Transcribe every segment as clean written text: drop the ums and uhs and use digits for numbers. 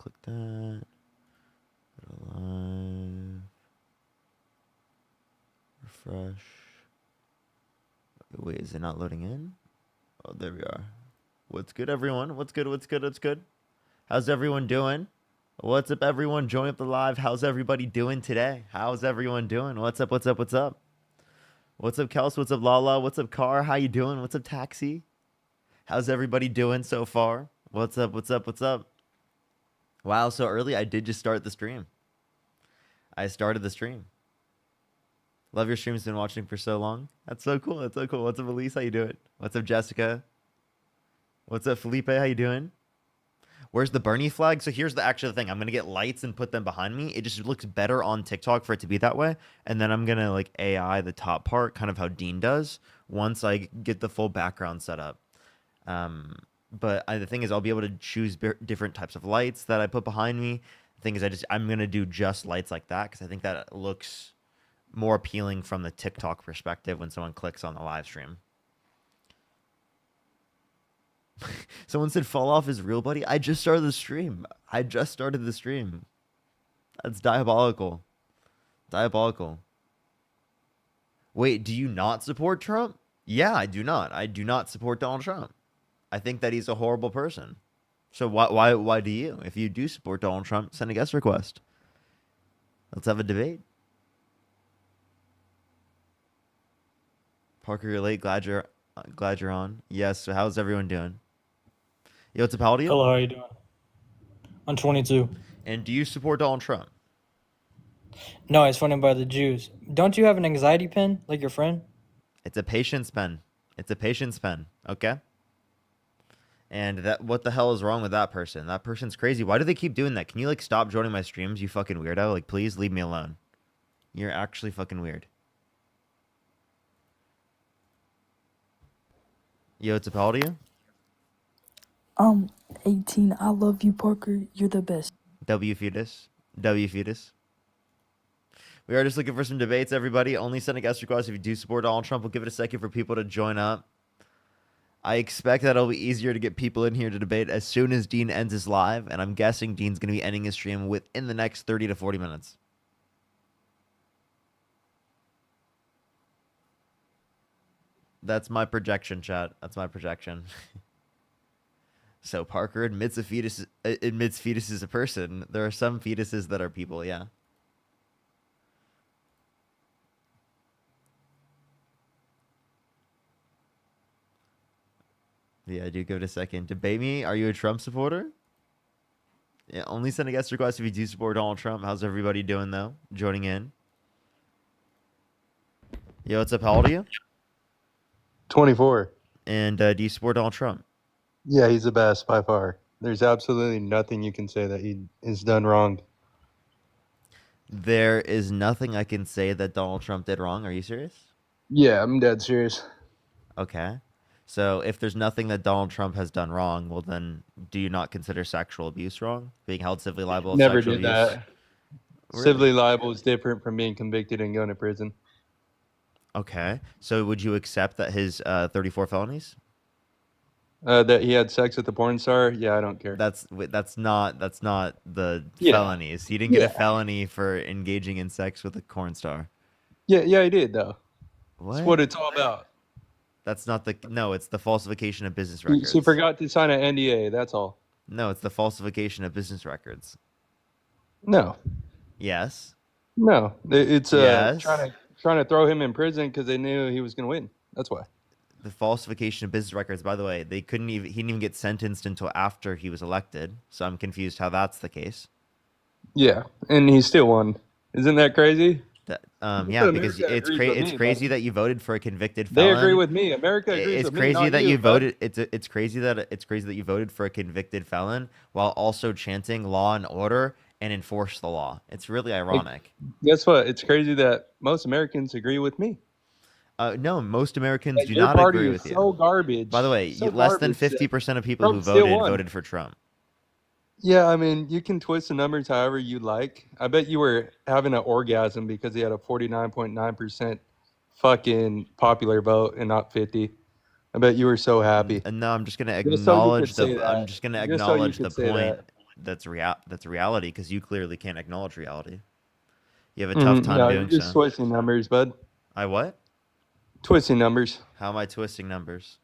Click that. Go to live. Refresh. Wait, is it not loading in? Oh, there we are. What's good, everyone? What's good? What's good? What's good? How's everyone doing? What's up, everyone? Join up the live. How's everybody doing today? How's everyone doing? What's up? What's up? What's up? What's up, Kels? What's up, Lala? What's up, Car? How you doing? What's up, Taxi? How's everybody doing so far? What's up? What's up? What's up? Wow, so early. I did just start the stream. I started the stream. Love your streams. Been watching for so long. That's so cool. That's so cool. What's up, Elise? How you doing? What's up, Jessica? What's up, Felipe? How you doing? Where's the Bernie flag? So here's the actual thing. I'm gonna get lights and put them behind me. It just looks better on TikTok for it to be that way. And then I'm gonna like AI the top part, kind of how Dean does, once I get the full background set up. But the thing is, I'll be able to choose different types of lights that I put behind me. The thing is, I'm gonna do just lights like that because I think that looks more appealing from the TikTok perspective when someone clicks on the live stream. Someone said fall off is real, buddy. I just started the stream. That's diabolical. Diabolical. Wait, do you not support Trump? Yeah, I do not. I do not support Donald Trump. I think that he's a horrible person. So why do you? If you do support Donald Trump, send a guest request. Let's have a debate. Parker, you're late. Glad you're on. Yes. So how's everyone doing? Yo, what's up, how old are you? Hello, how you doing? I'm 22. And do you support Donald Trump? No, it's funded by the Jews. Don't you have an anxiety pen like your friend? It's a patience pen. It's a patience pen. Okay. And what the hell is wrong with that person? That person's crazy. Why do they keep doing that? Can you like stop joining my streams, you fucking weirdo? Like, please leave me alone. You're actually fucking weird. Yo, what's up, how old are you? 18. I love you, Parker. You're the best. W fetus. W fetus. We are just looking for some debates, everybody. Only send a guest request if you do support Donald Trump. We'll give it a second for people to join up. I expect that it'll be easier to get people in here to debate as soon as Dean ends his live, and I'm guessing Dean's going to be ending his stream within the next 30 to 40 minutes. That's my projection, chat. That's my projection. So Parker admits fetus is a person. There are some fetuses that are people, yeah. Yeah, I do give it a second. Debate me. Are you a Trump supporter? Yeah, only send a guest request if you do support Donald Trump. How's everybody doing, though? Joining in. Yo, what's up? How old are you? 24. And do you support Donald Trump? Yeah, he's the best by far. There's absolutely nothing you can say that he has done wrong. There is nothing I can say that Donald Trump did wrong. Are you serious? Yeah, I'm dead serious. Okay. So if there's nothing that Donald Trump has done wrong, well then, do you not consider sexual abuse wrong? Being held civilly liable of Never sexual did abuse? that. Really? Civilly liable is different from being convicted and going to prison. Okay. So would you accept that his 34 felonies? That he had sex with the porn star? Yeah, I don't care. That's not the Yeah. felonies. He didn't get Yeah. a felony for engaging in sex with a porn star. Yeah, he did though. What? That's what it's all about. That's not the it's the falsification of business records. He forgot to sign an NDA. That's all. No, it's the falsification of business records. No. Yes. No, it's Yes. trying to throw him in prison because they knew he was going to win. That's why. The falsification of business records, by the way, he didn't even get sentenced until after he was elected. So I'm confused how that's the case. Yeah, and he still won. Isn't that crazy? Yeah, because it's crazy that you voted for a convicted felon. They agree with me. America agrees with me. It's crazy that you voted. It's crazy that you voted for a convicted felon while also chanting law and order and enforce the law. It's really ironic. Guess what? It's crazy that most Americans agree with me. No, most Americans And do your not party agree is with you. so garbage. By the way, So less than garbage that 50% of people Trump who still won. voted for Trump. Yeah, I mean, you can twist the numbers however you like. I bet you were having an orgasm because he had a 49.9% fucking popular vote and not 50. I bet you were so happy. And no, I'm just gonna Just so you acknowledge could say I'm that. just gonna Just so you acknowledge the could say point. that. that's reality because you clearly can't acknowledge reality. You have a tough time No, you're doing just so. twisting numbers, bud. I what? Twisting numbers. How am I twisting numbers?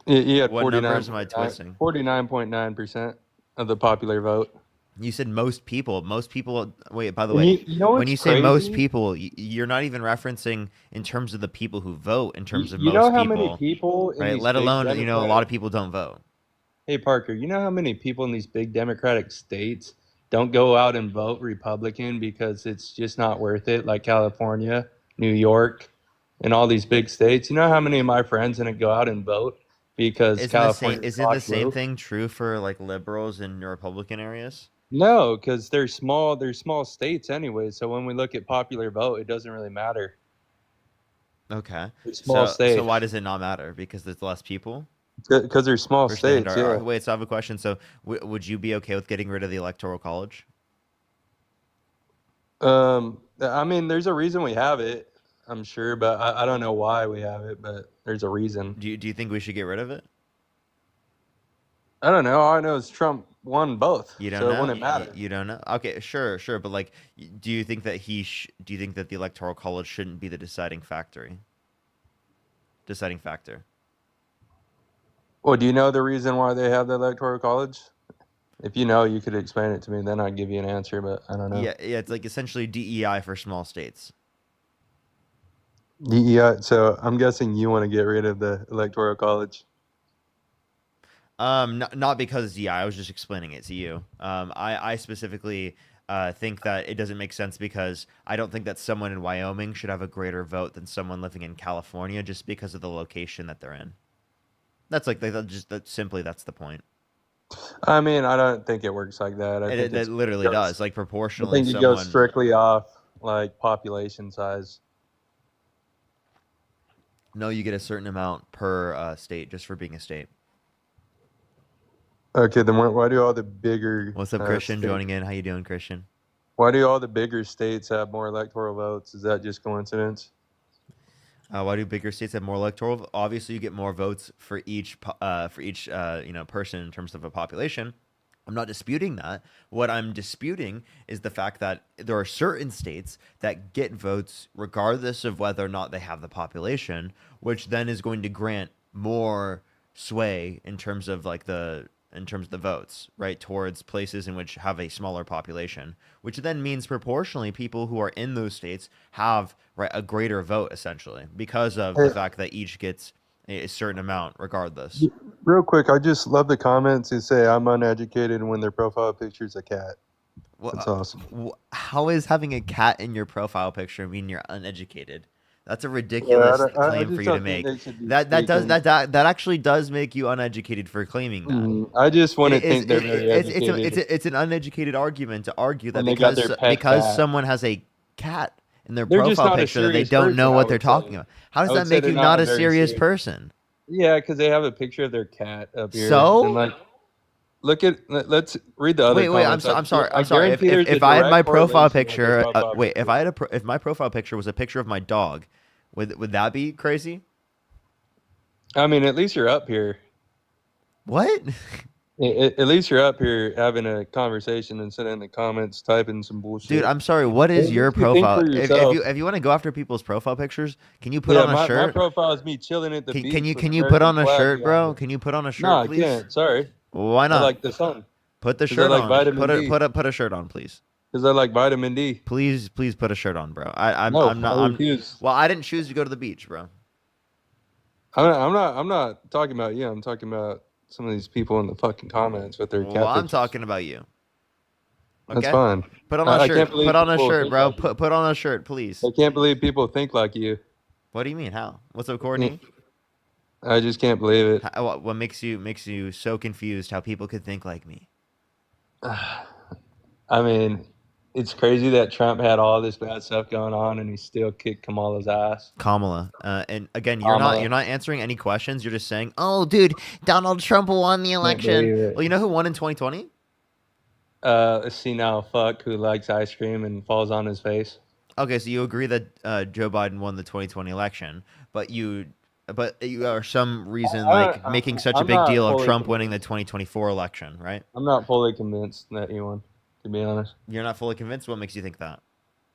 You had What numbers am I twisting? 49.9% of the popular vote. You said most people. Most people. Wait, by the And way, you know when what's you say most crazy? people, you're not even referencing in terms of the people who vote. In terms of You know most how people, many people in right? these Let big alone a lot Democratic... of people don't vote. Hey, Parker, you know how many people in these big Democratic states don't go out and vote Republican because it's just not worth it, like California, New York, and all these big states? You know how many of my friends didn't go out and vote because California Isn't the same thing true for like liberals in Republican areas? No, because they're small states anyway. So when we look at popular vote, it doesn't really matter. Okay. They're small So states. why does it not matter? Because there's less people? Because they're small For stand states, yeah. Wait, so I have a question. So would you be okay with getting rid of the Electoral College? I mean, there's a reason we have it, I'm sure, but I don't know why we have it, but there's a reason. Do you think we should get rid of it? I don't know. All I know is Trump won both, You don't so know. it wouldn't matter. You don't know. Okay, sure, but like, do you think that do you think that the Electoral College shouldn't be the deciding factor? Well, do you know the reason why they have the Electoral College? If you know, you could explain it to me, then I'd give you an answer, but I don't know. Yeah, it's like essentially DEI for small states. DEI, so I'm guessing you want to get rid of the Electoral College. Not because DEI. I was just explaining it to you. I specifically think that it doesn't make sense because I don't think that someone in Wyoming should have a greater vote than someone living in California just because of the location that they're in. That's like that's the point. I mean, I don't think it works like that. It literally does. Like I proportionally, think it goes strictly off like population size. No, you get a certain amount per state just for being a state. Okay, then why do all the bigger... What's up, Christian? Joining in. How you doing, Christian? Why do all the bigger states have more electoral votes? Is that just coincidence? Why do bigger states have more electoral? Obviously, you get more votes for each person in terms of a population. I'm not disputing that. What I'm disputing is the fact that there are certain states that get votes regardless of whether or not they have the population, which then is going to grant more sway in terms of the votes, right, towards places in which have a smaller population, which then means proportionally people who are in those states have a greater vote essentially because of the fact that each gets a certain amount regardless. Real quick, I just love the comments who say I'm uneducated when their profile picture is a cat. That's awesome. How is having a cat in your profile picture mean you're uneducated? That's a ridiculous claim for you to make. That actually does make you uneducated for claiming that. I just want to think they're very educated. It's an uneducated argument to argue that When they got their pet because cat. someone has a cat in their They're just profile not a picture that they serious don't know person, what I they're would talking say. about. How I does would that say make they're you not not a a very serious serious- person? Yeah, because they have a picture of their cat up here. So? And like, let's read the other Wait, comments. I'm sorry. guarantee there's a If I had my direct profile correlation with picture, their profile picture. if my profile picture was a picture of my dog, would that be crazy? I mean, at least you're up here. What? At least you're up here having a conversation instead of in the comments typing some bullshit. Dude, I'm sorry. What is Well, your you think for profile? yourself. If you want to go after people's profile pictures, can you put Yeah, on a my shirt? profile is me chilling at the beach. Can with you the put on a American flag shirt, bro? behind me. Can you put on a shirt, No, I please? can't. Sorry. Why I not? like the sun. Put the 'Cause I shirt like on. vitamin D. Put a shirt on, please. Because I like vitamin D. Please put a shirt on, bro. I'm No, not. I refuse. Well, I didn't choose to go to the beach, bro. I'm not talking about you. I'm talking about some of these people in the fucking comments with their cat Well, I'm pictures. talking about you. That's Okay? fine. Put on I a can't shirt. believe Put on a people shirt, think bro. like you. Put on a shirt, please. I can't believe people think like you. What do you mean? How? What's up, Courtney? I just can't believe it. What makes you so confused? How people could think like me? I mean, it's crazy that Trump had all this bad stuff going on and he still kicked Kamala's ass. Kamala. And again, Kamala. you're not answering any questions. You're just saying, "Oh, dude, Donald Trump won the election." believe it. Well, you know who won in 2020? Let's see now, fuck who likes ice cream and falls on his face. Okay, so you agree that Joe Biden won the 2020 election, but you But you are some reason I- like making such a I'm big not deal of fully Trump winning the 2024 election, right? I'm not fully convinced that he won, to be honest. You're not fully convinced. What makes you think that?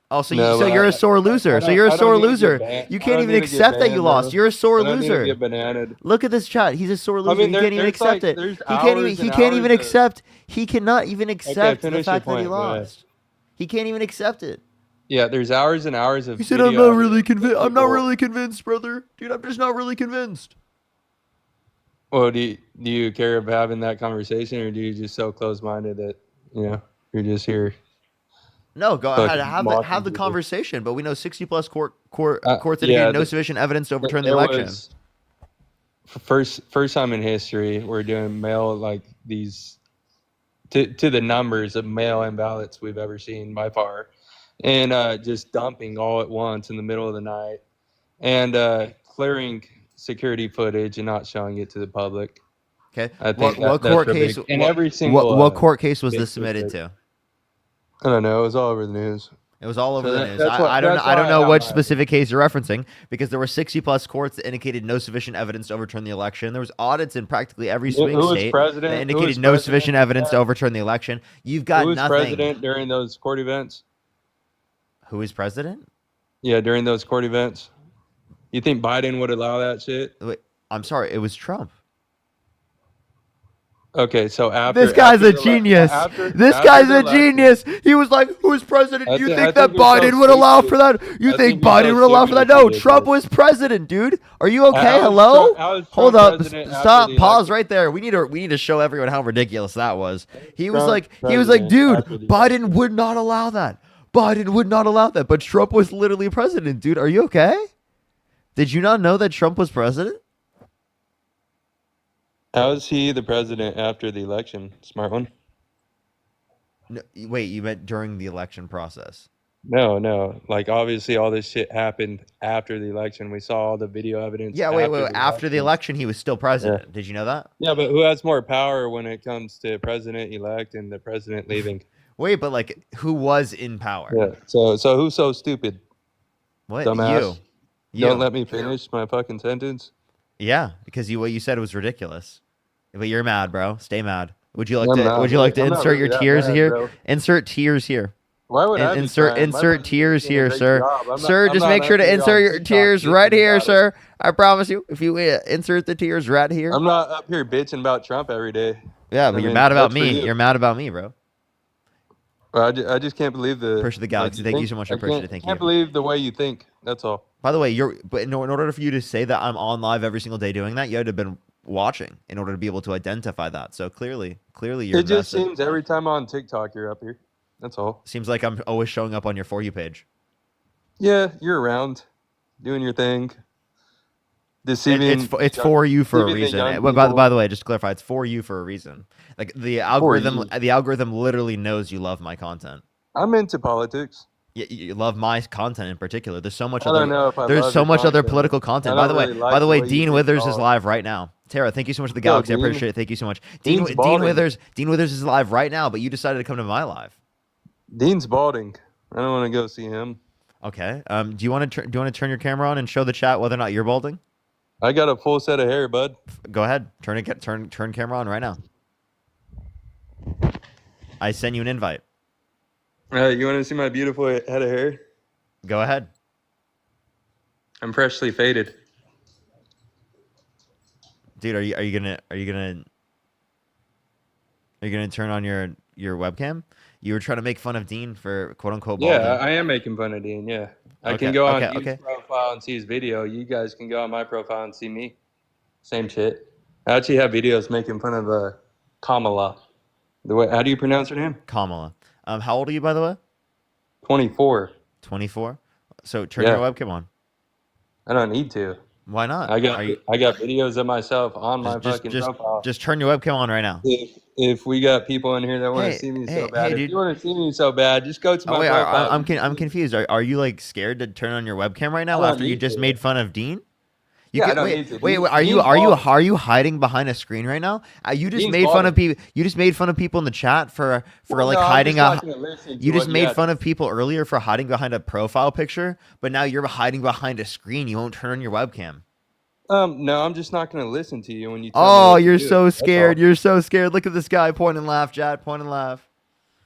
Oh, so No, so but you're a sore loser. So you're a I don't sore need to get loser. banned. You I can't don't even need to get accept that you banned, lost. bro. You're a sore I don't need to loser. get bananaed. Look at this chat. He's a sore loser. mean, he can't even there's accept like- it. there's He can't even. hours He and can't even hours of- accept. He cannot even accept the finish your fact that he point, go ahead. lost. He can't even accept it. Yeah, there's hours and hours of. He said, video "I'm not evidence really that convinced. I'm not people- really convinced, brother. Dude, I'm just not really convinced." Well, do you care of having that conversation, or do you just so close-minded that you're just here? No, go Fucking ahead. Have mocking the people. conversation. But we know 60 plus courts Yeah, indicated no sufficient evidence to overturn the It election. was first time in history we're doing mail like these to the numbers of mail-in ballots we've ever seen by far, and just dumping all at once in the middle of the night, and clearing security footage and not showing it to the public. Okay. I think What that's court real case? big. And every single What court case was Facebook this submitted page. to? I don't know. It was all over the news. It was all over So the that- news. that's what- I don't know. that's I don't why know I which have- specific case you're referencing because there were 60 plus courts that indicated no sufficient evidence to overturn the election. There was audits in practically every swing Who was state president? that Who indicated was no president sufficient at evidence to that? overturn the election. You've got Who was nothing. president during those court events? Who is president? Yeah, during those court events. You think Biden would allow that shit? Wait, I'm sorry. It was Trump. Okay, so after This guy's after a the ele- genius. after- This after guy's the a election- genius. He was like, "Who's president? I You thi- I think that think you're so Biden would allow stupid. for that? You I think think you're Biden so would allow for that? stupid No, to Trump do was president, dude. Are you okay? How was Hello? Trump- how was Hold Trump up. president after Stop. the Pause election? right there. We need to show everyone how ridiculous that was. He was Trump like, president dude, after the Biden election. would not allow that. Biden would not allow that. But Trump was literally president, dude. Are you okay? Did you not know that Trump was president? How is he the president after the election? Smart one. No, wait, you meant during the election process? No. Like obviously all this shit happened after the election. We saw all the video evidence. Yeah, wait. After the election, he was still president. Did you know that? Yeah, but who has more power when it comes to president elect and the president leaving? Wait, but like, who was in power? Yeah. So who's so stupid? What? Dumbass. You. Don't let me finish my fucking sentence. Yeah, because what you said was ridiculous. But you're mad, bro. Stay mad. Would you like I'm to? not Would you really- like to I'm not insert really your that tears mad, here? bro. Insert tears here. Why would I be Insert crying? My insert buddy's tears doing a here, great sir. job. I'm Sir, not just make sure to up here insert on your TikTok tears bitching right here, about it. sir. I promise you. If you insert the tears right here. I'm not up here bitching about Trump every day. Yeah, but I you're mean, mad about that's for me. you. You're mad about me, bro. I just can't believe the Appreciate the galaxy. Thank you so much. I appreciate it. Thank you. Can't believe the way you think. That's all. By the way, but in order for you to say that I'm on live every single day doing that, you had to have been watching in order to be able to identify that. So clearly you're It just invested. seems every time on TikTok you're up here. That's all. Seems like I'm always showing up on your For You page. Yeah, you're around, doing your thing, deceiving. It's for you for a deceiving the reason. young But by people. the way, just to clarify, it's for you for a reason. Like the algorithm literally knows you love my content. I'm into politics. You love my content in particular. There's so much I don't know if I there's love so your much other content. political I content. don't By the way, really like by the way, the way you Dean think Withers is all. live right now. Tara, thank you so much for the Yo, galaxy. I Dean. appreciate it. Thank you so much. Dean's Dean balding. Withers is live right now, but you decided to come to my live. Dean's balding. I don't want to go see him. Okay. Do you want to turn your camera on and show the chat whether or not you're balding? I got a full set of hair, bud. Go ahead. Turn camera on right now. I send you an invite. You want to see my beautiful head of hair? Go ahead. I'm freshly faded. Dude, are you gonna turn on your webcam? You were trying to make fun of Dean for quote unquote balding. Yeah, I am making fun of Dean. Yeah, I Okay, can go on okay, Dean's okay. profile and see his video. You guys can go on my profile and see me. Same shit. I actually have videos making fun of Kamala. How do you pronounce her name? Kamala. How old are you, by the way? 24. 24. So turn Yeah. your webcam on. I don't need to. Why not? I got Are you- videos of myself on my fucking profile. just turn your webcam on right now. If we got people in here that want to Hey, see me hey, so bad, hey, if dude. you want to see me so bad, just go to my Oh wait, profile. I'm confused. Are you like scared to turn on your webcam right now I don't after you need just to. made fun of Dean? Yeah, I don't need to. Wait, Dean's are you balding. hiding behind a screen right now? You just Dean's made fun of balding. people. You just made fun of people in the chat for Well, like no, I'm hiding just a. not gonna listen to You just what made have fun to of people earlier for hiding behind a profile picture, but now you're hiding behind a screen. You won't turn on your webcam. No, I'm just not gonna listen to you when you tell me Oh, what to you're do. so That's scared. all. You're so scared. Look at this guy. Point and laugh, Chad. Point and laugh.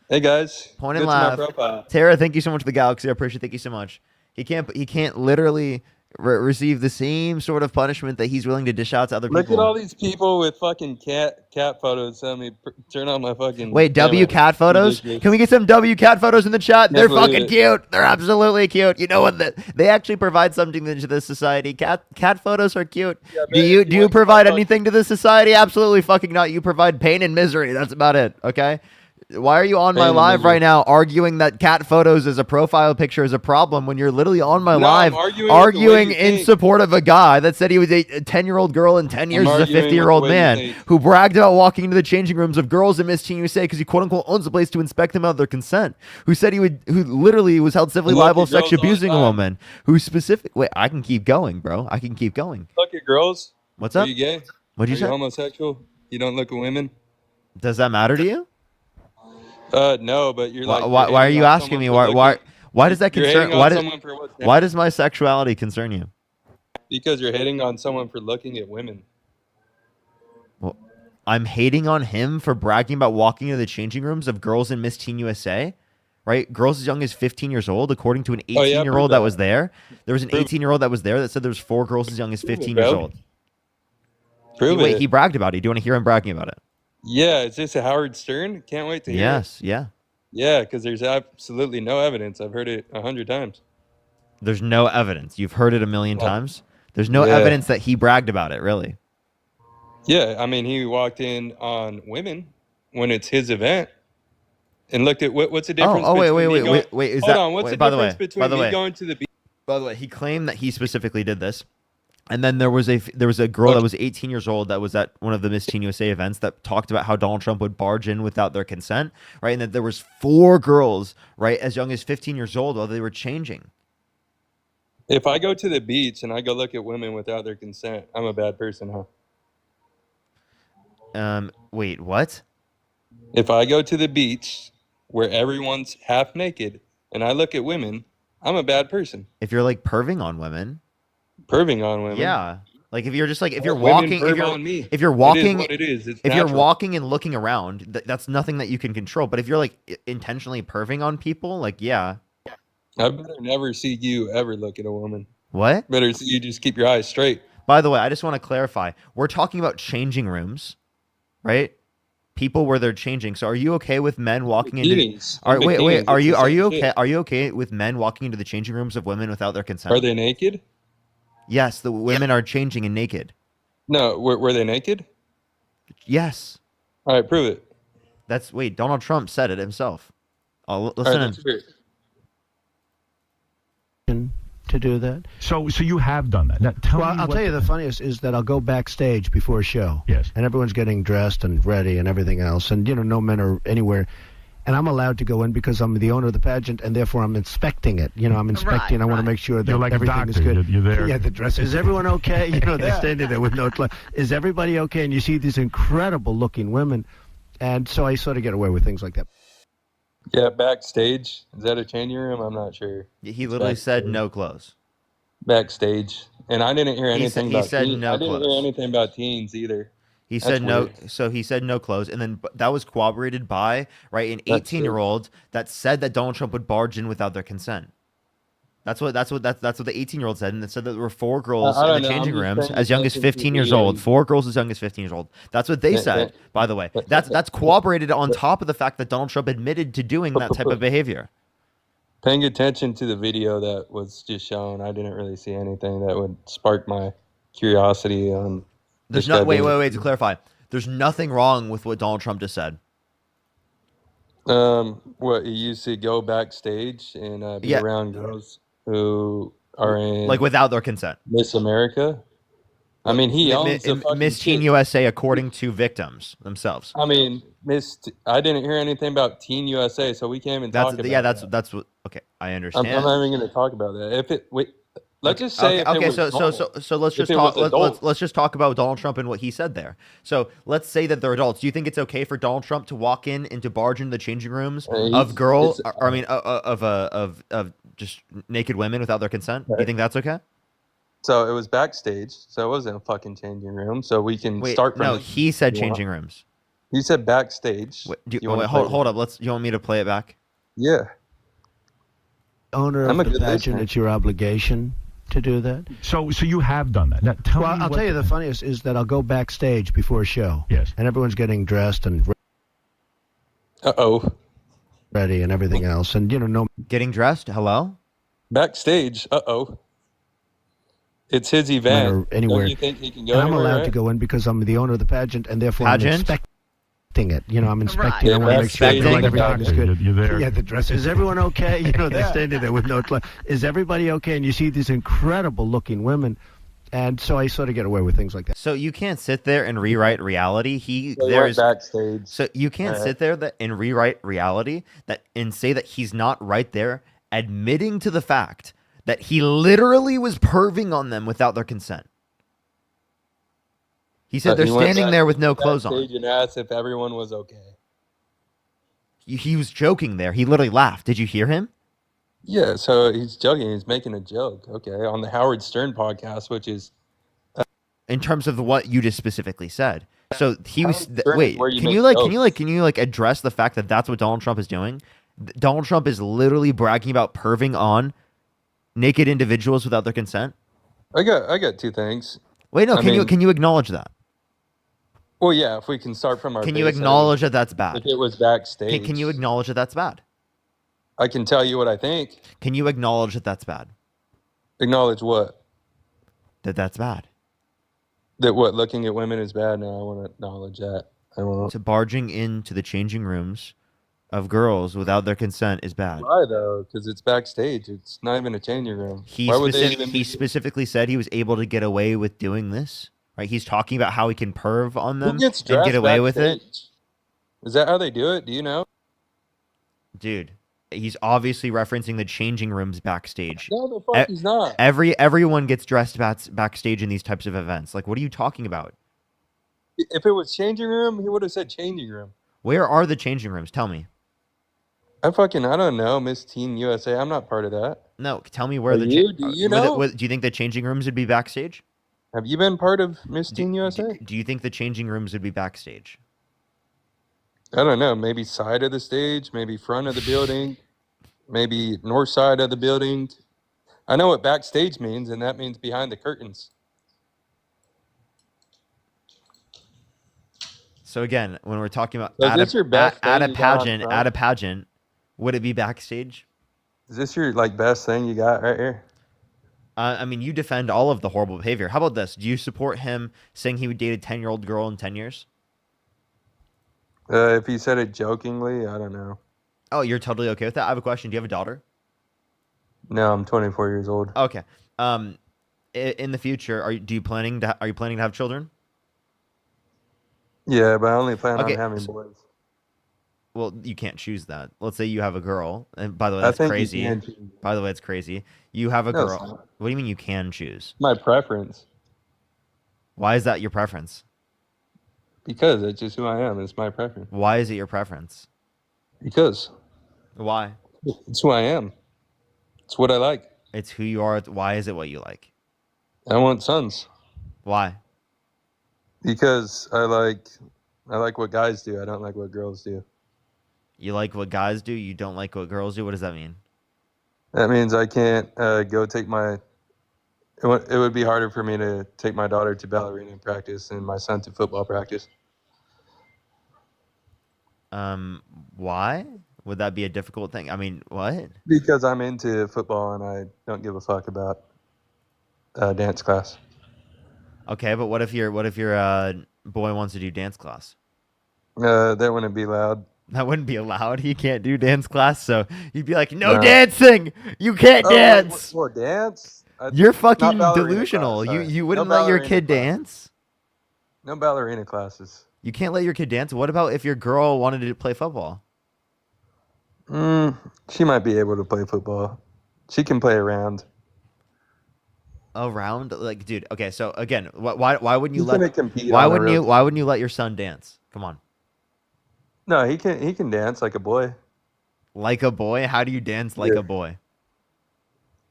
Hey guys, Point go and to my laugh. profile. Tara, thank you so much for the galaxy. I appreciate it. Thank you so much. He can't literally receive the same sort of punishment that he's willing to dish out to other Look at people. all these people with fucking cat photos. Tell me, turn on my fucking Wait, W camera. cat photos? Ridiculous. Can we get some W cat photos in the chat? They're believe fucking it. cute. They're absolutely cute. You know what? They actually provide something to this society. Cat photos are cute. Yeah, Do man, you if do you want to provide fuck- anything to this society? Absolutely fucking not. You provide pain and misery. That's about it. Okay. Why are you on my Pain and live misery. right now arguing that cat photos as a profile picture is a problem when you're literally on my No, live I'm arguing with the way arguing you in think. support of a guy that said he was a 10-year-old girl in 10 years is a arguing with the 50-year-old way you man think. who bragged about walking into the changing rooms of girls in Miss Teen USA because he quote unquote owns the place to inspect them without their consent, who said who literally was held civilly And look liable at for sexually girls all the abusing a time. woman, who wait, I can keep going, bro. I can keep going. Look at girls. What's Are up? you gay? What'd you Are you say? homosexual? You don't look at women? Does that matter to you? No, but you're Why, like. why, you're why are hating you on asking someone me? for Why does that You're concern? hating on someone for what's Why does my sexuality concern you? Because you're hating on someone for looking at women. Well, I'm hating on him for bragging about walking into the changing rooms of girls in Miss Teen USA, right? Girls as young as 15 years old, according to an Oh, yeah, 18-year-old prove that that. was there. There was an Prove it. 18-year-old that was there that said there was 4 girls as young as Prove it, 15 years bro. old. Prove Wait, it. he bragged about it. Do you want to hear him bragging about it? Yeah, is this a Howard Stern? Can't wait to hear it. Yes, yeah. Yeah, because there's absolutely no evidence. I've heard it 100 times. There's no evidence. You've heard it a million Yeah. times. There's no Yeah. evidence that he bragged about it, really. Yeah, I mean, he walked in on women when it's his event and looked at what's the difference Oh, wait, between me going, wait. Is hold that on, what's wait, the by the way, difference by between the me way, going to the beach? By the way, he claimed that he specifically did this, and then there was a girl that was 18 years old that was at one of the Miss Teen USA events that talked about how Donald Trump would barge in without their consent, right? And that there was 4 girls, right, as young as 15 years old while they were changing. If I go to the beach and I go look at women without their consent, I'm a bad person, huh? Wait, what? If I go to the beach where everyone's half naked and I look at women, I'm a bad person. If you're like perving on women, Perving on women. yeah. Like if you're just like if you're Women walking, perv on me. if you're It is walking, what it is. It's if you're natural. walking and looking around, that's nothing that you can control. But if you're like intentionally perving on people, like yeah, I better never see you ever look at a woman. what? Better see you just keep your eyes straight. By the way, I just want to clarify. We're talking about changing rooms, right? People where they're changing. So are you okay with men walking into Bikinis. wait, Bikinis, are it's you the are same you shit. okay? Are you okay with men walking into the changing rooms of women without their consent? Are they naked? Yes, the women are changing and naked. No, were they naked? Yes. All right, prove it. Wait, Donald Trump said it himself. All right, Listen let's in. hear it. To do that. So you have done that. Now, tell Well, me I'll what tell you the funniest is that I'll go backstage before a show. Yes. And everyone's getting dressed and ready and everything else. And, no men are anywhere. And I'm allowed to go in because I'm the owner of the pageant and therefore I'm inspecting it. I'm inspecting. I want to make sure that You're like a everything is doctor. good. You're there. Yeah, the dress. Is everyone okay? They're standing there with no clothes. Is everybody okay? And you see these incredible looking women. And so I sort of get away with things like that. Yeah, backstage. Is that a changing room? I'm not sure. He literally said no clothes. Backstage. And I didn't hear anything he about said teens. no I didn't clothes. hear anything about teens either. He That's said no. weird. So he said no clothes, and then that was corroborated by an That's 18-year-old that said that Donald Trump would barge in without their consent. That's what the 18-year-old said, and it said that there were 4 girls I in don't the know, changing I'm just rooms paying as young as attention to 15 the years video. old. 4 girls as young as 15 years old. That's what they Yeah, said. yeah. By the way, that's corroborated on top of the fact that Donald Trump admitted to doing that type of behavior. Paying attention to the video that was just shown, I didn't really see anything that would spark my curiosity on. There's this no guy wait being- to clarify. There's nothing wrong with what Donald Trump just said. What he used to go backstage and be Yeah. around girls who are in Like without their consent. Miss America. I mean, he owns the fucking Miss Teen shit. USA, according to victims themselves. I mean, I didn't hear anything about Teen USA, so we can't even talk about that. That's what. Okay, I I'm understand. not even going to talk about that. If it wait, let's just say if it okay. was normal. So let's If just it talk. was adults. Let's just talk about Donald Trump and what he said there. So let's say that they're adults. Do you think it's okay for Donald Trump to walk in and to barge into the changing rooms of girls? Of just naked women without their consent? Do you think that's okay? So it was backstage. So it wasn't a fucking changing room. So we can Wait, start from. no, he said You want- changing rooms. He said backstage. Wait, You oh, wanna wait, play hold it? up. You want me to play it back? Yeah. Owner I'm of a the good pageant, listener. it's your obligation to do that. So you have done that. Now, tell Well, me I'll what tell you the funniest is that I'll go backstage before a show. Yes. And everyone's getting dressed and Uh-oh. ready and everything else. And, no Getting dressed? Hello? Backstage. Uh-oh. It's his event. or anywhere. Don't you think he can go And I'm anywhere, allowed right? to go in because I'm the owner of the pageant, and therefore Pageant? I'm expecting it. I'm inspecting. Right. I want to make sure Expecting. that everything is good. You're there. Yeah, the dress. Is everyone okay? They're standing there with no clothes. Is everybody okay? And you see these incredible-looking women, and so I sort of get away with things like that. So you can't sit there and rewrite reality. So he There's went backstage. So you can't sit there and rewrite reality and say that he's not right there, admitting to the fact that he literally was perving on them without their consent. He said they're He went standing there with no clothes on. backstage and asked if everyone was okay. He was joking there. He literally laughed. Did you hear him? Yeah, so he's joking. He's making a joke. Okay, on the Howard Stern podcast, which is In terms of what you just specifically said. So he was Howard Stern is wait. where you Can make you jokes. address the fact that that's what Donald Trump is doing? Donald Trump is literally bragging about perving on naked individuals without their consent. I got two things. Wait, no. I mean- Can you acknowledge that? Well, yeah, if we can start from our Can you base, acknowledge that that's bad? if it was backstage? Can you acknowledge that that's bad? I can tell you what I think. Can you acknowledge that that's bad? Acknowledge what? That that's bad. That what? Looking at women is bad. No, I want to acknowledge that. I won't. So barging into the changing rooms of girls without their consent is bad. Why though? Because it's backstage. It's not even a changing room. He, Why would they even he specifically said he was able to get away with doing this. Right? He's talking about how he can perv on Who them gets and dressed get away with it. backstage? Is that how they do it? Do you know? Dude, he's obviously referencing the changing rooms backstage. No, the fuck E- he's not. Everyone gets dressed backstage in these types of events. Like, what are you talking about? If it was changing room, he would have said changing room. Where are the changing rooms? Tell me. I don't know, Miss Teen USA. I'm not part of that. No, tell me where Are the you? Do you know? do you think the changing rooms would be backstage? Have you been part of Miss Teen USA? Do you think the changing rooms would be backstage? I don't know. Maybe side of the stage, maybe front of the building, maybe north side of the building. I know what backstage means, and that means behind the curtains. So again, when we're talking about So is this your best at thing a you got on pageant, front? at a pageant, would it be backstage? Is this your best thing you got right here? I mean, you defend all of the horrible behavior. How about this? Do you support him saying he would date a 10-year-old girl in 10 years? If he said it jokingly, I don't know. Oh, you're totally okay with that? I have a question. Do you have a daughter? No, I'm 24 years old. Okay. In the future, are you planning to have children? Yeah, but I only plan Okay, on having so- boys. Well, you can't choose that. Let's say you have a girl, and by the way, I that's think you crazy. can choose. By the way, it's crazy. You have a No, it's girl. not. What do you mean you can choose? My preference, Why is that your preference? because it's just who I am. It's my preference. Why is it your preference? Because Why? it's who I am. It's what I like. It's who you are. Why is it what you like? I want sons Why? because I like what guys do. I don't like what girls do. You like what guys do. You don't like what girls do. What does that mean? That means I can't go take my. It would be harder for me to take my daughter to ballerina practice and my son to football practice. Why would that be a difficult thing? I mean, what? Because I'm into football and I don't give a fuck about dance class. Okay, but what if your boy wants to do dance class? That wouldn't be loud. That wouldn't be allowed. He can't do dance class, so you'd be like, no No. dancing. You can't dance. What dance? You're fucking Not ballerina delusional. class, sorry. You No wouldn't let your ballerina kid class. dance. No ballerina classes. You can't let your kid dance. What about if your girl wanted to play football? She might be able to play football. She can play around. Around, like, dude. Okay, so again, why wouldn't you He's gonna let? compete Why on the wouldn't you? road. Why wouldn't you let your son dance? Come on, No, he can dance like a boy. like a boy. How do you dance like Yeah. a boy?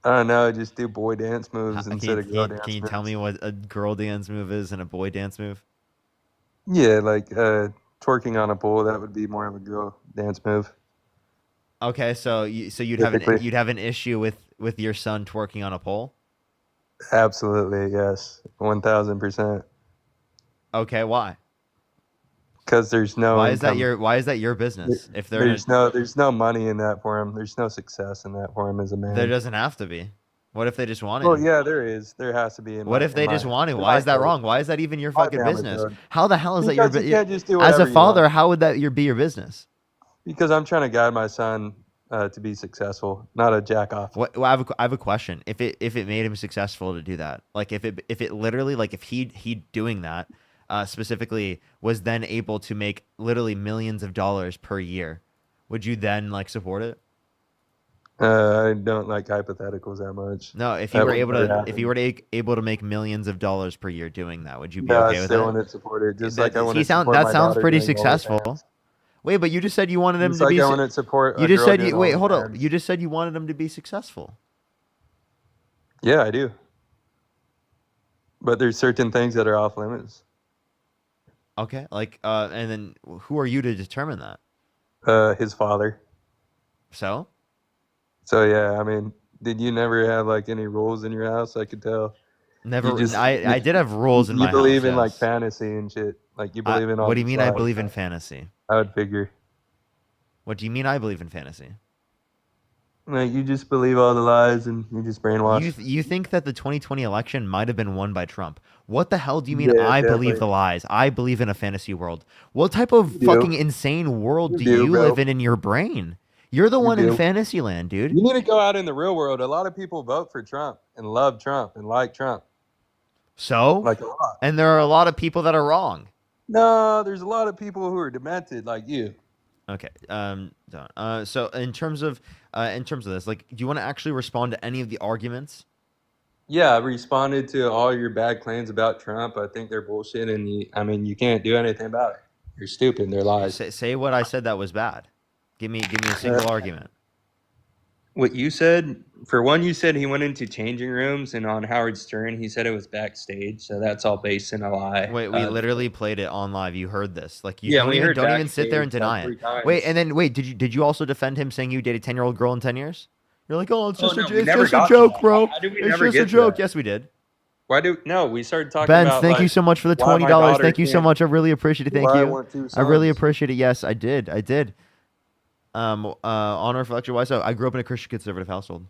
I don't know, just do boy dance moves instead of girl dance Can you tell moves. me what a girl dance move is and a boy dance move? Yeah, like twerking on a pole, that would be more of a girl dance move. Okay, so Typically. you'd have an issue with your son twerking on a pole? Absolutely, yes. 1000%. Okay, why? Because there's no Why is that income. why is that your business? If they're There's no money in that for him. There's no success in that for him as a there man. doesn't have to be. What if they just want Well, to? yeah, there is. There has to be in What my if they just want to? in Why my is that code. wrong? Why is that even your My fucking family business? code. How the hell is that your Because you business? can't just do As whatever a you father, want. how would that be your business? Because I'm trying to guide my son to be successful, not a jack off. What well, I have a question. If it made him successful to do that, like if it literally like if he doing that specifically was then able to make literally millions of dollars per year, would you then like support it? I don't like hypotheticals that much. No, if you That were would able never to happen. able to make millions of dollars per year doing that, would you be No, I okay with still it? wouldn't support it. Just That like I wouldn't support that my sounds daughter pretty doing successful. OnlyFans. Wait, but you just said you wanted him Just to like be. I wouldn't support You a just girl said doing you wait. Hold up. OnlyFans. You just said you wanted him to be successful. Yeah, I do. But there's certain things that are off limits. Okay, like and then who are you to determine that? His father. So So yeah, I mean, did you never have like any rules in your house? I could tell. never. You just I did have rules in you my believe house. in like Yes. fantasy and shit. Like you believe in all What do you these mean? I lies. believe in fantasy. I would figure. What do you mean? I believe in fantasy. Like you just believe all the lies and you just brainwash. You think that the 2020 election might have been won by Trump? What the hell do you mean? Yeah, I definitely. believe the lies. I believe in a fantasy world. What type of You do. fucking insane world You do do, you bro. live in your brain? You're the You one in do. fantasy land, dude. You need to go out in the real world. A lot of people vote for Trump and love Trump and like Trump. So, Like a lot. and there are a lot of people that are wrong. No, there's a lot of people who are demented like you. Okay. Done. So in terms of this, like, do you want to actually respond to any of the arguments? Yeah, I responded to all your bad claims about Trump. I think they're bullshit, and you can't do anything about it. You're stupid. They're lies. Say what I said that was bad. Give me a single argument. What you said, for one, you said he went into changing rooms, and on Howard Stern, he said it was backstage. So that's all based in a lie. Wait, we literally played it on live. You heard this. Like you Yeah, don't we even heard don't even sit there and backstage, deny like, 3 it. times. Wait, and then wait, did you also defend him saying you dated a 10-year-old girl in 10 years? You're like, "Oh, it's Oh, just no, a, we it's never just a got to joke, that. bro. How did we It's never just a get to joke." that? Yes, we did. No, we started talking Ben, about thank you like, so much for the why my $20. daughter Thank you so can't- much. I really appreciate it. Thank why I you. want 2 I really sons. appreciate it. Yes, I did. Honor for lecture. Why so? I grew up in a Christian conservative household.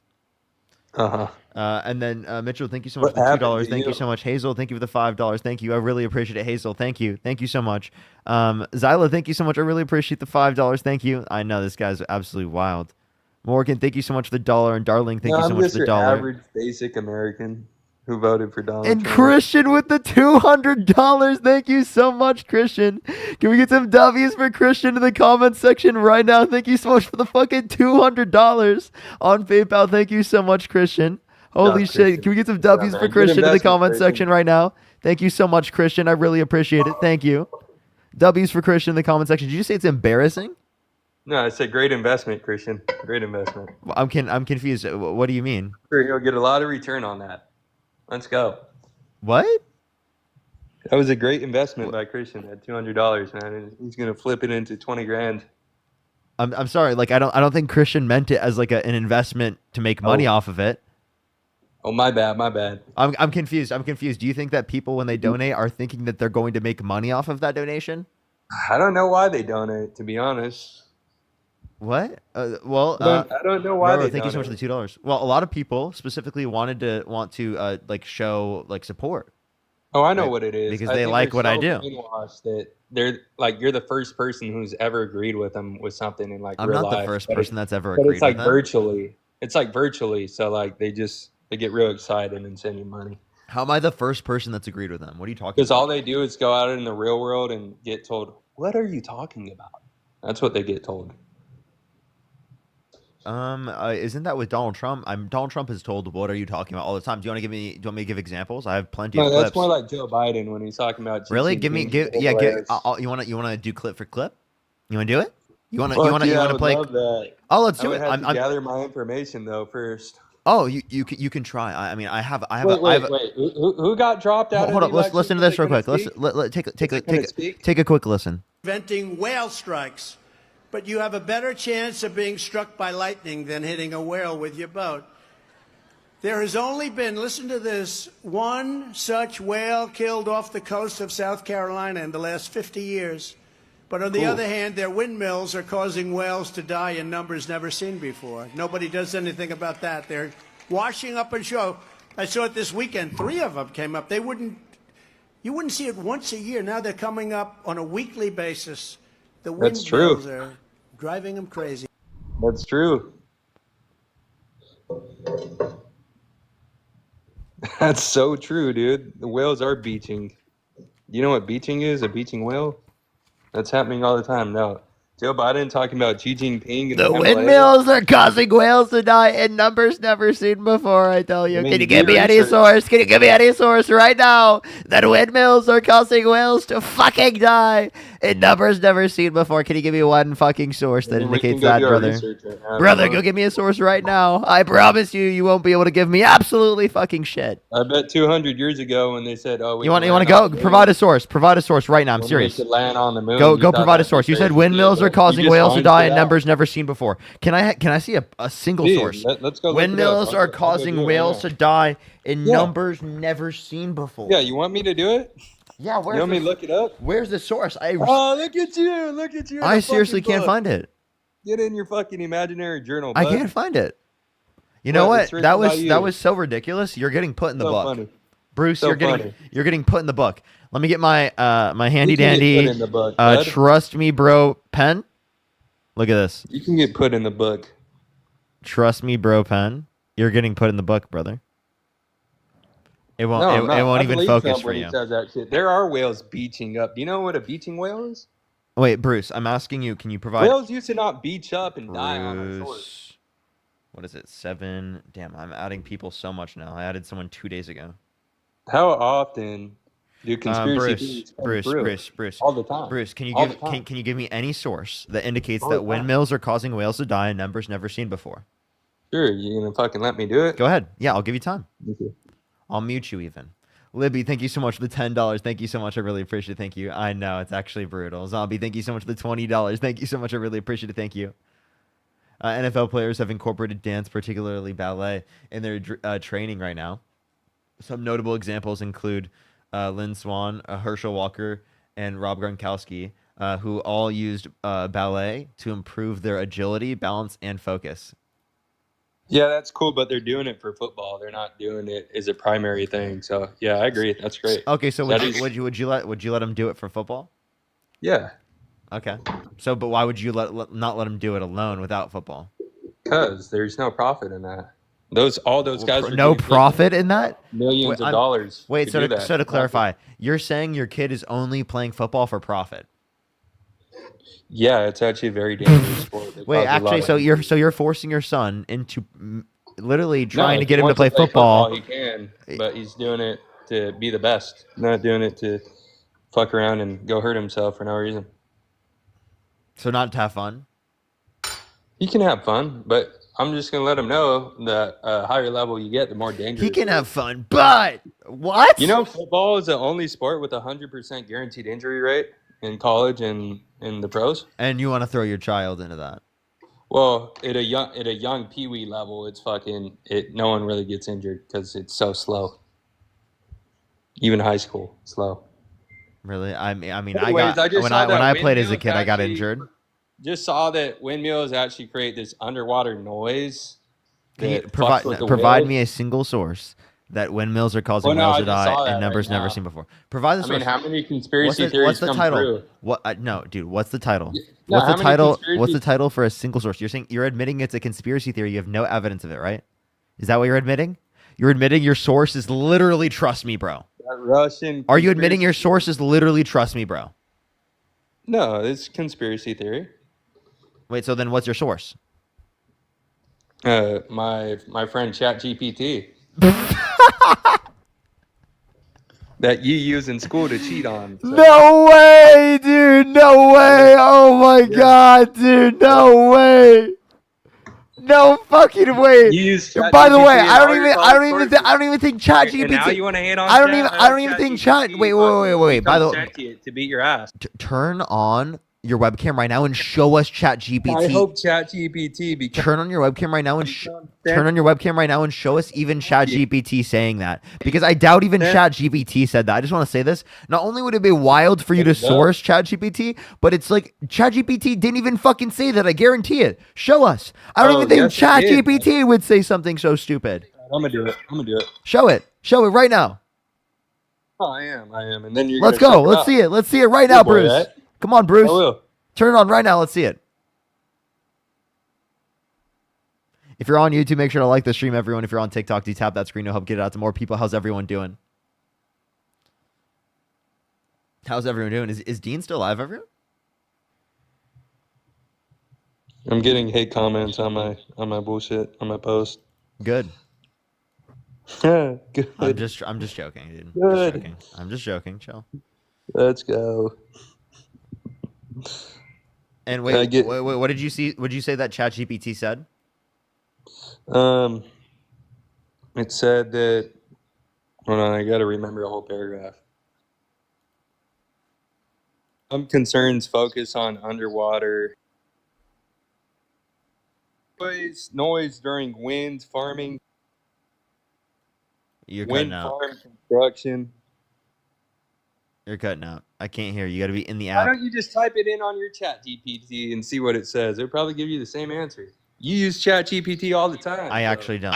Uh-huh. And then Mitchell, thank you so much What for the happened $2. to Thank you you? so much. Hazel, thank you for the $5. Thank you. I really appreciate it. Hazel, thank you. Thank you so much. Zyla, thank you so much. I really appreciate the $5. Thank you. I know this guy's absolutely wild. Morgan, thank you so much for the $1. And Darling, thank you so I'm much just for the your $1. average basic American who voted for Donald And Trump. Christian with the $200. Thank you so much, Christian. Can we get some W's for Christian in the comments section right now? Thank you so much for the fucking $200 on PayPal. Thank you so much, Christian. Holy shit. Christian. Can we get some Yeah, W's man. for Good Christian in the investment, comments Christian. section right now? Thank you so much, Christian. I really appreciate it. Thank you. W's for Christian in the comment section. Did you say it's embarrassing? No, it's a great investment, Christian. Great investment. I'm confused. What do you mean? Sure, you'll get a lot of return on that. Let's go. What? That was a great investment by Christian at $200, man. And he's gonna flip it into 20 grand. I'm sorry. Like I don't think Christian meant it as like an investment to make money off of it. Oh, my bad, my bad. I'm confused. Do you think that people, when they donate, are thinking that they're going to make money off of that donation? I don't know why they donate, to be honest. What? I don't know why Roro, they thank you so much for the $2. Well, a lot of people specifically want to like show like support. Oh, I know Right. what it is. Because I they think like they're what I so do. brainwashed that they're like, you're the first person who's ever agreed with them with something in like I'm real not life. the first But person that's ever But agreed it's like with them. virtually. It's like virtually. So like they get real excited and send you money. How am I the first person that's agreed with them? What are you talking Because about? all they do is go out in the real world and get told, "What are you talking about?" That's what they get told. Isn't that with Donald Trump? Donald Trump is told, "What are you talking about?" all the time. Do you want me to give examples? I have plenty of No, clips. that's more like Joe Biden when he's talking about Really? teaching Give people yeah. players. You want to do clip for clip? You want to do it? You want Fuck to yeah, I play? would love that. Oh, let's I do would it. have to I'm gather my information though first. Oh, you can try. I mean, I have Wait. Who got dropped out hold of up. the Let's election? listen to Is this it real gonna quick. Let's speak? take a quick listen. Preventing whale strikes, but you have a better chance of being struck by lightning than hitting a whale with your boat. There has only been, listen to this, one such whale killed off the coast of South Carolina in the last 50 years. But on the other hand, their windmills are causing whales to die in numbers never seen before. Nobody does anything about that. They're washing up on shore. I saw it this weekend. 3 of them came up. You wouldn't see it once a year. Now they're coming up on a weekly basis. The That's true. windmills are driving them crazy. That's true. That's so true, dude. The whales are beaching. You know what beaching is? A beaching whale? That's happening all the time now. Joe Biden talking about Xi Jinping and The Himalayas. windmills are causing whales to die in numbers never seen before, I tell you. I mean, Can you do give me any research. source? Can you give me any source right now that windmills are causing whales to fucking die in numbers never seen before? Can you give me one fucking source that I mean, we can indicates go that, do our brother? research right now if Brother, you go want. give me a source right now. I promise you won't be able to give me absolutely fucking shit. I bet 200 years ago when they said, "Oh, You want to go? Provide a source. Provide a source right now. I'm serious. Land on the moon, Go you thought provide a that'd be source. You said crazy. windmills are You causing just whales to find die shit in out. numbers never seen before. Can I see a single Dude, source? let's go. Windmills look it are up. I'll go causing do it right whales now. to die in Yeah. numbers never seen before. Yeah, you want me to do it? Yeah, You want me to look it up? where's the source? Oh, look at you! Look at you! in I the seriously fucking can't book. find it. Get in your fucking imaginary journal. I bud. can't find it. You know What? what? It's written That by was you. that was so ridiculous. You're getting put in the So book. funny. Bruce, So you're funny. getting put in the book. Let me get my my handy You can get dandy put in the book, bud. trust me bro pen. Look at this. You can get put in the book. Trust me bro pen. You're getting put in the book, brother. It won't No, I'm it not. won't I even believe focus Trump for when he you. says that shit. There are whales beaching up. Do you know what a beaching whale is? Wait, Bruce, I'm asking you, can you provide Whales used to not beach up and die on our shores. Bruce, what is it? 7. Damn, I'm adding people so much now. I added someone 2 days ago. How often do conspiracy theories come through? Bruce. All the time. Bruce, can you All give the time. can you give me any source that indicates All that the time. windmills are causing whales to die in numbers never seen before? Sure, you gonna fucking let me do it? Go ahead. Yeah, I'll give you time. Thank you. I'll mute you even. Libby, thank you so much for the $10. Thank you so much. I really appreciate it. Thank you. I know it's actually brutal. Zombie, thank you so much for the $20. Thank you so much. I really appreciate it. Thank you. NFL players have incorporated dance, particularly ballet, in their training right now. Some notable examples include Lynn Swan, Herschel Walker, and Rob Gronkowski, who all used ballet to improve their agility, balance, and focus. Yeah, that's cool, but they're doing it for football. They're not doing it as a primary thing. So yeah, I agree. That's great. Okay, so That would you let them do it for football? Yeah, Okay. So, but why would you not let them do it alone without football? because there's no profit in that. All those guys are No getting paid profit in that? millions Wait, of dollars. Wait, to so do to, that. so to clarify, you're saying your kid is only playing football for profit? Yeah, it's actually a very dangerous sport. It Wait, causes a lot actually, of- you're forcing your son into literally No, trying to if get he him to wants play football. He can, but he's doing it to be the best, not doing it to fuck around and go hurt himself for no reason. So not to have fun. He can have fun, but I'm just gonna let him know that higher level you get, the more dangerous. He can it have is. fun, but what? You know, football is the only sport with a 100% guaranteed injury rate in college and in the pros. And you want to throw your child into that? Well, at a young peewee level, it's fucking it. No one really gets injured because it's so slow. Even high school, slow. Really? I mean, Anyways, I just when saw that I played as a windmills kid, I got actually- injured. Just saw that windmills actually create this underwater noise. Can you that provide fucks with the provide whales. me a single source that windmills are causing Well, no, whales I to just saw die that in numbers right never now. seen before? Provide the I source. mean, how many conspiracy theories What's the come title? through? What? No, dude. What's the title? No, What's how the many title? What's conspiracy- the title for a single source? You're admitting it's a conspiracy theory. You have no evidence of it, right? Is that what you're admitting? You're admitting your source is literally trust me, bro. That Russian. Are you admitting conspiracy- your source is literally trust me, bro? No, it's conspiracy theory. Wait, so then what's your source? My friend ChatGPT. That you use in school to cheat on. so- No way, dude. No way. Oh my god, dude. No way. No fucking way. You use By the ChatGPT way, in all your I don't even think ChatGPT. And now you want to hate on I don't Chat? even think Chat. Wait. By the way, to beat your ass. turn on your webcam right now and show us ChatGPT. I hope ChatGPT becomes Turn on your webcam right now and show us even ChatGPT saying that, because I doubt even ChatGPT said that. I just want to say this. Not only would it be wild for you to source ChatGPT, but it's like ChatGPT didn't even fucking say that. I guarantee it. Show us. I don't even think ChatGPT would say something so stupid. I'm gonna do it. Show it right now. Oh, I am. And then you're. Let's go. Let's see it. Let's see it right now, Bruce. Right? Come on, Bruce. I will. Turn it on right now. Let's see it. If you're on YouTube, make sure to like the stream, everyone. If you're on TikTok, do tap that screen to help get it out to more people. How's everyone doing? How's everyone doing? Is Dean still alive, everyone? I'm getting hate comments on my bullshit on my post. Good. Good. I'm just joking, dude. Good. I'm just joking. Chill. Let's go. And wait, what did you see? Would you say that ChatGPT said? It said that. Hold on, I gotta remember a whole paragraph. Some concerns focus on underwater noise during wind farming, Wind farm construction. You're cutting out. I can't hear you. You got to be in the Why app. don't you just type it in on your ChatGPT and see what it says? It'll probably give you the same answer. You use ChatGPT all the time. I actually don't.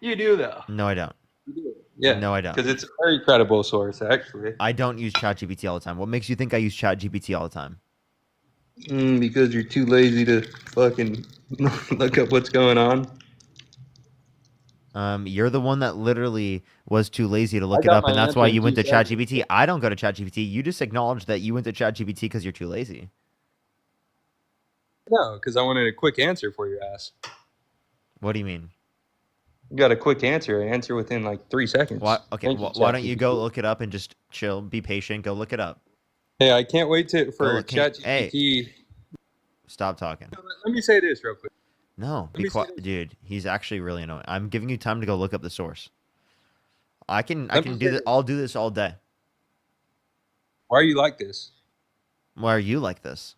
You do though. No, I don't. You do. Yeah. No, I don't. Because it's a very credible source, actually. I don't use ChatGPT all the time. What makes you think I use ChatGPT all the time? Because you're too lazy to fucking look up what's going on. You're the one that literally was too lazy to look it got up, my and that's why answer in you went to 2 seconds. ChatGPT. I don't go to ChatGPT. You just acknowledged that you went to ChatGPT because you're too lazy. No, because I wanted a quick answer for your ass. What do you mean? You got a quick answer. I answer within like 3 seconds. Why? Okay, Thank you, why don't you go ChatGPT. look it up and just chill, be patient, go look it up. Hey, I can't wait for look, hey, ChatGPT. Stop talking. Let me say this real quick. No, Let be me see quiet, this. dude. He's actually really annoying. I'm giving you time to go look up the source. I can Let me do say this. this. I'll do this all day. Why are you like this? Why are you like this?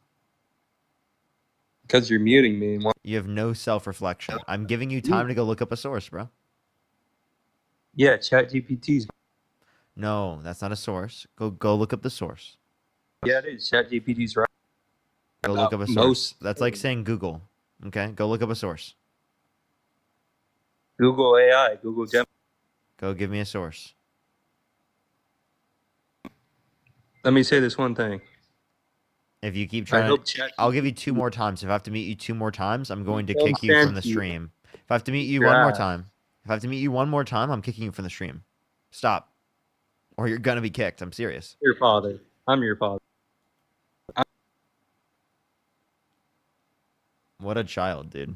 Because you're muting me. You have no self-reflection. I'm giving you time to go look up a source, bro. Yeah, ChatGPT's. No, that's not a source. Go look up the source. Yeah, it is. ChatGPT's right. Go look up a source. Most That's like saying Google. Okay, go look up a source. Google AI, Google Gemini. Go give me a source. Let me say this one thing. If you keep I trying hope to, I'll give you 2 more times. If I have to meet you 2 more times, I'm going to Don't kick you from the stand you. stream. If I have to meet you Your one more ass. time, I'm kicking you from the stream. Stop, or you're gonna be kicked. I'm serious. Your father. I'm your father. What a child, dude.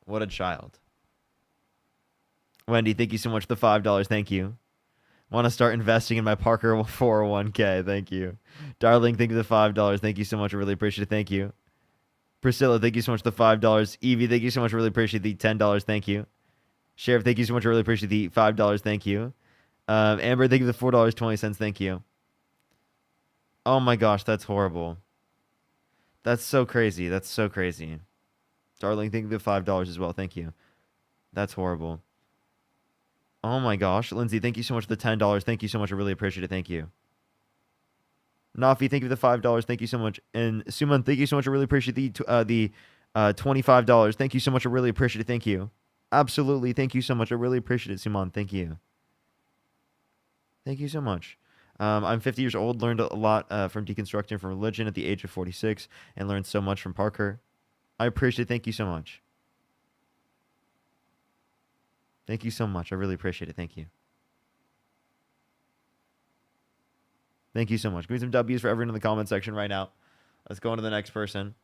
What a child. Wendy, thank you so much for the $5. Thank you. Want to start investing in my Parker 401k. Thank you. Darling, thank you for the $5. Thank you so much. I really appreciate it. Thank you. Priscilla, thank you so much for the $5. Evie, thank you so much. I really appreciate the $10. Thank you. Sheriff, thank you so much. I really appreciate the $5. Thank you. Amber, thank you for the $4.20. Thank you. Oh my gosh, that's horrible. That's so crazy. That's so crazy. Darling, thank you for the $5 as well. Thank you. That's horrible. Oh my gosh. Lindsay, thank you so much for the $10. Thank you so much. I really appreciate it. Thank you. Nafi, thank you for the $5. Thank you so much. And Suman, thank you so much. I really appreciate the $25. Thank you so much. I really appreciate it. Thank you. Absolutely. Thank you so much. I really appreciate it, Suman. Thank you. Thank you so much. I'm 50 years old, learned a lot from deconstructing from religion at the age of 46, and learned so much from Parker. I appreciate it. Thank you so much. Thank you so much. I really appreciate it. Thank you. Thank you so much. Give me some W's for everyone in the comment section right now. Let's go on to the next person.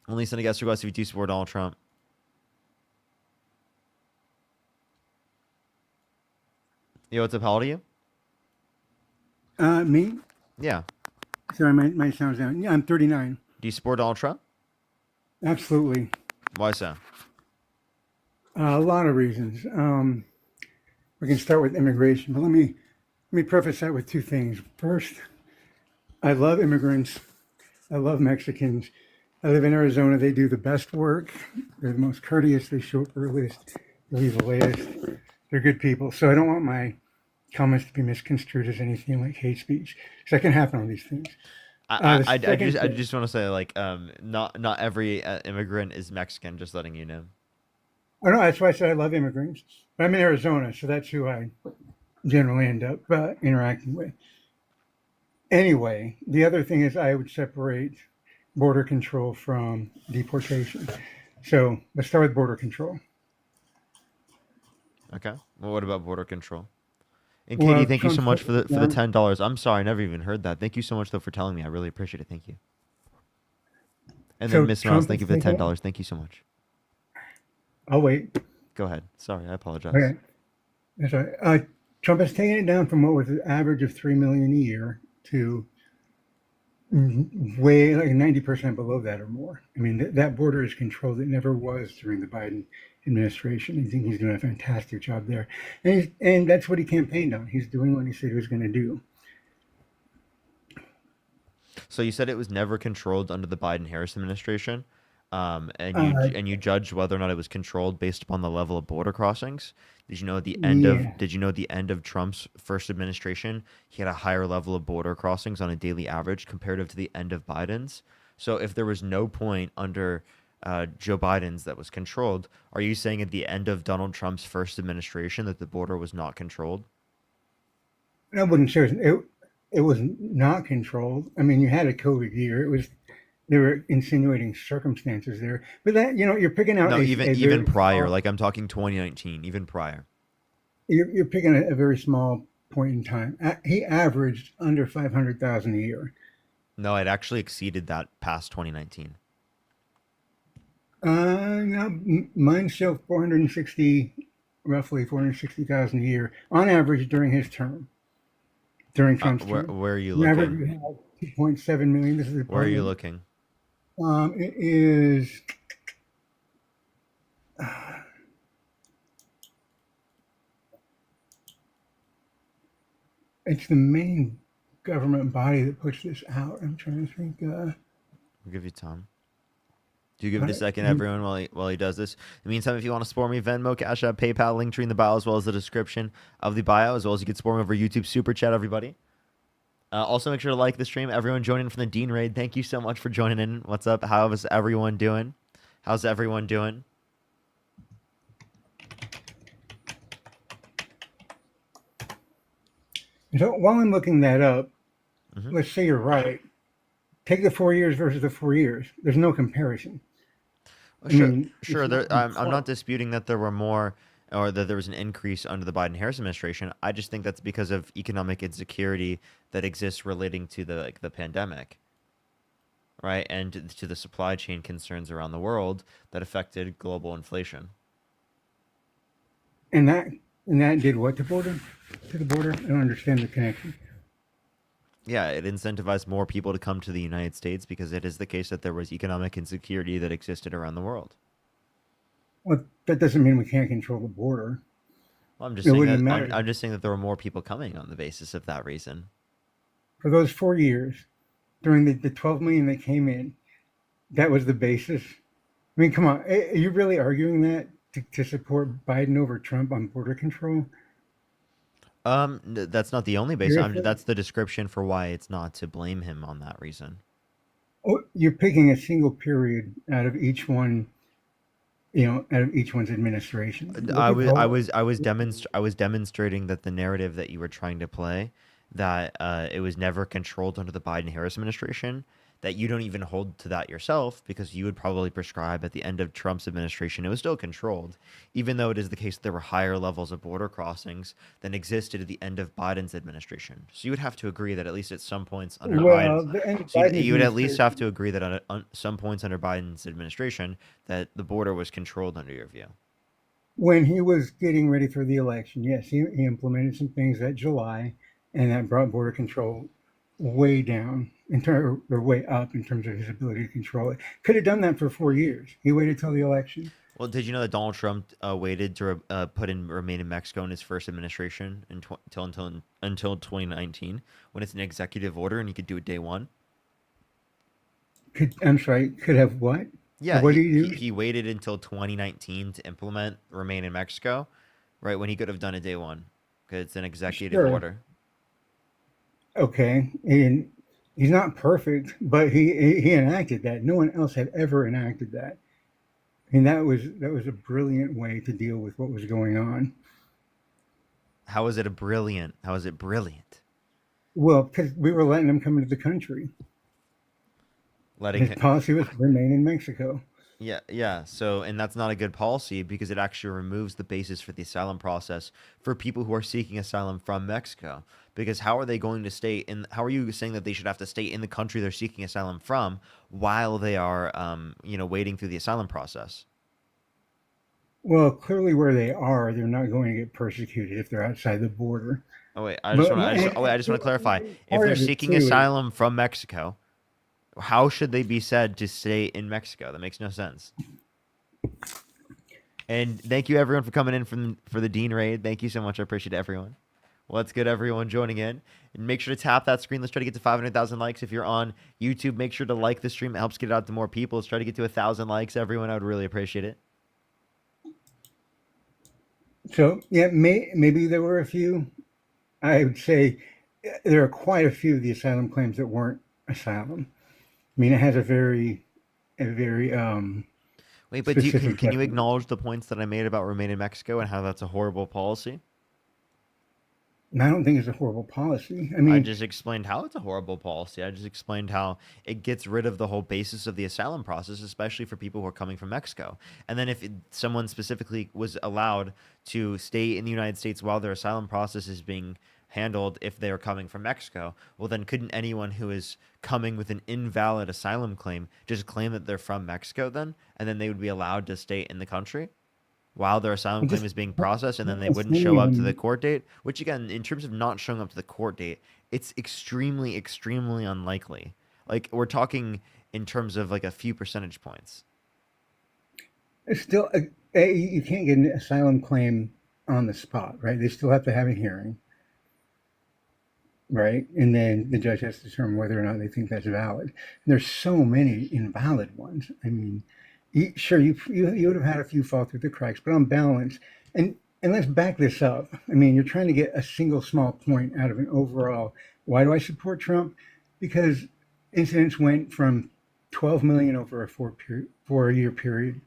Only send a guest request if you do support Donald Trump. Yo, what's up? How old are you? Me? Yeah. Sorry, my sound's down. Yeah, I'm 39. Do you support Donald Trump? Absolutely. Why so? A lot of reasons. We can start with immigration, but let me preface that with two things. First, I love immigrants. I love Mexicans. I live in Arizona. They do the best work. They're the most courteous. They show up earliest. They leave the latest. They're good people. So I don't want my comments to be misconstrued as anything like hate speech. So that can happen on these things. I just want to say, like, not every immigrant is Mexican. Just letting you know. Oh no, that's why I said I love immigrants. But I'm in Arizona, so that's who I generally end up interacting with. Anyway, the other thing is I would separate border control from deportation. So let's start with border control. Okay. Well, what about border control? And Well, Katie, thank you so Trump's much for the done. $10. I'm sorry, I never even heard that. Thank you so much though for telling me. I really appreciate it. Thank you. And So then Miss Mouse, Trump thank is you for the taking. $10. Thank you so much. I'll wait. Go ahead. Sorry, I apologize. Okay. That's all right. Trump has taken it down from what was an average of 3 million a year to way like 90% below that or more. I mean, that border is controlled. It never was during the Biden administration. I think he's doing a fantastic job there. And that's what he campaigned on. He's doing what he said he was going to do. So you said it was never controlled under the Biden-Harris administration, and Uh, you judged whether or not it was controlled based upon the level of border crossings. Did you know at the end of yeah. Did you know at the end of Trump's first administration, he had a higher level of border crossings on a daily average comparative to the end of Biden's? So if there was no point under Joe Biden's that was controlled, are you saying at the end of Donald Trump's first administration that the border was not controlled? I wouldn't say it was not controlled. I mean, you had a COVID year. They were insinuating circumstances there, but that you're picking out No, a even very prior, small, like I'm talking 2019, even prior. you're picking a very small point in time. He averaged under 500,000 a year. No, it actually exceeded that past 2019. No, mine show 460, roughly 460,000 a year on average during his term, during Trump's term. Where are you On average, looking? we have 2.7 million. This is the Where are you department. looking? It is. It's the main government body that puts this out. I'm trying to think. I'll give you time. Do you give it a Right. second, everyone, while he does this? In the meantime, if you want to support me, Venmo, Cash App, PayPal, link tree in the bio, as well as the description of the bio, as well as you can support me over YouTube Super Chat, everybody. Also, make sure to like the stream. Everyone joining from the Dean Raid, thank you so much for joining in. What's up? How's everyone doing? How's everyone doing? So while I'm looking that up, Mhm. let's say you're right. Take the 4 years versus the 4 years. There's no comparison. Well, I sure, mean, sure. it's not even I'm not close. disputing that there were more, or that there was an increase under the Biden-Harris administration. I just think that's because of economic insecurity that exists relating to the pandemic, right, and to the supply chain concerns around the world that affected global inflation. And that did what to border? To the border? I don't understand the connection. Yeah, it incentivized more people to come to the United States because it is the case that there was economic insecurity that existed around the world. Well, that doesn't mean we can't control the border. Well, I'm just It saying wouldn't that matter. I'm just saying that there were more people coming on the basis of that reason. For those 4 years, during the 12 million that came in, that was the basis. I mean, come on. Are you really arguing that to support Biden over Trump on border control? That's not the only base. Seriously? That's the description for why it's not to blame him on that reason. Oh, you're picking a single period out of each one, out of each one's administration. Look I at was the I whole. was I was demonstrating that the narrative that you were trying to play, that it was never controlled under the Biden-Harris administration, that you don't even hold to that yourself because you would probably prescribe at the end of Trump's administration it was still controlled, even though it is the case that there were higher levels of border crossings than existed at the end of Biden's administration. So you would have to agree that at least at some points under Biden, Well, the end of so Biden you would at least have to administration, agree that on some points under Biden's administration that the border was controlled under your view. when he was getting ready for the election, yes, he implemented some things that July, and that brought border control way down or way up in terms of his ability to control it. Could have done that for 4 years. He waited till the election. Well, did you know that Donald Trump waited to put in remain in Mexico in his first administration until 2019 when it's an executive order and he could do it day one? I'm sorry, could have what? Yeah, What do he, you he, do? he waited until 2019 to implement remain in Mexico, right, when he could have done it day one because it's an executive Sure. order. Okay. And he's not perfect, but he enacted that. No one else had ever enacted that. And that was a brilliant way to deal with what was going on. How is it brilliant? How is it brilliant? Well, because we were letting him come into the country. Letting His him, policy was remain in Mexico. yeah, yeah. So, and that's not a good policy because it actually removes the basis for the asylum process for people who are seeking asylum from Mexico. Because how are they going to stay in? How are you saying that they should have to stay in the country they're seeking asylum from while they are, waiting through the asylum process? Well, clearly where they are, they're not going to get persecuted if they're outside the border. Oh wait, But I just want to clarify. If part they're of it seeking too is asylum from Mexico, how should they be said to stay in Mexico? That makes no sense. And thank you everyone for coming in for the Dean raid. Thank you so much. I appreciate everyone. What's good, everyone joining in? And make sure to tap that screen. Let's try to get to 500,000 likes. If you're on YouTube, make sure to like the stream. It helps get it out to more people. Let's try to get to 1,000 likes, everyone. I would really appreciate it. so yeah, maybe there were a few. I would say there are quite a few of the asylum claims that weren't asylum. I mean, it has a very Wait, but specific can you definition. acknowledge the points that I made about remain in Mexico and how that's a horrible policy? And I don't think it's a horrible policy. I I mean, just explained how it's a horrible policy. I just explained how it gets rid of the whole basis of the asylum process, especially for people who are coming from Mexico. And then if someone specifically was allowed to stay in the United States while their asylum process is being handled if they are coming from Mexico, well, then couldn't anyone who is coming with an invalid asylum claim just claim that they're from Mexico then? And then they would be allowed to stay in the country while their asylum it claim just is being processed, and then they wouldn't show up to the assume court date, which again, in terms of not showing up to the court date, it's extremely, extremely unlikely. Like we're talking in terms of like a few percentage points. it's still you can't get an asylum claim on the spot, right? They still have to have a hearing, right? And then the judge has to determine whether or not they think that's valid. There's so many invalid ones. I mean, sure, you would have had a few fall through the cracks, but on balance, and let's back this up. I mean, you're trying to get a single small point out of an overall. Why do I support Trump? Because incidents went from 12 million over a 4 year period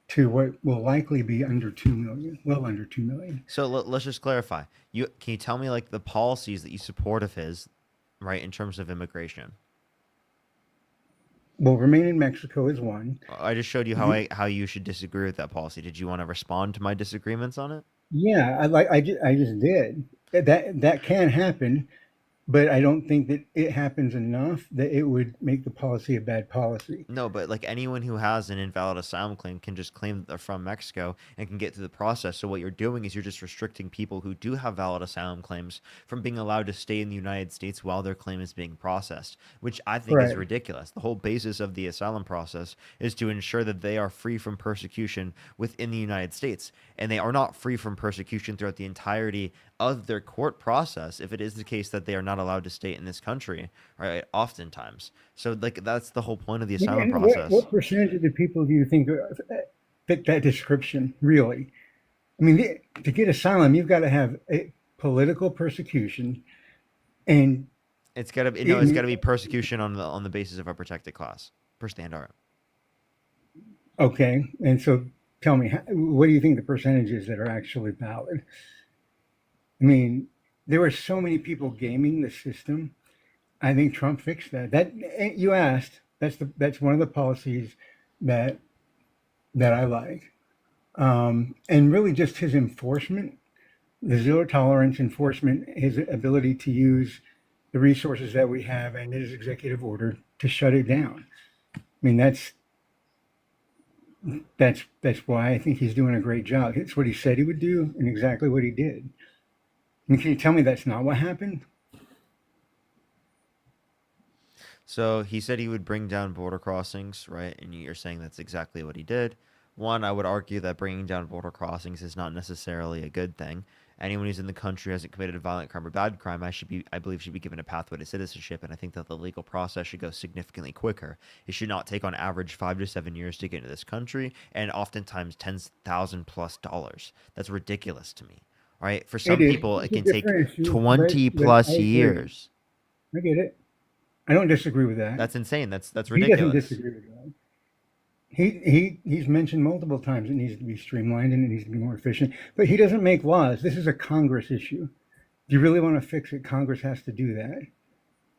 to what will likely be under 2 million, well under 2 million. So let's just clarify. Can you tell me like the policies that you support of his, right, in terms of immigration? Well, remain in Mexico is one. I just showed you how you should disagree with that policy. Did you want to respond to my disagreements on it? Yeah, I just did. That can happen, but I don't think that it happens enough that it would make the policy a bad policy. No, but like anyone who has an invalid asylum claim can just claim that they're from Mexico and can get through the process. So what you're doing is you're just restricting people who do have valid asylum claims from being allowed to stay in the United States while their claim is being processed, which I think is Right. ridiculous. The whole basis of the asylum process is to ensure that they are free from persecution within the United States, and they are not free from persecution throughout the entirety of their court process if it is the case that they are not allowed to stay in this country, right? Oftentimes. So like that's the whole point of the asylum And process. what percentage of the people do you think fit that description, really? I mean, to get asylum, you've got to have a political persecution, and It's gotta be no, it's gotta be persecution on the basis of a protected class per standard. okay. And so, tell me, what do you think the percentage is that are actually valid? I mean, there were so many people gaming the system. I think Trump fixed that. That you asked. That's one of the policies that I like, and really just his enforcement, the zero tolerance enforcement, his ability to use the resources that we have and his executive order to shut it down. I mean, that's why I think he's doing a great job. It's what he said he would do and exactly what he did. I mean, can you tell me that's not what happened? So he said he would bring down border crossings, right? And you're saying that's exactly what he did. One, I would argue that bringing down border crossings is not necessarily a good thing. Anyone who's in the country who hasn't committed a violent crime or bad crime, I believe, should be given a pathway to citizenship, and I think that the legal process should go significantly quicker. It should not take on average 5 to 7 years to get into this country, and oftentimes $10,000+ That's ridiculous to me. All right, for some It is. people, it It's a can take different issue, 20 but plus I agree. years. I get it. I don't disagree with that. That's insane. That's He doesn't ridiculous. disagree with that. He's mentioned multiple times it needs to be streamlined and it needs to be more efficient, but he doesn't make laws. This is a Congress issue. If you really want to fix it, Congress has to do that.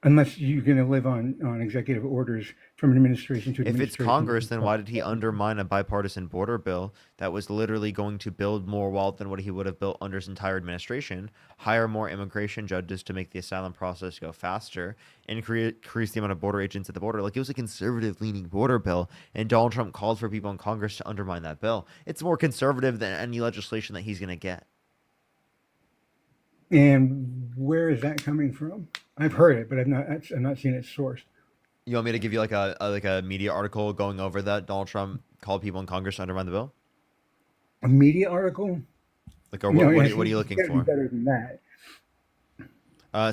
Unless you're going to live on executive orders from administration to If it's administration. Congress, then why did he undermine a bipartisan border bill that was literally going to build more wall than what he would have built under his entire administration, hire more immigration judges to make the asylum process go faster, and increase the amount of border agents at the border? Like, it was a conservative-leaning border bill, and Donald Trump called for people in Congress to undermine that bill. It's more conservative than any legislation that he's going to get. And where is that coming from? I've heard it, but I'm not seeing it sourced. You want me to give you like a media article going over that Donald Trump called people in Congress to undermine the bill? A media article? Like, or No, what it's are you looking gotta be for? better than that.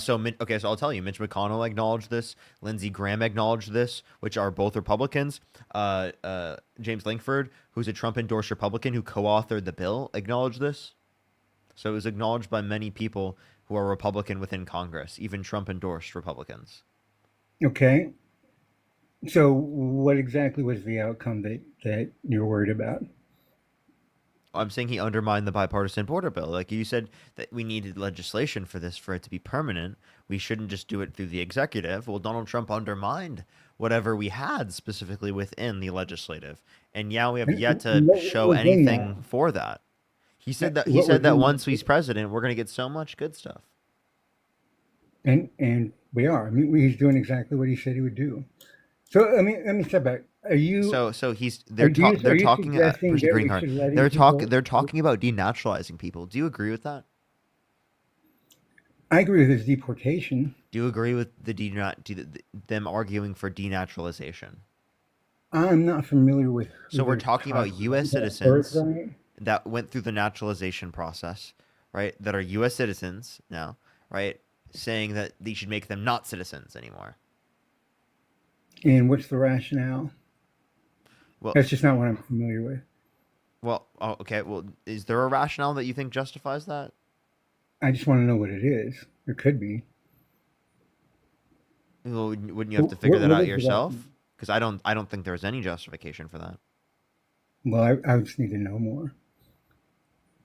So I'll tell you, Mitch McConnell acknowledged this. Lindsey Graham acknowledged this, which are both Republicans. James Lankford, who's a Trump-endorsed Republican who co-authored the bill, acknowledged this. So it was acknowledged by many people who are Republican within Congress, even Trump-endorsed Republicans. Okay. So what exactly was the outcome that you're worried about? I'm saying he undermined the bipartisan border bill. Like you said that we needed legislation for this for it to be permanent. We shouldn't just do it through the executive. Well, Donald Trump undermined whatever we had specifically within the legislative. And yeah, we have yet to What show was in anything that? for that. He said that What was in once that? he's president, we're going to get so much good stuff. And we are. I mean, he's doing exactly what he said he would do. So I mean, let me step back. Are you? So are they're you talking suggesting that we Greenhart. should let They're people- talking about denaturalizing people. Do you agree with that? I agree with his deportation. Do you agree with them arguing for denaturalization? I'm not familiar with. who So we're they're talking about U.S. Is that citizens birthright? that went through the naturalization process, right? That are U.S. citizens now, right? Saying that they should make them not citizens anymore. And what's the rationale? Well, That's just not what I'm familiar with. okay. Well, is there a rationale that you think justifies that? I just want to know what it is. There could be. Well, wouldn't you have to Wh- figure what that out is the yourself? rationale? Because I don't think there's any justification for that. Well, I just need to know more.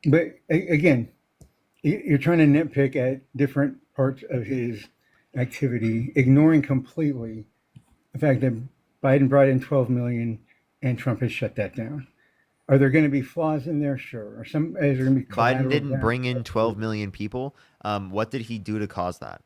But again, you're trying to nitpick at different parts of his activity, ignoring completely the fact that Biden brought in 12 million and Trump has shut that down. Are there going to be flaws in there? Sure. Is there going to be Biden collateral didn't damage? bring in 12 million people. What did he do to cause that?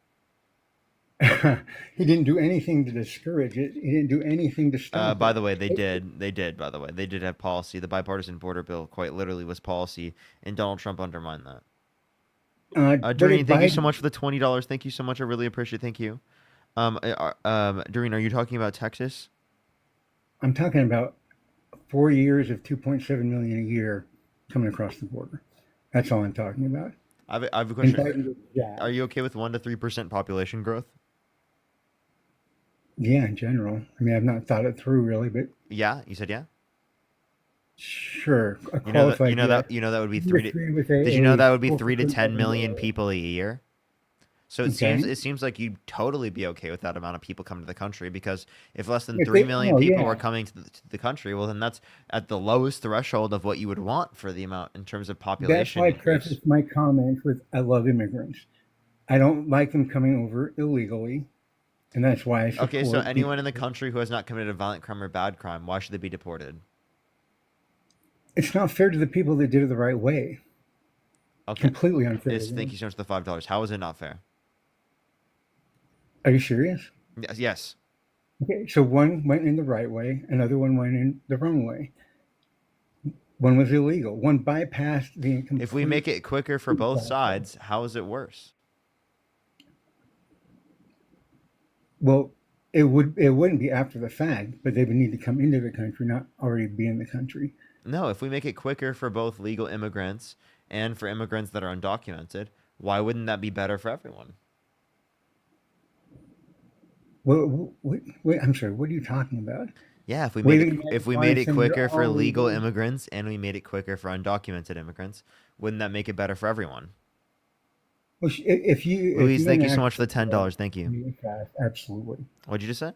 He didn't do anything to discourage it. He didn't do anything to stop By it. the way, they did. They did. By the way, they did have policy. The bipartisan border bill, quite literally, was policy, and Donald Trump undermined that. What Doreen, did thank you so Biden- much for the $20. Thank you so much. I really appreciate it. Thank you. Doreen, are you talking about Texas? I'm talking about 4 years of 2.7 million a year coming across the border. That's all I'm talking about. I have a And question. Biden did that. Are you okay with 1 to 3% population growth? Yeah, in general. I mean, I've not thought it through really, but Yeah, you said yeah. sure. A You know that qualified yes. that would be You three to. agree with Did you know that would be full 3 to 10 percent million of the- people a year? So it Okay. seems like you'd totally be okay with that amount of people coming to the country, because if less than If 3 they- million oh, people yeah. are coming to the country, well, then that's at the lowest threshold of what you would want for the amount in terms of That's population why I increase. prefaced my comment with I love immigrants. I don't like them coming over illegally, and that's why I support Okay, so anyone in the people. country who has not committed a violent crime or bad crime, why should they be deported? It's not fair to the people that did it the right way. Okay. Completely unfair. to Thank them. you so much for the $5. How is it not fair? Are you serious? Yes. Yes. Okay, so one went in the right way, another one went in the wrong way. One was illegal. One bypassed the complete. If we make it quicker for both sides, how is it worse? Well, it wouldn't be after the fact, but they would need to come into the country, not already be in the country. No, if we make it quicker for both legal immigrants and for immigrants that are undocumented, why wouldn't that be better for everyone? Wait, I'm sorry. What are you talking about? Yeah, if we made Waiving if we made it license are quicker for all legal legal. immigrants and we made it quicker for undocumented immigrants, wouldn't that make it better for everyone? Well, if Luis, you thank you enact so much for the a bill $10. Thank you. really fast, absolutely. What'd you just say?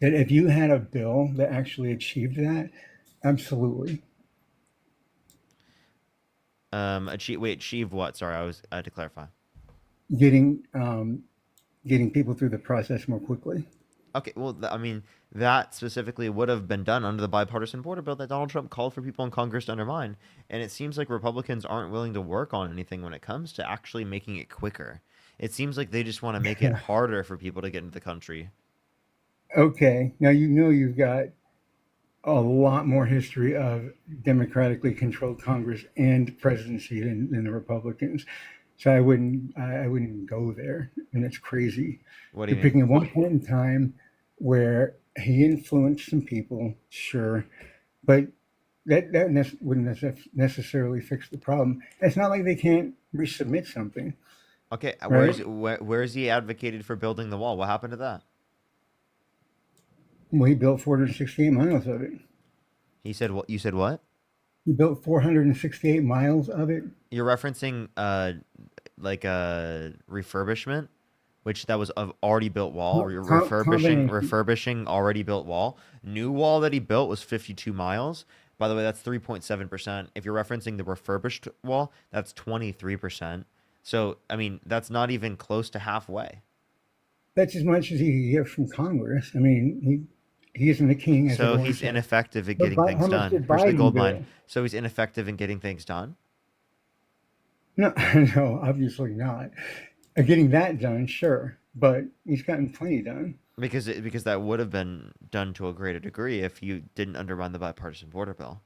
That if you had a bill that actually achieved that, absolutely. Achieve what? Sorry, I had to clarify. Getting getting people through the process more quickly. Okay, well, I mean, that specifically would have been done under the bipartisan border bill that Donald Trump called for people in Congress to undermine. And it seems like Republicans aren't willing to work on anything when it comes to actually making it quicker. It seems like they just want to make it harder for people to get into the country. Okay, now you know you've got a lot more history of democratically controlled Congress and presidency than the Republicans. So I wouldn't go there, and it's crazy. What do You're you mean? picking one point in time where he influenced some people, sure, but wouldn't necessarily fix the problem. It's not like they can't resubmit something, Okay, right? where's he advocated for building the wall? What happened to that? Well, he built 468 miles of it. He said what? You said what? He built 468 miles of it. You're referencing like a refurbishment, which that was of already built wall. Combination. Refurbishing already built wall. New wall that he built was 52 miles. By the way, that's 3.7%. If you're referencing the refurbished wall, that's 23%. So I mean, that's not even close to halfway. That's as much as he can get from Congress. I mean, he isn't the king, as So everyone he's says. ineffective at But getting things how much done. did Here's the Biden gold mine. do? So he's ineffective in getting things done. No, no, obviously not. Getting that done, sure, but he's gotten plenty done. Because that would have been done to a greater degree if you didn't undermine the bipartisan border bill.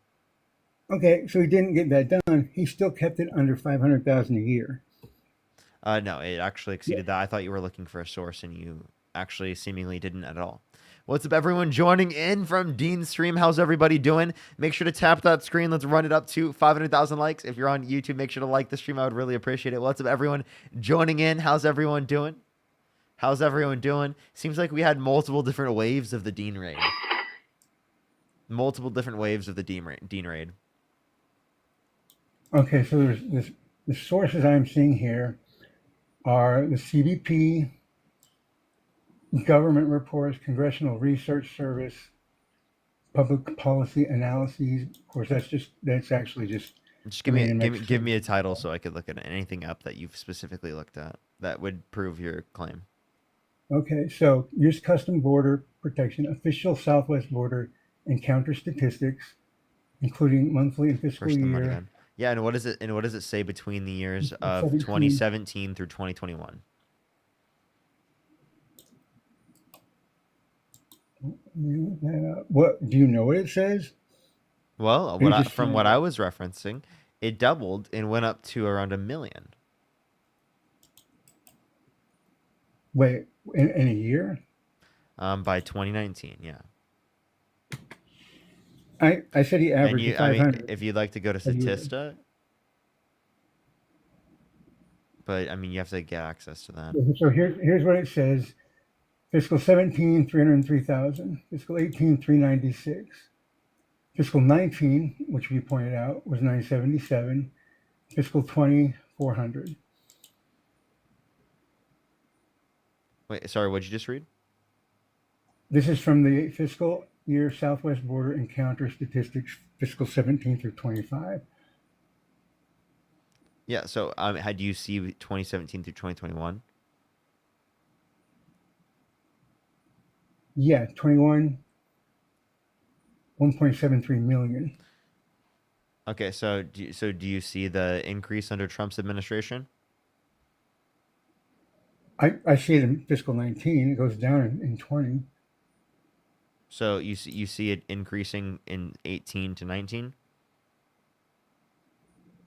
Okay, so he didn't get that done. He still kept it under 500,000 a year. No, it actually exceeded that. I thought you were looking for a source, and you actually seemingly didn't at all. What's up, everyone joining in from Dean's stream? How's everybody doing? Make sure to tap that screen. Let's run it up to 500,000 likes. If you're on YouTube, make sure to like the stream. I would really appreciate it. What's up, everyone joining in? How's everyone doing? How's everyone doing? Seems like we had multiple different waves of the Dean raid. Multiple different waves of the Dean raid. Okay, so the sources I'm seeing here are the CBP, government reports, Congressional Research Service, public policy analyses. Of course, that's actually just Just give me Remain in give me Mexico. give me a title so I could look at anything up that you've specifically looked at that would prove your claim. Okay, so U.S. Custom Border Protection, official Southwest Border Encounter statistics, including monthly and fiscal Push the money year. in. Yeah, and what is it? And what does it say between the years of 17. 2017 through 2021? What do you know? What it says? Well, You just from said- what I was referencing, it doubled and went up to around 1 million. Wait, in a year? By 2019. Yeah. I said he And averaged I mean, 500. if you'd like to go to a year. Statista, but I mean, you have to get access to that. So here's what it says: fiscal 17, 303,000; fiscal 18, 396; fiscal 19, which we pointed out, was 977; fiscal 20, 400. Wait, sorry, what'd you just read? This is from the fiscal year Southwest Border Encounter Statistics, fiscal 17 through 25. Yeah. So, how do you see 2017 through 2021? Yeah, 21, 1.73 million. Okay. So, do you see the increase under Trump's administration? I see it in fiscal 19. It goes down in 20. So you see it increasing in 18 to 19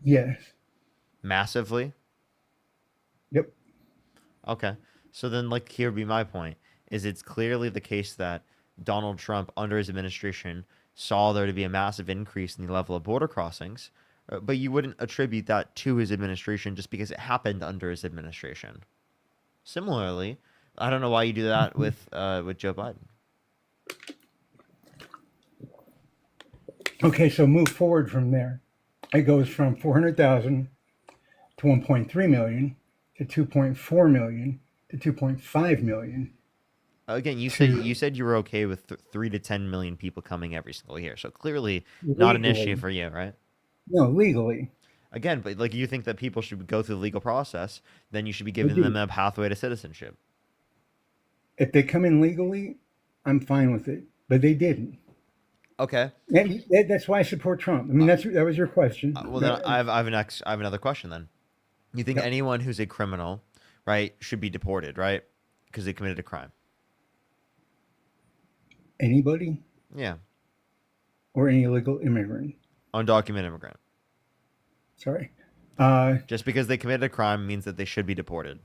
Yes. massively. Yep. Okay. So then, like, here would be my point: is it's clearly the case that Donald Trump, under his administration, saw there to be a massive increase in the level of border crossings, but you wouldn't attribute that to his administration just because it happened under his administration. Similarly, I don't know why you do that with Joe Biden. Okay, so move forward from there. It goes from 400,000 to 1.3 million to 2.4 million to 2.5 million. Again, you said you were okay with 3 to 10 million people coming every single year. So clearly not an issue Legally. for you, right? No, legally. Again, but like you think that people should go through the legal process, then you should be They giving do. them a pathway to citizenship. If they come in legally, I'm fine with it. But they didn't. Okay. That's why I support Trump. I mean, that was your question. Well, then I have another question then. You think Yep. anyone who's a criminal, right, should be deported, right? Because they committed a crime. Anybody Yeah. or any illegal immigrant. Undocumented immigrant. Sorry. Just because they committed a crime means that they should be deported.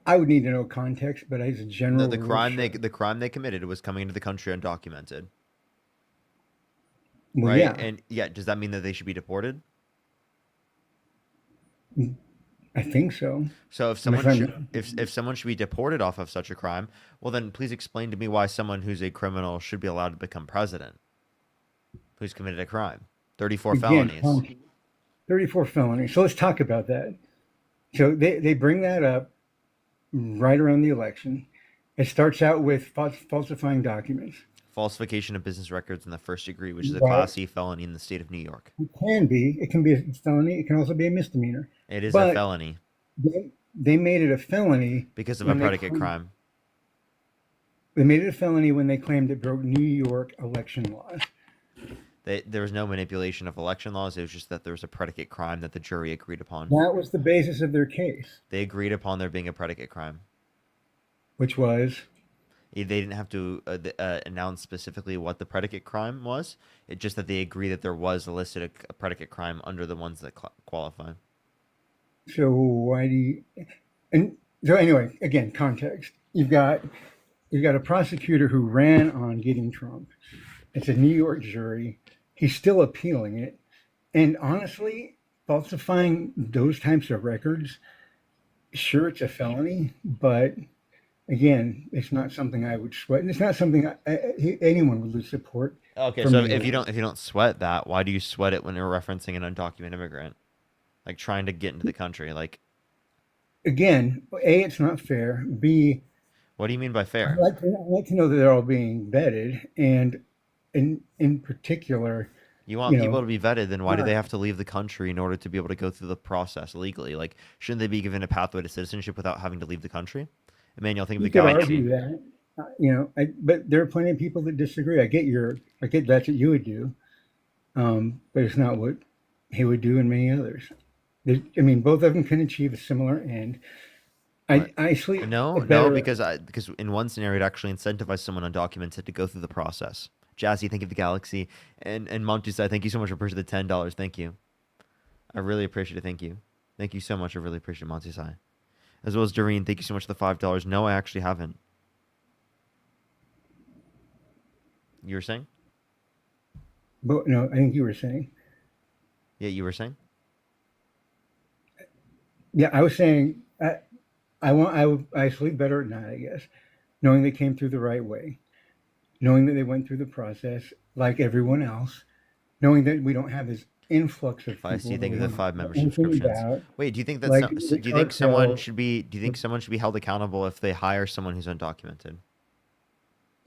I would need to know context, but as a general The rule, crime sure. the crime they committed was coming into the country undocumented. Well, Right? yeah, And yeah, does that mean that they should be deported? I think so. So if If someone I'm- if someone should be deported off of such a crime, well then please explain to me why someone who's a criminal should be allowed to become president who's committed a crime. 34 Again, felonies. 34 felonies. So let's talk about that. So they bring that up right around the election. It starts out with falsifying documents. Falsification of business records in the first degree, which is a Right. Class C felony in the state of New York. It can be. It can be a felony. It can also be a misdemeanor. It is But a felony they made it a felony because of a when they predicate claimed- crime. They made it a felony when they claimed it broke New York election laws. There was no manipulation of election laws. It was just that there was a predicate crime that the jury agreed upon. That was the basis of their case, They agreed upon there being a predicate crime. which was They didn't have to announce specifically what the predicate crime was. It's just that they agree that there was listed a predicate crime under the ones that qualify. so why do you and so anyway, again, context. You've got a prosecutor who ran on getting Trump. It's a New York jury. He's still appealing it. And honestly, falsifying those types of records, sure, it's a felony, but again, it's not something I would sweat, and it's not something anyone would lose support. Okay, for so me. if you don't sweat that, why do you sweat it when you're referencing an undocumented immigrant, like trying to get into the country? Like, Again, A, it's not fair. B, what do you mean by fair? I'd like to know that they're all being vetted, and in particular, You want you know, people to be vetted, then why do yeah. they have to leave the country in order to be able to go through the process legally? Like, shouldn't they be given a pathway to citizenship without having to leave the country? Emmanuel, think of you the could galaxy. argue that, but there are plenty of people that disagree. I get that's what you would do, but it's not what he would do and many others. I mean, both of them can achieve a similar end. I sleep. No, because in one scenario it actually incentivized someone undocumented to go through the process. Jazzy, thank you, the galaxy, and Montusai, thank you so much for pushing the $10. Thank you, I really appreciate it. Thank you so much. I really appreciate it, Montusai, as well as Doreen. Thank you so much for the $5. No, I actually haven't. You were saying? But no, I think you were saying. Yeah, you were saying. Yeah, I was saying. I sleep better at night, I guess, knowing they came through the right way, knowing that they went through the process like everyone else, knowing that we don't have this influx of people. Feisty, that thank we you for the don't 5 know membership anything subscriptions. about. Wait, do you think that Like do the you think someone cartel- should be held accountable if they hire someone who's undocumented?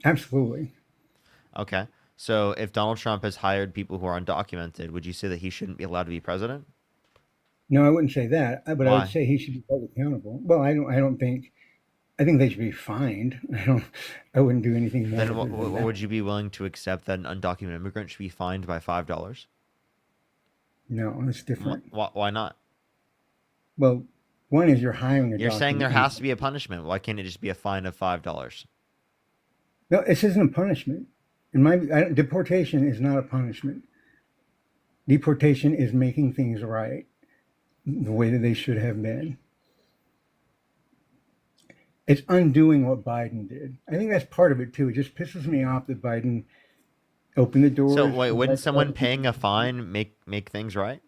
Absolutely. Okay. So if Donald Trump has hired people who are undocumented, would you say that he shouldn't be allowed to be president? No, I wouldn't say that, but I Why? would say he should be held accountable. Well, I don't think. I think they should be fined. I wouldn't do anything more. Then than that. would you be willing to accept that an undocumented immigrant should be fined by $5? No, it's different. Why not? Well, one is you're hiring a. You're saying there document. has to be a punishment. Why can't it just be a fine of $5? No, this isn't a punishment. Deportation is not a punishment. Deportation is making things right the way that they should have been. It's undoing what Biden did. I think that's part of it too. It just pisses me off that Biden open the doors. So wait, wouldn't let someone other paying people- a fine make things right?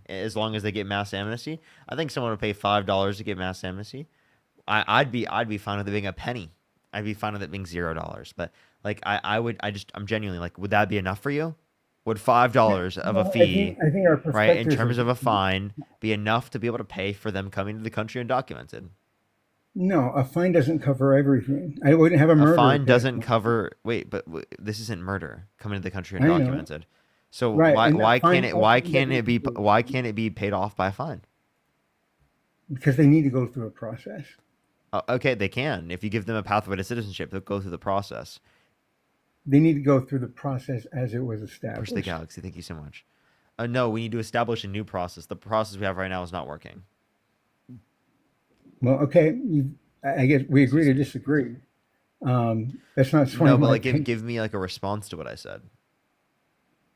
As long as they get mass amnesty, I think someone would pay $5 to get mass amnesty. I'd be fine with it being a penny. I'd be fine with it being $0. But like I'm genuinely like, would that be enough for you? Would $5 of a Well, fee, I think our right, in perspectives terms are- of a fine, be enough to be able to pay for them coming to the country undocumented? No, a fine doesn't cover everything. I wouldn't have a murder. A fine case. doesn't cover. Wait, but this isn't murder coming to the country I know. undocumented. So Right, and that why fine can't it why also can't it be doesn't- why can't it be paid off by a fine? Because they need to go through a process. Okay, they can. If you give them a pathway to citizenship, they'll go through the process. They need to go through the process as it was Push established. the galaxy. Thank you so much. No, we need to establish a new process. The process we have right now is not working. Well, okay, I guess we agree to disagree. That's not No, but my like opinion. give me like a response to what I said.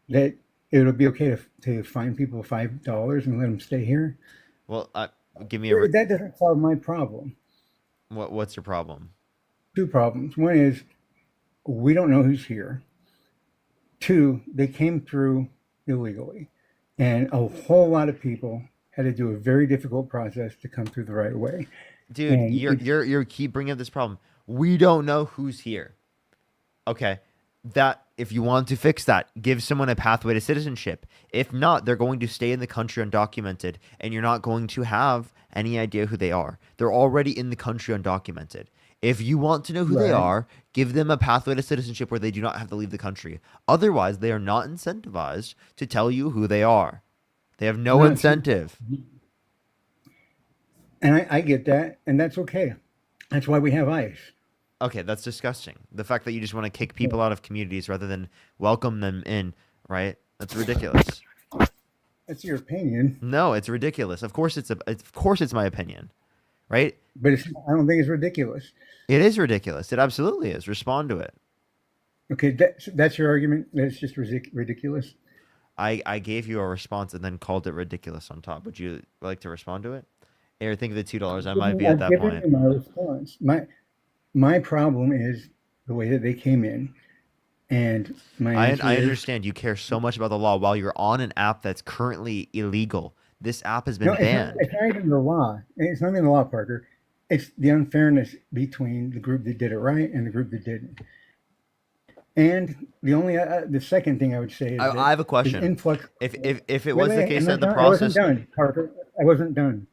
That it would be okay to fine people $5 and let them stay here. Well, give me a That doesn't solve my problem. what's your problem? Two problems. One is we don't know who's here. Two, they came through illegally, and a whole lot of people had to do a very difficult process to come through the right way. Dude, And you're keep bringing up this problem. We don't know who's here. Okay, that if you want to fix that, give someone a pathway to citizenship. If not, they're going to stay in the country undocumented, and you're not going to have any idea who they are. They're already in the country undocumented. If you want to know who they Right. are, give them a pathway to citizenship where they do not have to leave the country. Otherwise, they are not incentivized to tell you who they are. They have no No, incentive. And I get that, and that's okay. That's why we have ICE. Okay, that's disgusting. The fact that you just want to kick people out of communities rather than welcome them in, right? That's ridiculous. That's your opinion, No, it's ridiculous. Of course it's my opinion, right? but I don't think it's ridiculous. It is ridiculous. It absolutely is. Respond to it. Okay, that's your argument. That it's just ridiculous. I gave you a response and then called it ridiculous on top. Would you like to respond to it? Or think of the $2. I might be at that I've given point. you my response. My problem is the way that they came in, and my I answer is, understand you care so much about the law while you're on an app that's currently illegal. This app has been No, banned. it's not even the law. It's not even the law, Parker. It's the unfairness between the group that did it right and the group that didn't. And the second thing I would say is I have a that question. the influx. If it Wait, was the wait, case I'm that the not done. I wasn't process done, Parker. I wasn't done.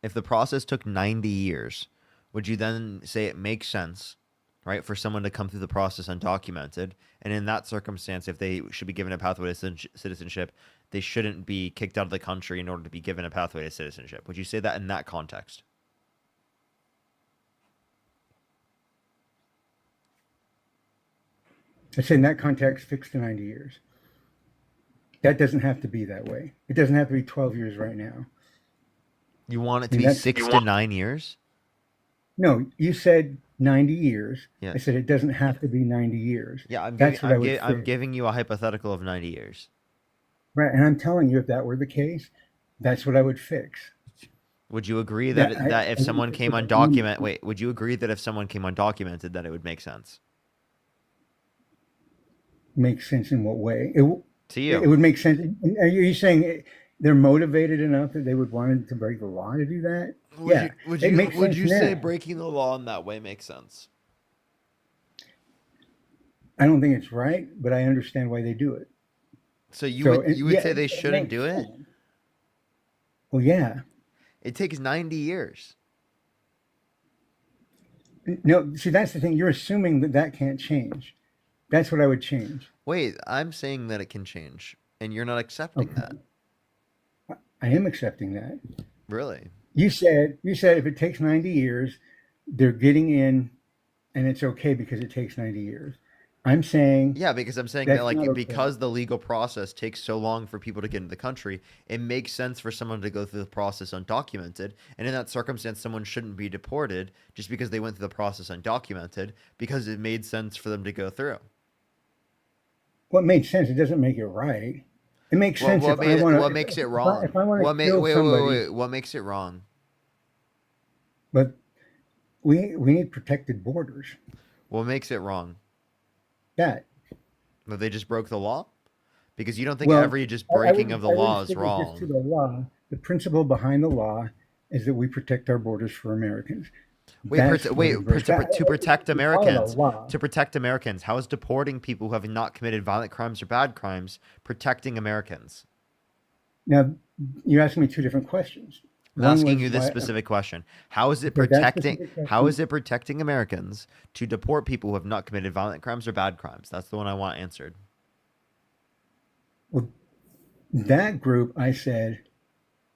if the process took 90 years, would you then say it makes sense, right, for someone to come through the process undocumented? And in that circumstance, if they should be given a pathway to citizenship, they shouldn't be kicked out of the country in order to be given a pathway to citizenship. Would you say that in that context? I say in that context, fixed to 90 years. That doesn't have to be that way. It doesn't have to be 12 years right now. You want it to And be that's- 6 to 9 years? No, you said 90 years. I Yes. said it doesn't have to be 90 years. Yeah, That's what I would I'm say. giving you a hypothetical of 90 years. Right, and I'm telling you, if that were the case, that's what I would fix. Would you agree that Yeah, that if I someone think came it's- undocumented, wait, would you agree that if someone came undocumented that it would make sense Makes sense in what way? to you? It would make sense. Are you saying they're motivated enough that they would want to break the law to do that? Yeah, it makes sense now. breaking the law in that way makes sense? I don't think it's right, but I understand why they do it. So you So, would yeah, say they it shouldn't makes do it? sense. Well, yeah. It takes 90 years. No, see, that's the thing. You're assuming that can't change. That's what I would change. Wait, I'm saying that it can change, and you're not accepting Okay. that. I am accepting that. Really? You said if it takes 90 years, they're getting in, and it's okay because it takes 90 years. I'm saying Yeah, because I'm saying That's that like not okay. because the legal process takes so long for people to get into the country, it makes sense for someone to go through the process undocumented. And in that circumstance, someone shouldn't be deported just because they went through the process undocumented, because it made sense for them to go through. what made sense. It doesn't make it right. It makes sense if I want to. What makes it wrong? If I want to What kill wait, somebody, wait, wait, what makes it wrong? but we need protected borders. What makes it wrong? That That they just broke the law? Because you don't think Well, every just I breaking would of the I wouldn't law is stick it just to wrong. the law. The principle behind the law is that we protect our borders for Americans. Wait, That's what wait, it breaks. to protect We call it a Americans. law. To protect Americans. How is deporting people who have not committed violent crimes or bad crimes protecting Americans? Now, you're asking me two different questions. I'm One asking was you this why, specific question. How is it okay, that protecting specific how question, is it protecting Americans to deport people who have not committed violent crimes or bad crimes? That's the one I want answered. well, that group, I said,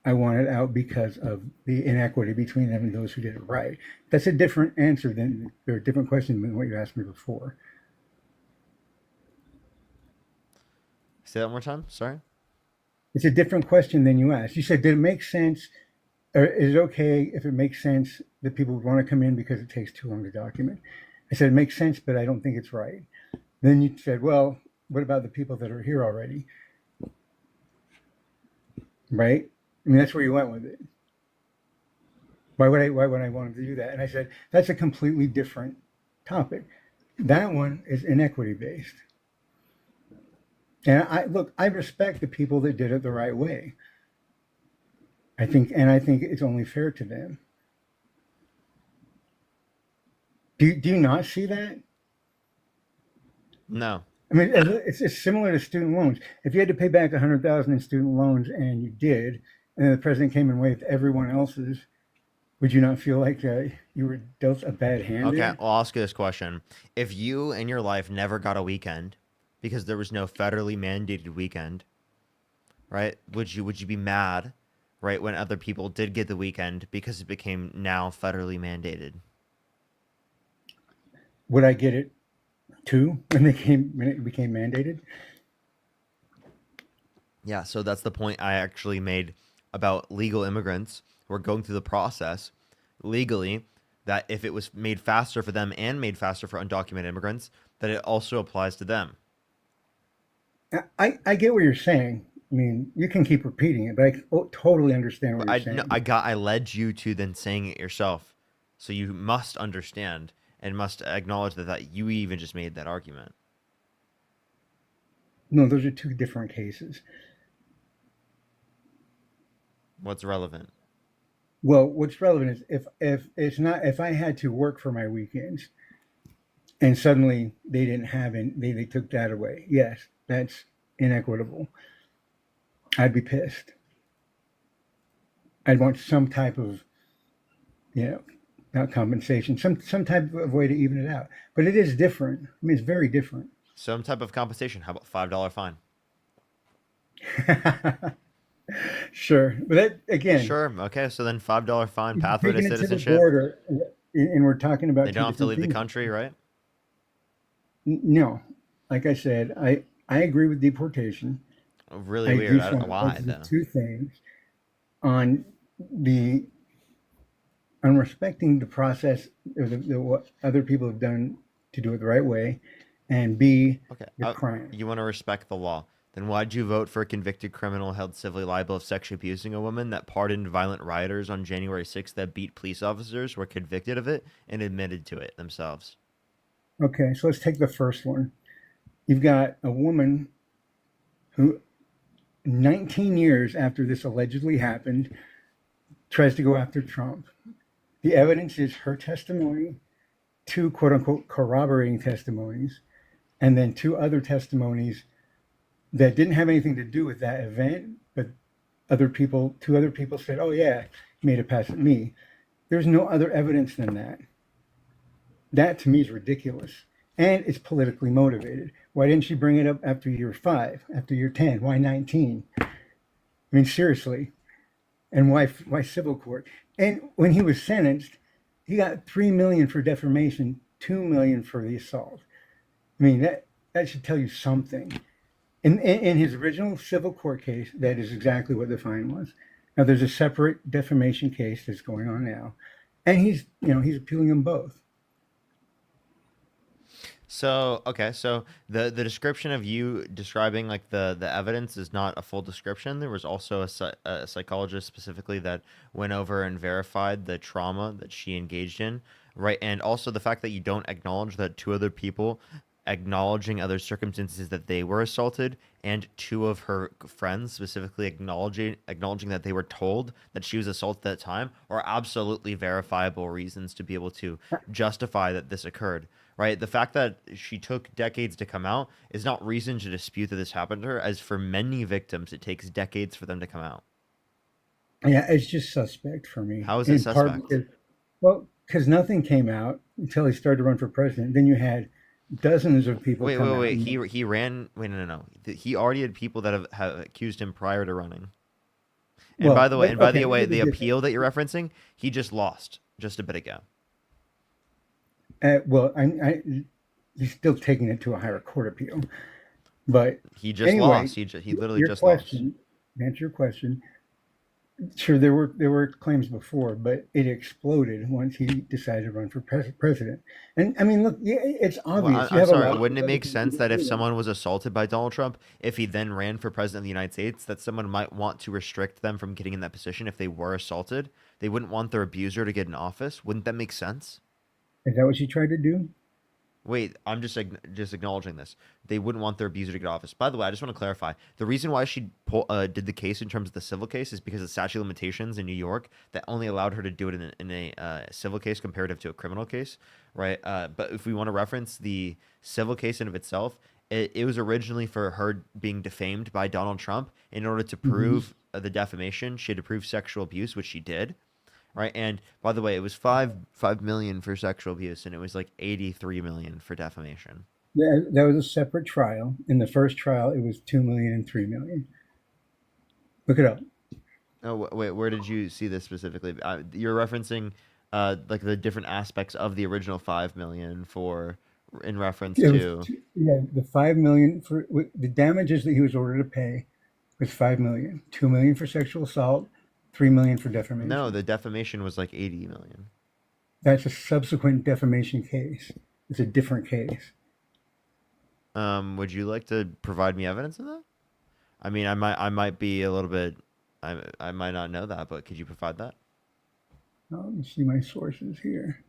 I wanted out because of the inequity between them and those who did it right. That's a different answer or a different question than what you asked me before. Say that one more time. Sorry. It's a different question than you asked. You said, did it make sense, or is it okay if it makes sense that people would want to come in because it takes too long to document? I said, it makes sense, but I don't think it's right. Then you said, well, what about the people that are here already? Right? I mean, that's where you went with it. Why would I want to do that? And I said, that's a completely different topic. That one is inequity based. And I respect the people that did it the right way. I think it's only fair to them. Do you not see that? No. I mean, it's similar to student loans. If you had to pay back $100,000 in student loans and you did, and then the president came and waived everyone else's, would you not feel like you were dealt a bad hand? Okay, there? I'll ask you this question. If you in your life never got a weekend because there was no federally mandated weekend, right? Would you be mad, right, when other people did get the weekend because it became now federally mandated? Would I get it too when it became mandated? Yeah, so that's the point I actually made about legal immigrants who are going through the process legally, that if it was made faster for them and made faster for undocumented immigrants, that it also applies to them. I get what you're saying. I mean, you can keep repeating it, but I totally understand what you're saying. No, I led you to then saying it yourself. So you must understand and must acknowledge that you even just made that argument. No, those are two different cases. What's relevant? Well, what's relevant is if I had to work for my weekends and suddenly they didn't have it, they took that away. Yes, that's inequitable. I'd be pissed. I'd want some type of, not compensation, some type of way to even it out. But it is different. I mean, it's very different. Some type of compensation. How about $5 fine? Sure, but that again. Sure. Okay. So then $5 fine, pathway to Taking it to the citizenship. border, and we're talking about They don't have to leave the country, right? No, like I said, I agree with deportation. Really weird. I don't know why though. Two things on respecting the process or what other people have done to do it the right way, and B, Okay. the crime. You want to respect the law. Then why'd you vote for a convicted criminal held civilly liable of sexually abusing a woman that pardoned violent rioters on January 6th that beat police officers, were convicted of it, and admitted to it themselves? Okay, so let's take the first one. You've got a woman who, 19 years after this allegedly happened, tries to go after Trump. The evidence is her testimony, two quote unquote corroborating testimonies, and then two other testimonies that didn't have anything to do with that event, but two other people said, oh yeah, he made it past me. There's no other evidence than that. That to me is ridiculous. And it's politically motivated. Why didn't she bring it up after year 5, after year 10? Why 19? I mean, seriously. And why civil court? And when he was sentenced, he got $3 million for defamation, $2 million for the assault. I mean, that should tell you something. In his original civil court case, that is exactly what the fine was. Now there's a separate defamation case that's going on now, and he's appealing them both. So, okay, so the description of you describing like the evidence is not a full description. There was also a psychologist specifically that went over and verified the trauma that she engaged in, right? And also the fact that you don't acknowledge that two other people acknowledging other circumstances that they were assaulted, and two of her friends specifically acknowledging that they were told that she was assaulted at that time, are absolutely verifiable reasons to be able to justify that this occurred. Right? The fact that she took decades to come out is not reason to dispute that this happened to her, as for many victims, it takes decades for them to come out. Yeah, it's just suspect for me. How is it In part suspect? because, well, because nothing came out until he started to run for president. Then you had dozens of people Wait, come wait, out. wait. He ran. Wait, no. He already had people that have accused him prior to running. And Well, by the way, but- and by okay, the way, let me the get appeal that you're referencing, he just lost just a bit ago. Well, he's still taking it to a higher court appeal. But He just anyway, lost. He literally your just lost. question, to answer your question, sure, there were claims before, but it exploded once he decided to run for president. And I mean, look, yeah, it's obvious. Well, You I'm have a lot sorry. of Wouldn't it make evidence sense to that if do someone was assaulted by Donald Trump, if he then ran for president of the United States, that someone might want to restrict them from getting in that position if they were assaulted? They wouldn't want their abuser to get in office. Wouldn't that make sense? Is that what you tried to do? Wait, I'm just acknowledging this. They wouldn't want their abuser to get office. By the way, I just want to clarify. The reason why she did the case in terms of the civil case is because of statute of limitations in New York that only allowed her to do it in a civil case comparative to a criminal case, right? But if we want to reference the civil case in of itself, it was originally for her being defamed by Donald Trump. In order to prove the defamation, she had to prove sexual abuse, which she did. Right, and by the way, it was five million for sexual abuse, and it was like 83 million for defamation. Yeah, that was a separate trial. In the first trial, it was 2 million and 3 million. Look it up. Oh wait, where did you see this specifically? You're referencing like the different aspects of the original 5 million for in reference It to. was the 5 million for the damages that he was ordered to pay was 5 million. 2 million for sexual assault, 3 million for defamation. No, the defamation was like 80 million. That's a subsequent defamation case. It's a different case. Would you like to provide me evidence of that? I mean, I might be a little bit, I might not know that, but could you provide that? Let me see my sources here.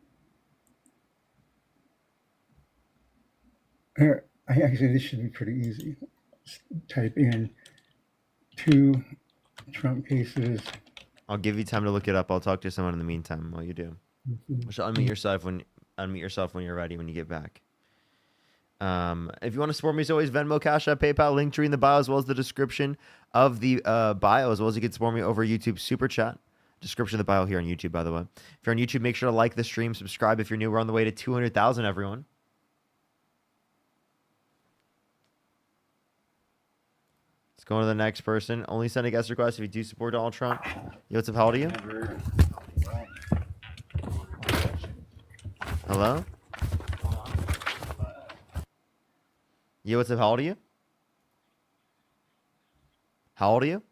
Here, actually, this should be pretty easy. Just type in 2 Trump cases. I'll give you time to look it up. I'll talk to someone in the meantime while you do. So unmute yourself when you're ready when you get back. If you want to support me, as always, Venmo, Cash App, PayPal, link tree in the bio, as well as the description of the bio, as well as you can support me over YouTube Super Chat. Description of the bio here on YouTube, by the way. If you're on YouTube, make sure to like the stream, subscribe if you're new. We're on the way to 200,000, everyone. Let's go on to the next person. Only send a guest request if you do support Donald Trump. Yo, what's up? How old are you? Hello? Yo, what's up? How old are you? How old are you?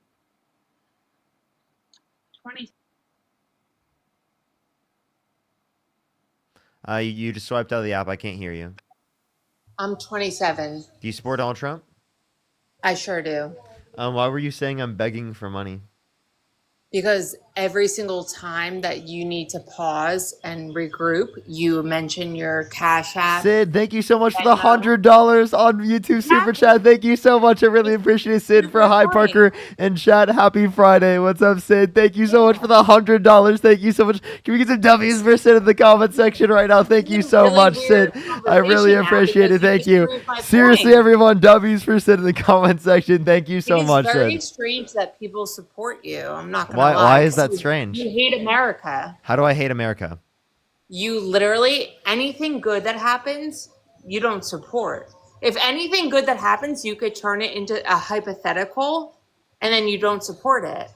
20. You just swiped out of the app. I can't hear you. I'm 27. Do you support Donald Trump? I sure do. Why were you saying I'm begging for money? Because every single time that you need to pause and regroup, you mention your Cash App. Sid, thank you so much for the Venmo. $100 on YouTube Super Chat. Thank you so much. I really appreciate it, Sid, for Hi Parker and Chad. Happy Friday. What's up, Sid? Thank you so much for the $100. Thank you so much. Can we get some W's for Sid in the comment section right now? Thank you so Really much, weird Sid. I really conversation now appreciate it. because you Thank just you. proved my Seriously, point. everyone, W's for Sid in the comment section. Thank you so It is much, very Sid. strange that people support you. I'm not gonna Why? lie. Why is that 'Cause strange? You hate America. How do I hate America? You literally anything good that happens, you don't support. If anything good that happens, you could turn it into a hypothetical, and then you don't support it.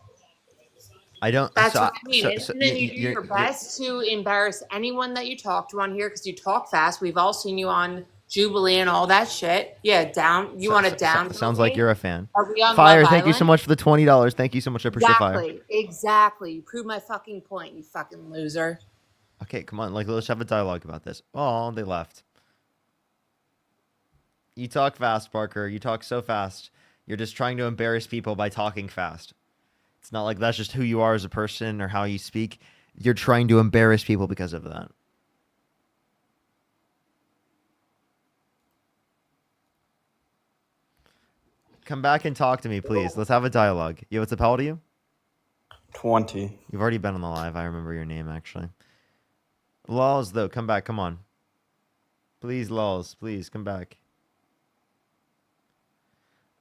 I don't. That's so, what I mean. so- And then you do your best to embarrass anyone that you talk to on here because you talk fast. We've all seen you on Jubilee and all that shit. Yeah, down. You want to down? Sounds like you're a fan. Are we on Fire, Love thank you so Island? much for the $20. Thank you so much. I appreciate Fire. Exactly. You proved my fucking point, you fucking loser. Okay, come on. Like, let's have a dialogue about this. Oh, they left. You talk fast, Parker. You talk so fast. You're just trying to embarrass people by talking fast. It's not like that's just who you are as a person or how you speak. You're trying to embarrass people because of that. come back and talk to me, please. Let's have a dialogue. Yo, what's up? How old are you? 20. You've already been on the live. I remember your name, actually. Laws, though, come back. Come on. Please, Laws, please, come back.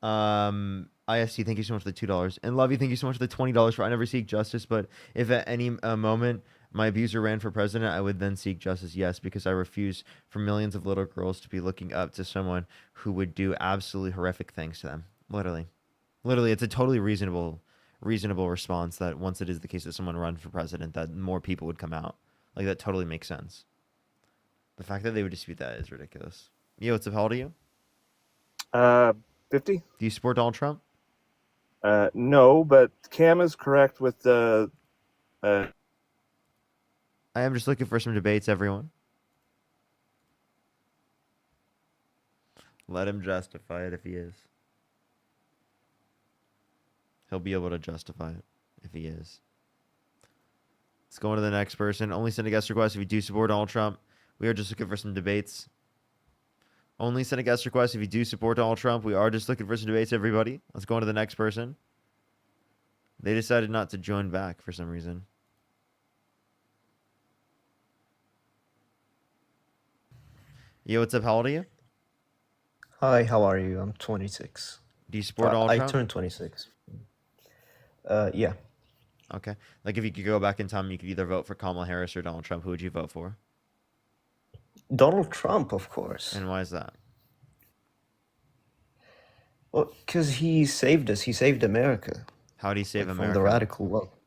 IST, thank you so much for the $2. And Lovey, thank you so much for the $20 for I never seek justice, but if at any moment my abuser ran for president, I would then seek justice. Yes, because I refuse for millions of little girls to be looking up to someone who would do absolutely horrific things to them. Literally. Literally, it's a totally reasonable response that once it is the case that someone runs for president, that more people would come out. Like, that totally makes sense. The fact that they would dispute that is ridiculous. Yo, what's up? How old are you? 50? Do you support Donald Trump? No, but Cam is correct with the. I am just looking for some debates, everyone. Let him justify it if he is. He'll be able to justify it if he is. Let's go on to the next person. Only send a guest request if you do support Donald Trump. We are just looking for some debates. Only send a guest request if you do support Donald Trump. We are just looking for some debates, everybody. Let's go on to the next person. They decided not to join back for some reason. Yo, what's up? How old are you? Hi, how are you? I'm 26. Do you support Donald Trump? I turned 26. Yeah. Okay. Like, if you could go back in time, you could either vote for Kamala Harris or Donald Trump. Who would you vote for? Donald Trump, of course. And why is that? Well, because he saved us. He saved America. How did he save From America? the radical woke.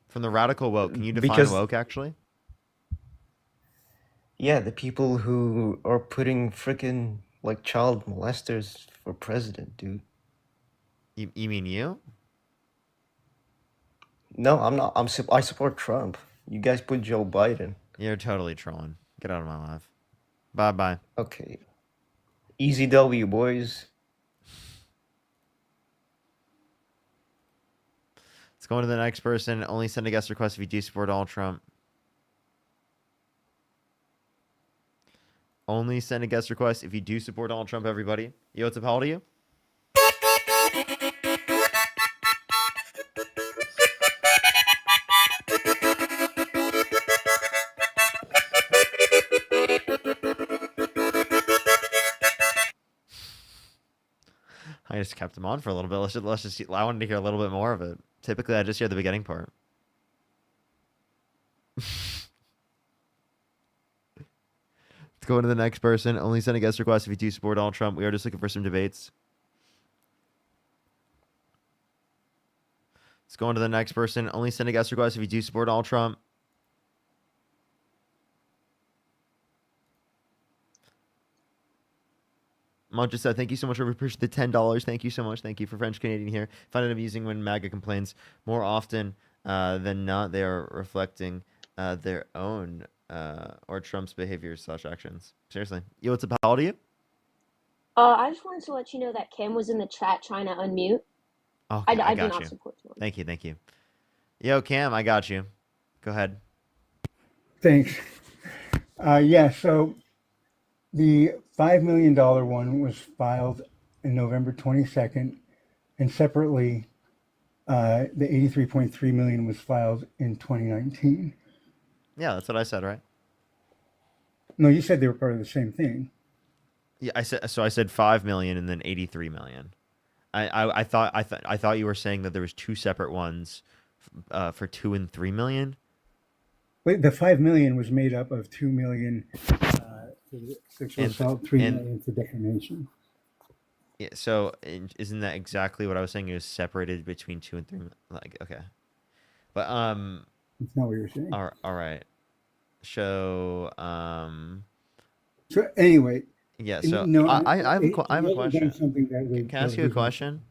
From the radical woke. Can you define Because- woke, actually? Yeah, the people who are putting freaking like child molesters for president, dude. You mean you? No, I'm not. I support Trump. You guys put Joe Biden. You're totally trolling. Get out of my life. Bye-bye. Okay. Easy W, boys. Let's go on to the next person. Only send a guest request if you do support Donald Trump. Only send a guest request if you do support Donald Trump, everybody. Yo, what's up? How old are you? I just kept him on for a little bit. Let's just. I wanted to hear a little bit more of it. Typically, I just hear the beginning part. Let's go into the next person. Only send a guest request if you do support Donald Trump. We are just looking for some debates. Let's go on to the next person. Only send a guest request if you do support Donald Trump. Monja said, thank you so much. We appreciate the $10. Thank you so much. Thank you for French Canadian here. Find it amusing when MAGA complains. More often than not, they are reflecting their own or Trump's behaviors/actions. Seriously. Yo, what's up? How old are you? I just wanted to let you know that Kim was in the chat trying to unmute. Okay, I I do got not you. support him. Thank you. Thank you. Yo, Cam, I got you. Go ahead. Thanks. Yeah, so the $5 million one was filed in November 22nd, and separately, the $83.3 million was filed in 2019. Yeah, that's what I said, right? No, you said they were part of the same thing. Yeah, I said 5 million and then 83 million. I thought you were saying that there was two separate ones for 2 and 3 million. Wait, the $5 million was made up of $2 million for sexual assault, $3 million for defamation. Yeah, so isn't that exactly what I was saying? It was separated between 2 and 3 million. Like, okay, but That's not what you were saying. all right. So So anyway. yeah. So no, I have a question. Something that would, Can I ask you a question?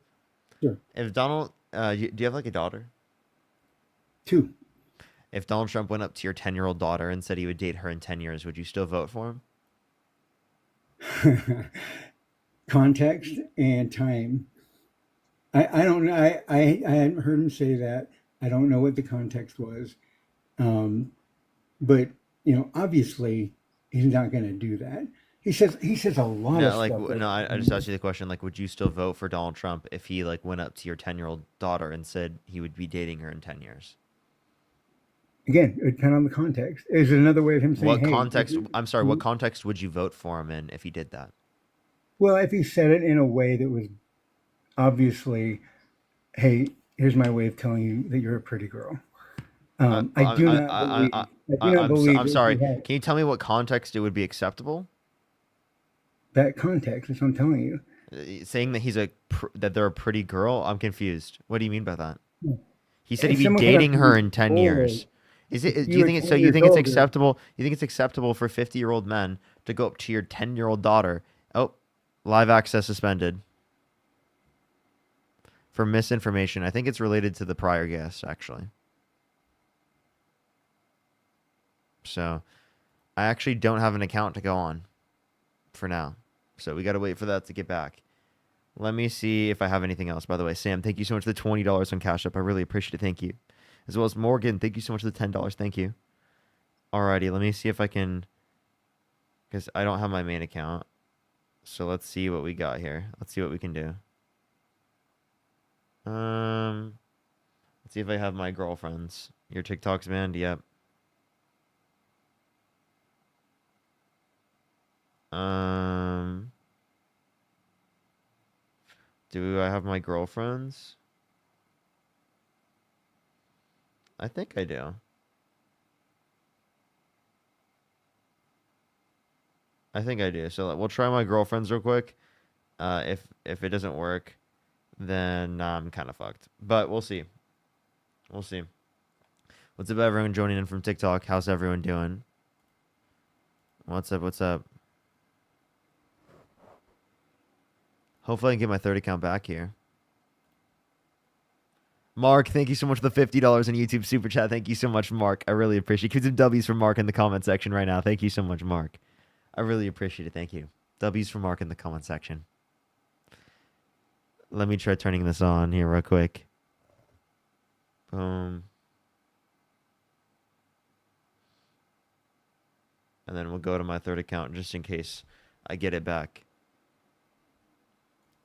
Sure. If Donald, do you have like a daughter? 2. If Donald Trump went up to your 10-year-old daughter and said he would date her in 10 years, would you still vote for him? Context and time. I don't know. I hadn't heard him say that. I don't know what the context was. But, obviously he's not going to do that. He says a lot of No, like stuff. no, I just asked you the question. Like, would you still vote for Donald Trump if he like went up to your 10-year-old daughter and said he would be dating her in 10 years? Again, it would depend on the context. Is it another way of him saying, What "Hey"? context? I'm sorry. What context would you vote for him in if he did that? Well, if he said it in a way that was obviously, "Hey, here's my way of telling you that you're a pretty girl." I do not believe. I'm sorry. Can you tell me what context it would be acceptable? That context is what I'm telling you. Saying that that they're a pretty girl. I'm confused. What do you mean by that? He said If he'd be someone dating got her in 10 old, years. Do you were think it's 10 you years think it's older. acceptable? You think it's acceptable for 50-year-old men to go up to your 10-year-old daughter? Oh, live access suspended for misinformation. I think it's related to the prior guest, actually. So, I actually don't have an account to go on for now. So we got to wait for that to get back. Let me see if I have anything else. By the way, Sam, thank you so much for the $20 on Cash App. I really appreciate it. Thank you. As well as Morgan, thank you so much for the $10. Thank you. Alrighty, let me see if I can, because I don't have my main account. So let's see what we got here. Let's see what we can do. Let's see if I have my girlfriends. Your TikTok's banned? Yep. Do I have my girlfriends? I think I do. I think I do. So we'll try my girlfriends real quick. If it doesn't work, then I'm kind of fucked. But we'll see. We'll see. What's up, everyone joining in from TikTok? How's everyone doing? What's up? What's up? Hopefully I can get my third account back here. Mark, thank you so much for the $50 on YouTube Super Chat. Thank you so much, Mark. I really appreciate it. Keep some W's for Mark in the comment section right now. Thank you so much, Mark. I really appreciate it. Thank you. W's for Mark in the comment section. Let me try turning this on here real quick. Boom. And then we'll go to my third account just in case I get it back.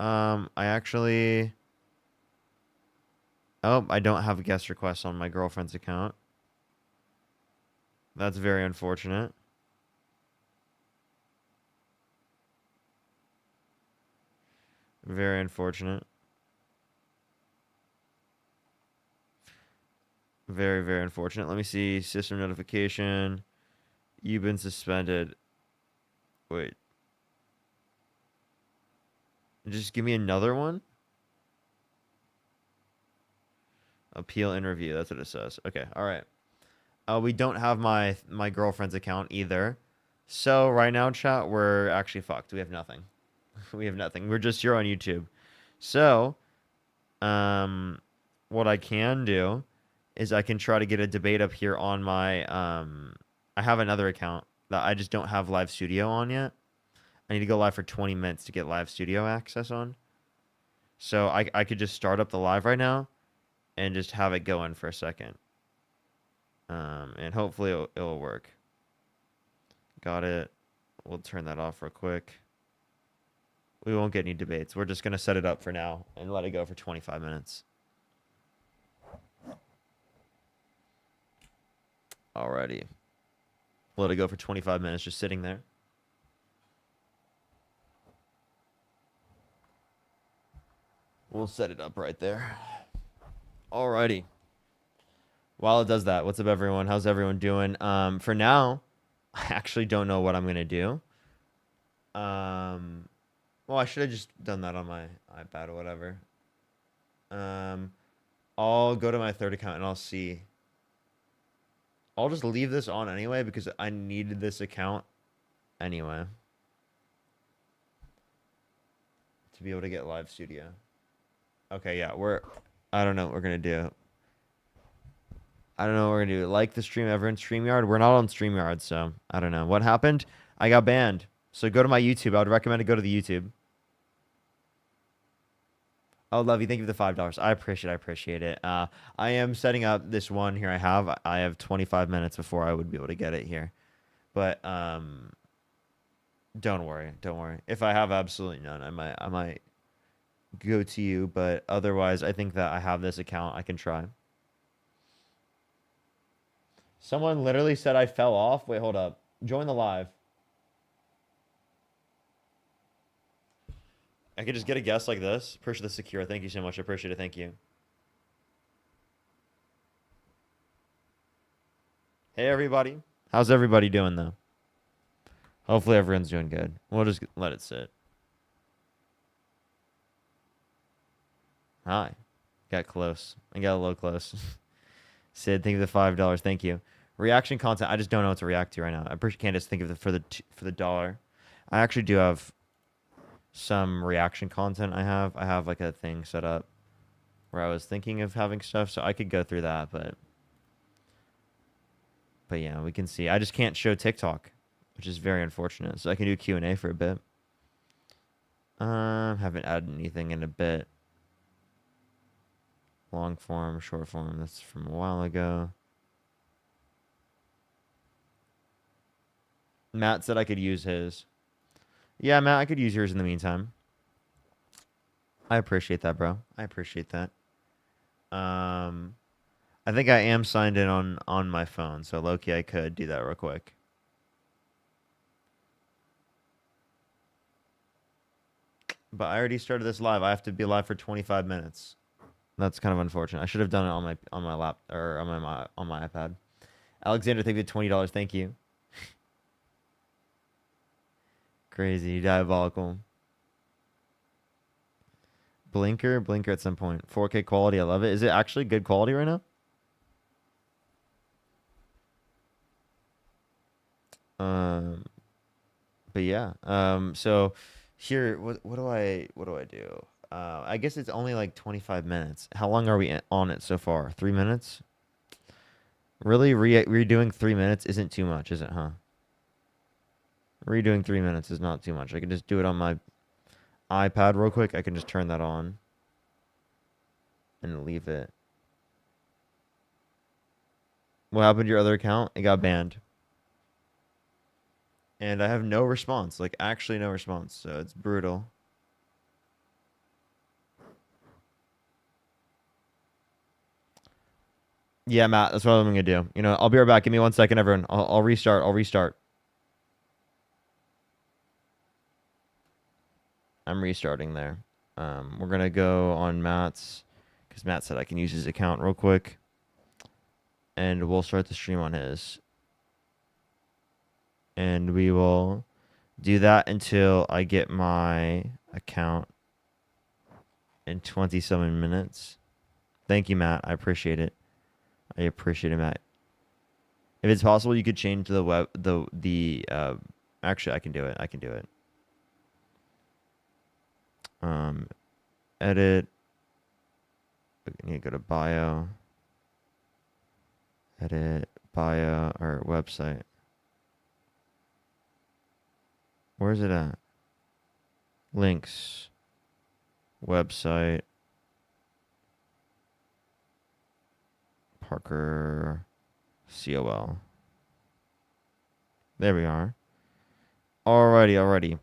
I actually... Oh, I don't have a guest request on my girlfriend's account. That's very unfortunate. Very unfortunate. Very, very unfortunate. Let me see. System notification. You've been suspended. Wait. Just give me another one? Appeal interview. That's what it says. Okay. All right. We don't have my girlfriend's account either. So right now, chat, we're actually fucked. We have nothing. We have nothing. We're just here on YouTube. So, what I can do is I can try to get a debate up here on my, I have another account that I just don't have Live Studio on yet. I need to go live for 20 minutes to get Live Studio access on. So I could just start up the live right now and just have it going for a second. And hopefully it'll work. Got it. We'll turn that off real quick. We won't get any debates. We're just going to set it up for now and let it go for 25 minutes. Alrighty. Let it go for 25 minutes, just sitting there. We'll set it up right there. Alrighty. While it does that, what's up, everyone? How's everyone doing? For now, I actually don't know what I'm going to do. Well, I should have just done that on my iPad or whatever. I'll go to my third account and I'll see. I'll just leave this on anyway because I needed this account anyway to be able to get Live Studio. Okay, yeah, I don't know what we're going to do. I don't know what we're going to do. Like the stream, everyone, StreamYard? We're not on StreamYard, so I don't know. What happened? I got banned. So go to my YouTube. I would recommend to go to the YouTube. Oh, Lovey, thank you for the $5. I appreciate it. I am setting up this one here. I have 25 minutes before I would be able to get it here. But Don't worry. Don't worry. If I have absolutely none, I might go to you, but otherwise I think that I have this account. I can try. Someone literally said I fell off. Wait, hold up. Join the live. I could just get a guess like this. Appreciate the secure. Thank you so much. I appreciate it. Thank you. Hey, everybody. How's everybody doing, though? Hopefully everyone's doing good. We'll just let it sit. Hi. Got close. I got a little close. Sid, thank you for the $5. Thank you. Reaction content. I just don't know what to react to right now. I appreciate Candace. Thank you for the dollar. I actually do have some reaction content. I have like a thing set up where I was thinking of having stuff, so I could go through that, but yeah, we can see. I just can't show TikTok, which is very unfortunate. So I can do Q&A for a bit. Haven't added anything in a bit. Long form, short form. That's from a while ago. Matt said I could use his. Yeah, Matt, I could use yours in the meantime. I appreciate that, bro. I appreciate that. I think I am signed in on my phone, so low-key I could do that real quick. But I already started this live. I have to be live for 25 minutes. That's kind of unfortunate. I should have done it on my lap or on my iPad. Alexander, thank you for $20. Thank you. Crazy, diabolical. Blinker at some point. 4K quality, I love it. Is it actually good quality right now? But yeah. So here, what do I do? I guess it's only like 25 minutes. How long are we on it so far? 3 minutes? Really, redoing 3 minutes isn't too much, is it, huh? Redoing 3 minutes is not too much. I can just do it on my iPad real quick. I can just turn that on and leave it. What happened to your other account? It got banned. And I have no response. Like, actually no response. So it's brutal. Yeah, Matt, that's what I'm going to do. You know, I'll be right back. Give me 1 second, everyone. I'll restart. I'm restarting there. We're going to go on Matt's, because Matt said I can use his account real quick. And we'll start the stream on his. And we will do that until I get my account in 27 minutes. Thank you, Matt. I appreciate it. Matt. If it's possible, you could change the web, actually, I can do it. Edit. I need to go to bio. Edit, bio, or website. Where is it at? Links. Website. Parker. COL. There we are. Alrighty.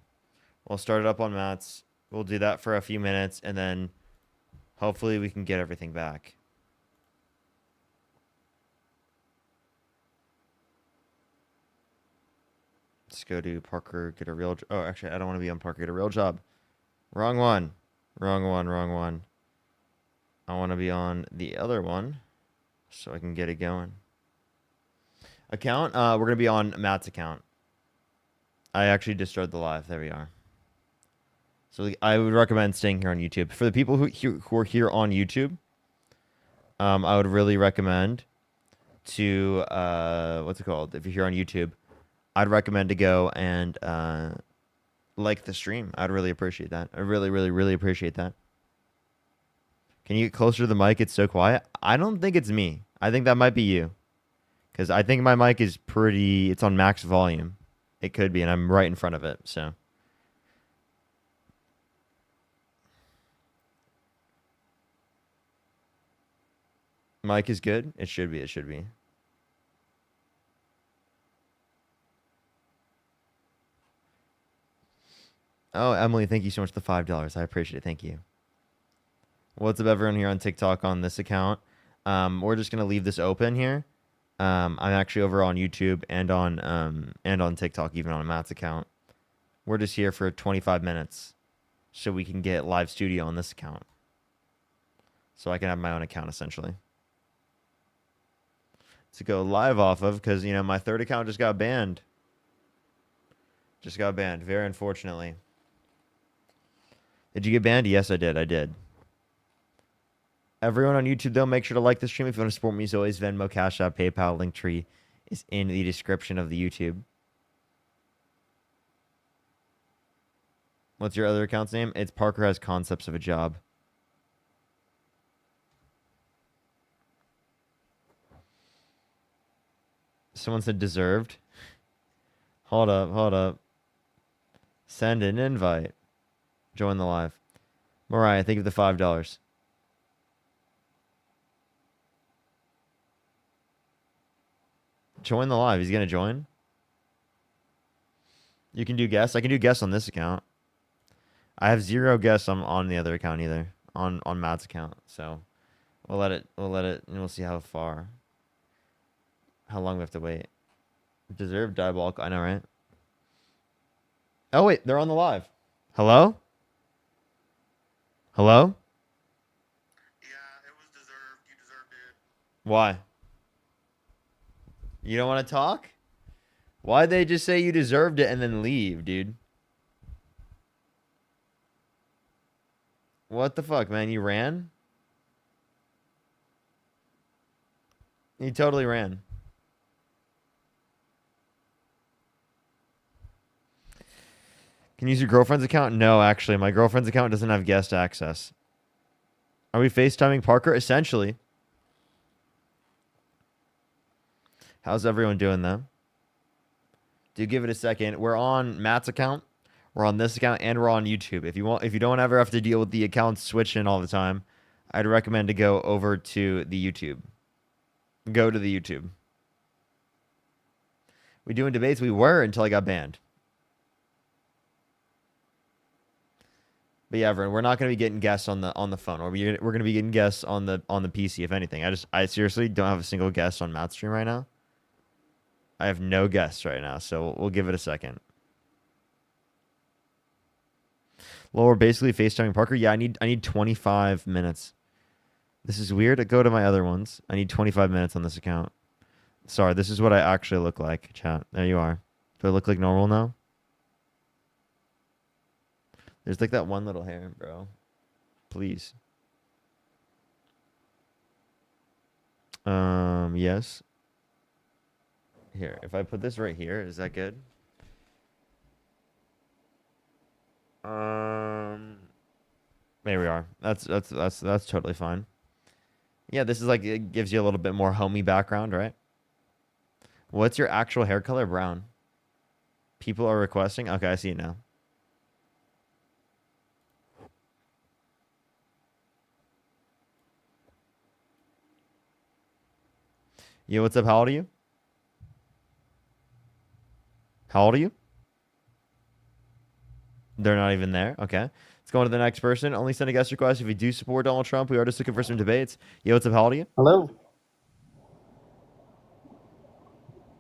We'll start it up on Matt's. We'll do that for a few minutes, and then hopefully we can get everything back. Let's go to Parker, get a real... Oh, actually, I don't want to be on Parker, get a real job. Wrong one. I want to be on the other one so I can get it going. Account? We're going to be on Matt's account. I actually just started the live. There we are. So I would recommend staying here on YouTube. For the people who are here on YouTube, I would really recommend to... what's it called? If you're here on YouTube, I'd recommend to go and like the stream. I'd really appreciate that. I really appreciate that. Can you get closer to the mic? It's so quiet. I don't think it's me. I think that might be you. Because I think my mic is it's on max volume. It could be, and I'm right in front of it, so. Mic is good? It should be. Oh, Emily, thank you so much for the $5. I appreciate it. Thank you. What's up, everyone here on TikTok on this account? We're just gonna leave this open here. I'm actually over on YouTube and on TikTok, even on Matt's account. We're just here for 25 minutes, so we can get live studio on this account, so I can have my own account essentially to go live off of, because you know my third account just got banned. Very unfortunately. Did you get banned? Yes, I did. Everyone on YouTube, though, make sure to like the stream. If you want to support me, as always, Venmo, Cash App, PayPal, Linktree is in the description of the YouTube. What's your other account's name? It's Parker Has Concepts of a Job. Someone said deserved. Hold up. Send an invite. Join the live. Mariah, thank you for the $5. Join the live. He's going to join. You can do guests. I can do guests on this account. I have 0 guests on the other account either. On Matt's account. So we'll let it, and we'll see how long we have to wait. Deserved diabolical. I know, right? Oh, wait. They're on the live. Hello? Hello? Yeah, it was deserved. You deserved it. Why? You don't want to talk? Why'd they just say you deserved it and then leave, dude? What the fuck, man? You ran? You totally ran. Can you use your girlfriend's account? No, actually. My girlfriend's account doesn't have guest access. Are we FaceTiming Parker? Essentially. How's everyone doing, though? Do give it a second. We're on Matt's account. We're on this account, and we're on YouTube. If you don't ever have to deal with the accounts switching all the time, I'd recommend to go over to the YouTube. Go to the YouTube. We doing debates? We were until I got banned. But yeah, everyone, we're not going to be getting guests on the phone. We're going to be getting guests on the PC, if anything. I seriously don't have a single guest on Matt's stream right now. I have no guests right now, so we'll give it a second. Well, we're basically FaceTiming Parker. Yeah, I need 25 minutes. This is weird. Go to my other ones. I need 25 minutes on this account. Sorry, this is what I actually look like, chat. There you are. Do I look like normal now? There's like that one little hair, bro. Please. Yes. Here, if I put this right here, is that good? There we are. That's totally fine. Yeah, this is like, it gives you a little bit more homey background, right? What's your actual hair color? Brown. People are requesting. Okay, I see it now. Yo, what's up? How old are you? How old are you? They're not even there. Okay. Let's go on to the next person. Only send a guest request if you do support Donald Trump. We are just looking for some debates. Yo, what's up? How old are you? Hello.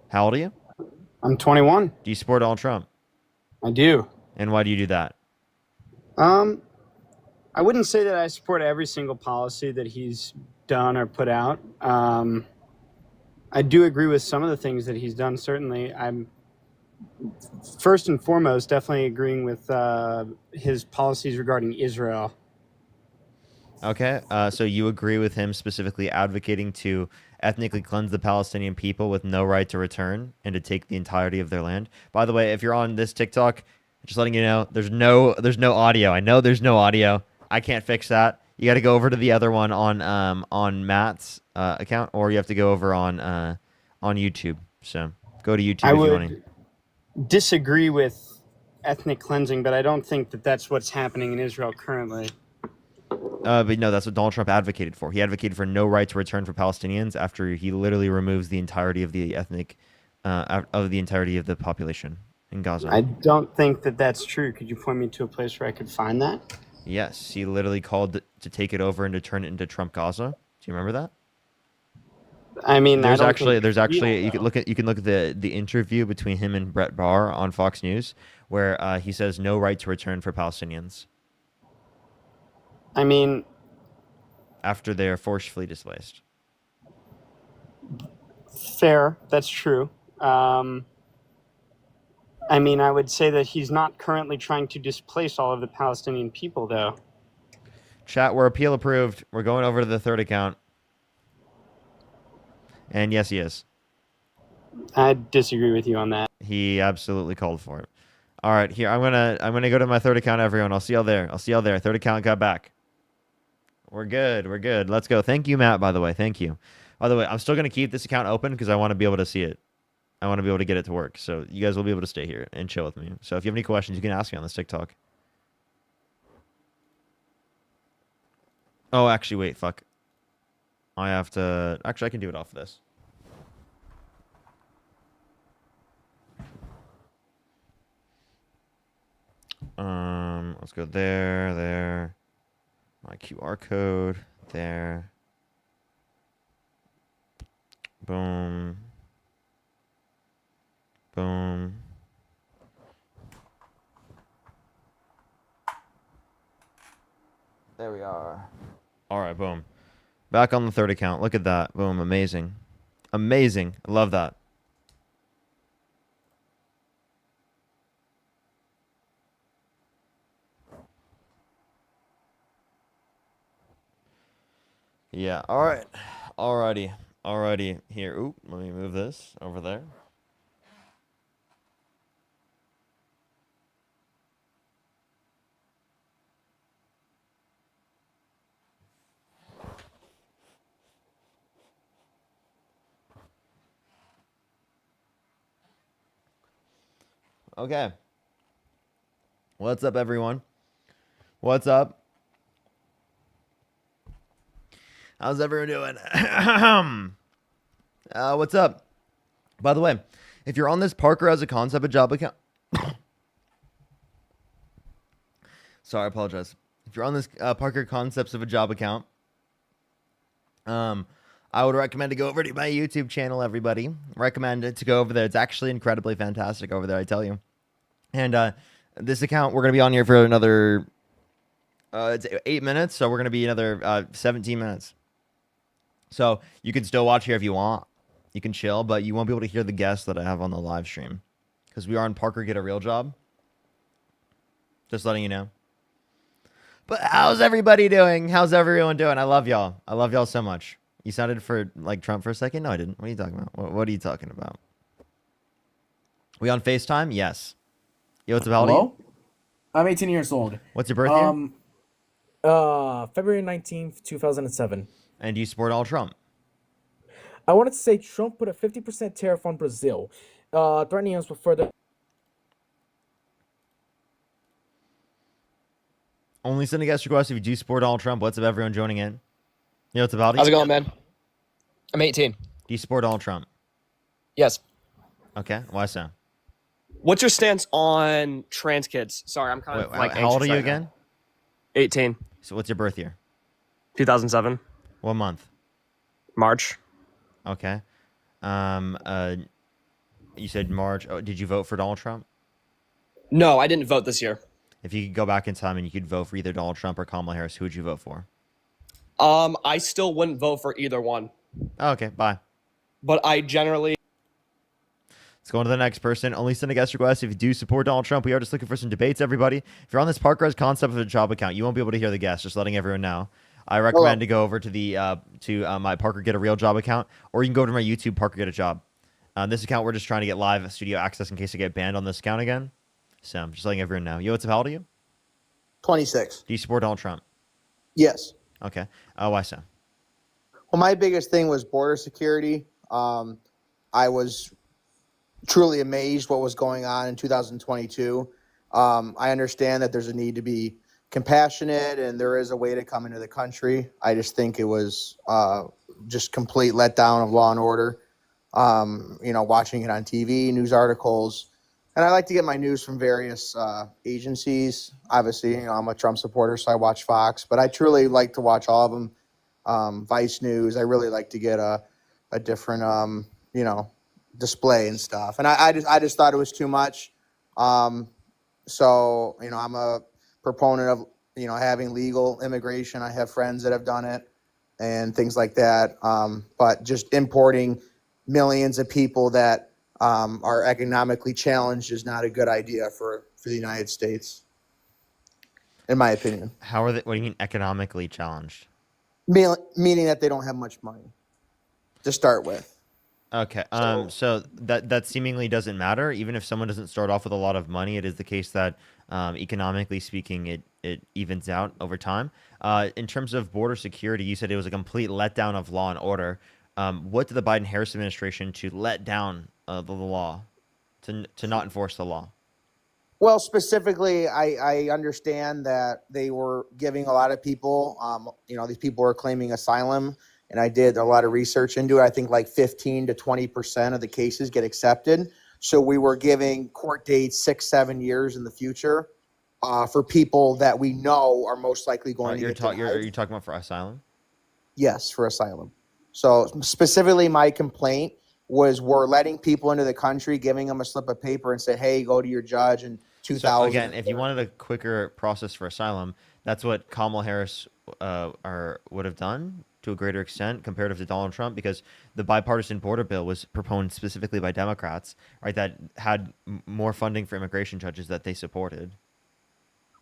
How old are you? I'm 21. Do you support Donald Trump? I do. And why do you do that? I wouldn't say that I support every single policy that he's done or put out. I do agree with some of the things that he's done. Certainly, I'm first and foremost definitely agreeing with his policies regarding Israel. Okay, so you agree with him specifically advocating to ethnically cleanse the Palestinian people with no right to return and to take the entirety of their land. By the way, if you're on this TikTok, just letting you know, there's no audio. I know there's no audio. I can't fix that. You got to go over to the other one on Matt's account, or you have to go over on YouTube. So go to YouTube. I if you would want to. disagree with ethnic cleansing, but I don't think that that's what's happening in Israel currently. But no, that's what Donald Trump advocated for. He advocated for no right to return for Palestinians after he literally removes the entirety of the ethnic, of the entirety of the population. in Gaza. I don't think that that's true. Could you point me to a place where I could find that? Yes, he literally called to take it over and to turn it into Trump Gaza. Do you remember that? I mean, There's I don't actually think there's it's actually real, you can though. look at the interview between him and Brett Barr on Fox News where he says no right to return for Palestinians I mean, after they are forcefully displaced. fair. That's true. I mean, I would say that he's not currently trying to displace all of the Palestinian people, though. Chat, we're appeal approved. We're going over to the third account. And yes, he is. I disagree with you on that. He absolutely called for it. All right, here I'm gonna go to my third account, everyone. I'll see y'all there. Third account got back. We're good. We're good. Let's go. Thank you, Matt. By the way, thank you. By the way, I'm still gonna keep this account open because I want to be able to see it. I want to be able to get it to work. So you guys will be able to stay here and chill with me. So if you have any questions, you can ask me on this TikTok. Oh, actually, wait, fuck. I have to. Actually, I can do it off of this. Let's go there. My QR code there. Boom. Boom. There we are. All right, boom. Back on the third account. Look at that. Boom. Amazing. Amazing. I love that. Yeah. All right. Alrighty. Here. Oop. Let me move this over there. Okay. What's up, everyone? What's up? How's everyone doing? What's up? By the way, if you're on this Parker as a concept of job account, sorry, I apologize. If you're on this Parker concepts of a job account, I would recommend to go over to my YouTube channel. Everybody, recommend it to go over there. It's actually incredibly fantastic over there, I tell you. And this account, we're gonna be on here for another. It's 8 minutes, so we're gonna be another 17 minutes. So you can still watch here if you want. You can chill, but you won't be able to hear the guests that I have on the live stream because we are on Parker Get a Real Job. Just letting you know. But how's everybody doing? How's everyone doing? I love y'all. I love y'all so much. You sounded for like Trump for a second? No, I didn't. What are you talking about? What are you talking about? We on FaceTime? Yes. Yo, what's up, how old are you? I'm 18 years old. What's your birth year? February 19th, 2007. And do you support all Trump? I wanted to say Trump put a 50% tariff on Brazil, threatening us with further. Only send a guest request if you do support Donald Trump. What's up, everyone joining in? Yo, what's up, Aldi? How's it going, man? I'm 18. Do you support Donald Trump? Yes. Okay, why so? What's your stance on trans kids? Sorry, I'm kind of like how old are anxious you right again? now. 18. So what's your birth year? 2007. What month? March. Okay. You said March. Oh, did you vote for Donald Trump? No, I didn't vote this year. If you could go back in time and you could vote for either Donald Trump or Kamala Harris, who would you vote for? I still wouldn't vote for either one. Oh, okay, bye. But I generally. Let's go on to the next person. Only send a guest request if you do support Donald Trump. We are just looking for some debates, everybody. If you're on this Parker as concept of a job account, you won't be able to hear the guests. Just letting everyone know. I recommend to go over to the my Parker Get a Real Job account, or you can go to my YouTube Parker Get a Job. This account, we're just trying to get live studio access in case I get banned on this account again. So I'm just letting everyone know. Yo, what's up? How old are you? 26. Do you support Donald Trump? Yes. Okay. Why so? Well, my biggest thing was border security. I was truly amazed what was going on in 2022. I understand that there's a need to be compassionate and there is a way to come into the country. I just think it was just complete letdown of law and order. Watching it on TV, news articles, And I like to get my news from various agencies. Obviously, I'm a Trump supporter, so I watch Fox, but I truly like to watch all of them. Vice News. I really like to get a different, display and stuff. And I just thought it was too much. So, I'm a proponent of, having legal immigration. I have friends that have done it and things like that. But just importing millions of people that are economically challenged is not a good idea for the United States, in my opinion. How are they? What do you mean economically challenged? Meaning that they don't have much money to start with. Okay. So that seemingly doesn't matter. Even if someone doesn't start off with a lot of money, it is the case that economically speaking, it evens out over time. In terms of border security, you said it was a complete letdown of law and order. What did the Biden-Harris administration to let down the law, to not enforce the law? Well, specifically, I understand that they were giving a lot of people, these people were claiming asylum, and I did a lot of research into it. I think like 15 to 20% of the cases get accepted. So we were giving court dates 6-7 years in the future for people that we know are most likely going to get denied. Are you talking about for asylum? Yes, for asylum. So specifically, my complaint was we're letting people into the country, giving them a slip of paper and say, hey, go to your judge and 2000. So again, if you wanted a quicker process for asylum, that's what Kamala Harris would have done to a greater extent comparative to Donald Trump, because the bipartisan border bill was proposed specifically by Democrats, right? That had more funding for immigration judges that they supported.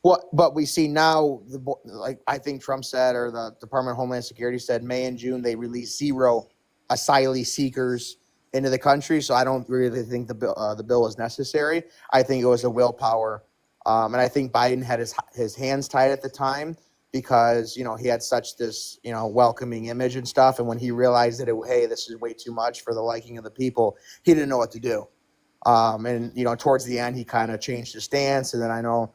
Well, but we see now, like I think Trump said, or the Department of Homeland Security said, May and June they released 0 asylee seekers into the country. So I don't really think the bill was necessary. I think it was a willpower, and I think Biden had his hands tied at the time because he had such this welcoming image and stuff. And when he realized that hey, this is way too much for the liking of the people, he didn't know what to do. And towards the end, he kind of changed his stance. And then I know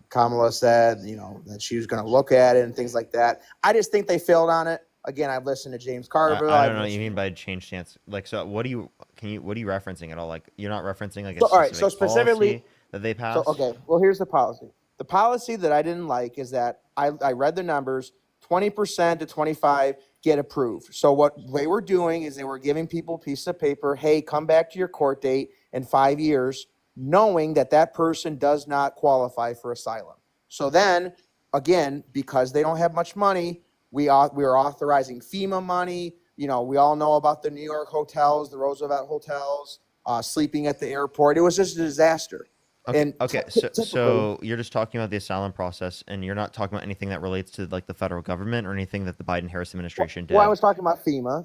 Kamala said that she was going to look at it and things like that. I just think they failed on it. Again, I've listened to James Carville. I don't know what you mean by change stance. Like, so what are you referencing at all? Like, you're not referencing like a all right. So specific specifically policy that they passed. Okay. Well, here's the policy. The policy that I didn't like is that I read the numbers. 20% to 25 get approved. So what they were doing is they were giving people a piece of paper. Hey, come back to your court date in 5 years, knowing that person does not qualify for asylum. So then, again, because they don't have much money, we are authorizing FEMA money. We all know about the New York hotels, the Roosevelt hotels, sleeping at the airport. It was just a disaster. Okay. So you're just talking about the asylum process, and you're not talking about anything that relates to like the federal government or anything that the Biden-Harris administration did. Well, I was talking about FEMA.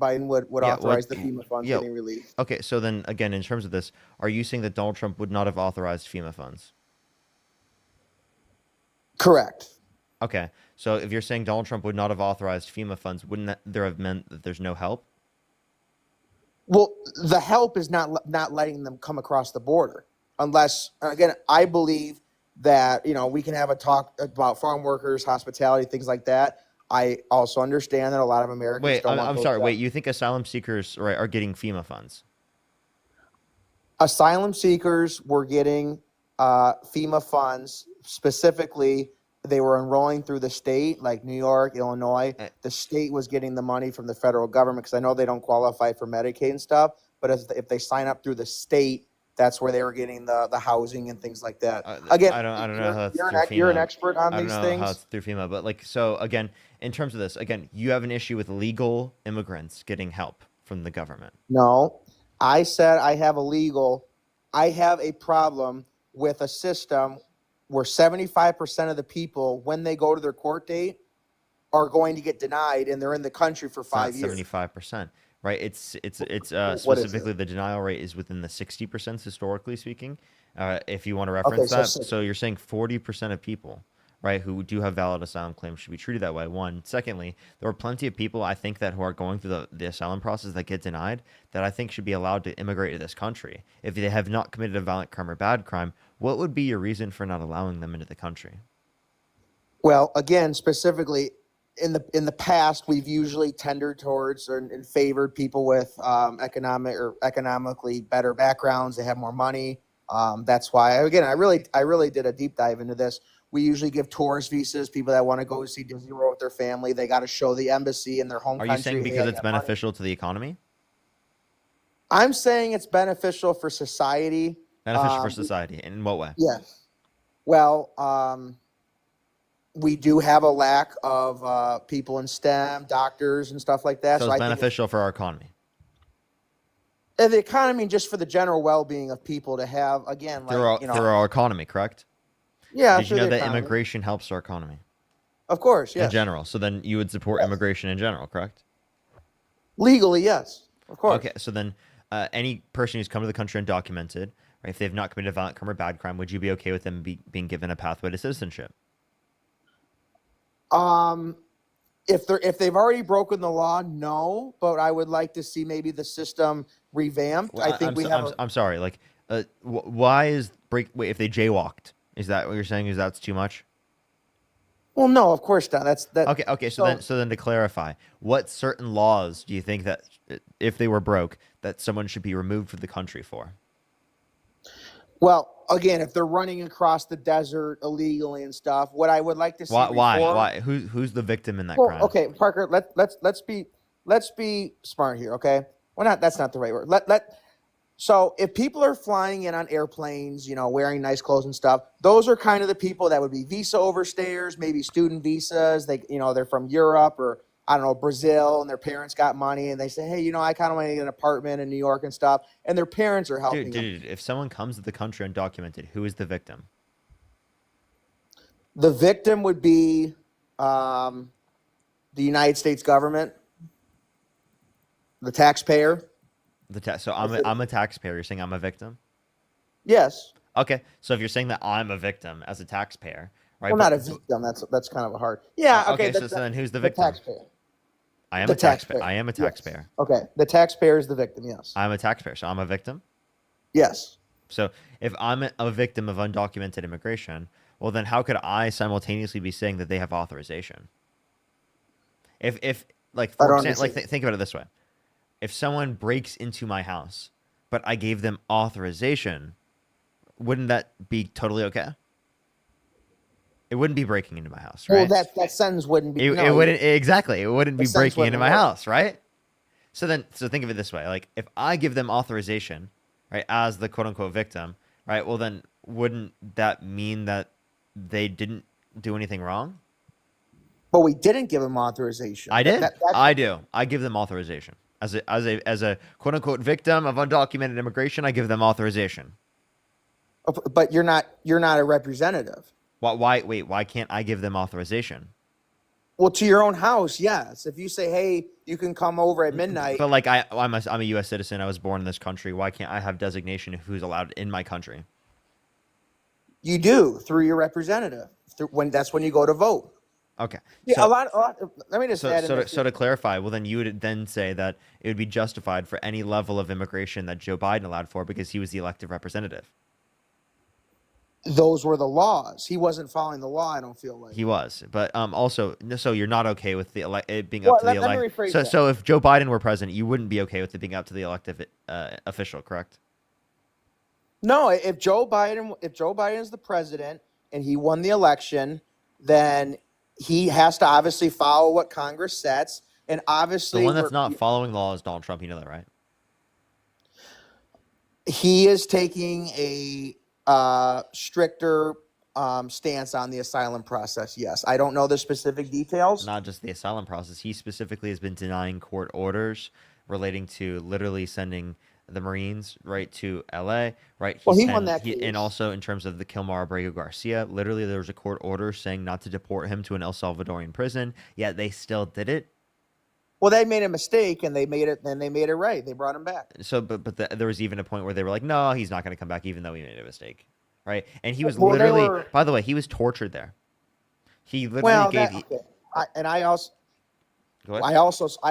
Biden would authorize the FEMA funds getting released. Okay. So then again, in terms of this, are you saying that Donald Trump would not have authorized FEMA funds? Correct. Okay. So if you're saying Donald Trump would not have authorized FEMA funds, wouldn't that there have meant that there's no help? Well, the help is not letting them come across the border. Unless, again, I believe that, we can have a talk about farm workers, hospitality, things like that. I also understand that a lot of Americans don't want I'm those sorry. jobs. Wait, you think asylum seekers are getting FEMA funds? Asylum seekers were getting FEMA funds. Specifically, they were enrolling through the state, like New York, Illinois. The state was getting the money from the federal government because I know they don't qualify for Medicaid and stuff. But if they sign up through the state, that's where they were getting the housing and things like that. Again, I don't know how that's through FEMA. You're an expert on these things. I don't know how it's through FEMA, but so again, in terms of this, again, you have an issue with legal immigrants getting help from the government. No, I said I have a problem with a system where 75% of the people, when they go to their court date, are going to get denied, and they're in the country for 5 years. 75%. Right, it's specifically the denial rate is within the 60% historically speaking. If you want to reference that, so you're saying 40% of people, right, who do have valid asylum claims should be treated that way. One, secondly, there are plenty of people I think that who are going through the asylum process that get denied that I think should be allowed to immigrate to this country if they have not committed a violent crime or bad crime. What would be your reason for not allowing them into the country? Well, again, specifically, in the past, we've usually tendered towards and favored people with economically better backgrounds. They have more money. That's why, again, I really did a deep dive into this. We usually give tourist visas, people that want to go see Disney World with their family. They got to show the embassy in their home Are country. you saying hey, because I it's got money. beneficial to the economy? I'm saying it's beneficial for society. Beneficial for society. In what way? Yes. Well, we do have a lack of people in STEM, doctors and stuff like that. So I it's think beneficial for our economy. the economy, just for the general well-being of people to have, again, like, Through our economy, correct? Yeah. Did you through know the that economy. immigration helps our economy? Of course, In yes. general. So then you would support immigration in general, correct? Legally, yes. Of course. Okay, so then any person who's come to the country undocumented, right, if they've not committed a violent crime or bad crime, would you be okay with them being given a pathway to citizenship? If they've already broken the law, no. But I would like to see maybe the system revamped. Well, I think I'm sorry. Like, why is wait, if they jaywalked? Is that what you're saying? Is that's too much? Well, no, of course not. That's that. Okay. So then to clarify, what certain laws do you think that if they were broke, that someone should be removed from the country for? Well, again, if they're running across the desert illegally and stuff, what I would like to see. Why? Who's the victim in that Well, crime? okay, Parker. Let's be smart here. Okay. Well, that's not the right word. So if people are flying in on airplanes, wearing nice clothes and stuff, those are kind of the people that would be visa overstayers, maybe student visas. They're from Europe or I don't know, Brazil, and their parents got money, and they say, hey, I kind of want to get an apartment in New York and stuff, and their parents are helping them. Dude, if someone comes to the country undocumented, who is the victim? The victim would be the United States government, the taxpayer. So I'm a taxpayer. You're saying I'm a victim? Yes. Okay. So if you're saying that I'm a victim as a taxpayer, right? Well, not a victim. That's kind of a hard. Yeah. Okay. So then who's the victim? Taxpayer. I am The a taxpayer. taxpayer. I am a taxpayer. Yes. Okay. The taxpayer is the victim. Yes. I'm a taxpayer. So I'm a victim? Yes. So if I'm a victim of undocumented immigration, well, then how could I simultaneously be saying that they have authorization? If like, for example, like think about it this way. If someone breaks into my house, but I gave them authorization, wouldn't that be totally okay? It wouldn't be breaking into my house, right? Well, that sentence wouldn't be. It wouldn't exactly. It wouldn't be The sentence breaking into wouldn't my work. house, right? So think of it this way: like if I give them authorization, right, as the quote unquote victim, right? Well, then wouldn't that mean that they didn't do anything wrong? But we didn't give them authorization. I did. That's- I do. I give them authorization as a quote unquote victim of undocumented immigration. I give them authorization. But you're not a representative. Why? Wait. Why can't I give them authorization? Well, to your own house, yes. If you say, "Hey, you can come over at midnight," But like I'm a U.S. citizen. I was born in this country. Why can't I have designation of who's allowed in my country? you do through your representative. That's when you go to vote. Okay. Yeah, So- a lot. Let me just add. in this. So to clarify, well, then you would then say that it would be justified for any level of immigration that Joe Biden allowed for because he was the elected representative. Those were the laws. He wasn't following the law. I don't feel like. He was, but also, so you're not okay with it being Well, up to the let me elect. rephrase So, that. so if Joe Biden were president, you wouldn't be okay with it being up to the elected official, correct? No, if Joe Biden is the president and he won the election, then he has to obviously follow what Congress sets, and obviously The one that's not following law is Donald Trump. You know that, right? he is taking a stricter stance on the asylum process. Yes, I don't know the specific details. Not just the asylum process. He specifically has been denying court orders relating to literally sending the Marines right to LA, right? Well, he won that case. And also in terms of the Kilmar Abrego Garcia, literally there was a court order saying not to deport him to an El Salvadorian prison, yet they still did it. Well, they made a mistake, and they made it right. They brought him back. So, there was even a point where they were like, no, he's not going to come back, even though he made a mistake, right? And he was Well, they literally, were- by the way, he was tortured there. He literally Well, gave. Go ahead. I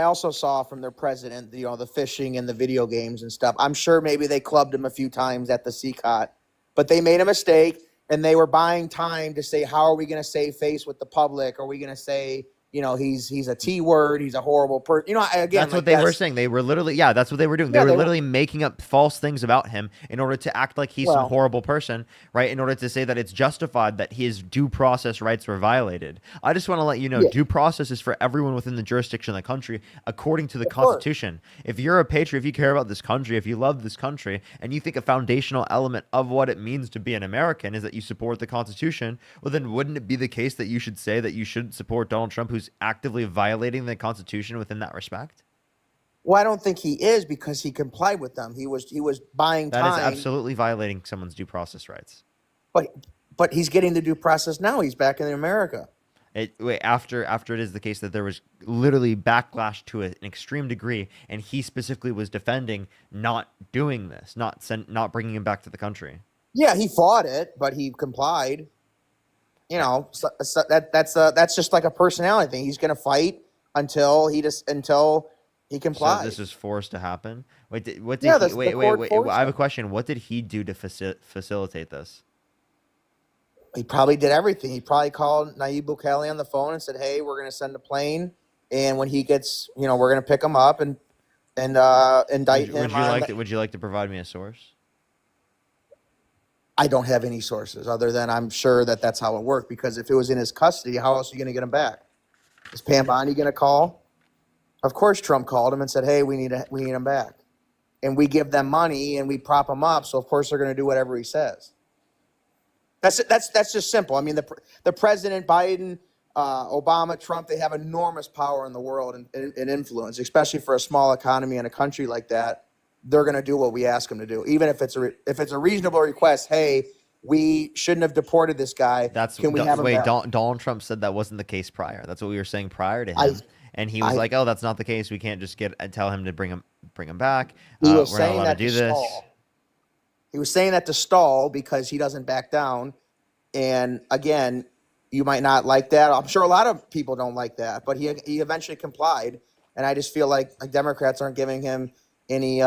also saw from their president, the fishing and the video games and stuff. I'm sure maybe they clubbed him a few times at the CCOT, but they made a mistake, and they were buying time to say, how are we going to save face with the public? Are we going to say, he's a T word. He's a horrible person. Again, That's what they were saying. They were literally, that's what they were doing. They Yeah, were they were- literally making up false things about him in order to act like he's some Well- horrible person, right? In order to say that it's justified that his due process rights were violated. I just want to let you know, Yeah. due process is for everyone within the jurisdiction of the country, according to the Of course. Constitution. If you're a patriot, if you care about this country, if you love this country, and you think a foundational element of what it means to be an American is that you support the Constitution, well, then wouldn't it be the case that you should say that you shouldn't support Donald Trump, who's actively violating the Constitution within that respect? Well, I don't think he is because he complied with them. He was buying That time. is absolutely violating someone's due process rights. But he's getting the due process now. He's back in America. After it is the case that there was literally backlash to an extreme degree, and he specifically was defending not doing this, not bringing him back to the country. Yeah, he fought it, but he complied. That's just like a personality thing. He's going to fight until he complies. So this was forced to happen. What did Yeah, he, the wait, court wait. forced I have a him. question. What did he do to facilitate this? He probably did everything. He probably called Nayib Bukele on the phone and said, "Hey, we're going to send a plane, and when he gets, we're going to pick him up and indict him." Would you like to provide me a source? I don't have any sources other than I'm sure that that's how it worked. Because if it was in his custody, how else are you going to get him back? Is Pam Bondi going to call? Of course, Trump called him and said, "Hey, we need him back," and we give them money and we prop him up. So of course they're going to do whatever he says. That's it. That's just simple. I mean, the president, Biden, Obama, Trump, they have enormous power in the world and influence, especially for a small economy in a country like that. They're going to do what we ask them to do, even if it's a reasonable request. Hey, we shouldn't have deported this guy. Can we have him back? Donald Trump said that wasn't the case prior. That's what we were saying prior to him, and he was like, "Oh, that's not the case. We can't just tell him to bring him back. He was we're not saying allowed that to do to this." stall. He was saying that to stall because he doesn't back down. And again, you might not like that. I'm sure a lot of people don't like that, but he eventually complied. And I just feel like Democrats aren't giving him any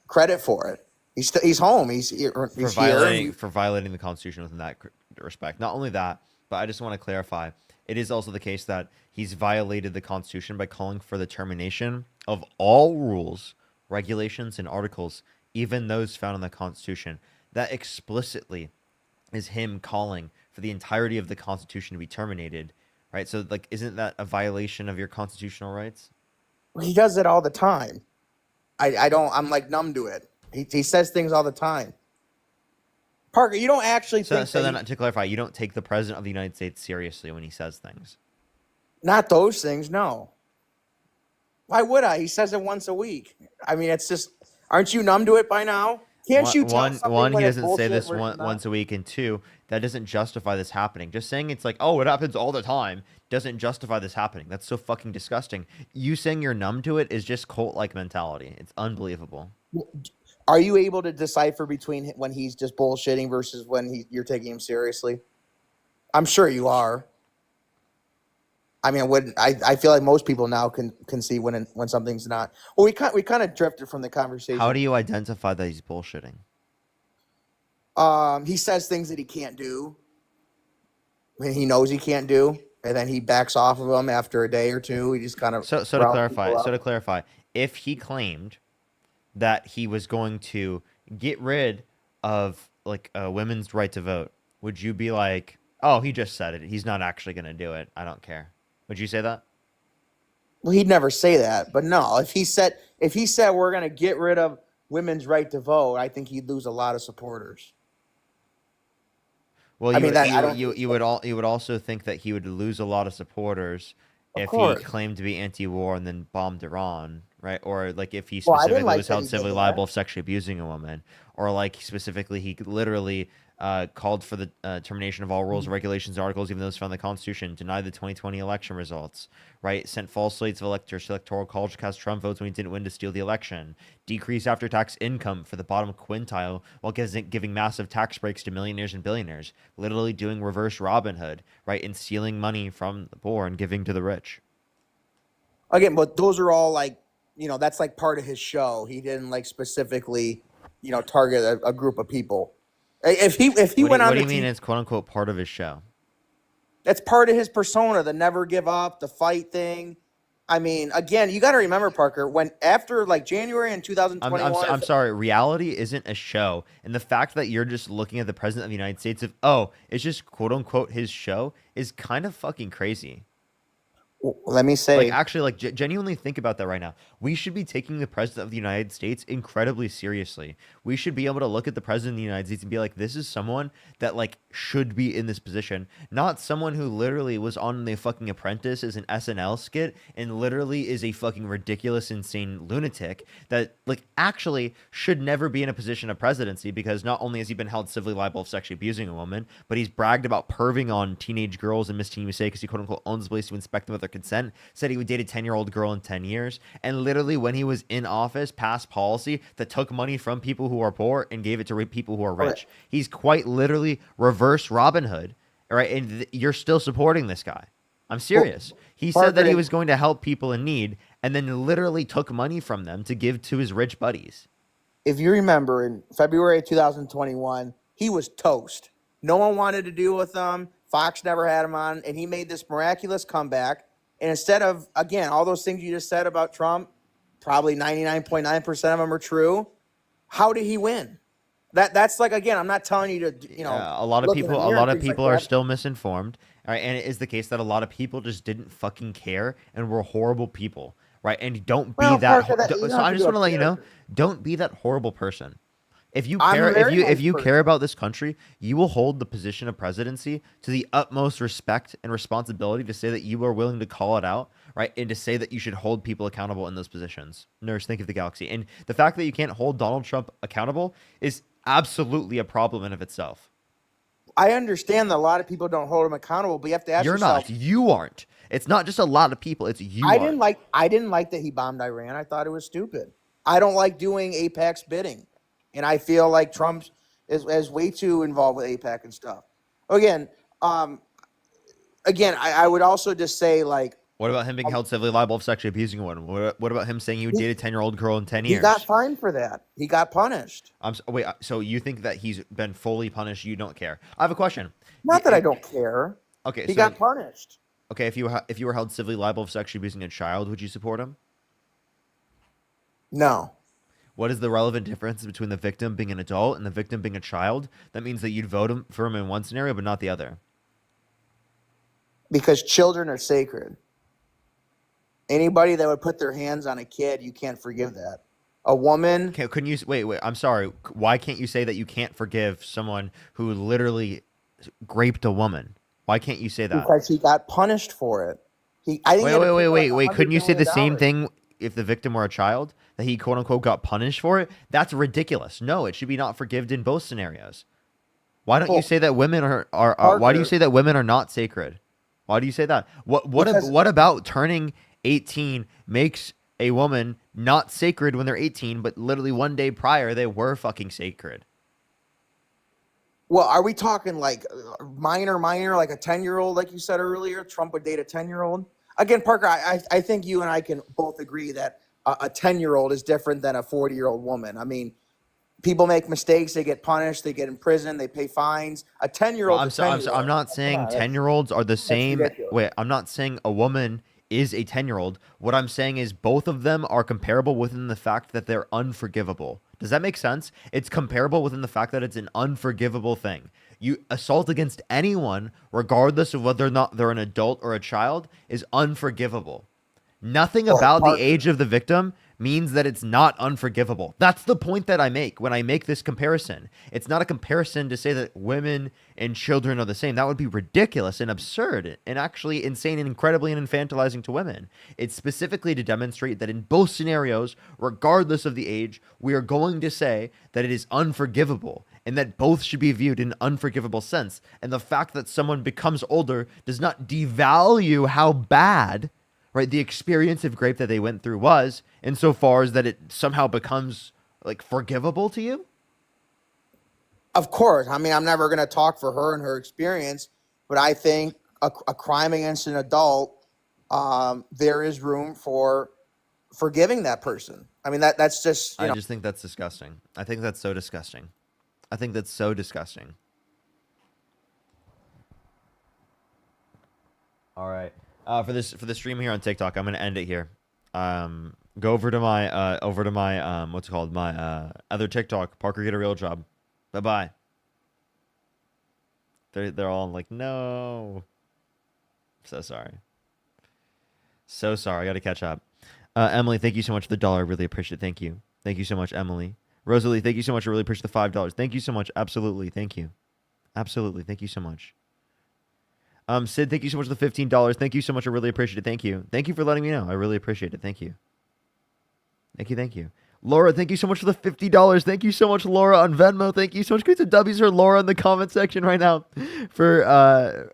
credit for it. He's home. He's here. For violating the Constitution within that respect. Not only that, but I just want to clarify. It is also the case that he's violated the Constitution by calling for the termination of all rules, regulations, and articles, even those found in the Constitution. That explicitly is him calling for the entirety of the Constitution to be terminated, right? So, isn't that a violation of your constitutional rights? He does it all the time. I'm numb to it. He says things all the time. Parker, you don't actually think So then, to clarify, you don't take the president of the United States seriously when he says things? Not those things, no. Why would I? He says it once a week. I mean, it's just, aren't you numb to it by now? Can't you tell something one, when he it's doesn't say bullshit this versus not? once a week, and two, that doesn't justify this happening. Just saying it's like, oh, it happens all the time, doesn't justify this happening. That's so fucking disgusting. You saying you're numb to it is just cult-like mentality. It's unbelievable. Are you able to decipher between when he's just bullshitting versus when you're taking him seriously? I'm sure you are. I mean, I feel like most people now can see when something's not. Well, we kind of drifted from the conversation. How do you identify that he's bullshitting? He says things that he can't do. I mean, he knows he can't do, and then he backs off of them after a day or two. He just kind of So to clarify, if he claimed that he was going to get rid of women's right to vote, would you be like, oh, he just said it, he's not actually going to do it, I don't care? Would you say that? Well, he'd never say that, but no. If he said we're going to get rid of women's right to vote, I think he'd lose a lot of supporters. Well, you would also think that he would lose a lot of supporters if he claimed to be anti-war and then bombed Iran, right? Or if he specifically was held civilly liable of sexually abusing a woman, or specifically he literally called for the termination of all rules, regulations, and articles, even those found in the Constitution, denied the 2020 election results, right? Sent false slates of electors to electoral college to cast Trump votes when he didn't win to steal the election, decreased after-tax income for the bottom quintile while giving massive tax breaks to millionaires and billionaires, literally doing reverse Robin Hood, right? And stealing money from the poor and giving to the rich. Again, but those are all that's part of his show. He didn't specifically, target a group of people. If he went on, what do you mean it's quote unquote part of his show? That's part of his persona, the never give up, the fight thing. I mean, again, you got to remember, Parker, when after like January in 2021. I'm sorry. Reality isn't a show. And the fact that you're just looking at the president of the United States it's just quote unquote his show is kind of fucking crazy. Let me say, like, actually, like, genuinely think about that right now. We should be taking the president of the United States incredibly seriously. We should be able to look at the president of the United States and be like, this is someone that, like, should be in this position, not someone who literally was on The Fucking Apprentice as an SNL skit and literally is a fucking ridiculous, insane lunatic that, like, actually should never be in a position of presidency, because not only has he been held civilly liable of sexually abusing a woman, but he's bragged about perving on teenage girls and Miss Teen USA because he quote unquote owns the place to inspect them with their consent, said he would date a 10-year-old girl in 10 years, and literally when he was in office passed policy that took money from people who are poor and gave it to people who are rich. He's quite literally reverse Robin Hood, right? And you're still supporting this guy. I'm serious. He said that he was going to help people in need and then literally took money from them to give to his rich buddies. If you remember, in February 2021, he was toast. No one wanted to deal with him. Fox never had him on, and he made this miraculous comeback. And instead of, again, all those things you just said about Trump, probably 99.9% of them are true. How did he win? That's like, again, I'm not telling you to, a lot of people are still misinformed. All right, and it is the case that a lot of people just didn't fucking care and were horrible people, right? And don't be that. So I just want to let you know, don't be that horrible person. If you care, if you care about this country, you will hold the position of presidency to the utmost respect and responsibility to say that you are willing to call it out, right? And to say that you should hold people accountable in those positions. Nurse, think of the galaxy. And the fact that you can't hold Donald Trump accountable is absolutely a problem in of itself. I understand that a lot of people don't hold him accountable, but you have to ask yourself. You're not. You aren't. It's not just a lot of people. It's you. I didn't like that he bombed Iran. I thought it was stupid. I don't like doing AIPAC's bidding. And I feel like Trump is way too involved with AIPAC and stuff. Again, I would also just say, like, what about him being held civilly liable of sexually abusing a woman? What about him saying he would date a 10-year-old girl in 10 years? He got fined for that. He got punished. Wait, so you think that he's been fully punished? You don't care. I have a question. Not that I don't care. Okay, he got punished. Okay, if you were held civilly liable of sexually abusing a child, would you support him? No. What is the relevant difference between the victim being an adult and the victim being a child? That means that you'd vote for him in one scenario, but not the other. Because children are sacred. Anybody that would put their hands on a kid, you can't forgive that. A woman. Couldn't you wait? I'm sorry. Why can't you say that you can't forgive someone who literally raped a woman? Why can't you say that? Because he got punished for it. Wait. Couldn't you say the same thing if the victim were a child? That he quote unquote got punished for it? That's ridiculous. No, it should be not forgiven in both scenarios. Why don't you say that women are why do you say that women are not sacred? Why do you say that? What about turning 18 makes a woman not sacred when they're 18, but literally one day prior they were fucking sacred? Well, are we talking like minor, like a 10-year-old, like you said earlier? Trump would date a 10-year-old? Again, Parker, I think you and I can both agree that a 10-year-old is different than a 40-year-old woman. I mean, people make mistakes, they get punished, they get in prison, they pay fines. A 10-year-old. I'm not saying 10-year-olds are the same. Wait, I'm not saying a woman is a 10-year-old. What I'm saying is both of them are comparable within the fact that they're unforgivable. Does that make sense? It's comparable within the fact that it's an unforgivable thing. You assault against anyone, regardless of whether or not they're an adult or a child, is unforgivable. Nothing about the age of the victim means that it's not unforgivable. That's the point that I make when I make this comparison. It's not a comparison to say that women and children are the same. That would be ridiculous and absurd and actually insane and incredibly infantilizing to women. It's specifically to demonstrate that in both scenarios, regardless of the age, we are going to say that it is unforgivable and that both should be viewed in an unforgivable sense. And the fact that someone becomes older does not devalue how bad, right, the experience of rape that they went through was, insofar as that it somehow becomes like forgivable to you. Of course. I mean, I'm never going to talk for her and her experience, but I think a crime against an adult, there is room for forgiving that person. I mean, that's just, I just think that's disgusting. I think that's so disgusting. I think that's so disgusting. All right. For the stream here on TikTok, I'm gonna end it here. Go over to my what's it called, my other TikTok, Parker Get a Real Job. Bye bye. They're all like, no. So sorry. So sorry. I got to catch up. Emily, thank you so much for the $1. I really appreciate it. Thank you. Thank you so much, Emily. Rosalie, thank you so much. I really appreciate the $5. Thank you so much. Absolutely. Thank you. Absolutely. Thank you so much. Sid, thank you so much for the $15. Thank you so much. I really appreciate it. Thank you. Thank you for letting me know. I really appreciate it. Thank you. Thank you. Thank you. Laura, thank you so much for the $50. Thank you so much, Laura, on Venmo. Thank you so much. Get some W's for Laura in the comment section right now for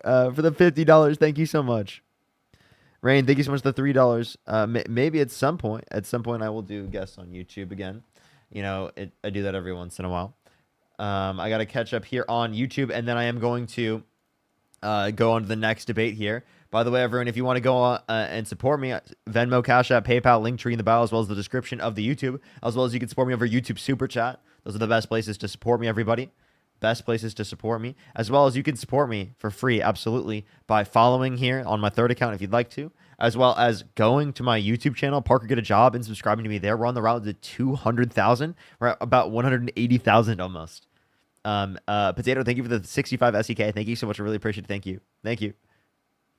the $50. Thank you so much. Rain, thank you so much for the $3. Maybe at some point I will do guests on YouTube again. You know, I do that every once in a while. I got to catch up here on YouTube, and then I am going to go on to the next debate here. By the way, everyone, if you want to go and support me, Venmo, Cash App, PayPal, Linktree in the bio, as well as the description of the YouTube, as well as you can support me over YouTube Super Chat. Those are the best places to support me, everybody. Best places to support me, as well as you can support me for free, absolutely, by following here on my third account if you'd like to, as well as going to my YouTube channel, Parker Get a Job, and subscribing to me there. We're on the route to 200,000. We're at about 180,000 almost. Potato, thank you for the 65 SEK. Thank you so much. I really appreciate it. Thank you. Thank you.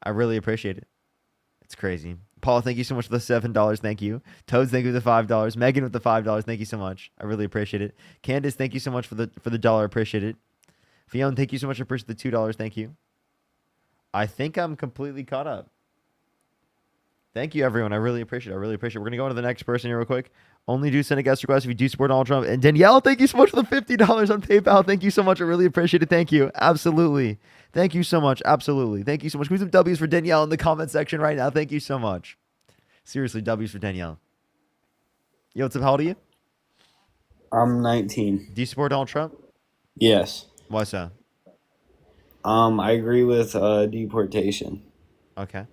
I really appreciate it. It's crazy. Paul, thank you so much for the $7. Thank you. Toads, thank you for the $5. Megan with the $5. Thank you so much. I really appreciate it. Candace, thank you so much for the $1. Appreciate it. Fiona, thank you so much. I appreciate the $2. Thank you. I think I'm completely caught up. Thank you, everyone. I really appreciate it. I really appreciate it. We're going to go on to the next person here real quick. Only do send a guest request if you do support Donald Trump. And Danielle, thank you so much for the $50 on PayPal. Thank you so much. I really appreciate it. Thank you. Absolutely. Thank you so much. Absolutely. Thank you so much. Give me some W's for Danielle in the comment section right now. Thank you so much. Seriously, W's for Danielle. Yo, what's up? How old are you? I'm 19. Do you support Donald Trump? Yes. Why so? I agree with deportation. Okay.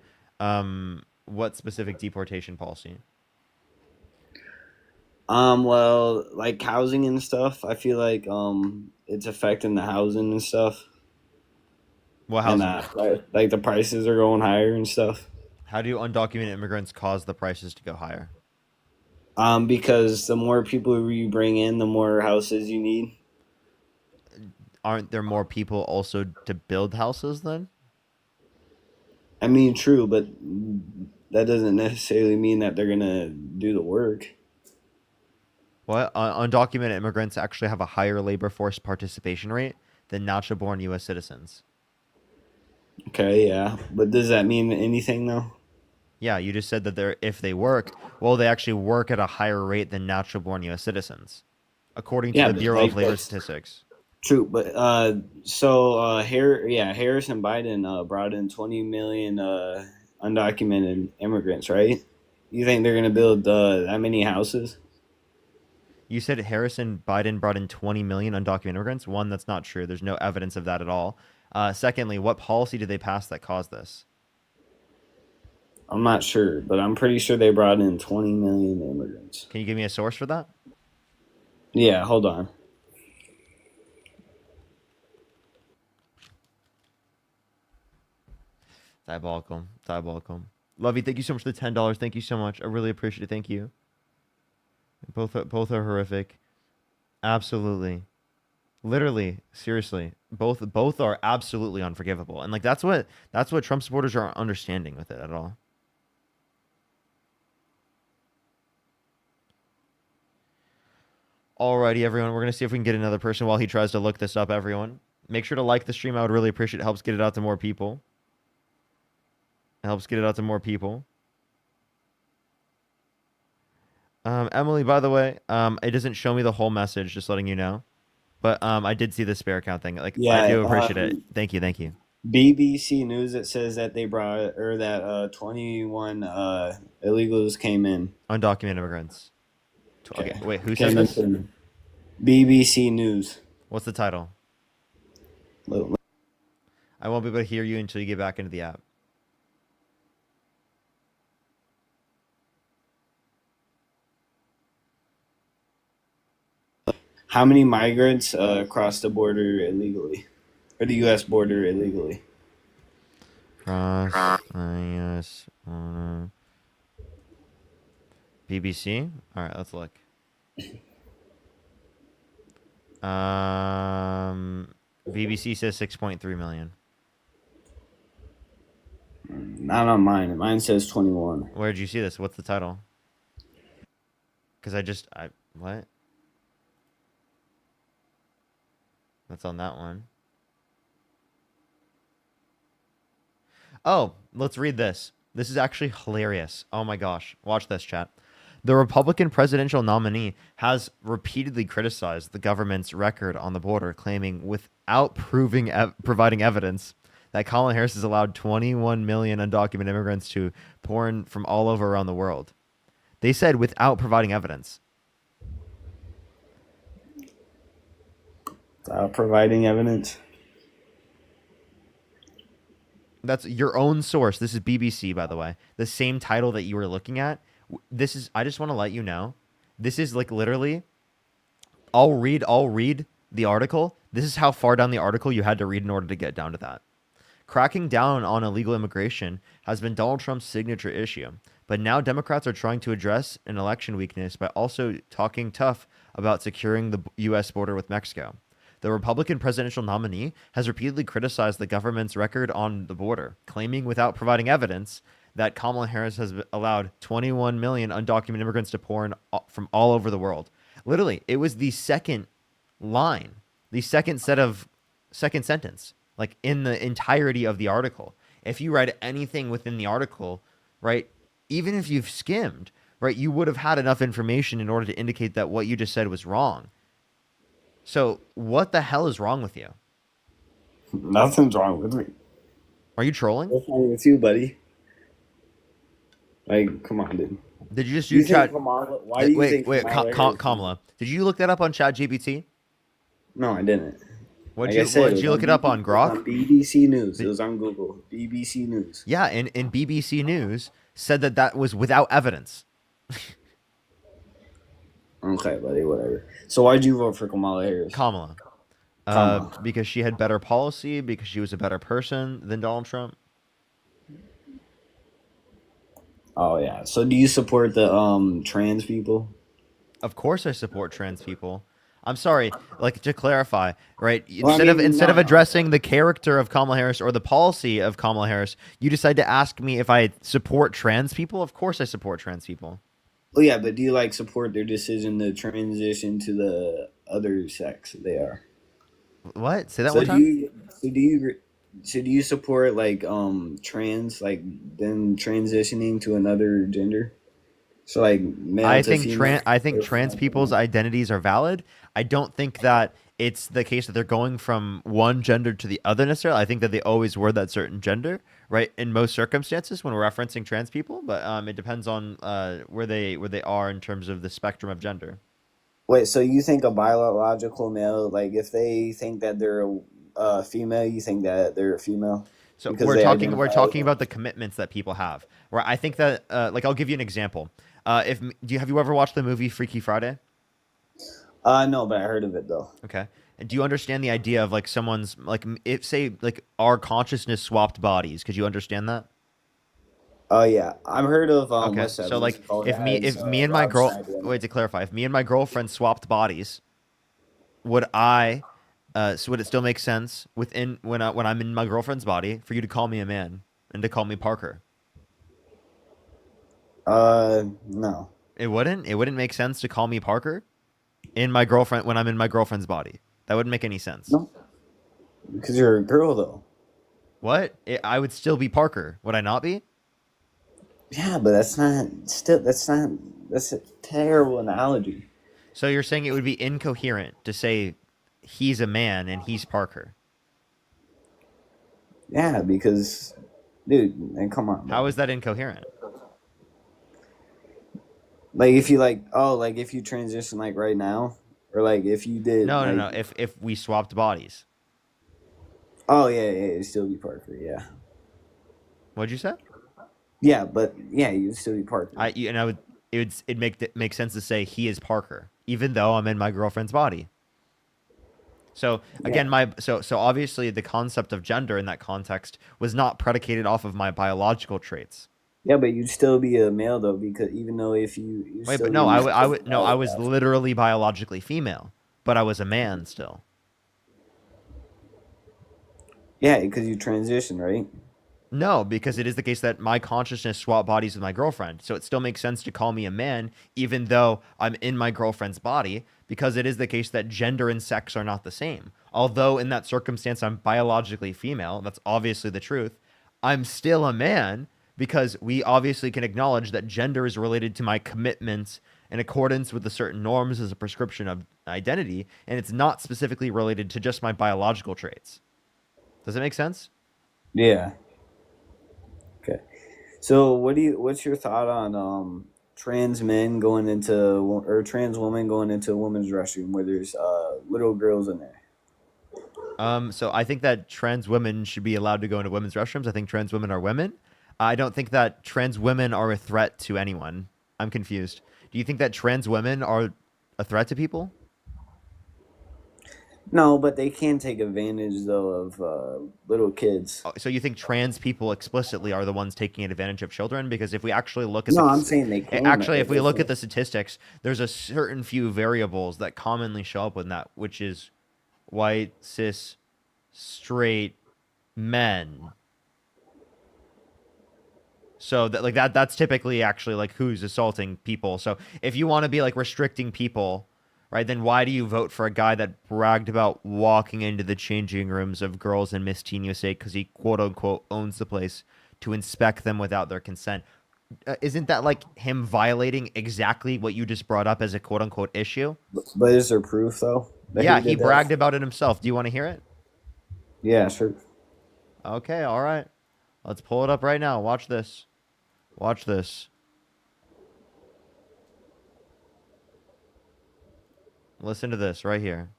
What specific deportation policy? Well, like housing and stuff. I feel like it's affecting the housing and stuff. What housing? And, like the prices are going higher and stuff. How do undocumented immigrants cause the prices to go higher? Because the more people you bring in, the more houses you need. Aren't there more people also to build houses then? I mean, true, but that doesn't necessarily mean that they're gonna do the work. What? Undocumented immigrants actually have a higher labor force participation rate than natural-born U.S. citizens. Okay, yeah, but does that mean anything though? Yeah, you just said that if they work, well, they actually work at a higher rate than natural-born U.S. citizens, according to the Bureau of Labor Statistics. True, but Harrison Biden brought in 20 million undocumented immigrants, right? You think they're gonna build that many houses? You said Harrison Biden brought in 20 million undocumented immigrants. One, that's not true. There's no evidence of that at all. Secondly, what policy did they pass that caused this? I'm not sure, but I'm pretty sure they brought in 20 million immigrants. Can you give me a source for that? Yeah, hold on. Diabolical. Diabolical. Lovey, thank you so much for the $10. Thank you so much. I really appreciate it. Thank you. Both are horrific. Absolutely. Literally, seriously. Both are absolutely unforgivable. And like that's what Trump supporters are understanding with it at all. Alrighty, everyone. We're going to see if we can get another person while he tries to look this up, everyone. Make sure to like the stream. I would really appreciate it. It helps get it out to more people. It helps get it out to more people. Emily, by the way, it doesn't show me the whole message, just letting you know. But I did see the spare account thing. Like, yeah, I do appreciate it. Thank you. BBC News, it says that they brought, or that 21 illegals came in. Undocumented immigrants. Okay, wait, who Came said this? in. BBC News. What's the title? I won't be able to hear you until you get back into the app. How many migrants crossed the border illegally? Or the U.S. border illegally? Cross Yes. BBC. All right, let's look. BBC says 6.3 million. Not on mine. Mine says 21. Where'd you see this? What's the title? Because what? That's on that one. Oh, let's read this. This is actually hilarious. Oh my gosh. Watch this, chat. The Republican presidential nominee has repeatedly criticized the government's record on the border, claiming without providing evidence that Kamala Harris has allowed 21 million undocumented immigrants to pour in from all over around the world. They said without providing evidence. Without providing evidence? That's your own source. This is BBC, by the way. The same title that you were looking at. This is, I just want to let you know, this is like literally, I'll read the article. This is how far down the article you had to read in order to get down to that. Cracking down on illegal immigration has been Donald Trump's signature issue, but now Democrats are trying to address an election weakness by also talking tough about securing the U.S. border with Mexico. The Republican presidential nominee has repeatedly criticized the government's record on the border, claiming without providing evidence that Kamala Harris has allowed 21 million undocumented immigrants to pour in from all over the world. Literally, it was the second line, the second sentence, like in the entirety of the article. If you read anything within the article, right, even if you've skimmed, right, you would have had enough information in order to indicate that what you just said was wrong. So what the hell is wrong with you? Nothing's wrong with me. Are you trolling? What's wrong with you, buddy? Like, come on, dude. Did you just do chat? Why do you think Kamala. Did you look that up on ChatGPT? No, I didn't. What did you look it up on Grok? On BBC News. It was on Google. BBC News. Yeah, and BBC News said that was without evidence. Okay, buddy, whatever. So why'd you vote for Kamala Harris? Kamala. Because she had better policy, because she was a better person than Donald Trump. Oh, yeah. So do you support the trans people? Of course I support trans people. I'm sorry, like, to clarify, right? Well, Instead of addressing the character of Kamala Harris or the policy of Kamala Harris, you decide to ask me if I support trans people. Of course I support trans people. Oh, yeah, but do you, support their decision to transition to the other sex they are? What? Say that one time? So do you support, trans, them transitioning to another gender? So, male I to think female? I think trans people's identities are valid. I don't think that it's the case that they're going from one gender to the other necessarily. I think that they always were that certain gender, right? In most circumstances when we're referencing trans people, but it depends on where they are in terms of the spectrum of gender. Wait, so you think a biological male, if they think that they're a female, you think that they're a female? So Because we're they talking identify as about the commitments that people have. Where I think that I'll give you an example. Have you ever watched the movie Freaky Friday? No, but I heard of it though. Okay. And do you understand the idea of someone's our consciousness swapped bodies? Could you understand that? Oh yeah, I've heard of. Okay. What's that? So What's it called? if me and my Rob girl Schneider. wait, to clarify, if me and my girlfriend swapped bodies, would I would it still make sense when I'm in my girlfriend's body for you to call me a man and to call me Parker? No. It wouldn't. It wouldn't make sense to call me Parker when I'm in my girlfriend's body. That wouldn't make any sense. No. Because you're a girl though. What? I would still be Parker. Would I not be? Yeah, but that's a terrible analogy. So you're saying it would be incoherent to say he's a man and he's Parker? Yeah, because, dude, and come on. How is that incoherent? If you if you transition right now, or if you did. No. If we swapped bodies. Oh yeah, it'd still be Parker. Yeah. What'd you say? Yeah, but yeah, you'd still be Parker. It'd make sense to say he is Parker, even though I'm in my girlfriend's body. So again, so obviously the concept of gender in that context was not predicated off of my biological traits. Yeah, but you'd still be a male though, because even though if you Wait, but no, I was literally biologically female, but I was a man still. Yeah, because you transition, right? No, because it is the case that my consciousness swapped bodies with my girlfriend. So it still makes sense to call me a man, even though I'm in my girlfriend's body, because it is the case that gender and sex are not the same. Although in that circumstance, I'm biologically female. That's obviously the truth. I'm still a man because we obviously can acknowledge that gender is related to my commitments in accordance with the certain norms as a prescription of identity. And it's not specifically related to just my biological traits. Does it make sense? Yeah. Okay. So what's your thought on trans men going into, or trans women going into a women's restroom where there's little girls in there? So I think that trans women should be allowed to go into women's restrooms. I think trans women are women. I don't think that trans women are a threat to anyone. I'm confused. Do you think that trans women are a threat to people? No, but they can take advantage though of little kids. So you think trans people explicitly are the ones taking advantage of children? Because if we actually look at No, I'm saying they can. actually, if we look at the statistics, there's a certain few variables that commonly show up in that, which is white, cis, straight men. So that's typically actually like who's assaulting people. So if you want to be like restricting people, right, then why do you vote for a guy that bragged about walking into the changing rooms of girls in Miss Teen USA because he quote unquote owns the place to inspect them without their consent? Isn't that like him violating exactly what you just brought up as a quote unquote issue? But is there proof though? Yeah, he bragged about it himself. Do you want to hear it? Yeah, sure. Okay, all right. Let's pull it up right now. Watch this. Watch this. Listen to this right here.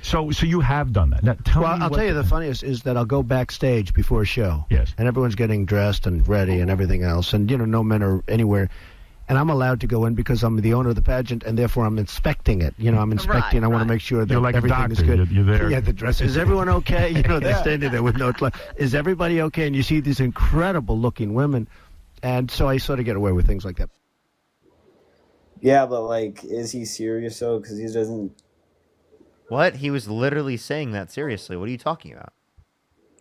So you have done that. Now, I'll tell you the funniest is that I'll go backstage before a show. Yes. And everyone's getting dressed and ready and everything else. And, no men are anywhere. And I'm allowed to go in because I'm the owner of the pageant, and therefore I'm inspecting it. I'm inspecting. I want to make sure that You're like a everything is doctor. good. You're there. Yeah, the dress. Is everyone okay? They're standing there with no is everybody okay? And you see these incredible-looking women. And so I sort of get away with things like that. Yeah, but like, is he serious though? Because he doesn't. What? He was literally saying that seriously. What are you talking about?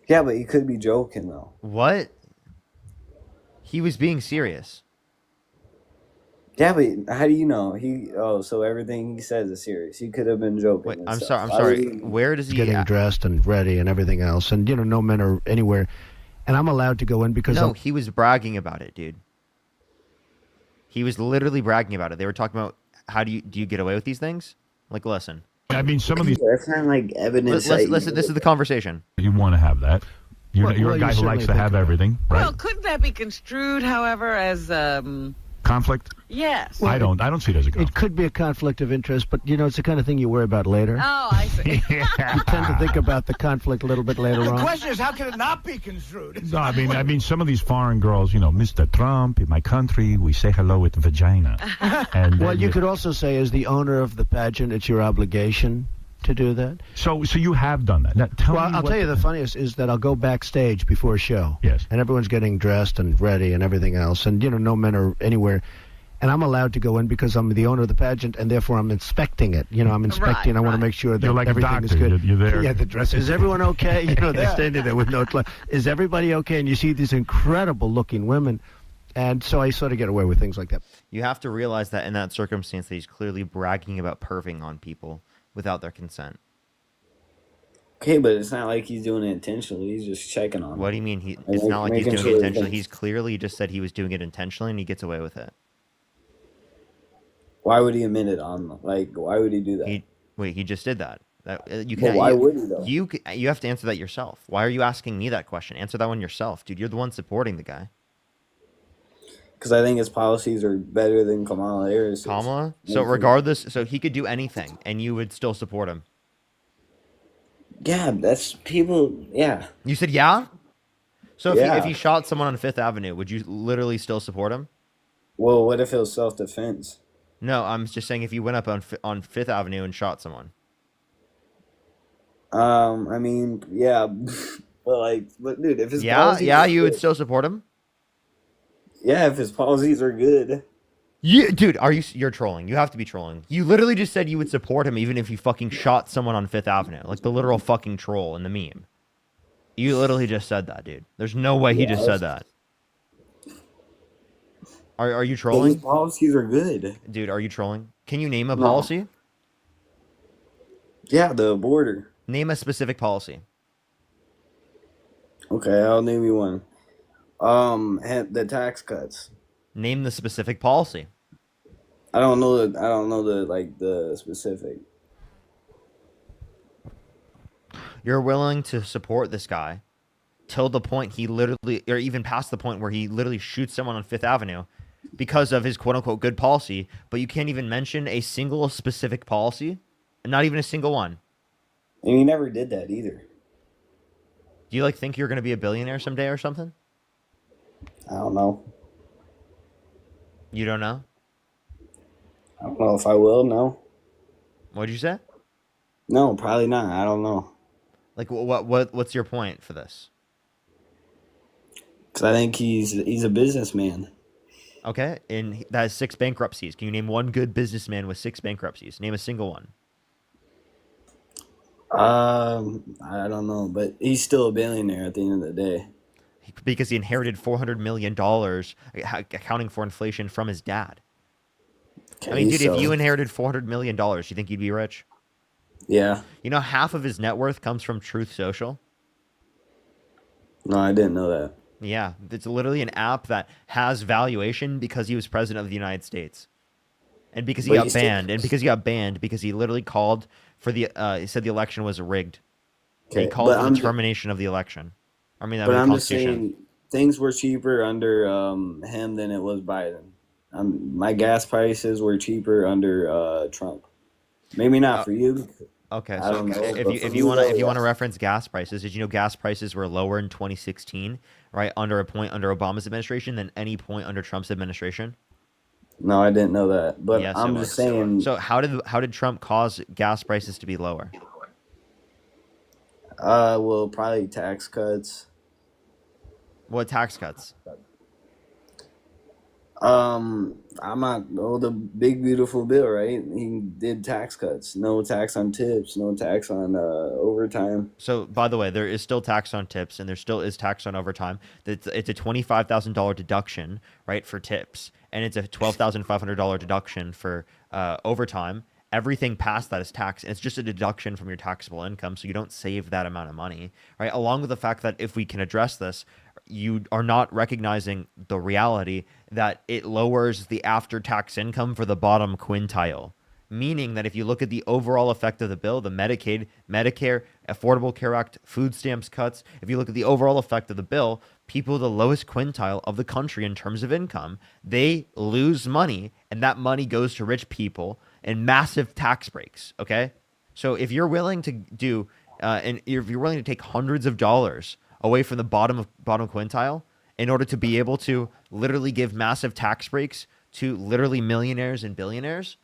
Yeah, but he could be joking though. What? He was being serious. Yeah, but how do you know? So everything he says is serious. He could have been joking. Wait, and I'm stuff. sorry. Where does he getting dressed and ready and everything else, and no men are anywhere, and I'm allowed to go in because he was bragging about it, dude. He was literally bragging about it. They were talking about how do you get away with these things? Like, listen. I mean, some of these. That's not like evidence. Listen. This is the conversation. You want to have that. You're a guy who likes to have everything, right? Well, couldn't that be construed, however, as conflict? Yes. I don't see it as a conflict. It could be a conflict of interest, but it's the kind of thing you worry about later. Oh, I see. You tend to think about the conflict a little bit later on. The question is, how can it not be construed? No, I mean, some of these foreign girls, Mr. Trump, in my country, we say hello with vagina. And well, you could also say, as the owner of the pageant, it's your obligation to do that. So you have done that. Now, I'll tell you the funniest is that I'll go backstage before a show. Yes. And everyone's getting dressed and ready and everything else. And, no men are anywhere. And I'm allowed to go in because I'm the owner of the pageant, and therefore I'm inspecting it. I'm inspecting. I want to make sure that You're like a everything doctor. is good. You're there. Yeah, the dress. Is everyone okay? They're standing there with no is everybody okay? And you see these incredible-looking women. And so I sort of get away with things like that. You have to realize that in that circumstance that he's clearly bragging about perving on people without their consent. Okay, but it's not like he's doing it intentionally. He's just checking on them. What do you mean? It's not like he's doing it intentionally. He's clearly just said he was doing it intentionally, and he gets away with it. Why would he admit it on? Why would he do that? He just did that. Why would he though? You have to answer that yourself. Why are you asking me that question? Answer that one yourself, dude. You're the one supporting the guy. Because I think his policies are better than Kamala Harris. Kamala? So regardless, so he could do anything, and you would still support him. Yeah, that's people. Yeah. You said yeah. So if he shot someone on Fifth Avenue, would you literally still support him? Well, what if it was self-defense? No, I'm just saying if you went up on Fifth Avenue and shot someone. I mean, yeah, but dude, if his Yeah, policies yeah, are you would good, still support him. yeah, if his policies are good, Yeah, dude, you're trolling. You have to be trolling. You literally just said you would support him even if he fucking shot someone on Fifth Avenue, like the literal fucking troll in the meme. You literally just said that, dude. There's no way he just said that. Are you his trolling? policies are good. Dude, are you trolling? Can you name a No. policy? Yeah, the border. Name a specific policy. Okay, I'll name you one. The tax cuts. Name the specific policy. I don't know the specific. You're willing to support this guy till the point he literally, or even past the point where he literally shoots someone on Fifth Avenue because of his quote unquote good policy, but you can't even mention a single specific policy, not even a single one. And he never did that either. Do you think you're going to be a billionaire someday or something? I don't know. You don't know? I don't know if I will. No. What'd you say? No, probably not. I don't know. Like what's your point for this? Because I think he's a businessman. Okay, and that has 6 bankruptcies. Can you name one good businessman with 6 bankruptcies? Name a single one. I don't know, but he's still a billionaire at the end of the day. Because he inherited $400 million, accounting for inflation, from his dad. Okay, I mean, dude, so, if you inherited $400 million, you think you'd be rich? yeah. You know, half of his net worth comes from Truth Social. No, I didn't know that. Yeah, it's literally an app that has valuation because he was president of the United States. And because he But got you still- banned. And because he got banned because he literally called for the, he said the election was rigged. And he Okay, called but for I'm the ju- termination of the election. I mean, that But was the I'm just Constitution. saying things were cheaper under him than it was Biden. My gas prices were cheaper under Trump. Maybe not for you. Okay, I so don't know, if but you for if me, you want though, to yeah. reference gas prices, did you know gas prices were lower in 2016, right, under Obama's administration than any point under Trump's administration? No, I didn't know that. But Yes, I'm it just was. saying. So how did Trump cause gas prices to be lower? Well, probably tax cuts. What tax cuts? I'm not. Oh, the big beautiful bill, right? He did tax cuts. No tax on tips. No tax on overtime. So, by the way, there is still tax on tips, and there still is tax on overtime. It's a $25,000 deduction, right, for tips, and it's a $12,500 deduction for overtime. Everything past that is tax, and it's just a deduction from your taxable income, so you don't save that amount of money, right? Along with the fact that if we can address this, you are not recognizing the reality that it lowers the after-tax income for the bottom quintile. Meaning that if you look at the overall effect of the bill, the Medicaid, Medicare, Affordable Care Act, food stamps cuts, if you look at the overall effect of the bill, people the lowest quintile of the country in terms of income, they lose money, and that money goes to rich people and massive tax breaks, okay? So if you're willing to do, and if you're willing to take hundreds of dollars away from the bottom quintile in order to be able to literally give massive tax breaks to literally millionaires and billionaires,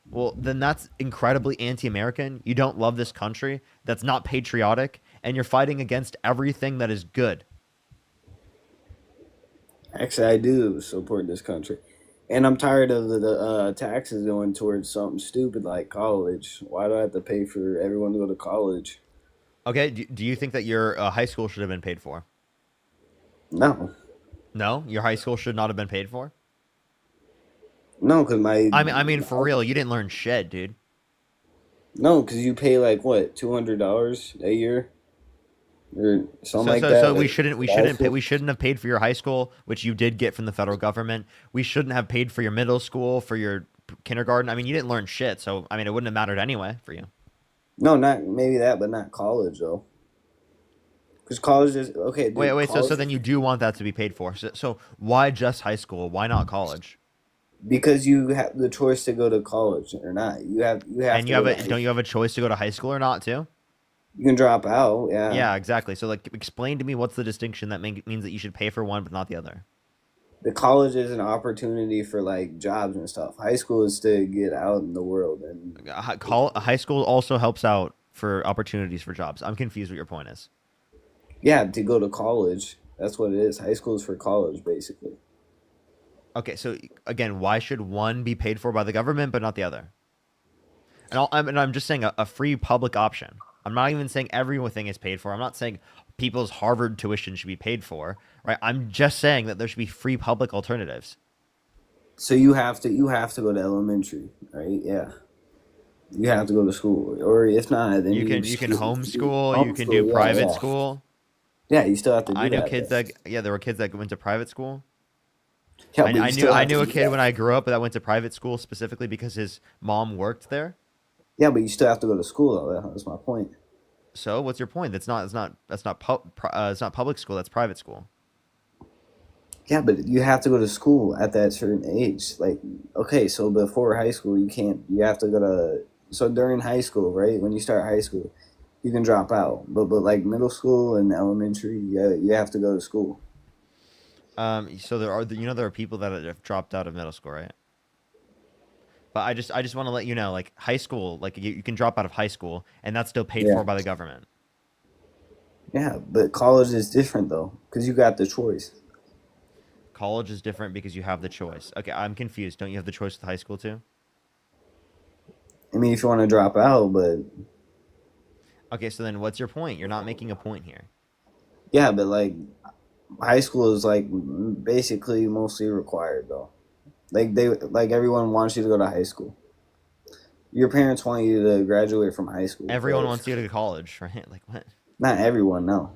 well, then that's incredibly anti-American. You don't love this country. That's not patriotic. And you're fighting against everything that is good. Actually, I do support this country. And I'm tired of the taxes going towards something stupid like college. Why do I have to pay for everyone to go to college? Okay, do you think that your high school should have been paid for? No. No? Your high school should not have been paid for? No, because I mean, for real, you didn't learn shit, dude. No, because you pay like what, $200 a year, or something like that. So like, we shouldn't have paid for your high school, which you did get from the federal government. We shouldn't have paid for your middle school, for your kindergarten. I mean, you didn't learn shit, so I mean, it wouldn't have mattered anyway for you. No, not maybe that, but not college though. Because college is okay. Dude, Wait. college, So then you do want that to be paid for. So why just high school? Why not college? because you have the choice to go to college or not. You have. And don't you have a choice to go to high school or not too? You can drop out. Yeah. Yeah, exactly. So like, explain to me what's the distinction that means that you should pay for one but not the other. The college is an opportunity for like jobs and stuff. High school is to get out in the world and High school also helps out for opportunities for jobs. I'm confused what your point is. Yeah, to go to college. That's what it is. High school is for college, basically. Okay, so again, why should one be paid for by the government but not the other? And I'm just saying a free public option. I'm not even saying everything is paid for. I'm not saying people's Harvard tuition should be paid for, right? I'm just saying that there should be free public alternatives. So you have to go to elementary, right? Yeah. You have to go to school, or if not, then You can homeschool. You can do yeah, private yeah. school. Yeah, you still have to do I know that. kids that there were kids that went to private school. Yeah, but you I still have knew to a do kid that. when I grew up that went to private school specifically because his mom worked there. Yeah, but you still have to go to school, though. That's my point. So what's your point? It's not public school. That's private school. Yeah, but you have to go to school at that certain age. Like, okay, so before high school, you can't. You have to go to. So during high school, right? When you start high school, you can drop out. But like middle school and elementary, you have to go to school. So there are people that have dropped out of middle school, right? But I just want to let you know, like high school, like you can drop out of high school and that's still paid for by the government. Yeah, but college is different though, because you got the choice. College is different because you have the choice. Okay, I'm confused. Don't you have the choice with high school too? I mean, if you want to drop out, but Okay, so then what's your point? You're not making a point here. yeah, but like high school is like basically mostly required though. Like everyone wants you to go to high school. Your parents want you to graduate from high school. Everyone so- wants you to go to college, right? Like what? Not everyone, no.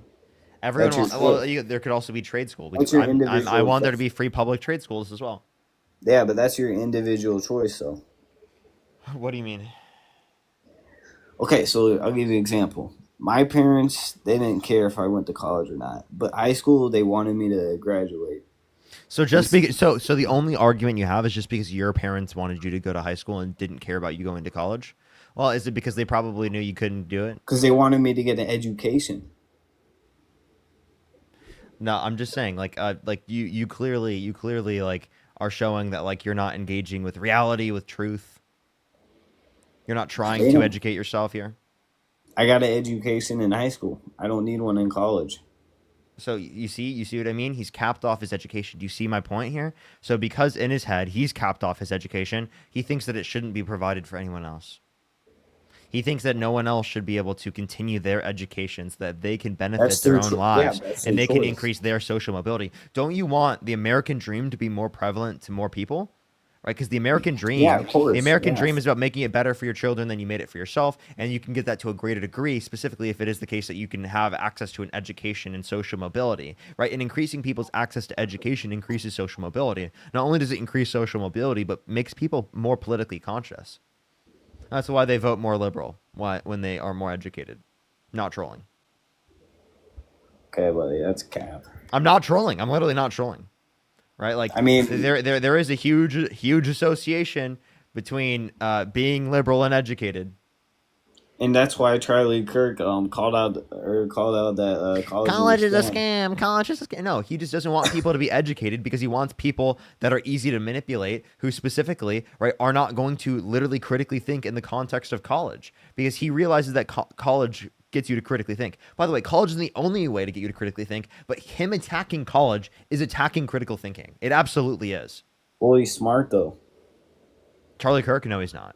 Everyone That's your wants, well, choice. there could also be trade school. That's your I individual want there to choice. be free public trade schools as well. Yeah, but that's your individual choice though. What do you mean? Okay, so I'll give you an example. My parents, they didn't care if I went to college or not, but high school they wanted me to graduate. So just because, so the only argument you have is just because your parents wanted you to go to high school and didn't care about you going to college? Well, is it because they probably knew you couldn't do it? Because they wanted me to get an education. No, I'm just saying, like you clearly like are showing that like you're not engaging with reality, with truth. You're not trying to educate yourself here. I got an education in high school. I don't need one in college. So you see what I mean? He's capped off his education. Do you see my point here? So because in his head he's capped off his education, he thinks that it shouldn't be provided for anyone else. He thinks that no one else should be able to continue their education so that they can benefit That's their their own cho- lives yeah, that's and their they can choice. increase their social mobility. Don't you want the American dream to be more prevalent to more people? Right? Because the American dream, Yeah, of course, the American yeah. dream is about making it better for your children than you made it for yourself, and you can get that to a greater degree, specifically if it is the case that you can have access to an education and social mobility, right? And increasing people's access to education increases social mobility. Not only does it increase social mobility, but makes people more politically conscious. That's why they vote more liberal when they are more educated. Not trolling. Okay, buddy, that's cap. I'm not trolling. I'm literally not trolling. Right? Like, I mean- there is a huge association between being liberal and educated. And that's why Charlie Kirk called out that College is a scam. College is a scam. No, he just doesn't want people to be educated because he wants people that are easy to manipulate, who specifically, right, are not going to literally critically think in the context of college, because he realizes that college gets you to critically think. By the way, college isn't the only way to get you to critically think, but him attacking college is attacking critical thinking. It absolutely is. Well, he's smart though. Charlie Kirk? No, he's not.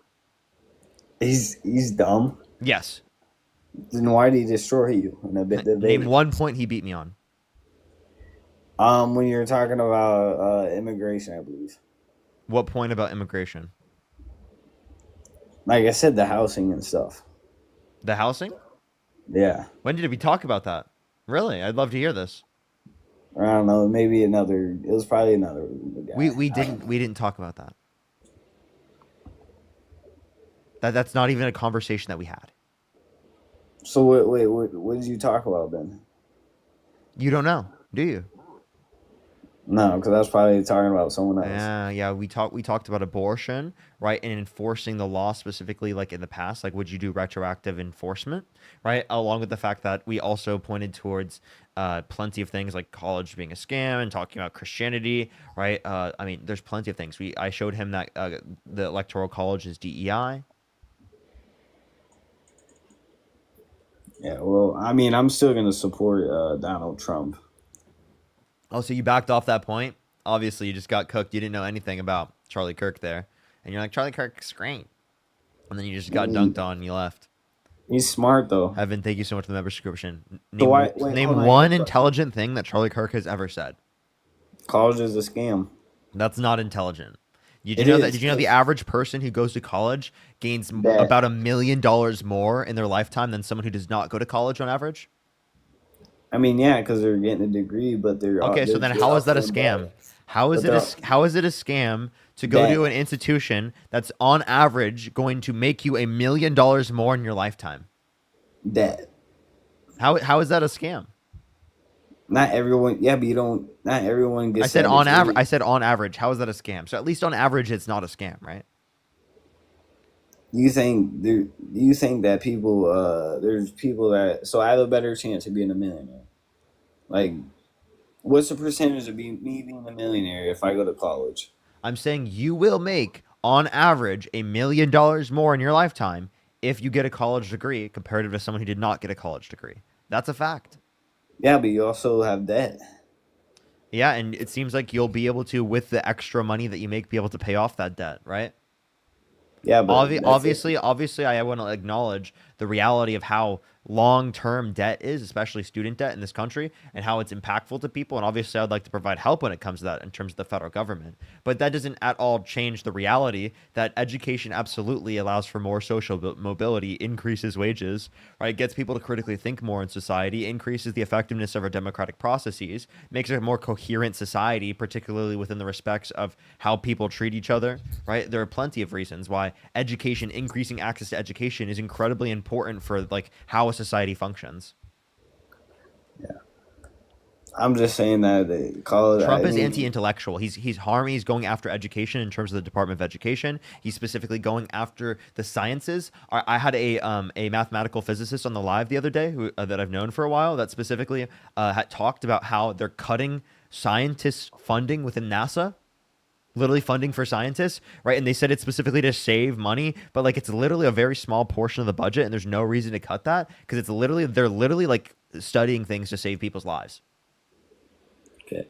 He's dumb. Yes. Then why did he destroy you in a bit debate? Name one point he beat me on. When you're talking about immigration, I believe. What point about immigration? Like I said, the housing and stuff. The housing? Yeah. When did we talk about that? Really? I'd love to hear this. I don't know. Maybe another. It was probably another guy. We didn't talk about that. That's not even a conversation that we had. So wait, what did you talk about then? You don't know, do you? No, because I was probably talking about someone else. Yeah. We talked about abortion, right, and enforcing the law specifically, like in the past. Like, would you do retroactive enforcement, right? Along with the fact that we also pointed towards plenty of things like college being a scam and talking about Christianity, right? I mean, there's plenty of things. I showed him that the Electoral College is DEI. Yeah, well, I mean, I'm still gonna support Donald Trump. Oh, so you backed off that point? Obviously, you just got cooked. You didn't know anything about Charlie Kirk there. And you're like, Charlie Kirk's great. And then you just got dunked on and you left. He's smart though. Evan, thank you so much for the member subscription. So Name, why, wait, name hold on, one intelligent thing that Charlie Kirk has ever said. college is a scam. That's not intelligent. Did It you know that? is, Did you know the because average person who goes to college gains that about $1 million more in their lifetime than someone who does not go to college on average? I mean, yeah, because they're getting a degree, but they're Okay, so then how is that a scam? How is how is it a scam to go to an institution that's on average going to make you $1 million more in your lifetime? Debt. How is that a scam? Not everyone. Yeah, but you don't. Not everyone gets. I said that on degree. average. I said on average. How is that a scam? So at least on average, it's not a scam, right? You think that people there's people that so I have a better chance of being a millionaire. Like, what's the percentage of me being a millionaire if I go to college? I'm saying you will make on average $1 million more in your lifetime if you get a college degree comparative to someone who did not get a college degree. That's a fact. Yeah, but you also have debt. Yeah, and it seems like you'll be able to, with the extra money that you make, be able to pay off that debt, right? Yeah, but obviously, I want to acknowledge the reality of how long-term debt is, especially student debt in this country, and how it's impactful to people. And obviously, I'd like to provide help when it comes to that in terms of the federal government. But that doesn't at all change the reality that education absolutely allows for more social mobility, increases wages, right? Gets people to critically think more in society, increases the effectiveness of our democratic processes, makes it a more coherent society, particularly within the respects of how people treat each other, right? There are plenty of reasons why education, increasing access to education is incredibly important for like how a society functions. I'm just saying that college. Trump is anti-intellectual. He's going after education in terms of the Department of Education. He's specifically going after the sciences. I had a mathematical physicist on the live the other day who that I've known for a while that specifically had talked about how they're cutting scientists' funding within NASA. Literally funding for scientists, right? And they said it's specifically to save money, but like it's literally a very small portion of the budget, and there's no reason to cut that because they're literally like studying things to save people's lives. Okay.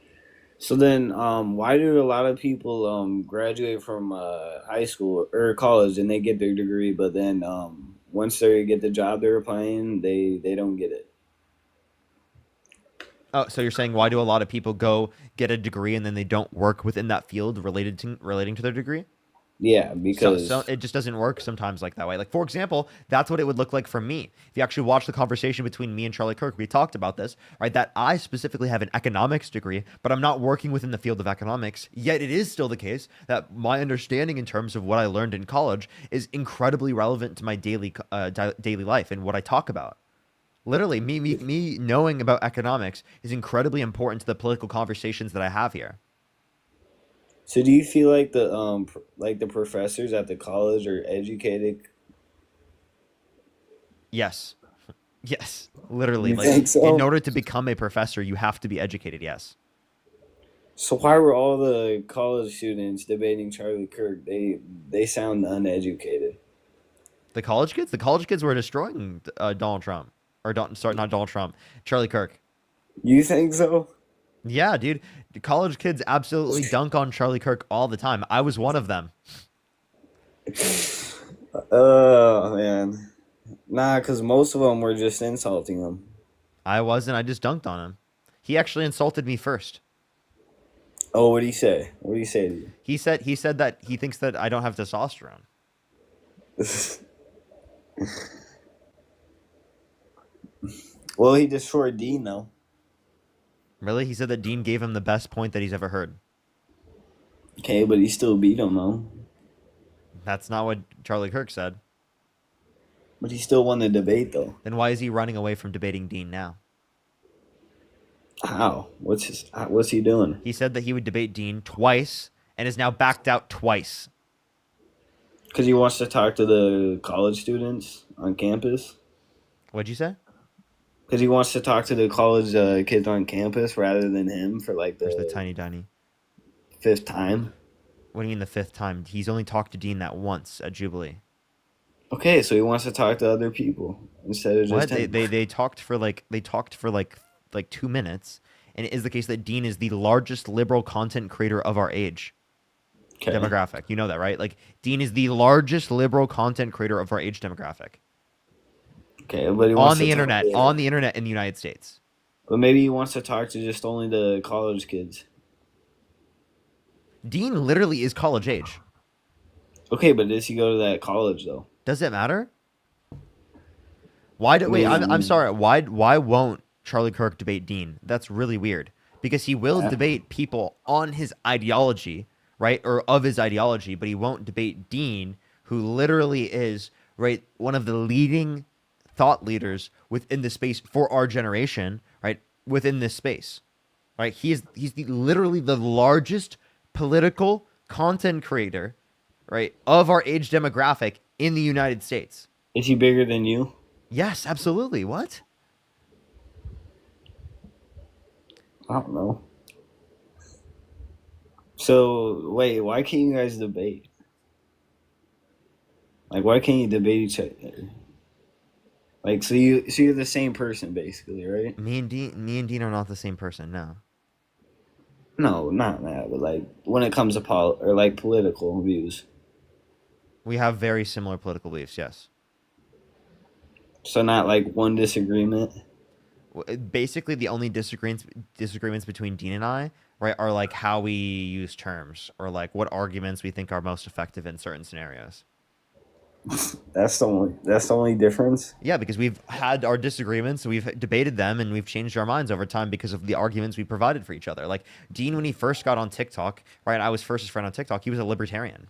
So then, why do a lot of people graduate from high school or college and they get their degree, but then once they get the job they're applying, they don't get it? Oh, so you're saying why do a lot of people go get a degree and then they don't work within that field relating to their degree? Yeah, because so it just doesn't work sometimes like that way. Like, for example, that's what it would look like for me. If you actually watch the conversation between me and Charlie Kirk, we talked about this, right? That I specifically have an economics degree, but I'm not working within the field of economics. Yet it is still the case that my understanding in terms of what I learned in college is incredibly relevant to my daily life and what I talk about. Literally, me knowing about economics is incredibly important to the political conversations that I have here. So do you feel like the professors at the college are educated? Yes. Yes. Literally. You Like think so? in order to become a professor, you have to be educated, yes. So why were all the college students debating Charlie Kirk? They sound uneducated. The college kids were destroying Donald Trump. Not Donald Trump, Charlie Kirk. You think so? Yeah, dude. The college kids absolutely dunk on Charlie Kirk all the time. I was one of them. Oh, man. Nah, because most of them were just insulting him. I wasn't. I just dunked on him. He actually insulted me first. Oh, what did he say? What did he say to you? He said that he thinks that I don't have testosterone. Well, he destroyed Dean, though. Really? He said that Dean gave him the best point that he's ever heard. Okay, but he still beat him, though. That's not what Charlie Kirk said. But he still won the debate, though. Then why is he running away from debating Dean now? How? What's he doing? He said that he would debate Dean twice and is now backed out twice. Because he wants to talk to the college students on campus. What'd you say? Because he wants to talk to the college kids on campus rather than him for like the tiny 5th time. What do you mean the 5th time? He's only talked to Dean that once at Jubilee. Okay, so he wants to talk to other people instead of What? just him. They talked for like 2 minutes, and it is the case that Dean is the largest liberal content creator of our age Okay. demographic. You know that, right? Like Dean is the largest liberal content creator of our age demographic Okay, but he wants on to the talk internet. to- On the internet in the United States. But maybe he wants to talk to just only the college kids. Dean literally is college age. Okay, but does he go to that college though? Does it matter? Wait, I'm sorry. Why won't Charlie Kirk debate Dean? That's really weird. Because he will debate people on his ideology, right? Or of his ideology, but he won't debate Dean, who literally is, right, one of the leading thought leaders within the space for our generation, right? Within this space. Right? He's literally the largest political content creator, right, of our age demographic in the United States. Is he bigger than you? Yes, absolutely. What? I don't know. So wait, why can't you guys debate? Like, why can't you debate each other? Like, so you're the same person basically, right? Me and Dean are not the same person. No. No, not that, but like when it comes to political views. We have very similar political beliefs. Yes. So not like one disagreement. Basically, the only disagreements between Dean and I, right, are like how we use terms or like what arguments we think are most effective in certain scenarios. That's the only difference. Yeah, because we've had our disagreements, we've debated them, and we've changed our minds over time because of the arguments we provided for each other. Like Dean, when he first got on TikTok, right, I was first his friend on TikTok. He was a libertarian.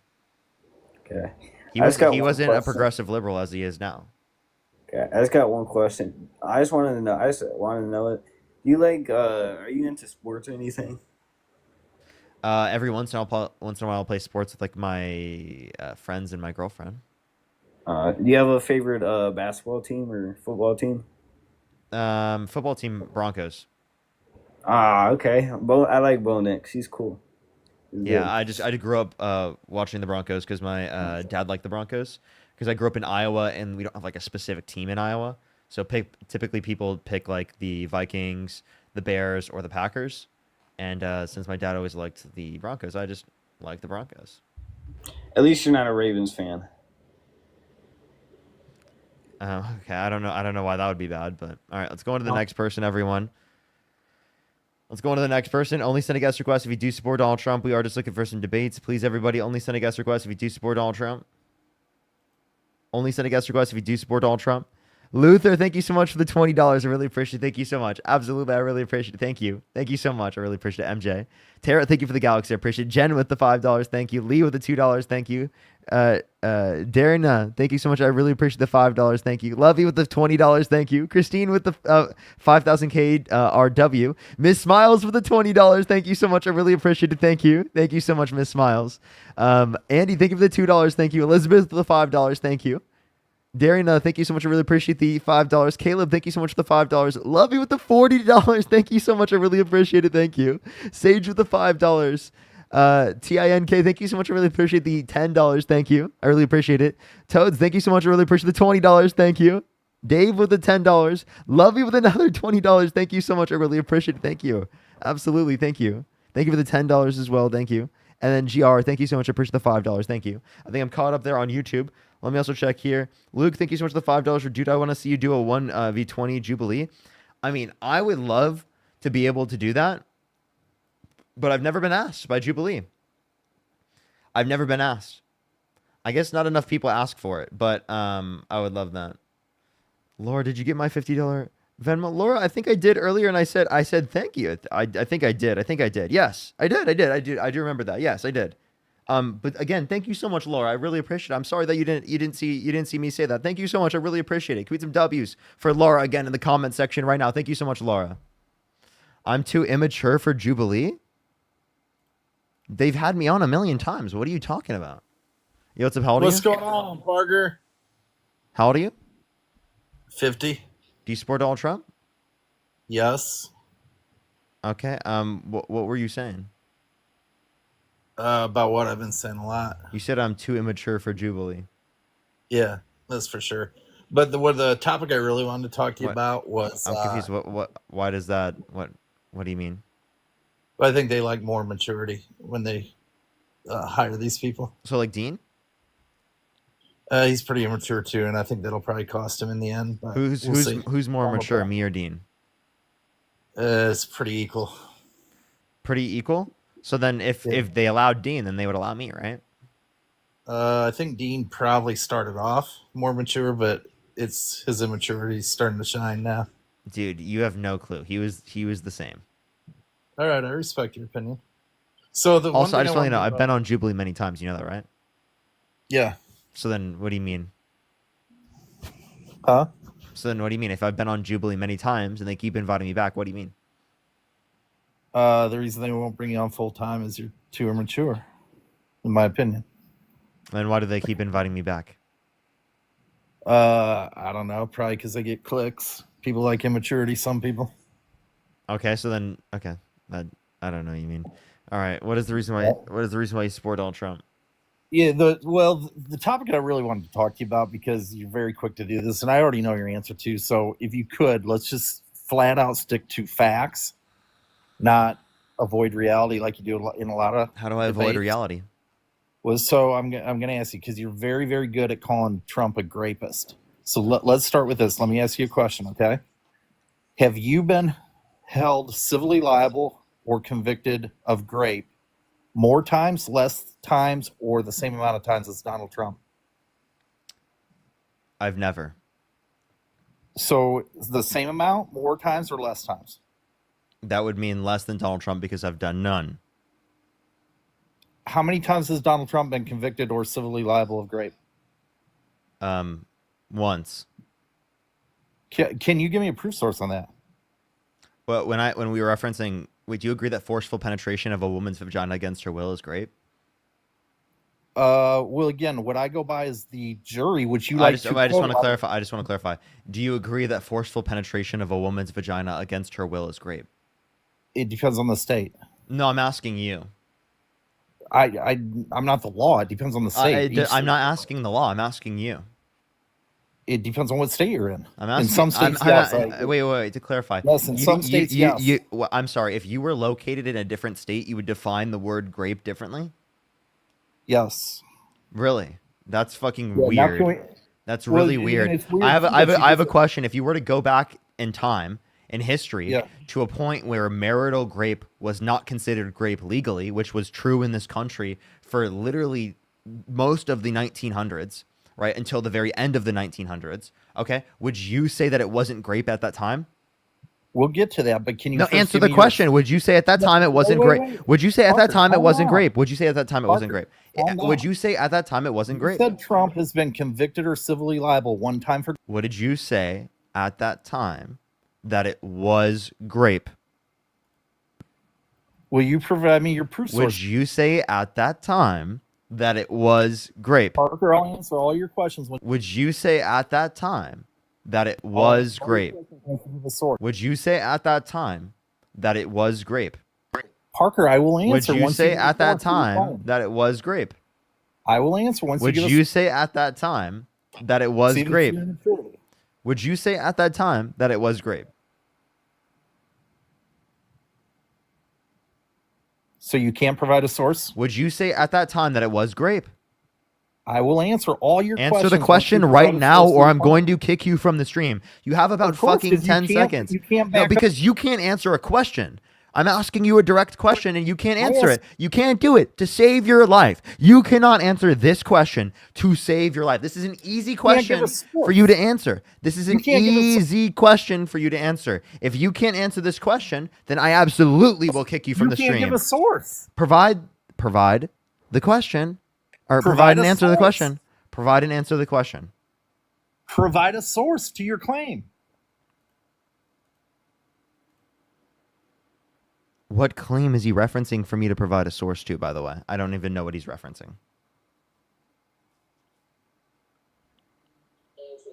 Okay. He wasn't a progressive liberal as he is now. Okay, I just got one question. I just wanted to know it. Do you like? Are you into sports or anything? Every once in a while, I'll play sports with like my friends and my girlfriend. Do you have a favorite basketball team or football team? Football team Broncos. Okay. I like Bo Nix. He's cool. He's Yeah, good. I grew up watching the Broncos because my dad liked the Broncos. Because I grew up in Iowa and we don't have like a specific team in Iowa, so typically people pick like the Vikings, the Bears, or the Packers. And since my dad always liked the Broncos, I just like the Broncos. At least you're not a Ravens fan. Okay, I don't know why that would be bad, but all right, let's go on to the next person, everyone. Let's go on to the next person. Only send a guest request if you do support Donald Trump. We are just looking for some debates. Please, everybody, only send a guest request if you do support Donald Trump. Only send a guest request if you do support Donald Trump. Luther, thank you so much for the $20. I really appreciate it. Thank you so much. Absolutely, I really appreciate it. Thank you. Thank you so much. I really appreciate it. MJ. Tara, thank you for the Galaxy. I appreciate it. Jen with the $5. Thank you. Lee with the $2. Thank you. Darren, thank you so much. I really appreciate the $5. Thank you. Lovey with the $20. Thank you. Christine with the 5,000K RW. Miss Smiles with the $20. Thank you so much. I really appreciate it. Thank you. Thank you so much, Miss Smiles. Andy, thank you for the $2. Thank you. Elizabeth with the $5. Thank you. Darian, thank you so much. I really appreciate the $5. Caleb, thank you so much for the $5. Love you with the $40. Thank you so much. I really appreciate it. Thank you. Sage with the $5. TINK, thank you so much. I really appreciate the $10. Thank you. I really appreciate it. Toads, thank you so much. I really appreciate the $20. Thank you. Dave with the $10. Love you with another $20. Thank you so much. I really appreciate it. Thank you. Absolutely. Thank you. Thank you for the $10 as well. Thank you. And then GR, thank you so much. I appreciate the $5. Thank you. I think I'm caught up there on YouTube. Let me also check here. Luke, thank you so much for the $5 for Dude. I want to see you do a 1v20 Jubilee. I mean, I would love to be able to do that, but I've never been asked by Jubilee. I've never been asked. I guess not enough people ask for it, but I would love that. Laura, did you get my $50 Venmo? Laura, I think I did earlier, and I said thank you. I think I did. Yes, I did. I do remember that. Yes, I did. But again, thank you so much, Laura. I really appreciate it. I'm sorry that you didn't see me say that. Thank you so much. I really appreciate it. Can we get some W's for Laura again in the comment section right now? Thank you so much, Laura. I'm too immature for Jubilee. They've had me on a million times. What are you talking about? Yo, what's up? How old are you? What's going on, Parker? How old are you? 50. Do you support Donald Trump? Yes. Okay. What were you saying? About what I've been saying a lot. You said I'm too immature for Jubilee. Yeah. That's for sure. But the topic I really wanted to talk to you What? about was I'm confused. Why does that? What do you mean? I think they like more maturity when they hire these people. So like Dean? He's pretty immature too, and I think that'll probably cost him in the end. But we'll see. Who's more All mature, about- me or Dean? It's pretty equal. Pretty equal. So then, if they allowed Dean, then they would allow me, right? I think Dean probably started off more mature, but it's his immaturity starting to shine now. Dude, you have no clue. He was the same. All right, I respect your opinion. So the Also, one I thing just want you to know, wanted I've been on Jubilee many times. You know that, right? Yeah. So then, what do you mean? Huh? So then, what do you mean? If I've been on Jubilee many times and they keep inviting me back, what do you mean? The reason they won't bring you on full time is you're too immature, in my opinion. And why do they keep inviting me back? I don't know. Probably because they get clicks. People like immaturity. Some people. Okay, so then, okay, I don't know what you mean. All right, what is the reason why? What is the reason why you support Donald Trump? Yeah, the topic I really wanted to talk to you about, because you're very quick to do this, and I already know your answer too. So if you could, let's just flat out stick to facts, not avoid reality like you do in a lot of. How do I avoid reality? So I'm going to ask you, because you're very, very good at calling Trump a grapist. So let's start with this. Let me ask you a question, okay? Have you been held civilly liable or convicted of grape more times, less times, or the same amount of times as Donald Trump? I've never. So the same amount, more times, or less times? That would mean less than Donald Trump because I've done none. How many times has Donald Trump been convicted or civilly liable of grape? Once. Can you give me a proof source on that? But when we were referencing, would you agree that forceful penetration of a woman's vagina against her will is grape? Well, again, what I go by is the jury, which you I like just to want to quote. clarify. I just want to clarify. Do you agree that forceful penetration of a woman's vagina against her will is grape? It depends on the state. No, I'm asking you. I'm not the law. It depends on the state. I'm not asking the law. I'm asking you. It depends on what state you're in. I'm asking. In some states, yes. yes. Wait. To clarify. Yes, in some states, yes. Well, I'm sorry. If you were located in a different state, you would define the word grape differently? Yes. Really? That's fucking Yeah, now weird. can we- That's Well, really and weird. it's weird I too that have you a question. If you were to go back in time in history Yeah. to a point where marital grape was not considered grape legally, which was true in this country for literally most of the 1900s, right, until the very end of the 1900s, okay, would you say that it wasn't grape at that time? We'll get to that, but can you No, first answer give the me your- question. Would you say at that time it wasn't grape? wait. Would you say at that Parker, time it calm wasn't down. grape? Would you say at that time it wasn't grape? Parker, calm Would down. you say at that time it wasn't You grape? said Trump has been convicted or civilly liable one time for. What did you say at that time that it was grape? Will you provide me your proof Would source? you say at that time that it was grape? Parker, I'll answer all your questions. Would you say at that time that it was grape? The source. Would you say at that time that it was grape? Parker, I will answer. Would you once say give the at that source to your time claim. that it was grape? I will answer once Would you give you us. say at that time that it was See, this is grape? your immaturity. Would you say at that time that it was grape? So you can't provide a source? Would you say at that time that it was grape? I will answer all your questions. Answer the once question you right provide a now, source to or your I'm claim. going to kick you from the stream. You have about Of course, fucking 'cause you 10 can't- seconds. you can't No, back up. because you can't answer a question. I'm asking you a direct question and you can't answer it. You can't do it to save your life. You cannot answer this question to save your life. This is an easy can't give question a source. for you to answer. This is an can't give a source. easy question for you to answer. If you can't answer this question, then I absolutely will kick you from You the can't stream. give a source. Provide the question, or Provide provide a and answer the source. question. Provide and answer the question. Provide a source to your claim. What claim is he referencing for me to provide a source to, by the way? I don't even know what he's referencing.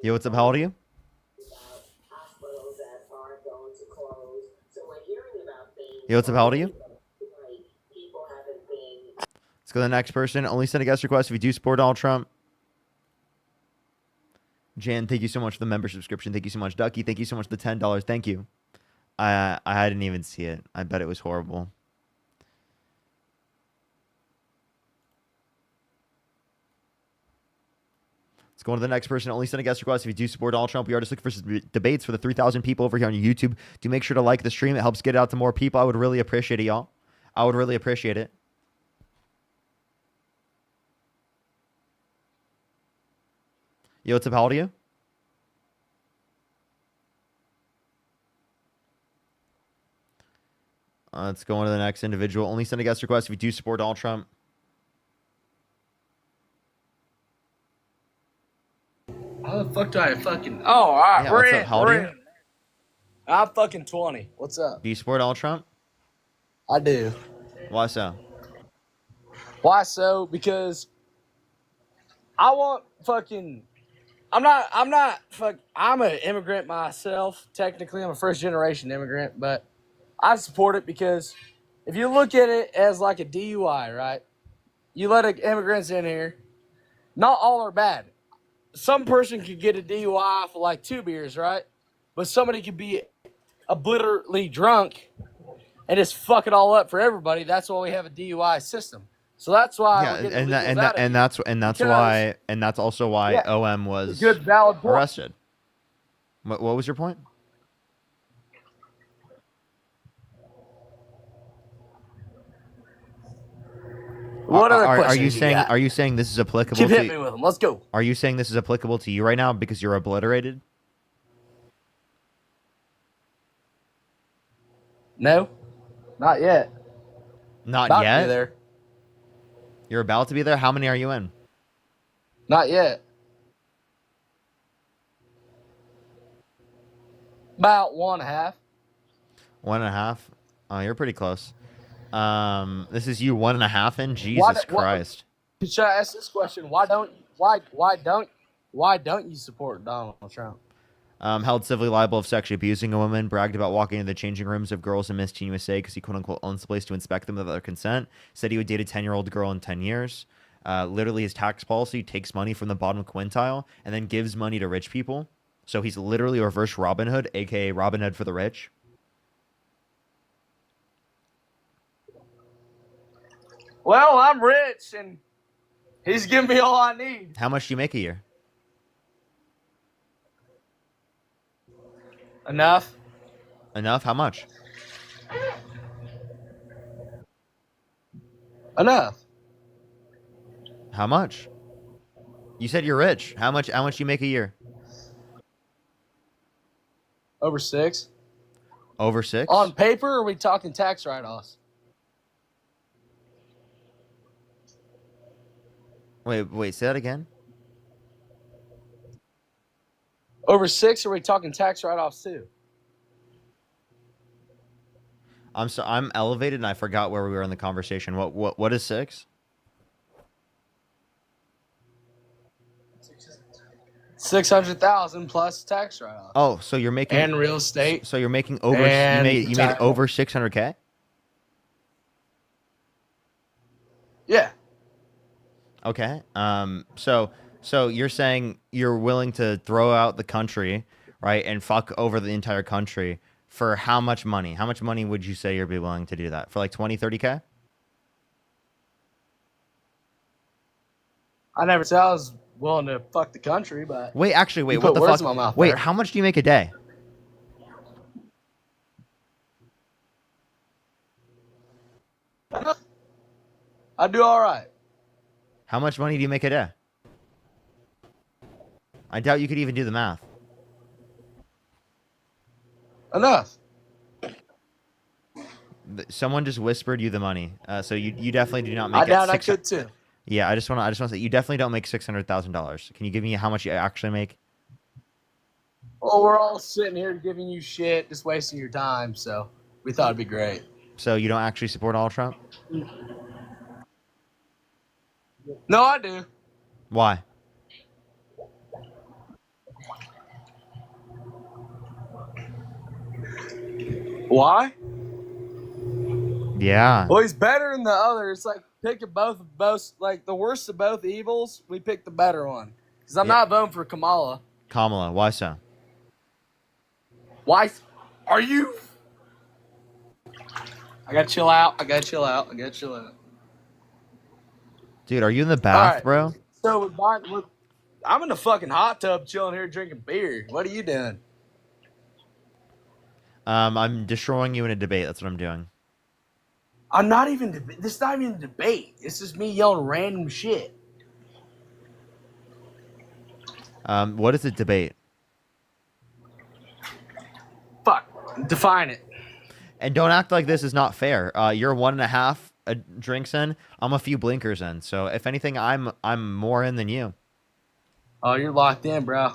Yo, what's up? How old are you? Yo, what's up? How old are you? Let's go to the next person. Only send a guest request if you do support Donald Trump. Jan, thank you so much for the member subscription. Thank you so much. Ducky, thank you so much for the $10. Thank you. I didn't even see it. I bet it was horrible. Let's go on to the next person. Only send a guest request if you do support Donald Trump. We are just looking for some debates for the 3,000 people over here on YouTube. Do make sure to like the stream. It helps get it out to more people. I would really appreciate it, y'all. I would really appreciate it. Yo, what's up? How old are you? Let's go on to the next individual. Only send a guest request if you do support Donald Trump. How the fuck do I fucking... Oh, all right. Yeah, we're what's in. up? How old We're are you? in. I'm fucking 20. What's up? Do you support Donald Trump? I do. Why so? Why so? Because I want fucking... I'm an immigrant myself. Technically, I'm a first generation immigrant, but I support it because if you look at it as like a DUI, right? You let immigrants in here. Not all are bad. Some person could get a DUI for like 2 beers, right? But somebody could be obliterately drunk and just fuck it all up for everybody. That's why we have a DUI system. So that's why Yeah, we're getting and illegals out of here. that's also why Yeah, OM was good valid point. arrested. What was your point? What other Are questions you you saying got? are you saying this is applicable Keep to hitting me with them. Let's go. Are you saying this is applicable to you right now because you're obliterated? No, not yet. Not About to yet. be there. You're about to be there. How many are you in? Not yet. About 1.5. 1.5. Oh, you're pretty close. This is you 1.5 in. Jesus Christ. Should I ask this question? Why don't you support Donald Trump? Held civilly liable of sexually abusing a woman, bragged about walking into the changing rooms of girls in Miss Teen USA because he quote-unquote owns the place to inspect them without their consent, said he would date a 10-year-old girl in 10 years. Literally, his tax policy takes money from the bottom quintile and then gives money to rich people. So he's literally a reverse Robin Hood, a.k.a. Robin Hood for the rich. Well, I'm rich, and he's giving me all I need. How much do you make a year? Enough. Enough? How much? Enough. How much? You said you're rich. How much do you make a year? Over 6. Over 6? On paper, or are we talking tax write-offs? Wait, say that again? Over 6, or are we talking tax write-offs too? I'm elevated and I forgot where we were in the conversation. What is 6? 600,000 plus tax write-off. Oh, so you're making And real estate. So you're making over And you made over 600K? Yeah. Okay. So you're saying you're willing to throw out the country, right, and fuck over the entire country for how much money? How much money would you say you'd be willing to do that? For like 20, 30K? I never said I was willing to fuck the country, but Wait, actually, you wait, put what the words fuck? in my mouth Wait, there. how much do you make a day? I do all right. How much money do you make a day? I doubt you could even do the math. Enough. Someone just whispered you the money, so you definitely do not make. I it doubt I 600 could too. Yeah, I just want to say you definitely don't make $600,000. Can you give me how much you actually make? Well, we're all sitting here giving you shit, just wasting your time, so we thought it'd be great. So you don't actually support Donald Trump? No, I do. Why? Why? Yeah. Well, he's better than the other. It's like picking both, like the worst of both evils. We pick the better one. Because I'm not voting for Kamala. Kamala. Why so? Why are you? I gotta chill out. Dude, are you in the All bath, right. bro? So I'm in the fucking hot tub chilling here drinking beer. What are you doing? I'm destroying you in a debate. That's what I'm doing. I'm not even. This is not even a debate. It's just me yelling random shit. What is a debate? Fuck. Define it. And don't act like this is not fair. You're 1.5 drinks in. I'm a few blinkers in. So if anything, I'm more in than you. Oh, you're locked in, bro.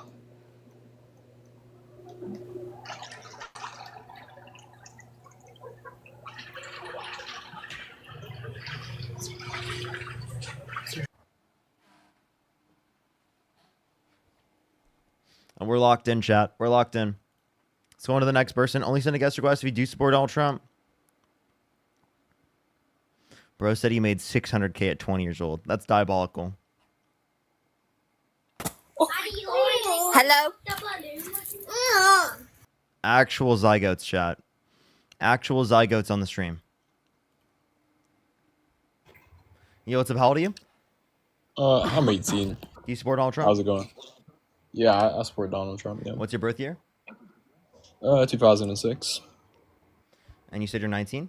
And we're locked in, chat. We're locked in. Let's go on to the next person. Only send a guest request if you do support Donald Trump. Bro said he made 600K at 20 years old. That's diabolical. Hello? Actual zygotes, chat. Actual zygotes on the stream. Yo, what's up? How old are you? I'm 18. Do you support Donald Trump? How's it going? Yeah, I support Donald Trump. Yeah. What's your birth year? 2006. And you said you're 19?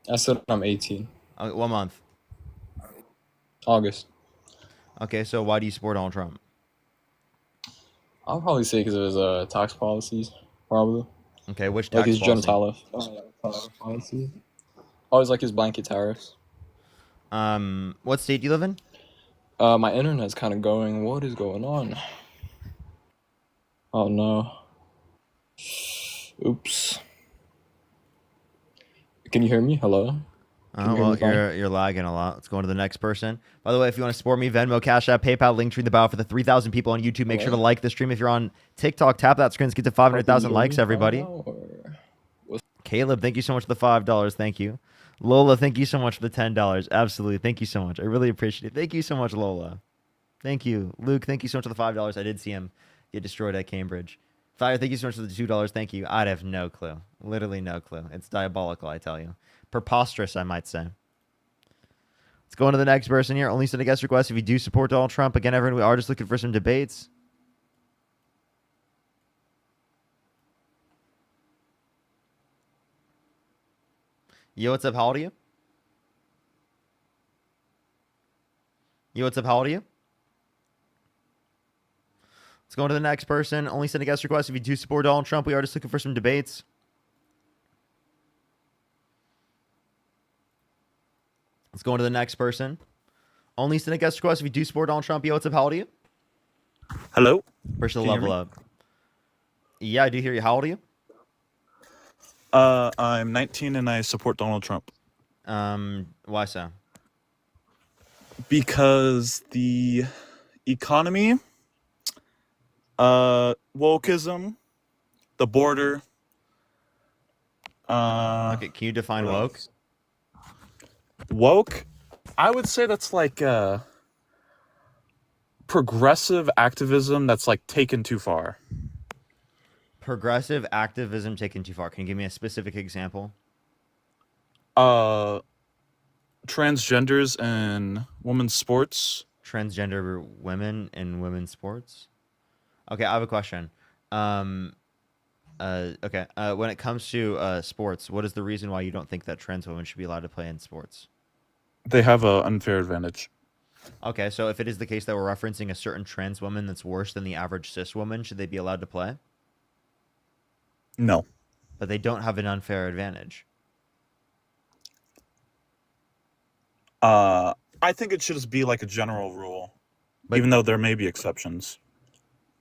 I said I'm 18. What month? August. Okay, so why do you support Donald Trump? I'll probably say because of his tax policies, probably. Okay, which like tax his policy? policy. Always like his blanket tariffs. What state do you live in? My internet's kind of going. What is going on? Oh no. Oops. Can you hear me? Hello? Can Oh, you hear well, me fine? you're lagging a lot. Let's go on to the next person. By the way, if you want to support me, Venmo, Cash App, PayPal, link tree in the bio for the 3,000 people on YouTube. Make sure to like the stream. If you're on TikTok, tap that screen. Let's get to 500,000 likes, everybody. Caleb, thank you so much for the $5. Thank you. Lola, thank you so much for the $10. Absolutely. Thank you so much. I really appreciate it. Thank you so much, Lola. Thank you. Luke, thank you so much for the $5. I did see him get destroyed at Cambridge. Fire, thank you so much for the $2. Thank you. I'd have no clue. Literally no clue. It's diabolical, I tell you. Preposterous, I might say. Let's go on to the next person here. Only send a guest request if you do support Donald Trump. Again, everyone, we are just looking for some debates. Yo, what's up? How old are you? Yo, what's up? How old are you? Let's go on to the next person. Only send a guest request if you do support Donald Trump. We are just looking for some debates. Let's go on to the next person. Only send a guest request if you do support Donald Trump. Yo, what's up? How old are you? Hello? Push the Can you hear level me? up. Yeah, I do hear you. How old are you? I'm 19 and I support Donald Trump. Why so? Because the economy, wokeism, the border. Okay, can you define what woke? else? Woke? I would say that's like progressive activism that's like taken too far. Progressive activism taken too far. Can you give me a specific example? Transgenders in women's sports. Transgender women in women's sports? Okay, I have a question. Okay. When it comes to sports, what is the reason why you don't think that trans women should be allowed to play in sports? They have an unfair advantage. Okay, so if it is the case that we're referencing a certain trans woman that's worse than the average cis woman, should they be allowed to play? No. But they don't have an unfair advantage. I think it should just be like a general rule, even though there may be exceptions.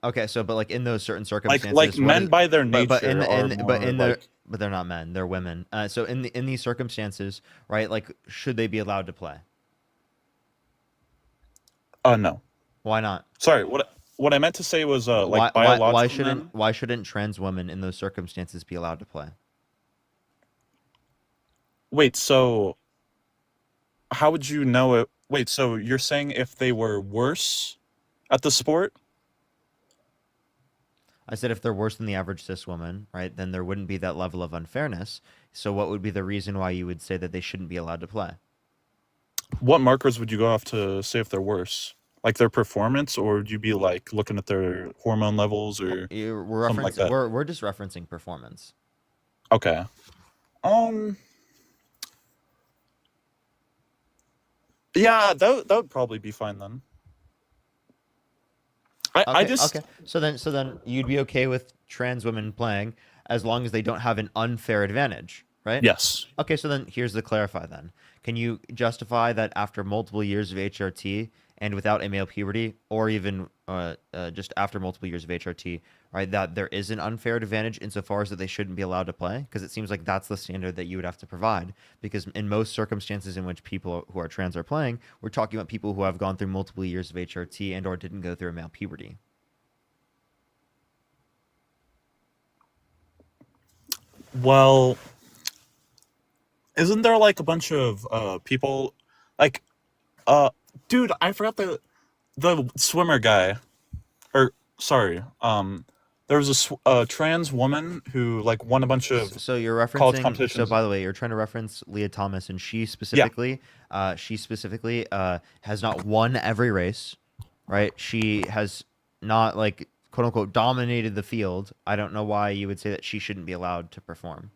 Okay, so but like in those certain circumstances, Like what men is- by their but nature in, are in, more but in like, but they're not men, they're women. So in these circumstances, right? Like, should they be allowed to play? no. Why not? Sorry, what I meant to say was like biological men. Why shouldn't trans women in those circumstances be allowed to play? Wait, so how would you know it? Wait, so you're saying if they were worse at the sport? I said if they're worse than the average cis woman, right, then there wouldn't be that level of unfairness. So what would be the reason why you would say that they shouldn't be allowed to play? What markers would you go off to say if they're worse? Like their performance, or would you be like looking at their hormone levels or We're something like that? we're just referencing performance. Okay. Yeah, that would probably be fine then. I just Okay. So then you'd be okay with trans women playing as long as they don't have an unfair advantage, right? Yes. Okay, so then here's the clarify then. Can you justify that after multiple years of HRT and without a male puberty, or even just after multiple years of HRT, right, that there is an unfair advantage insofar as that they shouldn't be allowed to play? Because it seems like that's the standard that you would have to provide. Because in most circumstances in which people who are trans are playing, we're talking about people who have gone through multiple years of HRT and or didn't go through a male puberty. Well, isn't there like a bunch of people like dude, I forgot the swimmer guy. Or sorry, there was a trans woman who like won a bunch of So you're college referencing. So competitions. by the way, you're trying to reference Leah Thomas, and she specifically has not won every race, right? She has not like quote unquote dominated the field. I don't know why you would say that she shouldn't be allowed to perform.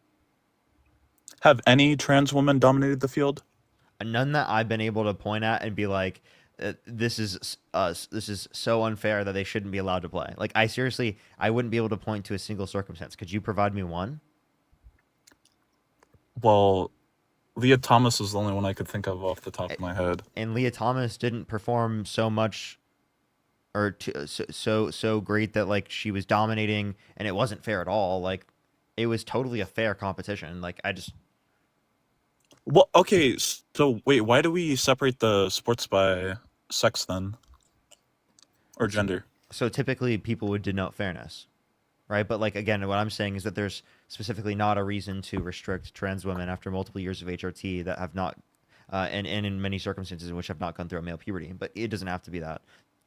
Have any trans women dominated the field? None that I've been able to point at and be like, this is so unfair that they shouldn't be allowed to play. Like I wouldn't be able to point to a single circumstance. Could you provide me one? Well, Leah Thomas is the only one I could think of off the top of my head. And Leah Thomas didn't perform so much or so great that like she was dominating and it wasn't fair at all. Like it was totally a fair competition. Like Well, okay, so wait, why do we separate the sports by sex then? Or gender? So typically people would denote fairness, right? But like again, what I'm saying is that there's specifically not a reason to restrict trans women after multiple years of HRT that have not, and in many circumstances in which have not gone through a male puberty. But it doesn't have to be that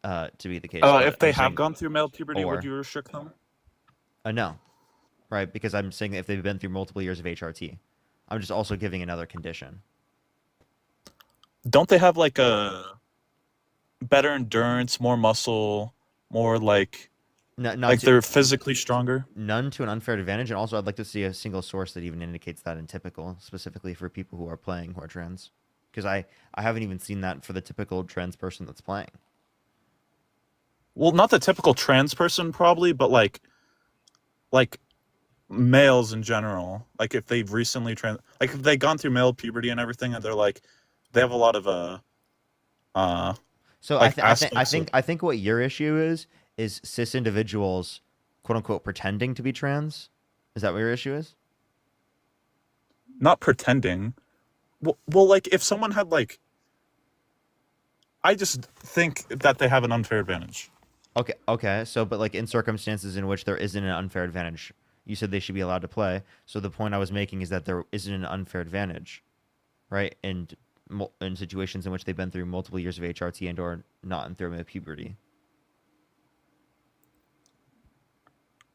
to be the case. If they I'm have saying- gone through male puberty, or- would you restrict them? No, right? Because I'm saying that if they've been through multiple years of HRT, I'm just also giving another condition. Don't they have like a better endurance, more muscle, more like they're physically stronger? None to an unfair advantage, and also I'd like to see a single source that even indicates that in typical, specifically for people who are playing who are trans, because I haven't even seen that for the typical trans person that's playing. Well, not the typical trans person probably, but like males in general. Like if they've recently like if they've gone through male puberty and everything, and they're like they have a lot of So like I aspects think what your issue is cis individuals, quote unquote, pretending to be trans. Is that what your issue is? not pretending. Well, like if someone had like, I just think that they have an unfair advantage. Okay. So, but like in circumstances in which there isn't an unfair advantage, you said they should be allowed to play. So the point I was making is that there isn't an unfair advantage, right? And in situations in which they've been through multiple years of HRT and or not in through puberty.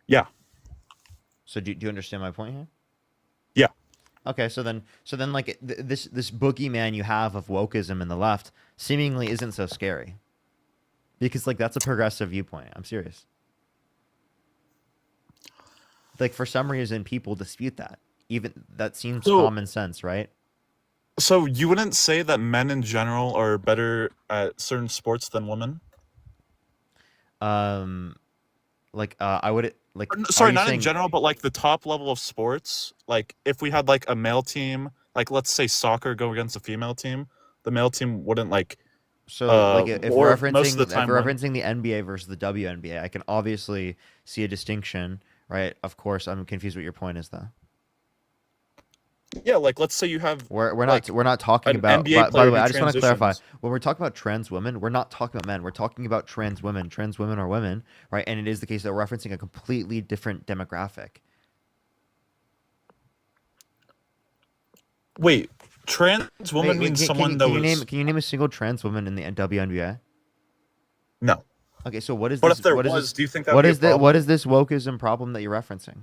Yeah. So do you understand my point here? Yeah. Okay, so then like this boogeyman you have of wokeism in the left seemingly isn't so scary. Because like that's a progressive viewpoint. I'm serious. Like for some reason people dispute that. Even that seems common sense, right? So you wouldn't say that men in general are better at certain sports than women? I would like. Sorry, not in general, but like the top level of sports. Like if we had like a male team, like let's say soccer go against a female team, the male team wouldn't like. So like if we're most of the time referencing the NBA versus the WNBA, I can obviously see a distinction, right? Of course, I'm confused what your point is though. Yeah, like let's say you have. We're not talking about. By the way, I just want to clarify. When we're talking about trans women, we're not talking about men. We're talking about trans women. Trans women are women, right? And it is the case that we're referencing a completely different demographic. Wait, trans woman means someone that was. Can you name a single trans woman in the WNBA? No. Okay, so what is But this? if there what is was, this? do you think that What would be is a the? problem? What is this wokeism problem that you're referencing?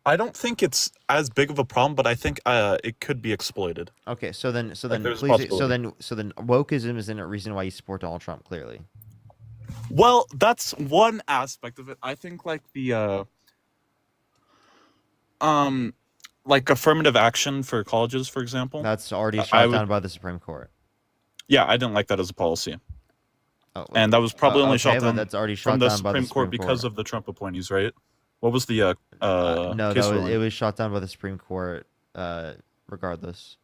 I don't think it's as big of a problem, but I think it could be exploited. Okay, so then Like, there's a please, possibility. so then wokeism isn't a reason why you support Donald Trump. Clearly, Well, that's one aspect of it. I think like the like affirmative action for colleges, for example. that's already I shot would, down by the Supreme Court. yeah, I didn't like that as a policy, Oh, and that was probably only okay, shot but down that's already from shot the down by the Supreme Court Supreme because Court. of the Trump appointees, right? What was the No, case it ruling? was shot down by the Supreme Court. Regardless,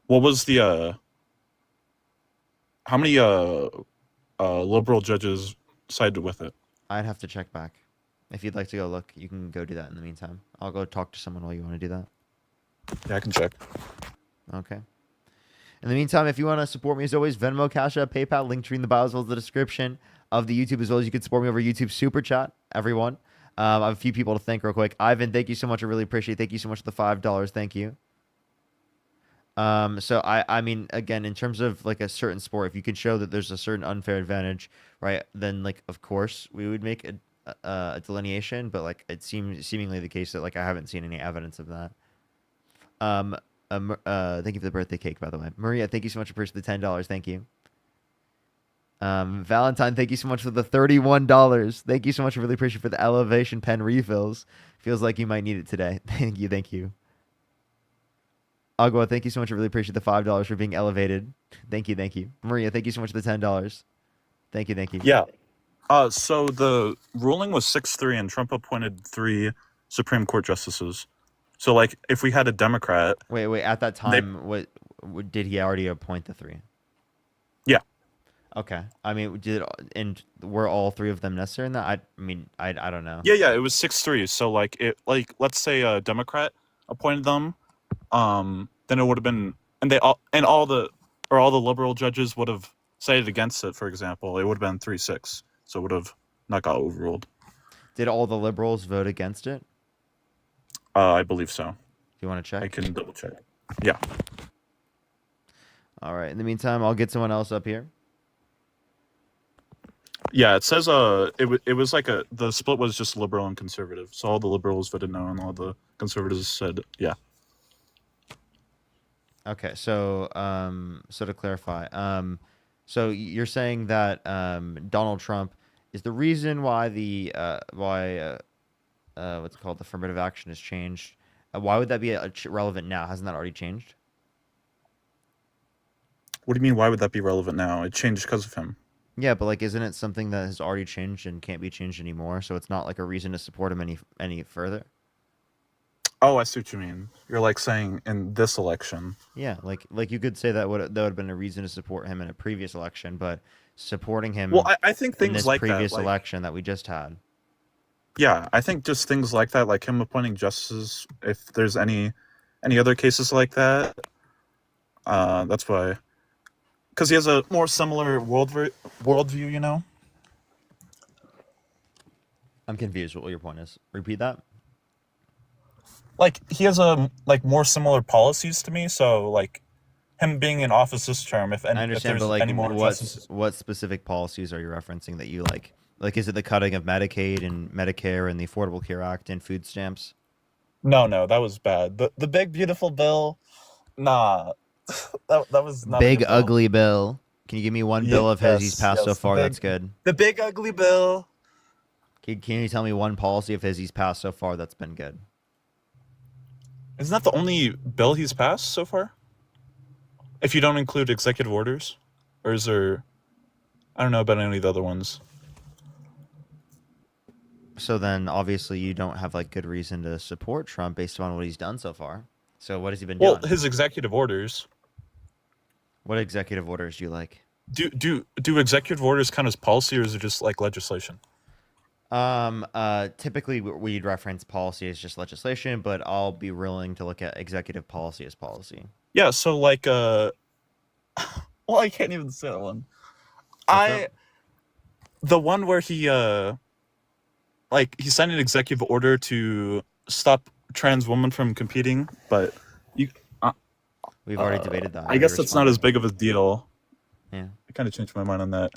What was the how many liberal judges sided with it? I'd have to check back. If you'd like to go look, you can go do that in the meantime. I'll go talk to someone while you want to do that. Yeah, I can check. Okay. In the meantime, if you want to support me as always, Venmo, Cash App, PayPal, link tree in the bio as well as the description of the YouTube, as well as you can support me over YouTube Super Chat, everyone. I have a few people to thank real quick. Ivan, thank you so much. I really appreciate it. Thank you so much for the $5. Thank you. So I mean, again, in terms of like a certain sport, if you can show that there's a certain unfair advantage, right, then like, of course, we would make a delineation, but like it seems seemingly the case that like I haven't seen any evidence of that. Thank you for the birthday cake, by the way. Maria, thank you so much for the $10. Thank you. Valentine, thank you so much for the $31. Thank you so much. I really appreciate it for the elevation pen refills. Feels like you might need it today. Thank you. Thank you. Agua, thank you so much. I really appreciate the $5 for being elevated. Thank you. Thank you. Maria, thank you so much for the $10. Thank you. Thank you. Yeah. So the ruling was 6-3, and Trump appointed 3 Supreme Court justices. So, like, if we had a Democrat, Wait. At that time, what did he already appoint the 3? Yeah. Okay. I mean, were all 3 of them necessary in that? I don't know. Yeah, it was 6-3. So, let's say a Democrat appointed them, then it would have been, and all the liberal judges would have sided against it. For example, it would have been 3-6. So it would have not got overruled. Did all the liberals vote against it? I believe so. Do you want to check? I can double check. Yeah. All right. In the meantime, I'll get someone else up here. Yeah, it says it was like the split was just liberal and conservative. So all the liberals voted no, and all the conservatives said yeah. Okay, so to clarify, so you're saying that Donald Trump is the reason why what's it called, affirmative action has changed. Why would that be relevant now? Hasn't that already changed? What do you mean? Why would that be relevant now? It changed because of him. Yeah, but like, isn't it something that has already changed and can't be changed anymore? So it's not like a reason to support him any further. Oh, I see what you mean. You're like saying in this election. Yeah, like you could say that would have been a reason to support him in a previous election, but supporting him. Well, I think in things this like previous that, like, election that we just had. Yeah, I think just things like that, like him appointing justices. If there's any other cases like that, that's why. Because he has a more similar worldview, you know. I'm confused. What your point is? Repeat that. Like he has more similar policies to me. So like him being in office this term, if I understand, there's but like, any more justices. what specific policies are you referencing that you like? Like, is it the cutting of Medicaid and Medicare and the Affordable Care Act and food stamps? No, that was bad. The big beautiful bill, nah, that was not a Big good bill. ugly bill. Can you give me one bill of his he's passed so yes, the far big- that's good? The big ugly bill. Can you tell me one policy of his he's passed so far that's been good? Isn't that the only bill he's passed so far? If you don't include executive orders, or is there? I don't know about any of the other ones. So then, obviously, you don't have like good reason to support Trump based on what he's done so far. So what has he been Well, doing? his executive orders. What executive orders do you like? Do executive orders count as policy, or is it just like legislation? Typically we'd reference policy as just legislation, but I'll be willing to look at executive policy as policy. Yeah. So like, well, I can't even say that one. The one where he he signed an executive order to stop trans women from competing, but We've already debated that. I guess that's not as big of a deal. Yeah. kind of changed my mind on that.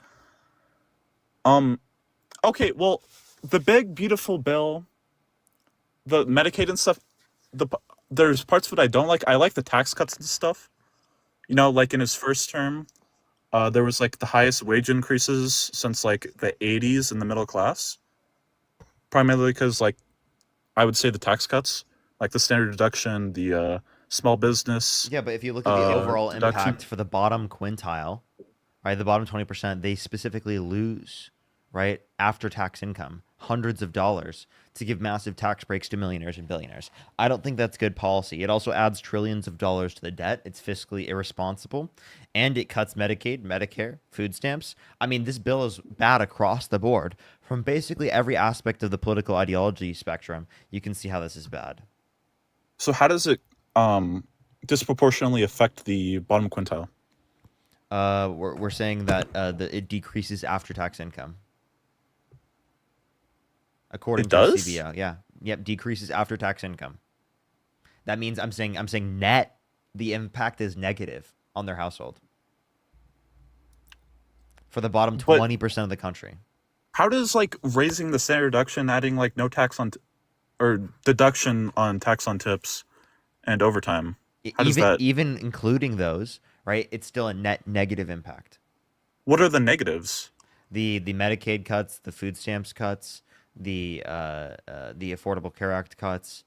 Okay, well, the big beautiful bill, the Medicaid and stuff, there's parts of it I don't like. I like the tax cuts and stuff. You know, like in his first term, there was like the highest wage increases since like the 80s in the middle class. Primarily because like I would say the tax cuts, like the standard deduction, the small business. Yeah, but if you look at the overall deduction. impact for the bottom quintile, right, the bottom 20%, they specifically lose, right, after tax income, hundreds of dollars to give massive tax breaks to millionaires and billionaires. I don't think that's good policy. It also adds trillions of dollars to the debt. It's fiscally irresponsible, and it cuts Medicaid, Medicare, food stamps. I mean, this bill is bad across the board. From basically every aspect of the political ideology spectrum, you can see how this is bad. So how does it disproportionately affect the bottom quintile? We're saying that it decreases after-tax income. According It to does? CBO, yeah, yep, decreases after-tax income. That means I'm saying net, the impact is negative on their household for the bottom 20% of the country. How does like raising the standard deduction, adding like no tax on, or deduction on tax on tips and overtime, how does that? Even including those, right? It's still a net negative impact. What are the negatives? The Medicaid cuts, the food stamps cuts, the Affordable Care Act cuts,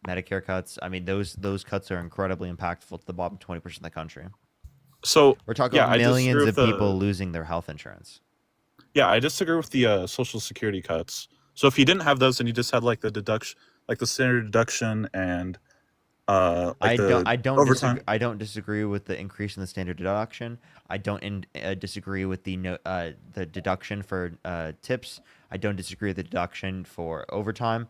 Medicare cuts. I mean, those cuts are incredibly impactful to the bottom 20% of the country. So We're talking yeah, about I disagree millions with of people losing their health insurance. Yeah, I disagree with the Social Security cuts. So if you didn't have those and you just had like the deduction, like the standard deduction and like I don't overtime. I don't disagree with the increase in the standard deduction. I don't disagree with the deduction for tips. I don't disagree with the deduction for overtime.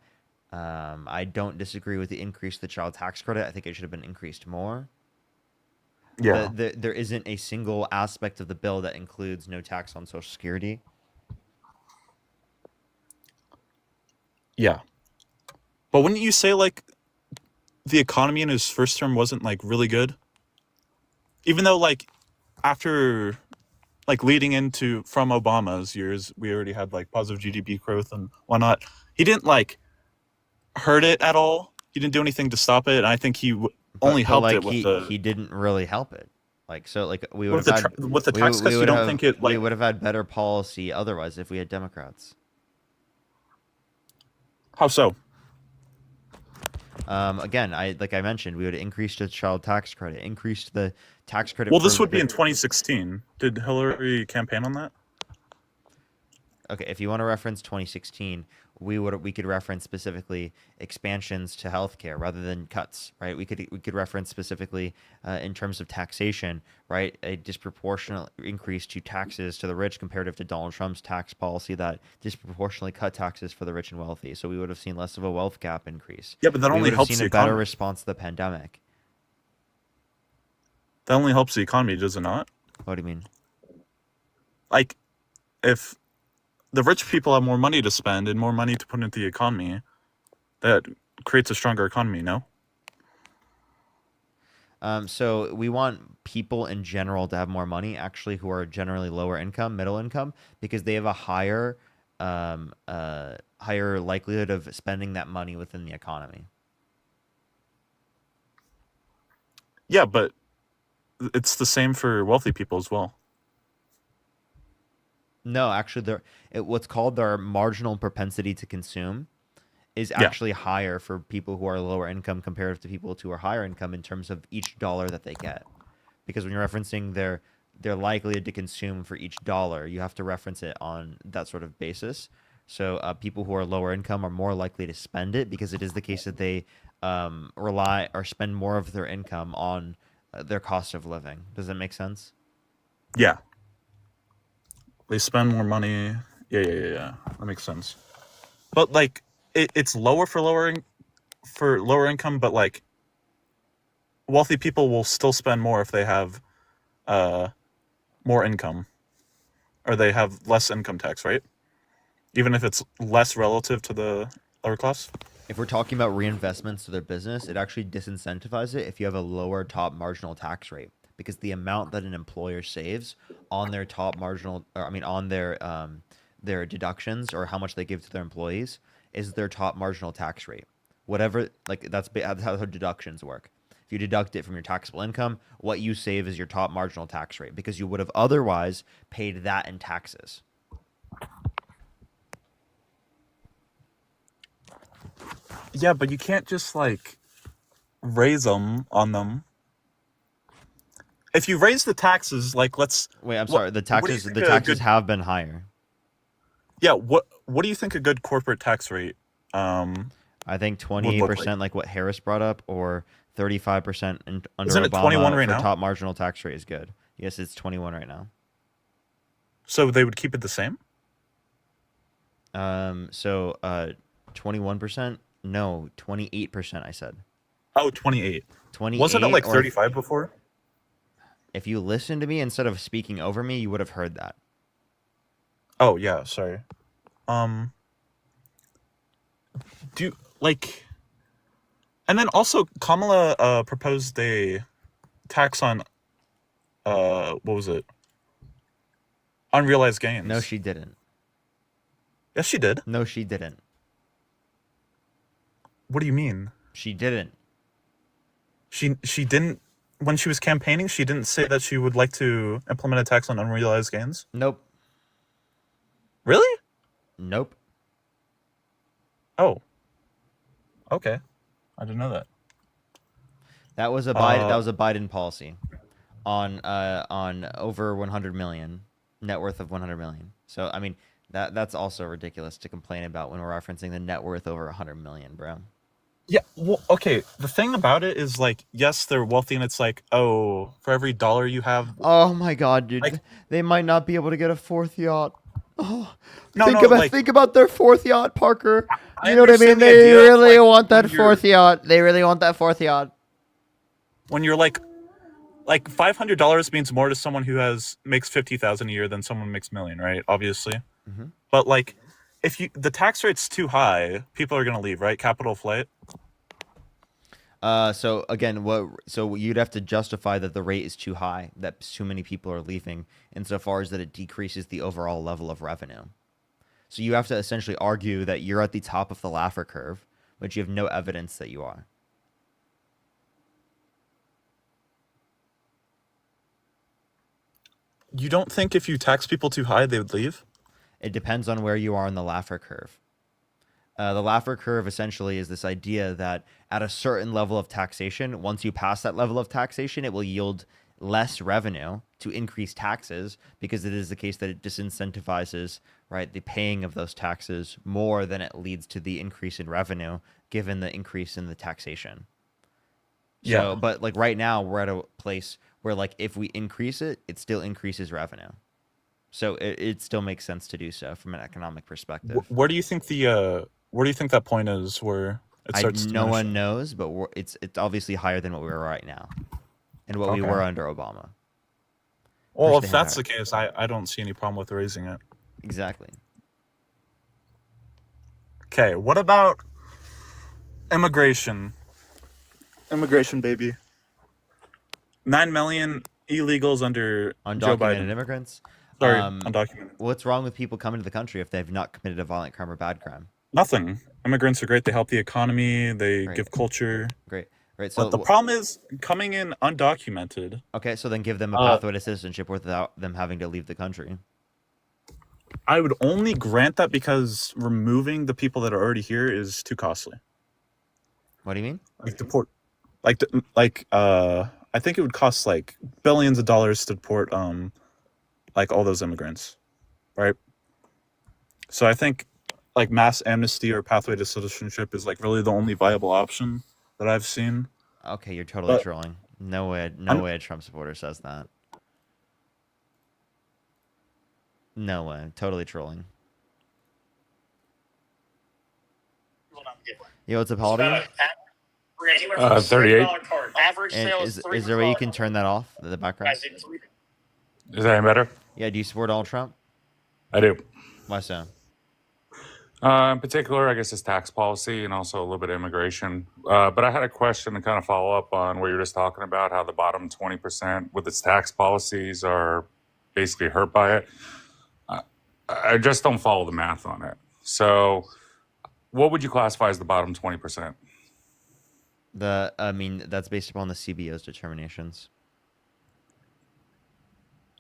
I don't disagree with the increase of the child tax credit. I think it should have been increased more. Yeah. There isn't a single aspect of the bill that includes no tax on Social Security. Yeah. But wouldn't you say like the economy in his first term wasn't like really good? Even though like after like leading into from Obama's years, we already had like positive GDP growth and whatnot. He didn't like hurt it at all. He didn't do anything to stop it. And I think he only helped like it with he didn't really help it. Like so, like we with would the have tra- with the tax cuts. You don't think it we like would have had better policy otherwise if we had Democrats. how so? Again, like I mentioned, we would have increased the child tax credit, increased the tax credit. Well, this for would be in the- 2016. Did Hillary campaign on that? Okay, if you want to reference 2016, we could reference specifically expansions to healthcare rather than cuts, right? We could reference specifically in terms of taxation, right? A disproportionate increase to taxes to the rich comparative to Donald Trump's tax policy that disproportionately cut taxes for the rich and wealthy. So we would have seen less of a wealth gap increase. Yeah, but that we only would have helps seen the a better economy. response to the pandemic. That only helps the economy, does it not? What do you mean? Like, if the rich people have more money to spend and more money to put into the economy, that creates a stronger economy, no? So we want people in general to have more money, actually, who are generally lower income, middle income, because they have a higher likelihood of spending that money within the economy. Yeah, but it's the same for wealthy people as well. No, actually, what's called their marginal propensity to consume is Yeah. actually higher for people who are lower income compared to people who are higher income in terms of each dollar that they get. Because when you're referencing their likelihood to consume for each dollar, you have to reference it on that sort of basis. So people who are lower income are more likely to spend it because it is the case that they rely or spend more of their income on their cost of living. Does that make sense? Yeah. They spend more money. Yeah. That makes sense. But like, it's lower for lower income, but like, wealthy people will still spend more if they have more income, or they have less income tax, right? Even if it's less relative to the lower class. If we're talking about reinvestments to their business, it actually disincentivizes it if you have a lower top marginal tax rate, because the amount that an employer saves on their top marginal, or, I mean, on their deductions or how much they give to their employees is their top marginal tax rate. Whatever, like that's how deductions work. If you deduct it from your taxable income, what you save is your top marginal tax rate because you would have otherwise paid that in taxes. Yeah, but you can't just like raise them on them. If you raise the taxes, like let's wait. I'm sorry. The what do you taxes think a good- have been higher. Yeah. What do you think a good corporate tax rate? I think would look 28%, like what Harris brought up, or 35% under Isn't it Obama 21 right for now? top marginal tax rate is good. Yes, it's 21 right now. So they would keep it the same? So 21%? No, 28%. I said. Oh, 28. 28. Wasn't it like or 35 before? If you listened to me instead of speaking over me, you would have heard that. Oh yeah, sorry. Do you, like, and then also Kamala proposed a tax on what was it? Unrealized gains. No, she didn't. Yes, she did. No, she didn't. What do you mean? She didn't. She didn't when she was campaigning. She didn't say that she would like to implement a tax on unrealized gains. Nope. Really? Nope. Oh. Okay. I didn't know that. That was a Biden policy on over 100 million net worth of 100 million. So I mean that's also ridiculous to complain about when we're referencing the net worth over 100 million, bro. Yeah, well, okay. The thing about it is, like, yes, they're wealthy, and it's like, oh, for every dollar you have. Oh my God, dude! Like, they might not be able to get a fourth yacht. Oh, No, think about their fourth yacht, Parker. I You know what I mean? understand the They idea of, really like, want that when you're- fourth yacht. They really want that fourth yacht. when you're like $500 means more to someone who makes 50,000 a year than someone who makes $1 million, right? Obviously, but like, if the tax rate's too high, people are gonna leave, right? Capital flight. So again, so you'd have to justify that the rate is too high, that too many people are leaving, insofar as that it decreases the overall level of revenue. So you have to essentially argue that you're at the top of the Laffer curve, but you have no evidence that you are. You don't think if you tax people too high, they would leave? It depends on where you are in the Laffer curve. The Laffer curve essentially is this idea that at a certain level of taxation, once you pass that level of taxation, it will yield less revenue to increase taxes, because it is the case that it disincentivizes, right, the paying of those taxes more than it leads to the increase in revenue, given the increase in the taxation. Yeah. So, but like right now, we're at a place where like if we increase it, it still increases revenue. So it still makes sense to do so from an economic perspective. Where do you think where do you think that point is where it starts? No one knows, but it's obviously higher than what we are right now, and what we Okay. were under Obama. Well, Which if they that's have. the case, I don't see any problem with raising it. Exactly. Okay, what about immigration? Immigration, baby. 9 million illegals under Joe Undocumented Biden. immigrants. Sorry, undocumented. What's wrong with people coming to the country if they've not committed a violent crime or bad crime? Nothing. Immigrants are great. They help the economy. They Great. give culture. Great. Right. So But the problem is coming in undocumented. Okay, so then give them a pathway to citizenship without them having to leave the country. I would only grant that because removing the people that are already here is too costly. What do you mean? Like deport, I think it would cost like billions of dollars to deport like all those immigrants, right? So I think like mass amnesty or pathway to citizenship is like really the only viable option that I've seen. Okay, you're totally But- trolling. No way a Trump supporter says that. No way. Totally trolling. Yo, what's up, Holiday? 38. And is there a way you can turn that off, the background? Is that any better? Yeah, do you support Donald Trump? I do. Why so? In particular, I guess his tax policy and also a little bit of immigration. But I had a question to kind of follow up on what you were just talking about, how the bottom 20% with its tax policies are basically hurt by it. I just don't follow the math on it. So what would you classify as the bottom 20%? I mean, that's based upon the CBO's determinations.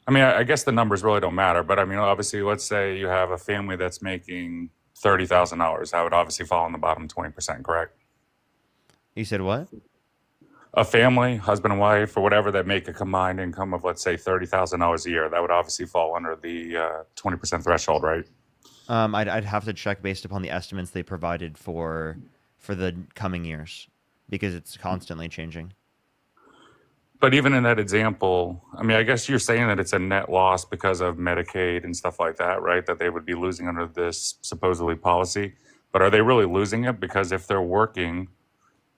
I mean, I guess the numbers really don't matter, but I mean, obviously, let's say you have a family that's making $30,000. That would obviously fall in the bottom 20%, correct? You said what? A family, husband and wife, or whatever, that make a combined income of, let's say, $30,000 a year. That would obviously fall under the 20% threshold, right? I'd have to check based upon the estimates they provided for the coming years, because it's constantly changing. But even in that example, I mean, I guess you're saying that it's a net loss because of Medicaid and stuff like that, right? That they would be losing under this supposedly policy. But are they really losing it? Because if they're working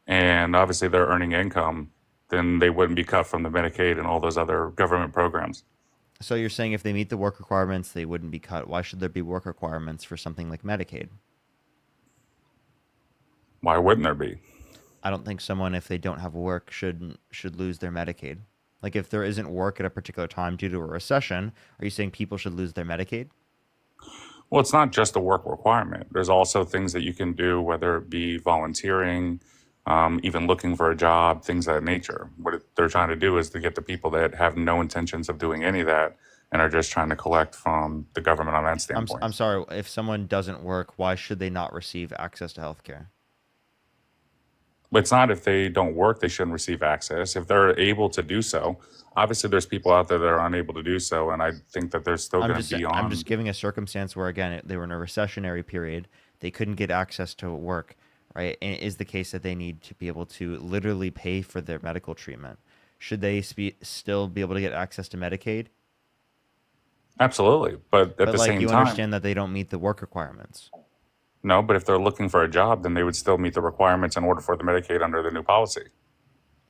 and obviously they're earning income, then they wouldn't be cut from the Medicaid and all those other government programs. So you're saying if they meet the work requirements, they wouldn't be cut. Why should there be work requirements for something like Medicaid? Why wouldn't there be? I don't think someone, if they don't have work, should lose their Medicaid. Like, if there isn't work at a particular time due to a recession, are you saying people should lose their Medicaid? Well, it's not just a work requirement. There's also things that you can do, whether it be volunteering, even looking for a job, things of that nature. What they're trying to do is to get the people that have no intentions of doing any of that and are just trying to collect from the government on that standpoint. I'm sorry, if someone doesn't work, why should they not receive access to health care? But it's not if they don't work, they shouldn't receive access. If they're able to do so, obviously there's people out there that are unable to do so, and I think that they're still going to be on. I'm just giving a circumstance where, again, they were in a recessionary period. They couldn't get access to work, right? And it is the case that they need to be able to literally pay for their medical treatment. Should they still be able to get access to Medicaid? Absolutely, but at the same you time, understand that they don't meet the work requirements. no, but if they're looking for a job, then they would still meet the requirements in order for the Medicaid under the new policy.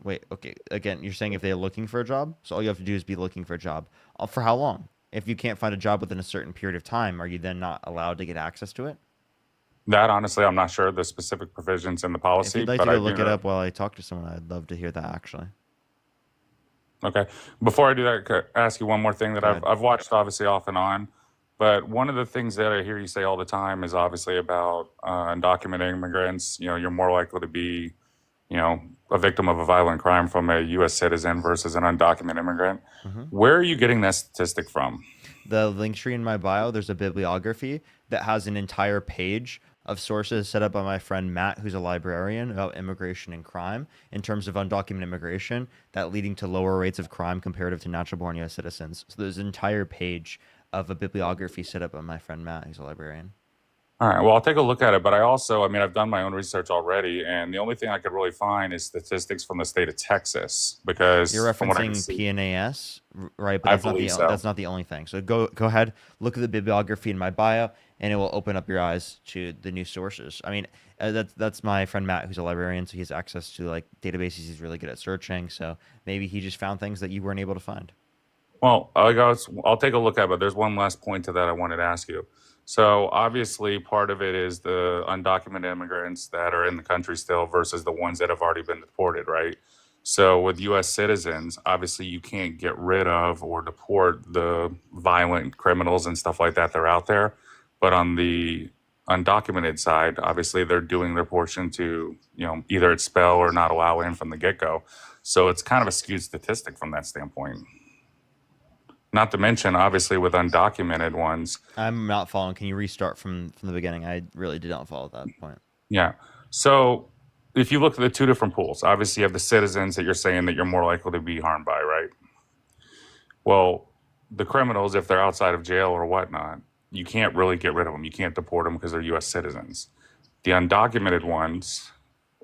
Wait, okay. Again, you're saying if they're looking for a job, so all you have to do is be looking for a job. For how long? If you can't find a job within a certain period of time, are you then not allowed to get access to it? That, honestly, I'm not sure the specific provisions in the If policy. you'd like but to I go look do it know. up while I talk to someone, I'd love to hear that, actually. Okay. Before I do that, could I ask you one more thing that Go I've ahead. I've watched obviously off and on, but one of the things that I hear you say all the time is obviously about undocumented immigrants. You know, you're more likely to be, you know, a victim of a violent crime from a U.S. citizen versus an undocumented immigrant. Mhm. Where are you getting that statistic from? The link tree in my bio, there's a bibliography that has an entire page of sources set up by my friend Matt, who's a librarian, about immigration and crime in terms of undocumented immigration, that leading to lower rates of crime comparative to natural born U.S. citizens. So there's an entire page of a bibliography set up by my friend Matt, who's a librarian. All right. Well, I'll take a look at it, but I mean, I've done my own research already, and the only thing I could really find is statistics from the state of Texas, because You're from what I can referencing see, PNAS, right? But I that's not the believe so. that's not the only thing. So go ahead, look at the bibliography in my bio, and it will open up your eyes to the new sources. I mean, that's my friend Matt, who's a librarian, so he has access to like databases. He's really good at searching, so maybe he just found things that you weren't able to find. Well, I'll take a look at it, but there's one last point to that I wanted to ask you. So obviously part of it is the undocumented immigrants that are in the country still versus the ones that have already been deported, right? So with U.S. citizens, obviously you can't get rid of or deport the violent criminals and stuff like that that are out there. But on the undocumented side, obviously they're doing their portion to, you know, either expel or not allow in from the get-go. So it's kind of a skewed statistic from that standpoint. Not to mention, obviously, with undocumented ones. I'm not following. Can you restart from the beginning? I really did not follow that point. Yeah. So if you look at the two different pools, obviously you have the citizens that you're saying that you're more likely to be harmed by, right? Well, the criminals, if they're outside of jail or whatnot, you can't really get rid of them. You can't deport them because they're U.S. citizens. The undocumented ones,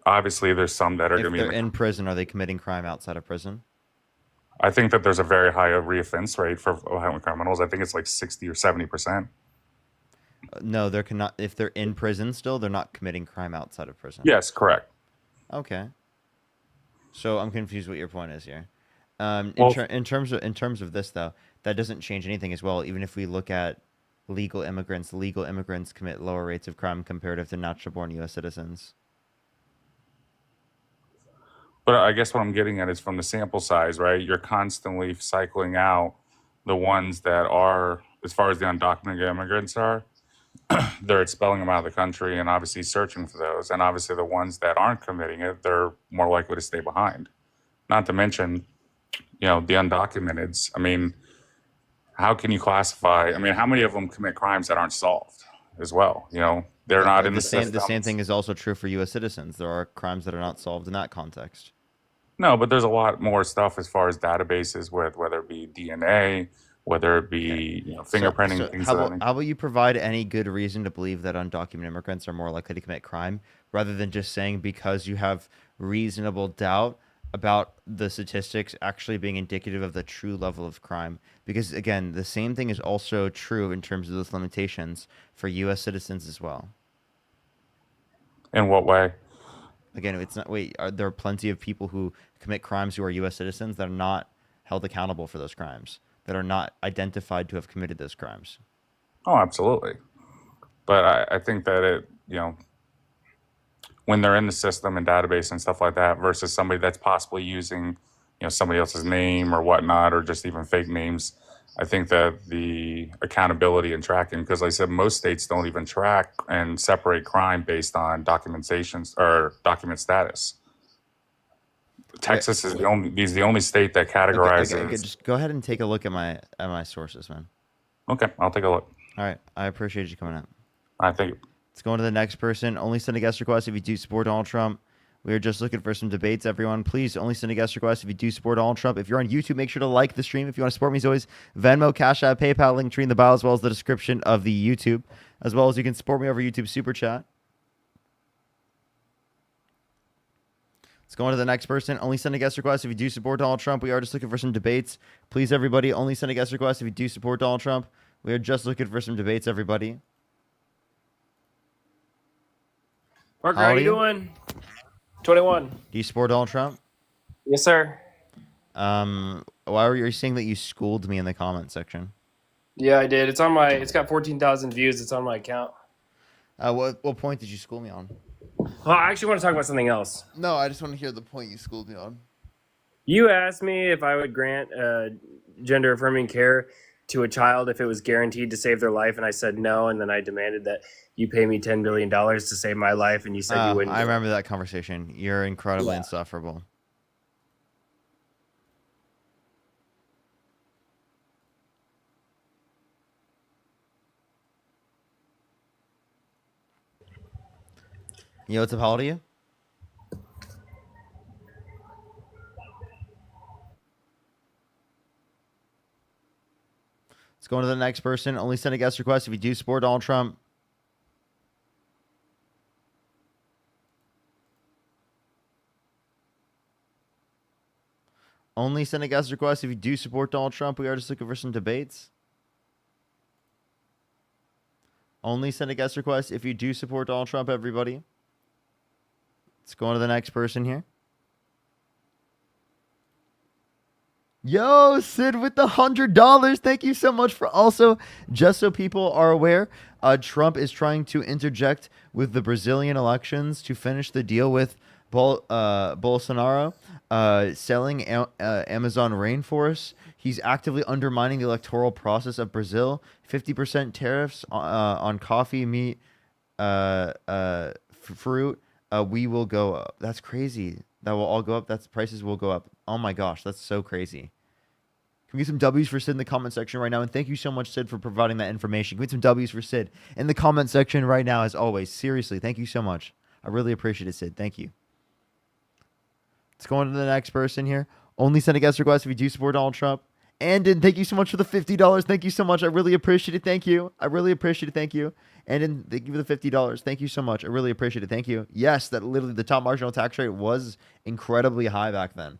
obviously, there's some that are If going to they're be. in prison, are they committing crime outside of prison? I think that there's a very high reoffense rate for violent criminals. I think it's like 60 or 70%. No, they cannot. If they're in prison still, they're not committing crime outside of prison. Yes, correct. Okay. So I'm confused what your point is here. Well, In terms of this though, that doesn't change anything as well. Even if we look at legal immigrants commit lower rates of crime comparative to natural-born U.S. citizens. but I guess what I'm getting at is from the sample size, right? You're constantly cycling out the ones that are, as far as the undocumented immigrants are, they're expelling them out of the country and obviously searching for those. And obviously the ones that aren't committing it, they're more likely to stay behind. Not to mention, the undocumenteds. I mean, how can you classify? I mean, how many of them commit crimes that aren't solved as well? They're not in the system. The same thing is also true for U.S. citizens. There are crimes that are not solved in that context. No, but there's a lot more stuff as far as databases with whether it be DNA, whether it be fingerprinting, things how like about, that. how about you provide any good reason to believe that undocumented immigrants are more likely to commit crime, rather than just saying because you have reasonable doubt about the statistics actually being indicative of the true level of crime? Because again, the same thing is also true in terms of those limitations for U.S. citizens as well. In what way? Again, it's not. Wait, there are plenty of people who commit crimes who are U.S. citizens that are not held accountable for those crimes, that are not identified to have committed those crimes. Oh, absolutely. But I think that when they're in the system and database and stuff like that, versus somebody that's possibly using, somebody else's name or whatnot, or just even fake names, I think that the accountability and tracking, because like I said, most states don't even track and separate crime based on documentations or document status. Texas is the only state that categorizes. Okay, just go ahead and take a look at my sources, man. Okay, I'll take a look. All right, I appreciate you coming up. I think. Let's go on to the next person. Only send a guest request if you do support Donald Trump. We are just looking for some debates, everyone. Please only send a guest request if you do support Donald Trump. If you're on YouTube, make sure to like the stream. If you want to support me, as always, Venmo, Cash App, PayPal, link tree in the bio, as well as the description of the YouTube. As well as you can support me over YouTube Super Chat. Let's go on to the next person. Only send a guest request if you do support Donald Trump. We are just looking for some debates. Please, everybody, only send a guest request if you do support Donald Trump. We are just looking for some debates, everybody. Parker, How how old you are you? doing? 21. Do you support Donald Trump? Yes, sir. Why were you saying that you schooled me in the comment section? Yeah, I did. It's got 14,000 views. It's on my account. What point did you school me on? Well, I actually want to talk about something else. No, I just want to hear the point you schooled me on. You asked me if I would grant gender affirming care to a child if it was guaranteed to save their life, and I said no, and then I demanded that you pay me $10 billion to save my life, and you said you wouldn't. I remember that conversation. You're incredibly insufferable. What's up? How old are you? Let's go on to the next person. Only send a guest request if you do support Donald Trump. Only send a guest request if you do support Donald Trump. We are just looking for some debates. Only send a guest request if you do support Donald Trump, everybody. Let's go on to the next person here. Yo, Sid with the $100. Thank you so much for also, just so people are aware, Trump is trying to interject with the Brazilian elections to finish the deal with Bolsonaro, selling Amazon rainforests. He's actively undermining the electoral process of Brazil. 50% tariffs on coffee, meat, fruit. We will go up. That's crazy. That will all go up. Prices will go up. Oh my gosh, that's so crazy. Can we get some W's for Sid in the comment section right now? And thank you so much, Sid, for providing that information. Can we get some W's for Sid in the comment section right now, as always. Seriously, thank you so much. I really appreciate it, Sid. Thank you. Let's go on to the next person here. Only send a guest request if you do support Donald Trump. And thank you so much for the $50. Thank you so much. I really appreciate it. Thank you. I really appreciate it. Thank you. And thank you for the $50. Thank you so much. I really appreciate it. Thank you. Yes, that literally the top marginal tax rate was incredibly high back then.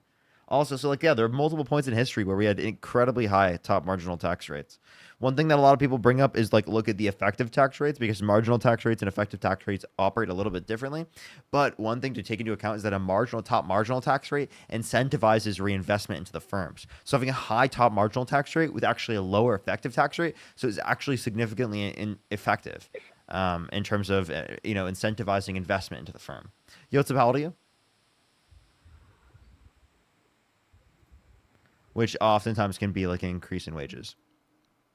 Also, so there are multiple points in history where we had incredibly high top marginal tax rates. One thing that a lot of people bring up is look at the effective tax rates, because marginal tax rates and effective tax rates operate a little bit differently. But one thing to take into account is that a top marginal tax rate incentivizes reinvestment into the firms. So having a high top marginal tax rate with actually a lower effective tax rate, so it's actually significantly effective in terms of incentivizing investment into the firm. Yo, what's up? How old are you? which oftentimes can be like an increase in wages.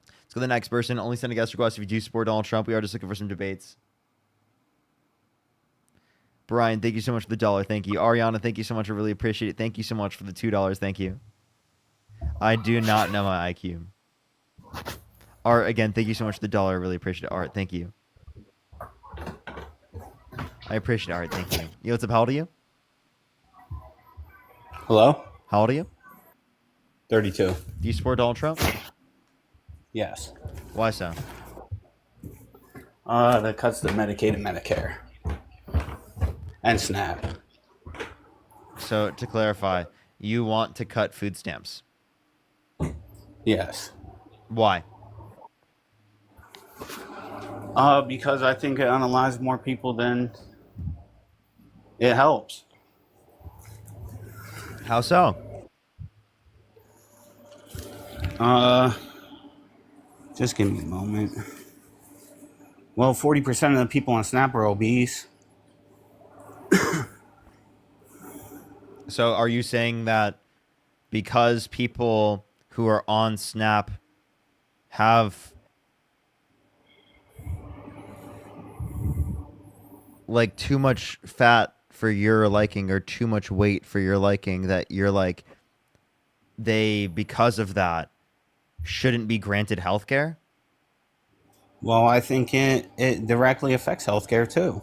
Let's go to the next person. Only send a guest request if you do support Donald Trump. We are just looking for some debates. Brian, thank you so much for the $1. Thank you. Ariana, thank you so much. I really appreciate it. Thank you so much for the $2. Thank you. I do not know my IQ. Art, again, thank you so much for the $1. I really appreciate it. Art, thank you. I appreciate it, Art. Thank you. Yo, what's up? How old are you? Hello? How old are you? 32. Do you support Donald Trump? Yes. Why so? That cuts the Medicaid and Medicare. And SNAP. So, to clarify, you want to cut food stamps? Yes. Why? Because I think it unalives more people than it helps. How so? Just give me a moment. Well, 40% of the people on SNAP are obese. So are you saying that because people who are on SNAP have like too much fat for your liking or too much weight for your liking, that you're like, they, because of that, shouldn't be granted health care? Well, I think it directly affects healthcare too.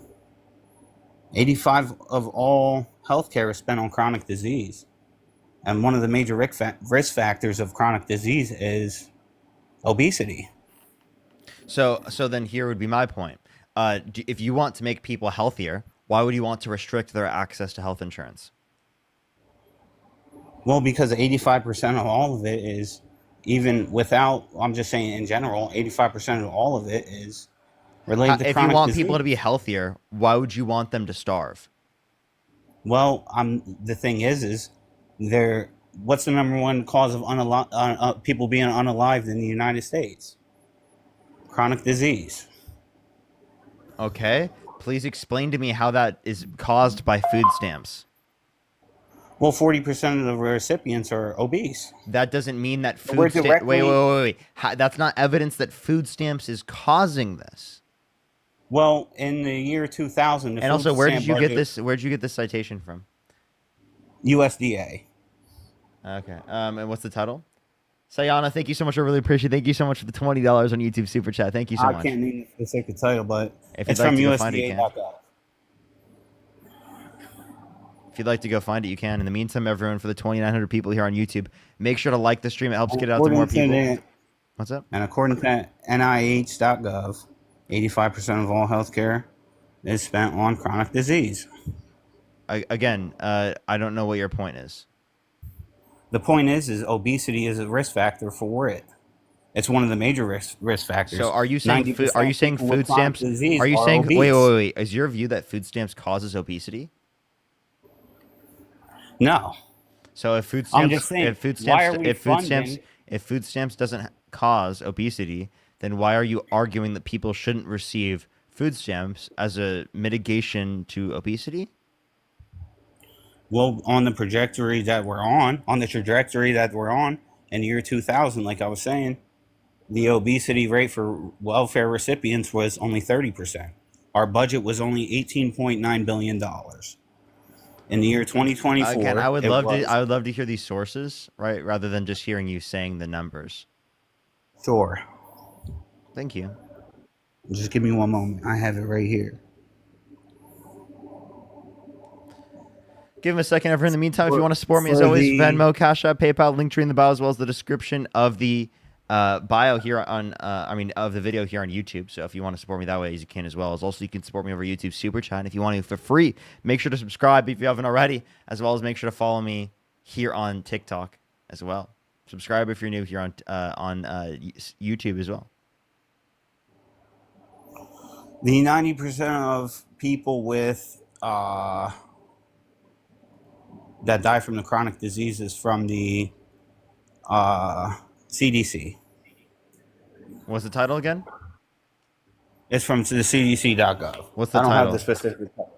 85% of all healthcare is spent on chronic disease. And one of the major risk factors of chronic disease is obesity. So then here would be my point. If you want to make people healthier, why would you want to restrict their access to health insurance? Well, because 85% of all of it is, even without, I'm just saying in general, 85% of all of it is related to If chronic you want disease. people to be healthier, why would you want them to starve? Well, the thing is what's the number one cause of people being unalived in the United States? Chronic disease. Okay, please explain to me how that is caused by food stamps. Well, 40% of the recipients are obese. That doesn't mean that We're food stamps... directly- Wait. That's not evidence that food stamps is causing this. Well, in the year 2000, And also, where did you get this? Where did you get this citation from? USDA. Okay. And what's the title? Sayana, thank you so much. I really appreciate it. Thank you so much for the $20 on YouTube Super Chat. Thank you so much. I can't name the specific title, but If it's you'd like from to go find it, you can. USDA.gov. If you'd like to go find it, you can. In the meantime, everyone, for the 2,900 people here on YouTube, make sure to like the stream. It helps get it out to more people. What's up? And according to NIH.gov, 85% of all healthcare is spent on chronic disease. I don't know what your point is. The point is obesity is a risk factor for it. It's one of the major risk factors. So are you saying 90% are you saying people with food chronic stamps? disease Are you are saying obese. wait? Is your view that food stamps causes obesity? No. So if food I'm stamps, just saying, if food why stamps, are we if food stamps doesn't cause obesity, then why are you arguing that people shouldn't receive food stamps as a mitigation to obesity? Well, on the trajectory that we're on in the year 2000, like I was saying, the obesity rate for welfare recipients was only 30%. Our budget was only $18.9 billion. In the year 2024, Again, I would love to hear these sources, right, rather than just hearing you saying the numbers. Sure. Thank you. Just give me one moment. I have it right here. Give him a second, everyone. In the meantime, if you want to support me, as for always, the- Venmo, Cash App, PayPal, link tree in the bio, as well as the description of the bio here on, of the video here on YouTube. So if you want to support me that way, you can as well. As also, you can support me over YouTube Super Chat. And if you want to for free, make sure to subscribe if you haven't already, as well as make sure to follow me here on TikTok as well. Subscribe if you're new here on YouTube as well. The 90% of people with that die from the chronic diseases from the CDC. What's the title again? It's from the CDC.gov. What's the I don't title? have the specific title.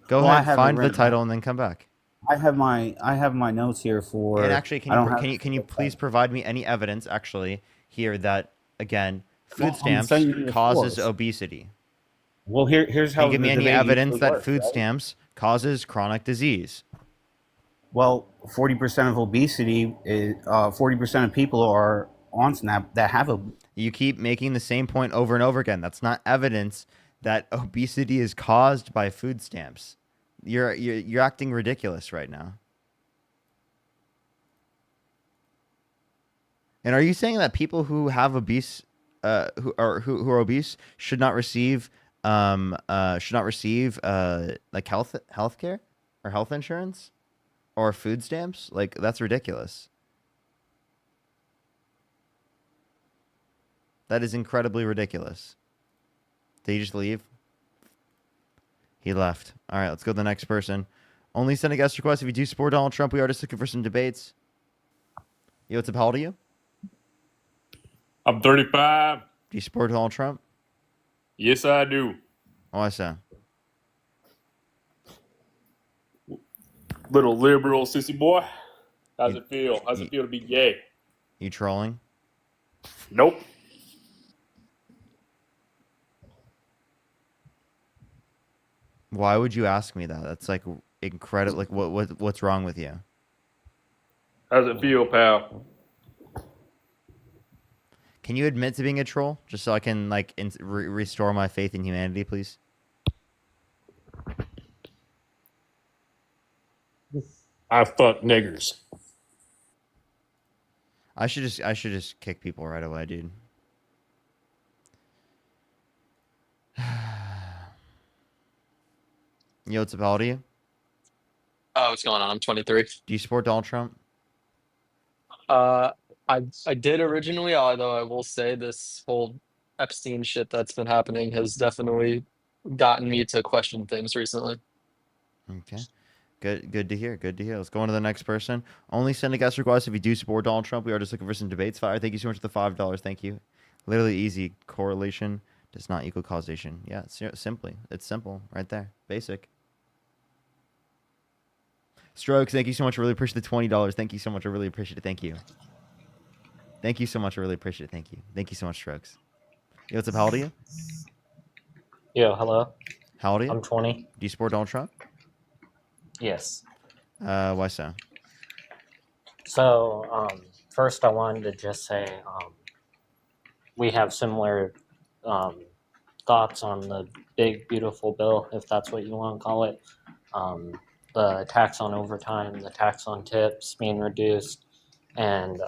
Go Well, I ahead, have it find the written title, and then come back. I have my notes here for. And actually, I don't have. can you please provide me any evidence actually here that again Well, food I'm stamps sending you the causes source. obesity? Well, here's Can how you give the me any debate evidence usually that works, food right? stamps causes chronic disease? Well, 40% of obesity is 40% of people are on SNAP that have a. You keep making the same point over and over again. That's not evidence that obesity is caused by food stamps. You're acting ridiculous right now. And are you saying that people who have obese, who are obese, should not receive like health care or health insurance or food stamps? Like that's ridiculous. That is incredibly ridiculous. Did he just leave? He left. All right, let's go to the next person. Only send a guest request if you do support Donald Trump. We are just looking for some debates. Yo, what's up? How old are you? I'm 35. Do you support Donald Trump? Yes, I do. Why so? Little liberal sissy boy. How's it feel? How's it feel to be gay? You trolling? Nope. Why would you ask me that? That's like incredible. Like what's wrong with you? How's it feel, pal? Can you admit to being a troll, just so I can like restore my faith in humanity, please? I fuck niggers. I should just kick people right away, dude. Yo, what's up? How old are you? Oh, what's going on? I'm 23. Do you support Donald Trump? I did originally, although I will say this whole Epstein shit that's been happening has definitely gotten me to question things recently. Okay. Good to hear. Good to hear. Let's go on to the next person. Only send a guest request if you do support Donald Trump. We are just looking for some debates. Fire. Thank you so much for the $5. Thank you. Literally easy. Correlation does not equal causation. Yeah, simply. It's simple right there. Basic. Strokes, thank you so much. I really appreciate the $20. Thank you so much. I really appreciate it. Thank you. Thank you so much. I really appreciate it. Thank you. Thank you so much, Strokes. Yo, what's up? How old are you? Yo, hello. How old are you? I'm 20. Do you support Donald Trump? Yes. Why so? So, first I wanted to just say we have similar thoughts on the big, beautiful bill, if that's what you want to call it. The tax on overtime, the tax on tips being reduced, and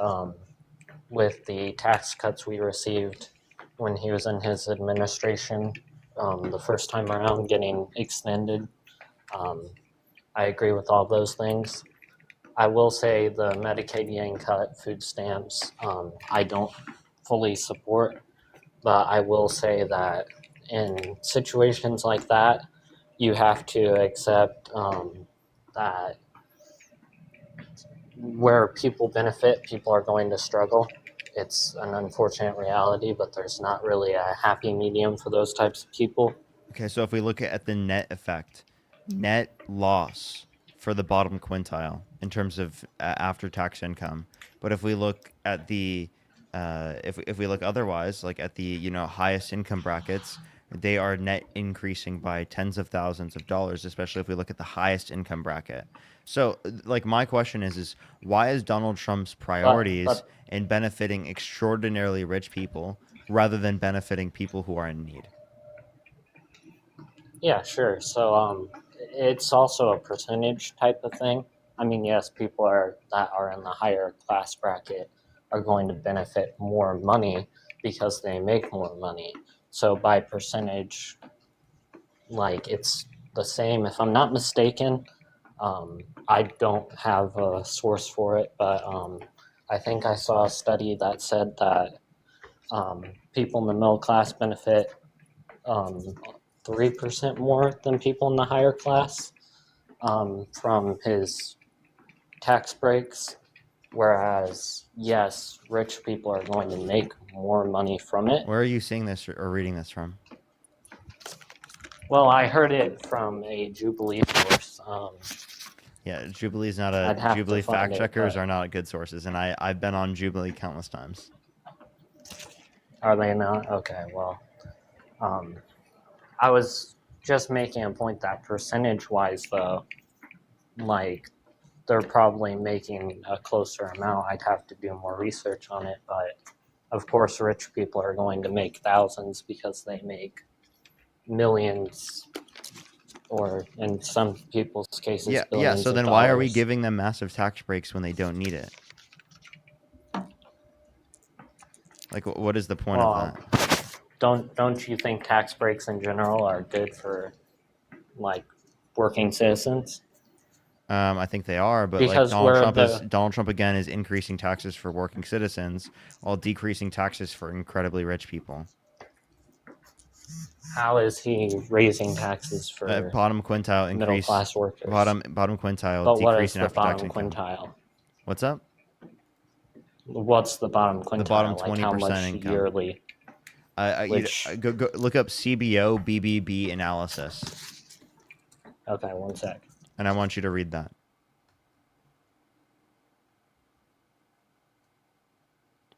with the tax cuts we received when he was in his administration the first time around getting extended. I agree with all those things. I will say the Medicaid getting cut, food stamps, I don't fully support, but I will say that in situations like that, you have to accept that where people benefit, people are going to struggle. It's an unfortunate reality, but there's not really a happy medium for those types of people. Okay, so if we look at the net effect, net loss for the bottom quintile in terms of after-tax income, but if we look at the if we look otherwise, like at the highest income brackets, they are net increasing by tens of thousands of dollars, especially if we look at the highest income bracket. So, like, my question is why is Donald Trump's priorities in benefiting extraordinarily rich people rather than benefiting people who are in need? Yeah, sure. So it's also a percentage type of thing. I mean, yes, people that are in the higher class bracket are going to benefit more money because they make more money. So by percentage, like, it's the same. If I'm not mistaken, I don't have a source for it, but I think I saw a study that said that people in the middle class benefit 3% more than people in the higher class from his tax breaks. Whereas, yes, rich people are going to make more money from it. Where are you seeing this or reading this from? Well, I heard it from a Jubilee source. Yeah, Jubilee's not I'd a have to Jubilee find fact it, checkers but are not good sources, and I've been on Jubilee countless times. are they not? Okay, well, um, I was just making a point that percentage-wise, though, like, they're probably making a closer amount. I'd have to do more research on it, but of course, rich people are going to make thousands because they make millions, or in some people's cases, Yeah, billions so of then why are we dollars. giving them massive tax breaks when they don't need it? Like, what is the point of Well, that? don't you think tax breaks in general are good for, like, working citizens? I think they are, but like Because Donald Trump again is increasing taxes for working citizens while decreasing taxes for incredibly rich people. how is he raising taxes for Bottom quintile middle increase. class workers? Bottom quintile But what is decreasing the after tax bottom income. quintile? What's up? What's the bottom quintile? The bottom like how 20% much income. yearly? Go look up CBO BBB analysis. Okay, one sec. And I want you to read that.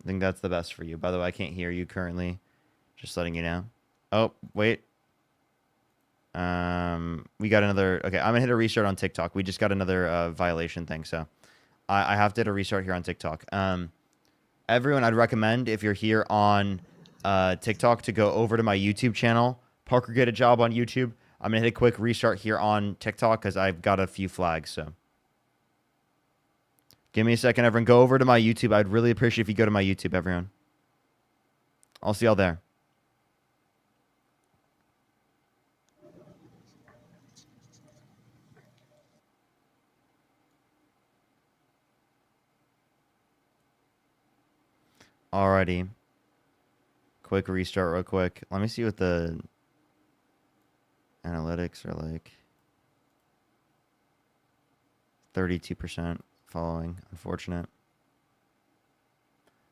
I think that's the best for you. By the way, I can't hear you currently. Just letting you know. Oh, wait. We got another. Okay, I'm gonna hit a restart on TikTok. We just got another violation thing, so I have to hit a restart here on TikTok. Everyone, I'd recommend if you're here on TikTok to go over to my YouTube channel. Parker Get a Job on YouTube. I'm gonna hit a quick restart here on TikTok because I've got a few flags. So give me a second, everyone. Go over to my YouTube. I'd really appreciate if you go to my YouTube, everyone. I'll see y'all there. Alrighty. Quick restart real quick. Let me see what the analytics are like. 32% following. Unfortunate.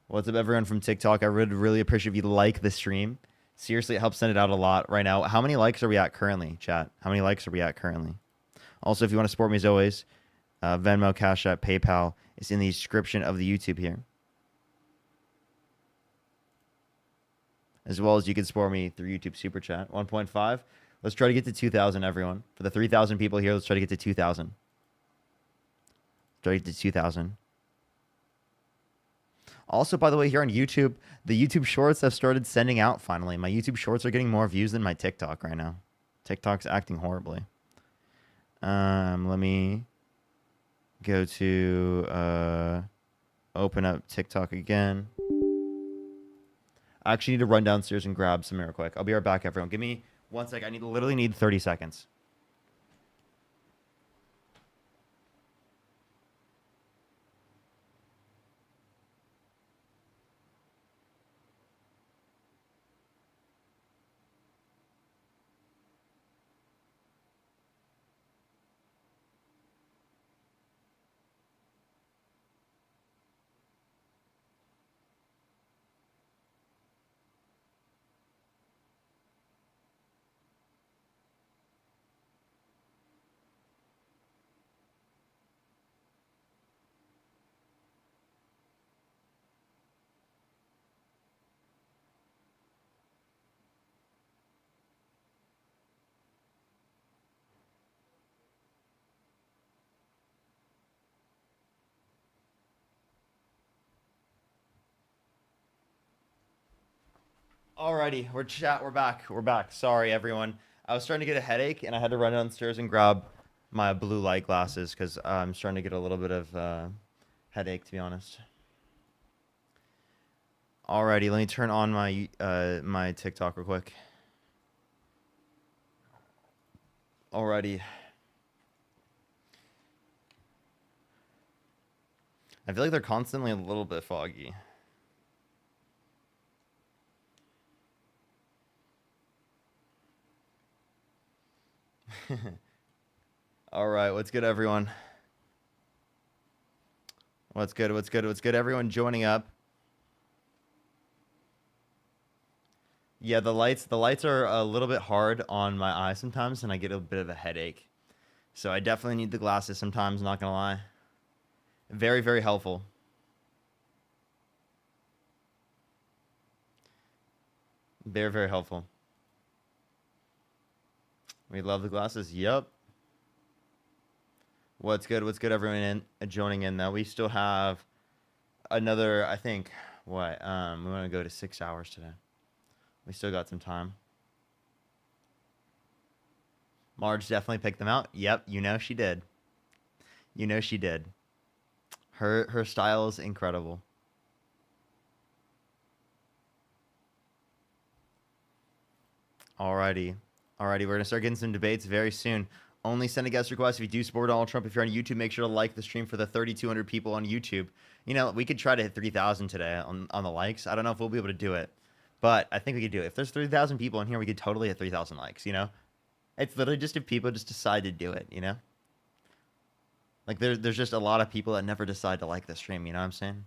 What's up, everyone from TikTok? I would really appreciate if you like the stream. Seriously, it helps send it out a lot right now. How many likes are we at currently, chat? How many likes are we at currently? Also, if you want to support me as always, Venmo, Cash App, PayPal is in the description of the YouTube here. As well as you can support me through YouTube Super Chat. 1.5. Let's try to get to 2,000, everyone. For the 3,000 people here, let's try to get to 2,000. Try to get to 2,000. Also, by the way, here on YouTube, the YouTube Shorts have started sending out finally. My YouTube Shorts are getting more views than my TikTok right now. TikTok's acting horribly. Let me go to open up TikTok again. I actually need to run downstairs and grab some real quick. I'll be right back, everyone. Give me 1 sec. I literally need 30 seconds. Alrighty, we're back. We're back. Sorry, everyone. I was starting to get a headache, and I had to run downstairs and grab my blue light glasses because I'm starting to get a little bit of headache, to be honest. Alrighty, let me turn on my my TikTok real quick. Alrighty. I feel like they're constantly a little bit foggy. All right, what's good, everyone? What's good? What's good? What's good? Everyone joining up. Yeah, the lights are a little bit hard on my eyes sometimes, and I get a bit of a headache. So I definitely need the glasses sometimes, not gonna lie. Very, very helpful. Very, very helpful. We love the glasses. Yep. What's good? What's good, everyone joining in though? We still have another, I think, what? We want to go to 6 hours today. We still got some time. Marge definitely picked them out. Yep, you know she did. You know she did. Her style is incredible. Alrighty. Alrighty, we're going to start getting some debates very soon. Only send a guest request if you do support Donald Trump. If you're on YouTube, make sure to like the stream for the 3,200 people on YouTube. You know, we could try to hit 3,000 today on the likes. I don't know if we'll be able to do it, but I think we could do it. If there's 3,000 people in here, we could totally hit 3,000 likes, you know? It's literally just if people just decide to do it, you know? Like, there's just a lot of people that never decide to like the stream, you know what I'm saying?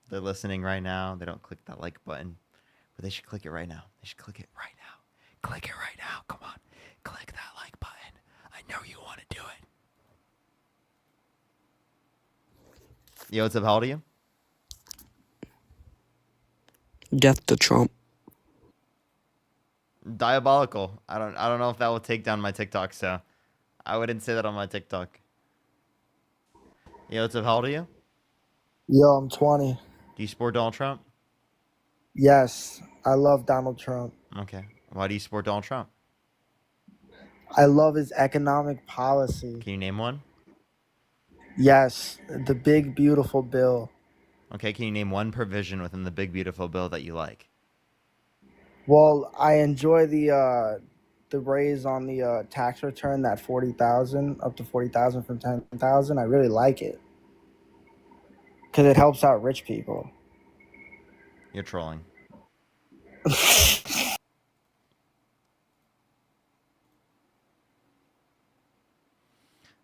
They're listening right now. They don't click that like button, but they should click it right now. They should click it right now. Click it right now. Come on. Click that like button. I know you want to do it. Yo, what's up? How old are you? Death to Trump. Diabolical. I don't know if that will take down my TikTok, so I wouldn't say that on my TikTok. Yo, what's up? How old are you? Yo, I'm 20. Do you support Donald Trump? Yes, I love Donald Trump. Okay. Why do you support Donald Trump? I love his economic policy. Can you name one? Yes, the big beautiful bill. Okay, can you name one provision within the big beautiful bill that you like? Well, I enjoy the raise on the tax return, that 40,000 up to 40,000 from 10,000. I really like it because it helps out rich people. You're trolling.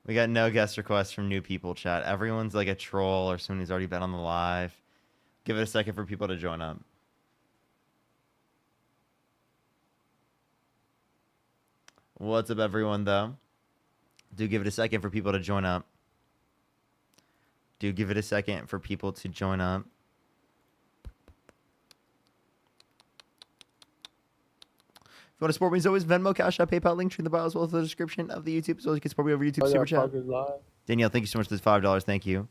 We got no guest requests from new people, chat. Everyone's like a troll or someone who's already been on the live. Give it a second for people to join up. What's up, everyone, though? Do give it a second for people to join up. Do give it a second for people to join up. If you want to support me, as always, Venmo, Cash App, PayPal, link in the bio as well as the description of the YouTube, as well as you can support me over YouTube Super Chat. Danielle, thank you so much for the $5. Thank you.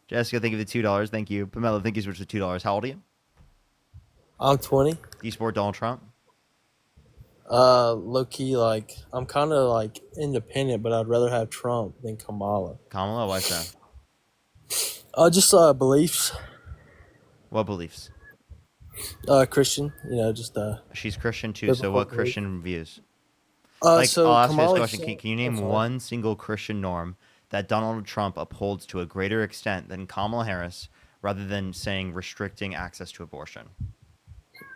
Jessica, thank you for the $2. Thank you. Pamela, thank you so much for the $2. How old are you? I'm 20. Do you support Donald Trump? Low key, like I'm kind of like independent, but I'd rather have Trump than Kamala. Kamala, why's that? Just beliefs. What beliefs? Christian. You know, just She's Christian too. So what belief. Christian views? So I'll ask you this Kamala question: Can you name one single Christian norm that Donald Trump upholds to a greater extent than Kamala Harris, rather than saying restricting access to abortion?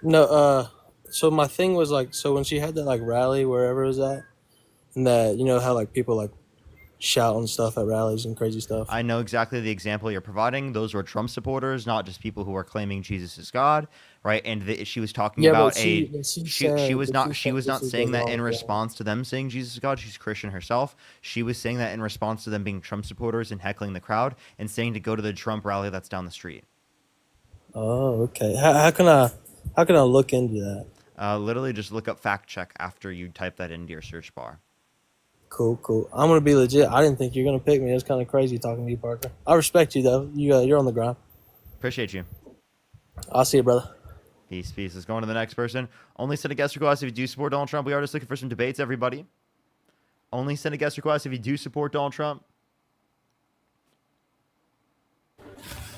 No. So my thing was like, so when she had that like rally wherever it was at, and that you know how like people like shout and stuff at rallies and crazy stuff. I know exactly the example you're providing. Those were Trump supporters, not just people who are claiming Jesus is God, right? And she was talking about she was not saying that in response to them saying Jesus is God. She's Christian herself. She was saying that in response to them being Trump supporters and heckling the crowd and saying to go to the Trump rally that's down the street. Oh, okay. How can I look into that? Literally just look up fact check after you type that into your search bar. Cool. I'm gonna be legit. I didn't think you were gonna pick me. It's kind of crazy talking to you, Parker. I respect you though. You're on the ground. Appreciate you. I'll see you, brother. Peace. Let's go on to the next person. Only send a guest request if you do support Donald Trump. We are just looking for some debates, everybody. Only send a guest request if you do support Donald Trump.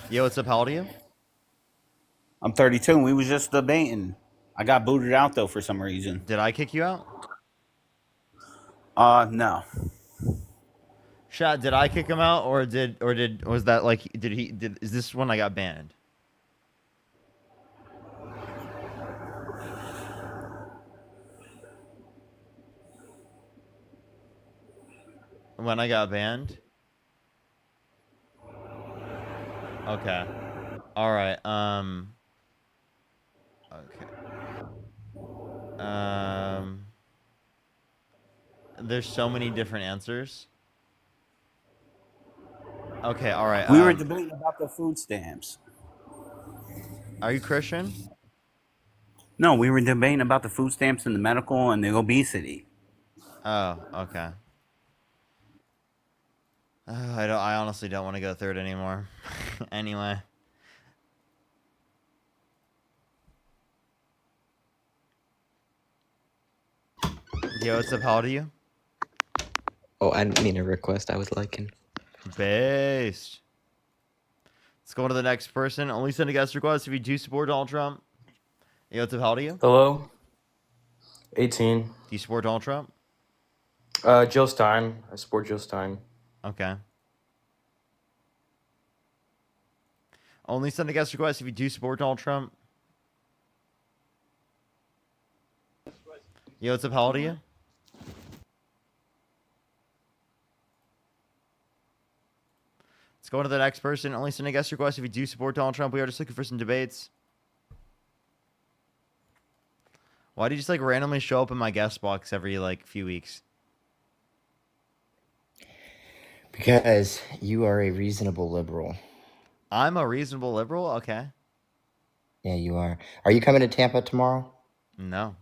Yo, what's up? How old are you? I'm 32, and we was just debating. I got booted out though for some reason. Did I kick you out? No. Chat, did I kick him out or was that like is this when I got banned? When I got banned? Okay. All right. Okay. There's so many different answers. Okay, all right. We were debating about the food stamps. Are you Christian? No, we were debating about the food stamps and the medical and the obesity. Oh, okay. I honestly don't want to go through it anymore. Anyway. Yo, what's up? How old are you? Oh, I didn't mean a request. I was liking. Based. Let's go on to the next person. Only send a guest request if you do support Donald Trump. Yo, what's up? How old are you? Hello. 18. Do you support Donald Trump? Jill Stein. I support Jill Stein. Okay. Only send a guest request if you do support Donald Trump. Yo, what's up? How old are you? Let's go on to the next person. Only send a guest request if you do support Donald Trump. We are just looking for some debates. Why do you just like randomly show up in my guest box every like few weeks? Because you are a reasonable liberal. I'm a reasonable liberal? Okay. Yeah, you are. Are you coming to Tampa tomorrow? No.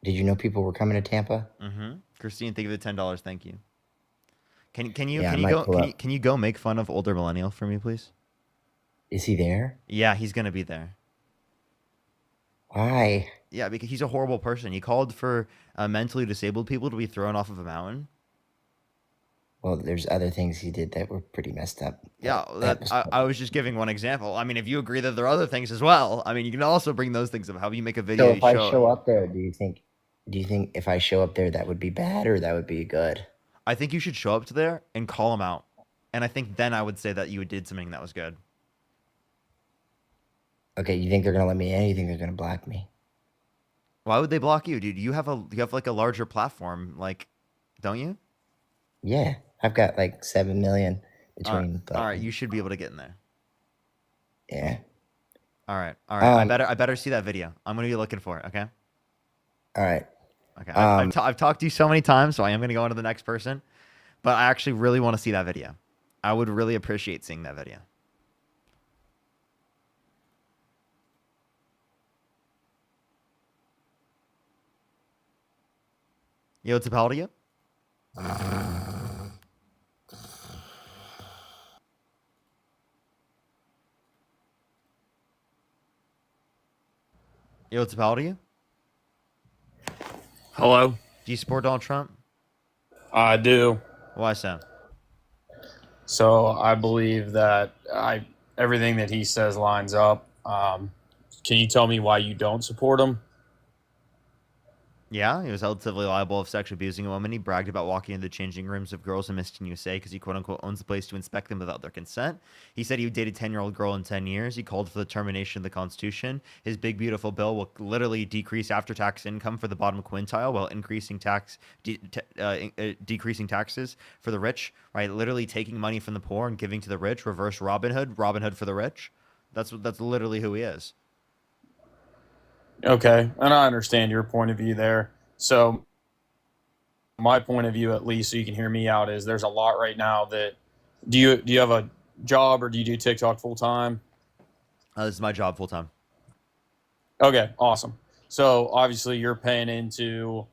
Did you know people were coming to Tampa? Mm-hmm. Christine, thank you for the $10. Thank you. Can you Yeah, I can you might go pull can up. you go make fun of older millennial for me, please? Is he there? Yeah, he's gonna be there. Why? Yeah, because he's a horrible person. He called for mentally disabled people to be thrown off of a mountain. Well, there's other things he did that were pretty messed up. Yeah, That was I was just giving one example. I mean, if you agree that there are other things as well, I mean, you can also bring those things up. How do you make a video? So if I show show up there, do you think if I show up there that would be bad or that would be good? I think you should show up to there and call him out. And I think then I would say that you did something that was good. Okay, you think they're gonna let me in? You think they're gonna block me? Why would they block you, dude? You have like a larger platform, like, don't you? Yeah, I've got like 7 million All right, between. all right, you should be able to get in there. Yeah. All right, all right. Um, I better see that video. I'm gonna be looking for it. Okay. All right. Okay. I've talked to you so many times, so I am gonna go on to the next person. But I actually really want to see that video. I would really appreciate seeing that video. Yo, what's up? How old are you? Yo, what's up? How old are you? Hello. Do you support Donald Trump? I do. Why so? So I believe that everything that he says lines up. Can you tell me why you don't support him? Yeah, he was held civilly liable of sexually abusing a woman. He bragged about walking into the changing rooms of girls in Miss Teen USA because he quote-unquote owns the place to inspect them without their consent. He said he would date a 10-year-old girl in 10 years. He called for the termination of the Constitution. His big, beautiful bill will literally decrease after-tax income for the bottom quintile while increasing decreasing taxes for the rich, right? Literally taking money from the poor and giving to the rich. Reverse Robin Hood for the rich. That's literally who he is. Okay, and I understand your point of view there. So my point of view, at least so you can hear me out, is there's a lot right now that do you have a job or do you do TikTok full time? This is my job full time. Okay, awesome. So obviously you're paying into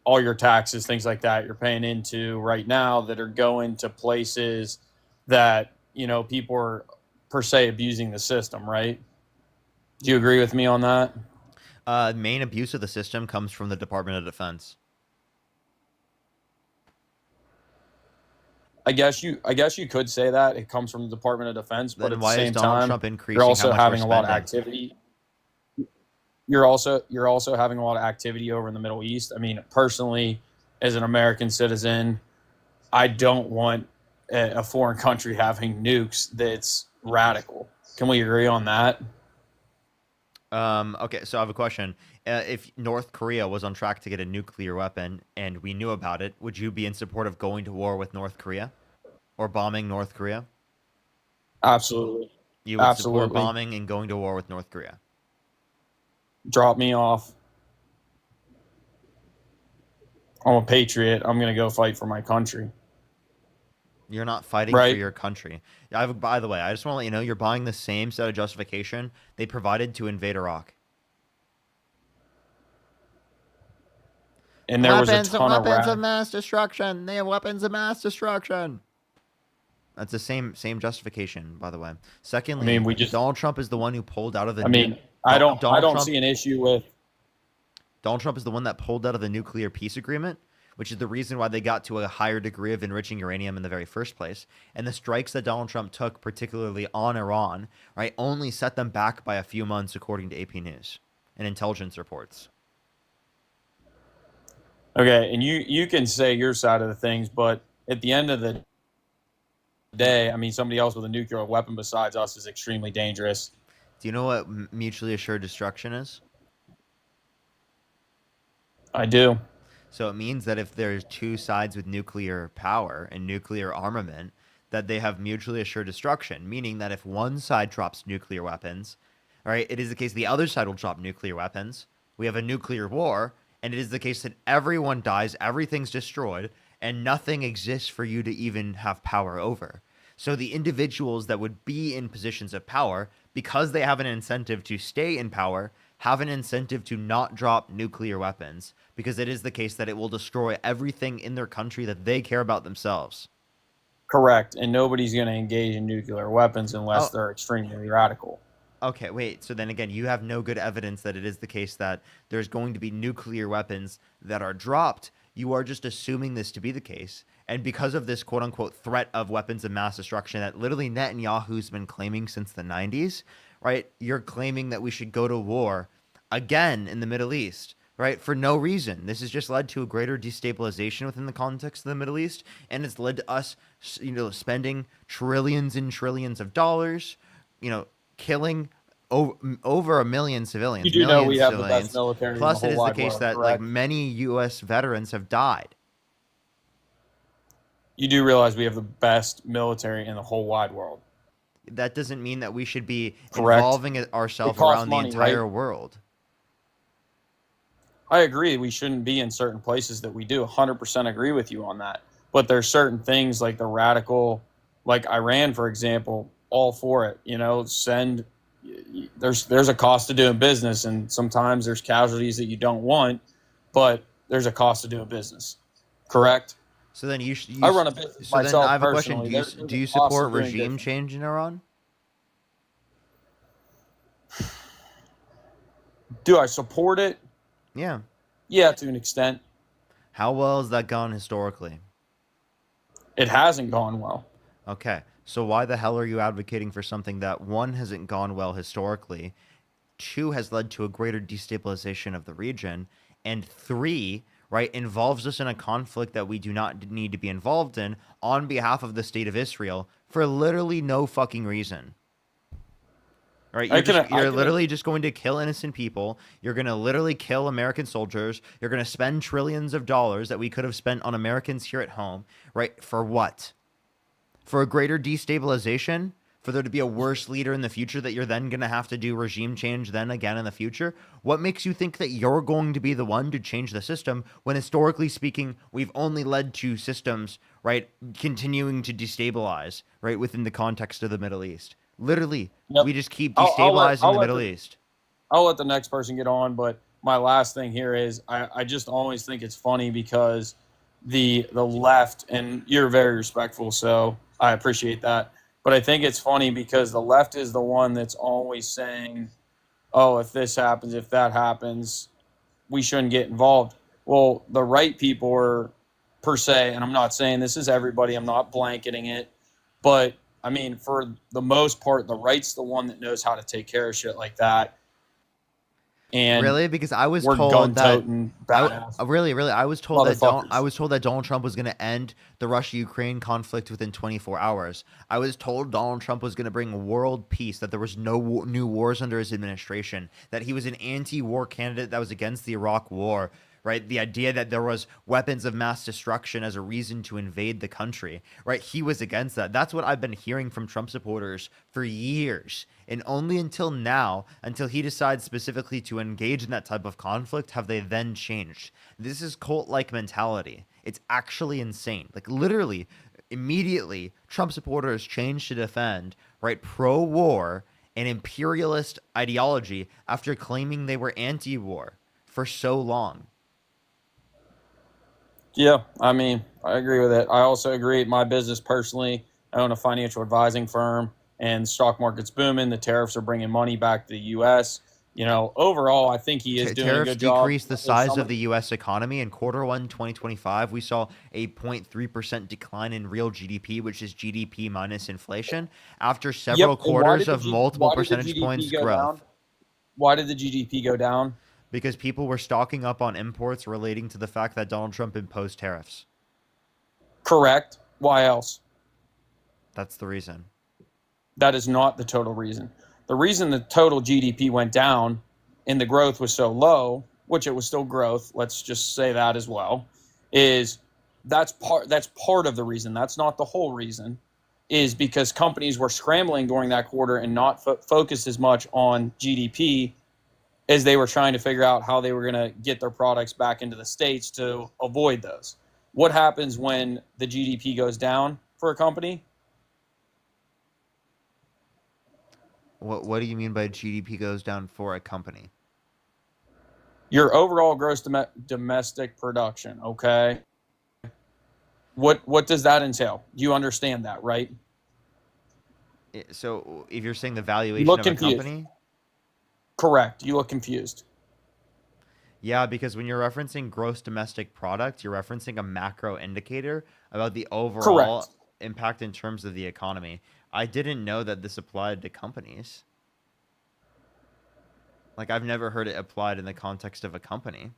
all your taxes, things like that. You're paying into right now that are going to places that, you know, people are per se abusing the system, right? Do you agree with me on that? Main abuse of the system comes from the Department of Defense. I guess you could say that it comes from the Department of Defense, but Then at the why is same Donald time, Trump increasing you're also how much we're having a lot of spending? activity. You're also having a lot of activity over in the Middle East. I mean, personally, as an American citizen, I don't want a foreign country having nukes that's radical. Can we agree on that? Okay, so I have a question. If North Korea was on track to get a nuclear weapon and we knew about it, would you be in support of going to war with North Korea or bombing North Korea? Absolutely. You would support Absolutely. bombing and going to war with North Korea. Drop me off. I'm a patriot. I'm going to go fight for my country. You're not fighting for right? your country. By the way, I just want to let you know you're buying the same set of justification they provided to invade Iraq. And there was a ton of weapons of mass destruction. They have weapons of mass destruction. That's the same justification, by the way. Secondly, Donald Trump is the one who pulled out of the. I don't see an issue with. Donald Trump is the one that pulled out of the nuclear peace agreement, which is the reason why they got to a higher degree of enriching uranium in the very first place. And the strikes that Donald Trump took, particularly on Iran, right, only set them back by a few months, according to AP News and intelligence reports. Okay, and you can say your side of the things, but at the end of the day, I mean, somebody else with a nuclear weapon besides us is extremely dangerous. Do you know what mutually assured destruction is? I do. So it means that if there's two sides with nuclear power and nuclear armament, that they have mutually assured destruction, meaning that if one side drops nuclear weapons, all right, it is the case the other side will drop nuclear weapons. We have a nuclear war, and it is the case that everyone dies, everything's destroyed, and nothing exists for you to even have power over. So the individuals that would be in positions of power, because they have an incentive to stay in power, have an incentive to not drop nuclear weapons, because it is the case that it will destroy everything in their country that they care about themselves. Correct. And nobody's going to engage in nuclear weapons unless they're extremely radical. Okay, wait. So then again, you have no good evidence that it is the case that there's going to be nuclear weapons that are dropped. You are just assuming this to be the case. And because of this quote unquote threat of weapons of mass destruction that literally Netanyahu's been claiming since the 90s, right? You're claiming that we should go to war again in the Middle East, right? For no reason. This has just led to a greater destabilization within the context of the Middle East. And it's led to us, spending trillions and trillions of dollars, killing over 1 million civilians. You do know we have the best military. Plus, in the it whole is the wide case world, that correct? many U.S. veterans have died. You do realize we have the best military in the whole wide world. That doesn't mean that we should be Correct. involving ourselves It costs around money, the entire right? world. I agree. We shouldn't be in certain places that we do. 100% agree with you on that. But there's certain things like the radical, like Iran, for example, all for it. There's a cost to doing business, and sometimes there's casualties that you don't want, but there's a cost to doing business. Correct? So then I run a business so then myself I have a question. personally. Do you There's a cost support of doing regime business. change in Iran? Do I support it? Yeah. Yeah, to an extent. How well has that gone historically? It hasn't gone well. Okay. So why the hell are you advocating for something that, one, hasn't gone well historically, two, has led to a greater destabilization of the region, and three, right, involves us in a conflict that we do not need to be involved in on behalf of the state of Israel for literally no fucking reason? Right, you're literally just going to kill innocent people. You're going to literally kill American soldiers. You're going to spend trillions of dollars that we could have spent on Americans here at home, right? For what? For a greater destabilization? For there to be a worse leader in the future that you're then going to have to do regime change then again in the future? What makes you think that you're going to be the one to change the system when historically speaking, we've only led to systems, right, continuing to destabilize, right, within the context of the Middle East? Literally, we just keep destabilizing the Middle East. I'll let the next person get on, but my last thing here is I just always think it's funny because the left, and you're very respectful, so I appreciate that. But I think it's funny because the left is the one that's always saying, oh, if this happens, if that happens, we shouldn't get involved. Well, the right people are, per se, and I'm not saying this is everybody, I'm not blanketing it, but I mean, for the most part, the right's the one that knows how to take care of shit like that. And really, because I was we're told that gun-toting badass I was told that motherfuckers. Donald Trump was going to end the Russia-Ukraine conflict within 24 hours. I was told Donald Trump was going to bring world peace, that there was no new wars under his administration, that he was an anti-war candidate that was against the Iraq War. Right, the idea that there was weapons of mass destruction as a reason to invade the country, right? He was against that. That's what I've been hearing from Trump supporters for years. And only until now, until he decides specifically to engage in that type of conflict, have they then changed. This is cult-like mentality. It's actually insane. Like literally, immediately Trump supporters changed to defend, right, pro-war and imperialist ideology after claiming they were anti-war for so long. Yeah, I mean, I agree with it. I also agree. My business personally, I own a financial advising firm, and the stock market's booming. The tariffs are bringing money back to the U.S. You know, overall, I think he is doing a Tariffs good job. decreased the size of the U.S. economy. In Q1 2025, we saw a 0.3% decline in real GDP, which is GDP minus inflation, after several and why quarters did of the multiple why did the percentage GDP points go growth. down? Why did the GDP go down? Because people were stocking up on imports relating to the fact that Donald Trump imposed tariffs. Correct. Why else? That's the reason. That is not the total reason. The reason the total GDP went down and the growth was so low, which it was still growth, let's just say that as well, is that's part of the reason. That's not the whole reason, is because companies were scrambling during that quarter and not focused as much on GDP as they were trying to figure out how they were going to get their products back into the States to avoid those. What happens when the GDP goes down for a company? What do you mean by GDP goes down for a company? Your overall gross domestic production, okay? What does that entail? You understand that, right? So if you're saying the valuation look of confused. a company? Correct. You look confused. Yeah, because when you're referencing gross domestic product, you're referencing a macro indicator about the overall impact in terms of the economy. I didn't know that this applied to companies. Like, I've never heard it applied in the context of a company.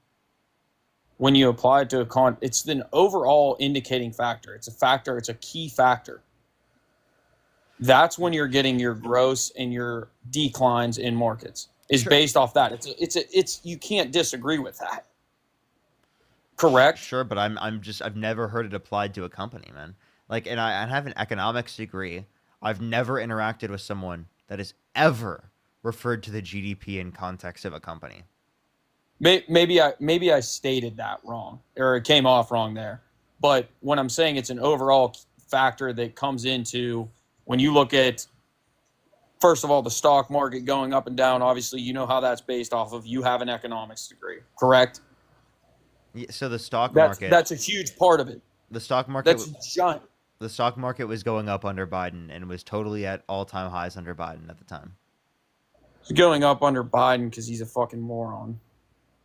When you apply it to it's an overall indicating factor. It's a factor. It's a key factor. That's when you're getting your gross and your declines in markets. Is based off that. It's you can't disagree with that. Correct? Sure, but I've never heard it applied to a company, man. Like, and I have an economics degree. I've never interacted with someone that has ever referred to the GDP in context of a company. Maybe I stated that wrong, or it came off wrong there. But when I'm saying it's an overall factor that comes into when you look at, first of all, the stock market going up and down, obviously you know how that's based off of, you have an economics degree, correct? Yeah, so the stock market, that's a huge part of it. The stock market, that's giant. The stock market was going up under Biden and was totally at all-time highs under Biden at the time. It's going up under Biden because he's a fucking moron.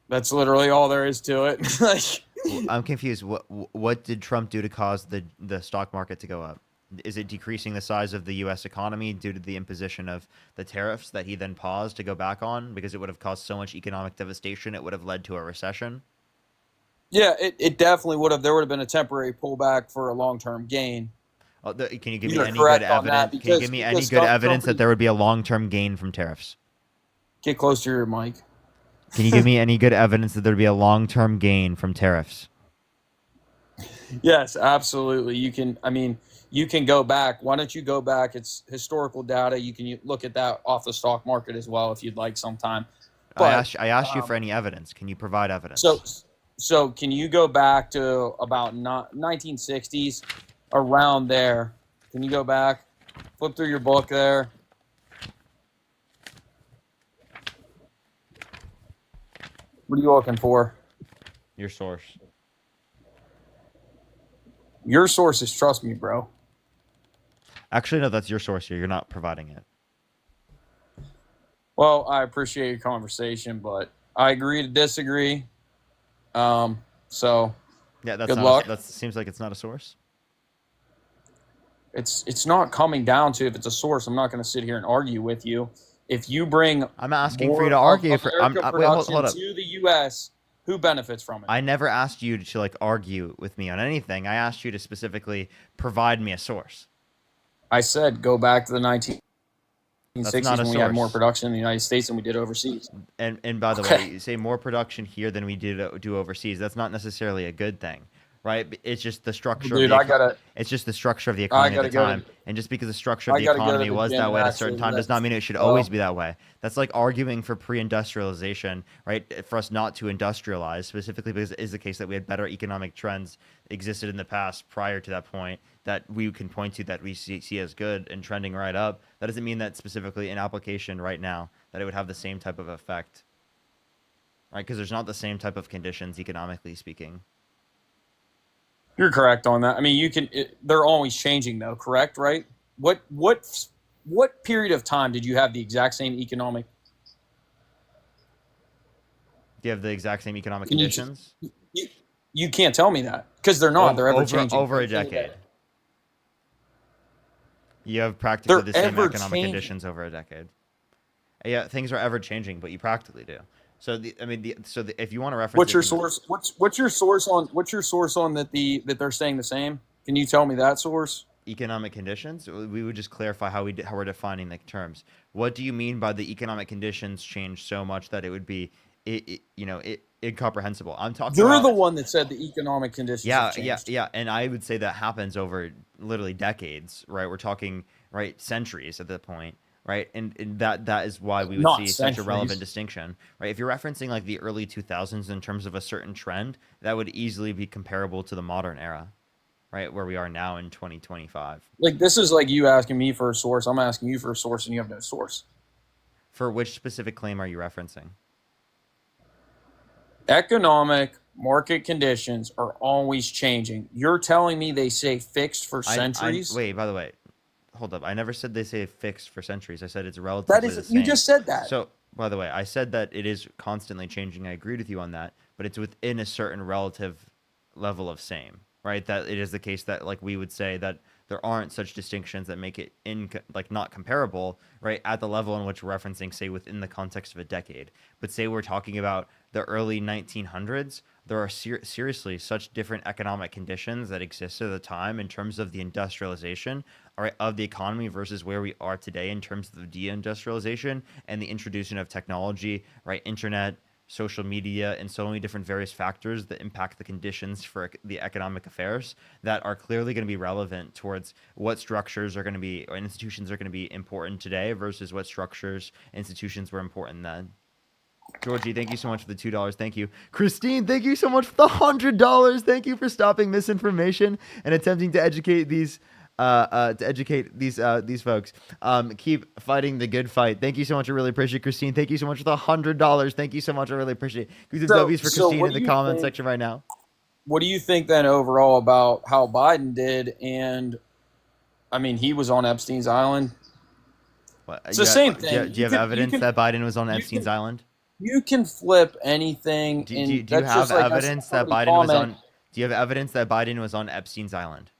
That's literally all there is to it. Like, I'm confused. What did Trump do to cause the stock market to go up? Is it decreasing the size of the U.S. economy due to the imposition of the tariffs that he then paused to go back on because it would have caused so much economic devastation it would have led to a recession? Yeah, it definitely would have. There would have been a temporary pullback for a long-term gain. Can you give me any good evidence? Can you give me any good evidence that there would be a long-term gain from tariffs? Get close to your mic. Can you give me any good evidence that there would be a long-term gain from tariffs? Yes, absolutely. You can go back. Why don't you go back? It's historical data. You can look at that off the stock market as well if you'd like sometime. But, I asked you for any evidence. Can you provide evidence? So can you go back to about 1960s, around there? Can you go back? Flip through your book there. What are you looking for? Your source. Your sources, trust me, bro. Actually, no, that's your source here. You're not providing it. Well, I appreciate your conversation, but I agree to disagree. So yeah, that's good luck. That seems like it's not a source. It's not coming down to if it's a source. I'm not going to sit here and argue with you. If you bring, I'm asking for you to argue for. Wait, hold up. To the U.S., who benefits from it? I never asked you to like argue with me on anything. I asked you to specifically provide me a source. I said go back to the 1960s when we had more production in the United States than we did overseas. And by the way, you say more production here than we do overseas. That's not necessarily a good thing. right? It's just the structure. Dude, it's just the structure of the I economy at gotta the go to time, and just because the structure of I the gotta go to economy the was gym that and way at a certain actually time does lift. not mean it should Well, always be that way. That's like arguing for pre-industrialization, right? For us not to industrialize, specifically because it is the case that we had better economic trends existed in the past prior to that point that we can point to that we see as good and trending right up. That doesn't mean that specifically in application right now that it would have the same type of effect, right? Because there's not the same type of conditions economically speaking. You're correct on that. I mean, they're always changing, though. Correct, right? What period of time did you have the exact same economic? Do you have the exact same economic Can you- conditions? You can't tell me that because they're not. They're ever over, changing. over a decade. You have practically They're the same ever economic changing. conditions over a decade. Yeah, things are ever changing, but you practically do. So if you want to reference, What's your econo- source? What's your source on? What's your source on that they're staying the same? Can you tell me that source? Economic conditions? We would just clarify how we're defining the terms. What do you mean by the economic conditions change so much that it would be, incomprehensible? I'm talking. You're about, the one that said the economic conditions. have changed. Yeah. And I would say that happens over literally decades, right? We're talking centuries at that point, right? And that is why we would Not see such a centuries. relevant distinction, right? If you're referencing like the early 2000s in terms of a certain trend, that would easily be comparable to the modern era, right? Where we are now in 2025. Like this is like you asking me for a source. I'm asking you for a source, and you have no source. For which specific claim are you referencing? Economic market conditions are always changing. You're telling me they say fixed for centuries? Wait, by the way, hold up. I never said they say fixed for centuries. I said it's relatively That the is, same. you just said that. So, by the way, I said that it is constantly changing. I agreed with you on that, but it's within a certain relative level of same, right? That it is the case that like we would say that there aren't such distinctions that make it not comparable, right? At the level in which we're referencing, say, within the context of a decade. But say we're talking about the early 1900s, there are seriously such different economic conditions that existed at the time in terms of the industrialization, right, of the economy versus where we are today in terms of the deindustrialization and the introduction of technology, right, internet, social media, and so many different various factors that impact the conditions for the economic affairs that are clearly going to be relevant towards what structures are going to be or institutions are going to be important today versus what structures institutions were important then. Georgie, thank you so much for the $2. Thank you. Christine, thank you so much for the $100. Thank you for stopping misinformation and attempting to educate these folks. Keep fighting the good fight. Thank you so much. I really appreciate it, Christine. Thank you so much for the $100. Thank you so much. I really appreciate it. Give the W's for Christine what in do the you comment think- section right now. What do you think then overall about how Biden did? And I mean, he was on Epstein's Island. It's the same thing. Do you have evidence that Biden was on Epstein's Island? You can flip anything. Do you have evidence that Biden was on? Do you have evidence that Biden was on Epstein's Island?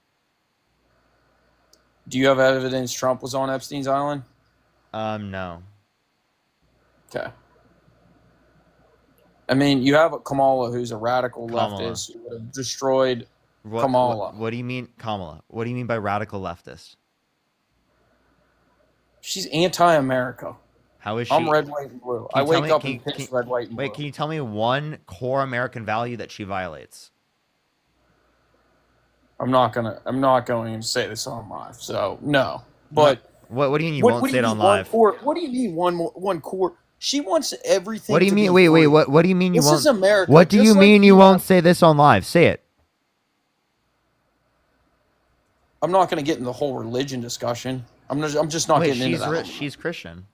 Do you have evidence Trump was on Epstein's Island? No. Okay. I mean, you have Kamala, who's a radical leftist who would have destroyed Kamala. What do you mean, Kamala? What do you mean by radical leftist? She's anti-America. How is she? I'm red, white, and blue. I wake up and piss red, white, and blue. Wait, can you tell me one core American value that she violates? I'm not going to say this on live, so no. But what do you mean you won't say it on live? What do you mean one core? She wants everything. What do you to mean? be Wait. free. What do you mean you This won't? is America. What do just you like mean you have- won't say this on live? Say it. I'm not going to get into the whole religion discussion. I'm just not getting into that. She's Christian.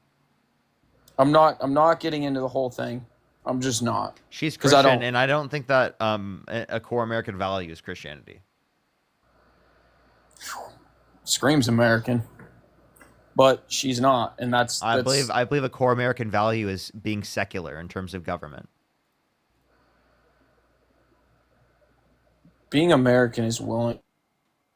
I'm not getting into the whole thing. I'm just not. She's 'Cause I Christian, don't- and I don't think that a core American value is Christianity. Screams American, but she's not, and that's. I believe a core American value is being secular in terms of government. Being American is willing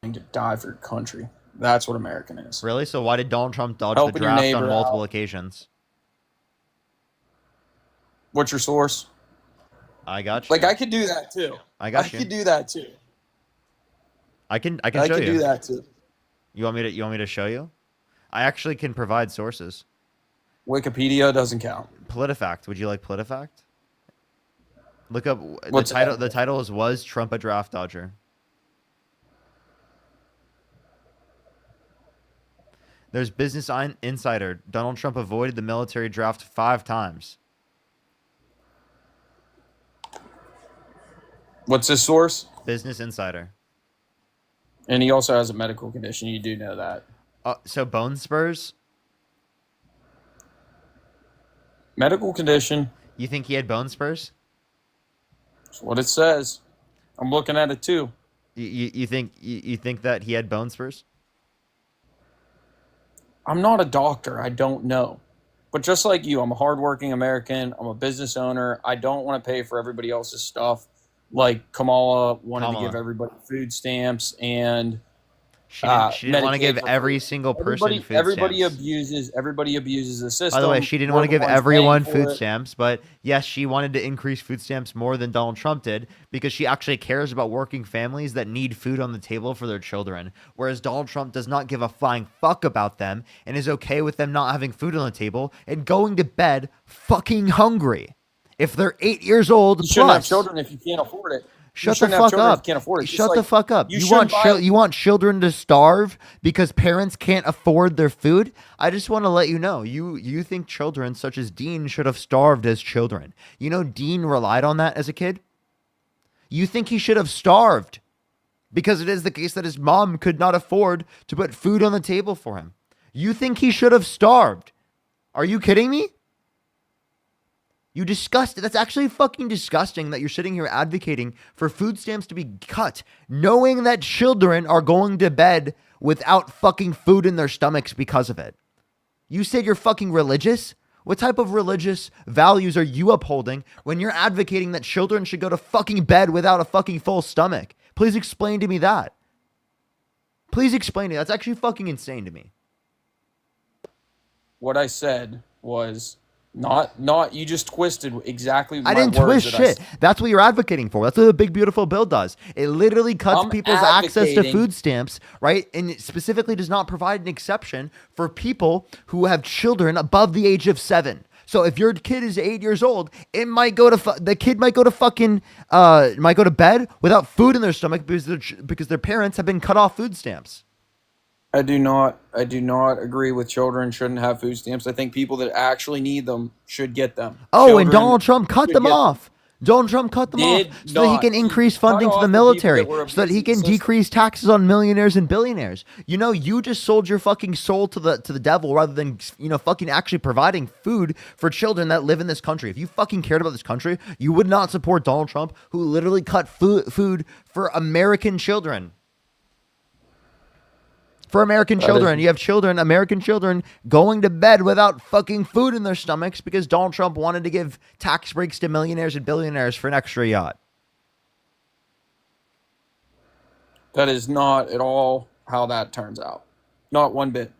to die for your country. That's what American is. Really? So why did Donald Trump dodge Helping the your draft neighbor on multiple out. occasions? What's your source? I got you. Like I could do that too. I got you. I could do that too. I can I show could you. do that too. You want me to show you? I actually can provide sources. Wikipedia doesn't count. PolitiFact. Would you like PolitiFact? Look up What's the title. that? The title was Trump a draft dodger? There's Business Insider. Donald Trump avoided the military draft 5 times. What's his source? Business Insider. And he also has a medical condition. You do know that. So bone spurs? Medical condition. You think he had bone spurs? That's what it says. I'm looking at it too. You think that he had bone spurs? I'm not a doctor. I don't know. But just like you, I'm a hardworking American. I'm a business owner. I don't want to pay for everybody else's stuff. Like Kamala wanted to give everybody food stamps, and she didn't want to give every single person food everybody stamps. Everybody abuses the system. By the way, she didn't want to give everyone food stamps, but yes, she wanted to increase food stamps more than Donald Trump did because she actually cares about working families that need food on the table for their children, whereas Donald Trump does not give a flying fuck about them and is okay with them not having food on the table and going to bed fucking hungry. If they're 8 years old, You shouldn't have plus. children if you can't afford it. Shut the fuck up. You Shut the fuck up. You want children to starve because parents can't afford their food? I just want to let you know. You think children such as Dean should have starved as children. You know Dean relied on that as a kid? You think he should have starved because it is the case that his mom could not afford to put food on the table for him. You think he should have starved? Are you kidding me? You disgusted. That's actually fucking disgusting that you're sitting here advocating for food stamps to be cut, knowing that children are going to bed without fucking food in their stomachs because of it. You said you're fucking religious? What type of religious values are you upholding when you're advocating that children should go to fucking bed without a fucking full stomach? Please explain to me that. Please explain it. That's actually fucking insane to me. What I said was not you just twisted exactly my I didn't words twist that I shit. That's what you're advocating for. That's what the big beautiful bill does. It literally cuts I'm people's access to advocating- food stamps, right? And it specifically does not provide an exception for people who have children above the age of 7. So if your kid is 8 years old, it might go to the kid might go to fucking might go to bed without food in their stomach because their parents have been cut off food stamps. I do not agree with children shouldn't have food stamps. I think people that actually need them should get them. Oh, Children and Donald Trump cut should them get off. Donald Trump cut them Did off so that he not. can increase He cut funding to off the the people military, that were so that he can abusing the decrease taxes on millionaires and billionaires. You know, you just sold your fucking soul to the devil rather than, fucking actually providing food for children that live in this country. If you fucking cared about this country, you would not support Donald Trump, who literally cut food for American children. For American That children, is- you have children, American children, going to bed without fucking food in their stomachs because Donald Trump wanted to give tax breaks to millionaires and billionaires for an extra yacht. That is not at all how that turns out. Not one bit.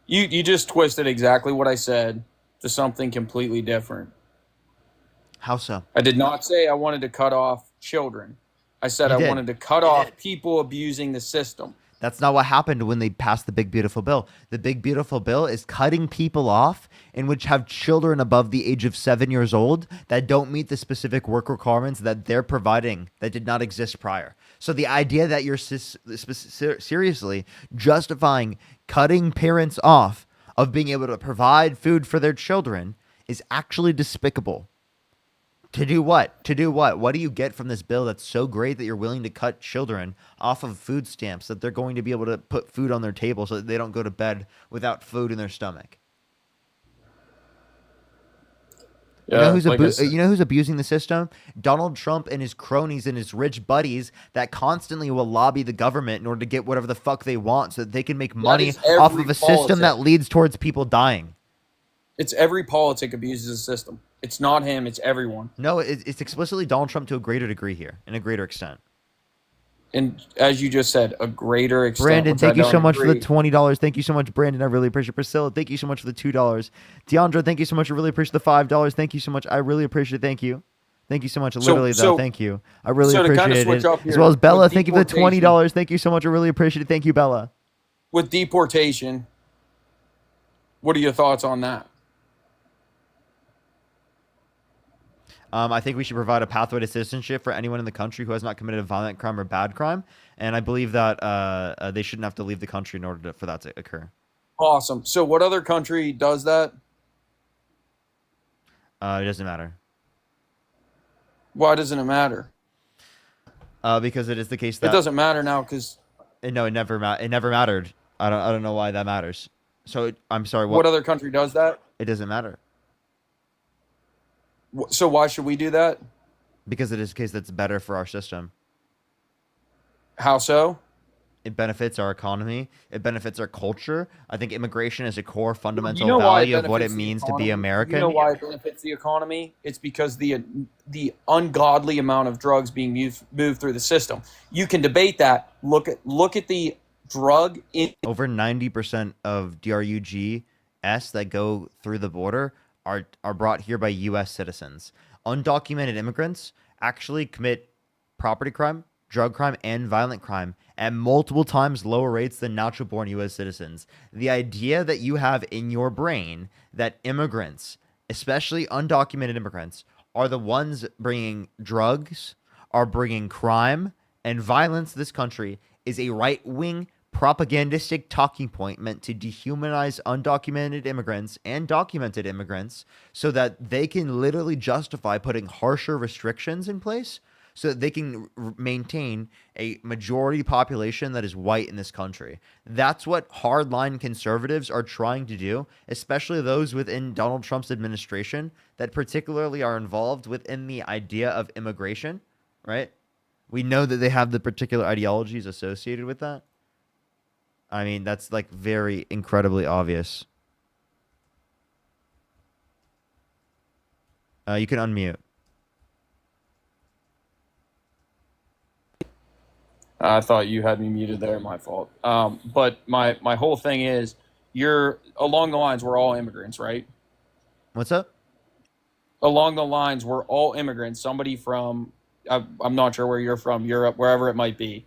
You just twisted exactly what I said to something completely different. How so? I did not say I wanted to cut off children. I said You I did. wanted to cut off people abusing the system. That's not what happened when they passed the Big Beautiful Bill. The Big Beautiful Bill is cutting people off in which have children above the age of 7 years old that don't meet the specific work requirements that they're providing that did not exist prior. So the idea that you're seriously justifying cutting parents off of being able to provide food for their children is actually despicable. To do what? To do what? What do you get from this bill that's so great that you're willing to cut children off of food stamps that they're going to be able to put food on their table so that they don't go to bed without food in their stomach? You know who's abusing the system? Donald Trump and his cronies and his rich buddies that constantly will lobby the government in order to get whatever the fuck they want so that they can make money is off every of a system politic. that leads towards people dying. It's every politic abuses the system. It's not him, it's everyone. No, it's explicitly Donald Trump to a greater degree here, in a greater extent. And as you just said, a greater extent. Brandon, which thank I you don't so much for agree. the $20. Thank you so much, Brandon. I really appreciate it. Priscilla, thank you so much for the $2. Deandra, thank you so much. I really appreciate the $5. Thank you so much. I really appreciate it. Thank you. Thank you so much. Literally, though, thank you. I really so to kinda appreciate switch it. up As here, well as Bella, with thank you for the deportation- $20. Thank you so much. I really appreciate it. Thank you, Bella. With deportation, what are your thoughts on that? I think we should provide a pathway to citizenship for anyone in the country who has not committed a violent crime or bad crime. And I believe that they shouldn't have to leave the country in order for that to occur. Awesome. So what other country does that? It doesn't matter. Why doesn't it matter? Because it is the case It that doesn't matter now because no, it never mattered. I don't know why that matters. So I'm sorry. what other country does that? It doesn't matter So why should we do that? because it is a case that's better for our system. How so? It benefits our economy. It benefits our culture. I think immigration is a core fundamental You know why value of what it benefits the means to economy? be American. You know why it benefits the economy? It's because the ungodly amount of drugs being moved through the system. You can debate that. Look at the drug in Over 90% of DRUGS that go through the border are brought here by U.S. citizens. Undocumented immigrants actually commit property crime, drug crime, and violent crime at multiple times lower rates than natural-born U.S. citizens. The idea that you have in your brain that immigrants, especially undocumented immigrants, are the ones bringing drugs, are bringing crime and violence to this country is a right-wing propagandistic talking point meant to dehumanize undocumented immigrants and documented immigrants so that they can literally justify putting harsher restrictions in place so that they can maintain a majority population that is white in this country. That's what hardline conservatives are trying to do, especially those within Donald Trump's administration that particularly are involved within the idea of immigration, right? We know that they have the particular ideologies associated with that. I mean, that's like very incredibly obvious. You can unmute. I thought you had me muted there. My fault. But my whole thing is, you're along the lines we're all immigrants, right? What's up? Along the lines we're all immigrants. Somebody from I'm not sure where you're from, Europe, wherever it might be.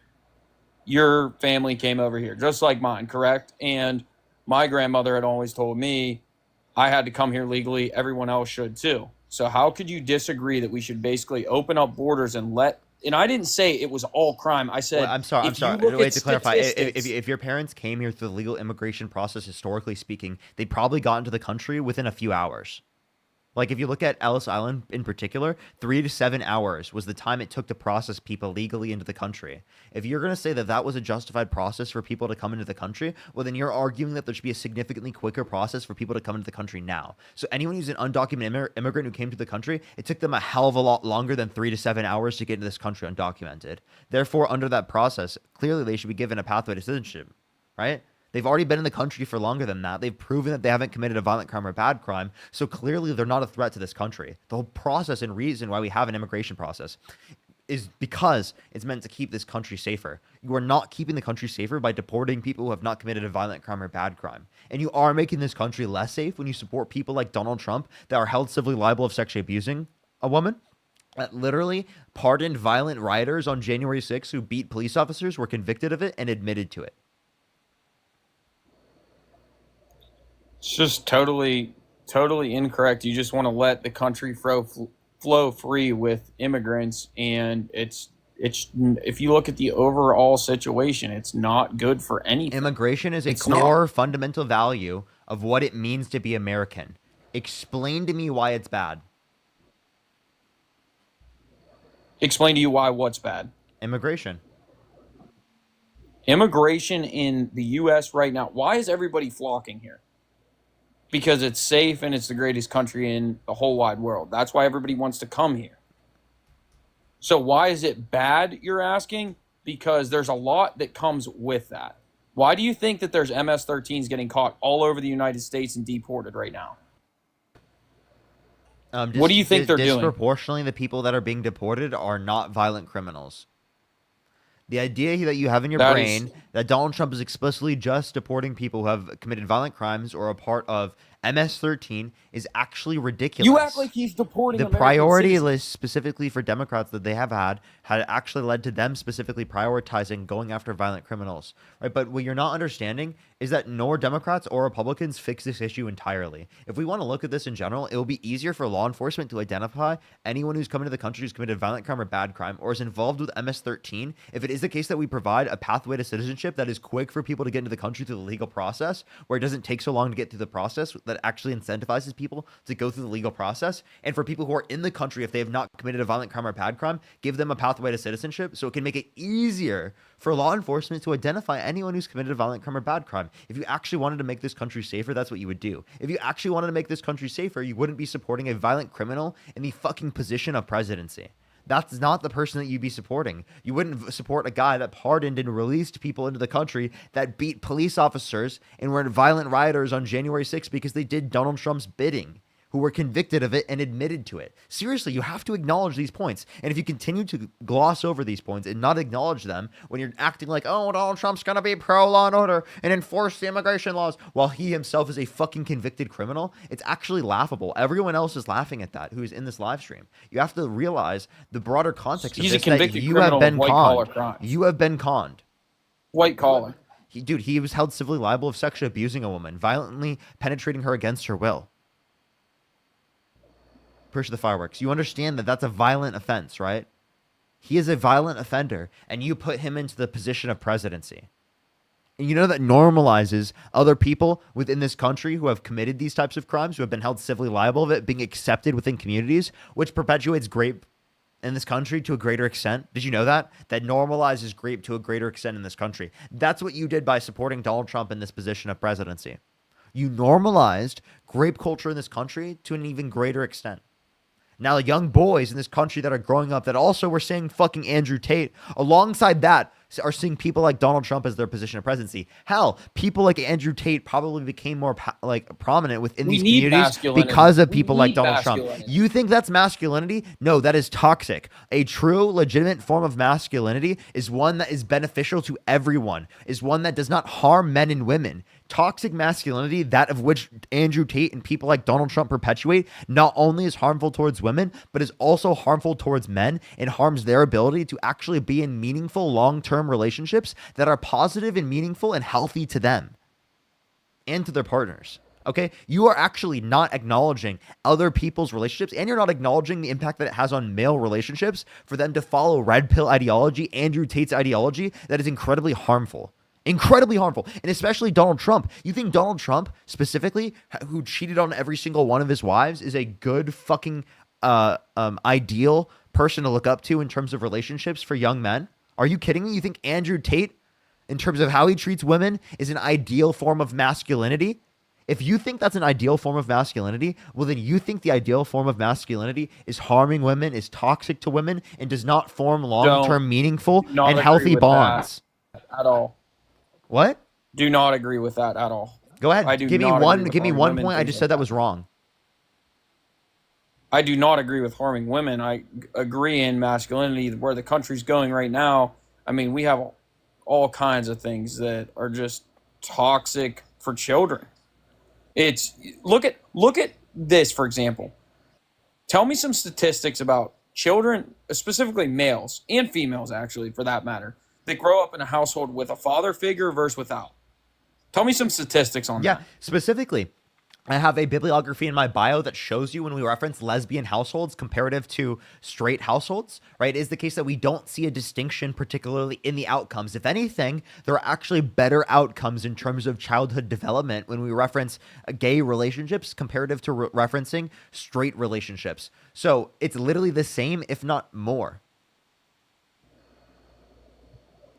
Your family came over here, just like mine, correct? And my grandmother had always told me I had to come here legally. Everyone else should too. So how could you disagree that we should basically open up borders and let? And I didn't say it was all crime. I said, Well, I'm sorry. if you look Wait, at to clarify, statistics- if your parents came here through the legal immigration process, historically speaking, they probably got into the country within a few hours. Like if you look at Ellis Island in particular, 3 to 7 hours was the time it took to process people legally into the country. If you're going to say that that was a justified process for people to come into the country, well, then you're arguing that there should be a significantly quicker process for people to come into the country now. So anyone who's an undocumented immigrant who came to the country, it took them a hell of a lot longer than 3 to 7 hours to get into this country undocumented. Therefore, under that process, clearly they should be given a pathway to citizenship, right? They've already been in the country for longer than that. They've proven that they haven't committed a violent crime or bad crime. So clearly they're not a threat to this country. The whole process and reason why we have an immigration process is because it's meant to keep this country safer. You are not keeping the country safer by deporting people who have not committed a violent crime or bad crime. And you are making this country less safe when you support people like Donald Trump that are held civilly liable of sexually abusing a woman, that literally pardoned violent rioters on January 6th who beat police officers, were convicted of it, and admitted to it. It's just totally incorrect. You just want to let the country flow free with immigrants, and it's if you look at the overall situation, it's not good for anything. Immigration is a It's not. core fundamental value of what it means to be American. Explain to me why it's bad. Explain to you why what's bad. Immigration. Immigration in the U.S. right now. Why is everybody flocking here? Because it's safe and it's the greatest country in the whole wide world. That's why everybody wants to come here. So why is it bad, you're asking? Because there's a lot that comes with that. Why do you think that there's MS-13s getting caught all over the United States and deported right now? What do you think they're doing? Disproportionately, the people that are being deported are not violent criminals. The idea that you have in your brain that Donald Trump is explicitly just deporting people who have committed violent crimes or are part of MS-13 is actually ridiculous. You act like he's deporting The American priority citizens. list specifically for Democrats that they have had actually led to them specifically prioritizing going after violent criminals, right? But what you're not understanding is that nor Democrats or Republicans fix this issue entirely. If we want to look at this in general, it will be easier for law enforcement to identify anyone who's coming to the country who's committed violent crime or bad crime or is involved with MS-13 if it is the case that we provide a pathway to citizenship that is quick for people to get into the country through the legal process, where it doesn't take so long to get through the process, that actually incentivizes people to go through the legal process. And for people who are in the country, if they have not committed a violent crime or bad crime, give them a pathway to citizenship so it can make it easier for law enforcement to identify anyone who's committed a violent crime or bad crime. If you actually wanted to make this country safer, that's what you would do. If you actually wanted to make this country safer, you wouldn't be supporting a violent criminal in the fucking position of presidency. That's not the person that you'd be supporting. You wouldn't support a guy that pardoned and released people into the country that beat police officers and were violent rioters on January 6th because they did Donald Trump's bidding, who were convicted of it and admitted to it. Seriously, you have to acknowledge these points. And if you continue to gloss over these points and not acknowledge them when you're acting like, oh, Donald Trump's going to be pro law and order and enforce the immigration laws while he himself is a fucking convicted criminal, it's actually laughable. Everyone else is laughing at that who's in this live stream. You have to realize the broader context of He's a this, that convicted you criminal have been of white-collar conned. crimes. You have been conned. White collar. He was held civilly liable of sexually abusing a woman, violently penetrating her against her will. Push the fireworks. You understand that that's a violent offense, right? He is a violent offender, and you put him into the position of presidency. And you know that normalizes other people within this country who have committed these types of crimes, who have been held civilly liable of it, being accepted within communities, which perpetuates rape in this country to a greater extent. Did you know that? That normalizes rape to a greater extent in this country. That's what you did by supporting Donald Trump in this position of presidency. You normalized rape culture in this country to an even greater extent. Now, young boys in this country that are growing up that also were seeing fucking Andrew Tate, alongside that, are seeing people like Donald Trump as their position of presidency. Hell, people like Andrew Tate probably became more prominent within these communities because of people like Donald Trump. You think that's masculinity? No, that is toxic. A true, legitimate form of masculinity is one that is beneficial to everyone, is one that does not harm men and women. Toxic masculinity, that of which Andrew Tate and people like Donald Trump perpetuate, not only is harmful towards women, but is also harmful towards men and harms their ability to actually be in meaningful long-term relationships that are positive and meaningful and healthy to them and to their partners. Okay, you are actually not acknowledging other people's relationships, and you're not acknowledging the impact that it has on male relationships for them to follow red pill ideology, Andrew Tate's ideology, that is incredibly harmful. Incredibly harmful. And especially Donald Trump. You think Donald Trump, specifically, who cheated on every single one of his wives, is a good fucking ideal person to look up to in terms of relationships for young men? Are you kidding me? You think Andrew Tate, in terms of how he treats women, is an ideal form of masculinity? If you think that's an ideal form of masculinity, well, then you think the ideal form of masculinity is harming women, is toxic to women, and does not form long-term, meaningful, and healthy bonds. At all. What? Do not agree with that at all. Go ahead. I do Give me not one. agree with Give me harming one women, point. I things just like said that was wrong. I do not agree with harming women. I agree in masculinity, where the country's going right now. I mean, we have all kinds of things that are just toxic for children. It's look at this, for example. Tell me some statistics about children, specifically males and females, actually, for that matter, that grow up in a household with a father figure versus without. Tell me some statistics on that. Yeah, specifically, I have a bibliography in my bio that shows you when we reference lesbian households comparative to straight households, right? It is the case that we don't see a distinction particularly in the outcomes. If anything, there are actually better outcomes in terms of childhood development when we reference gay relationships comparative to referencing straight relationships. So it's literally the same, if not more.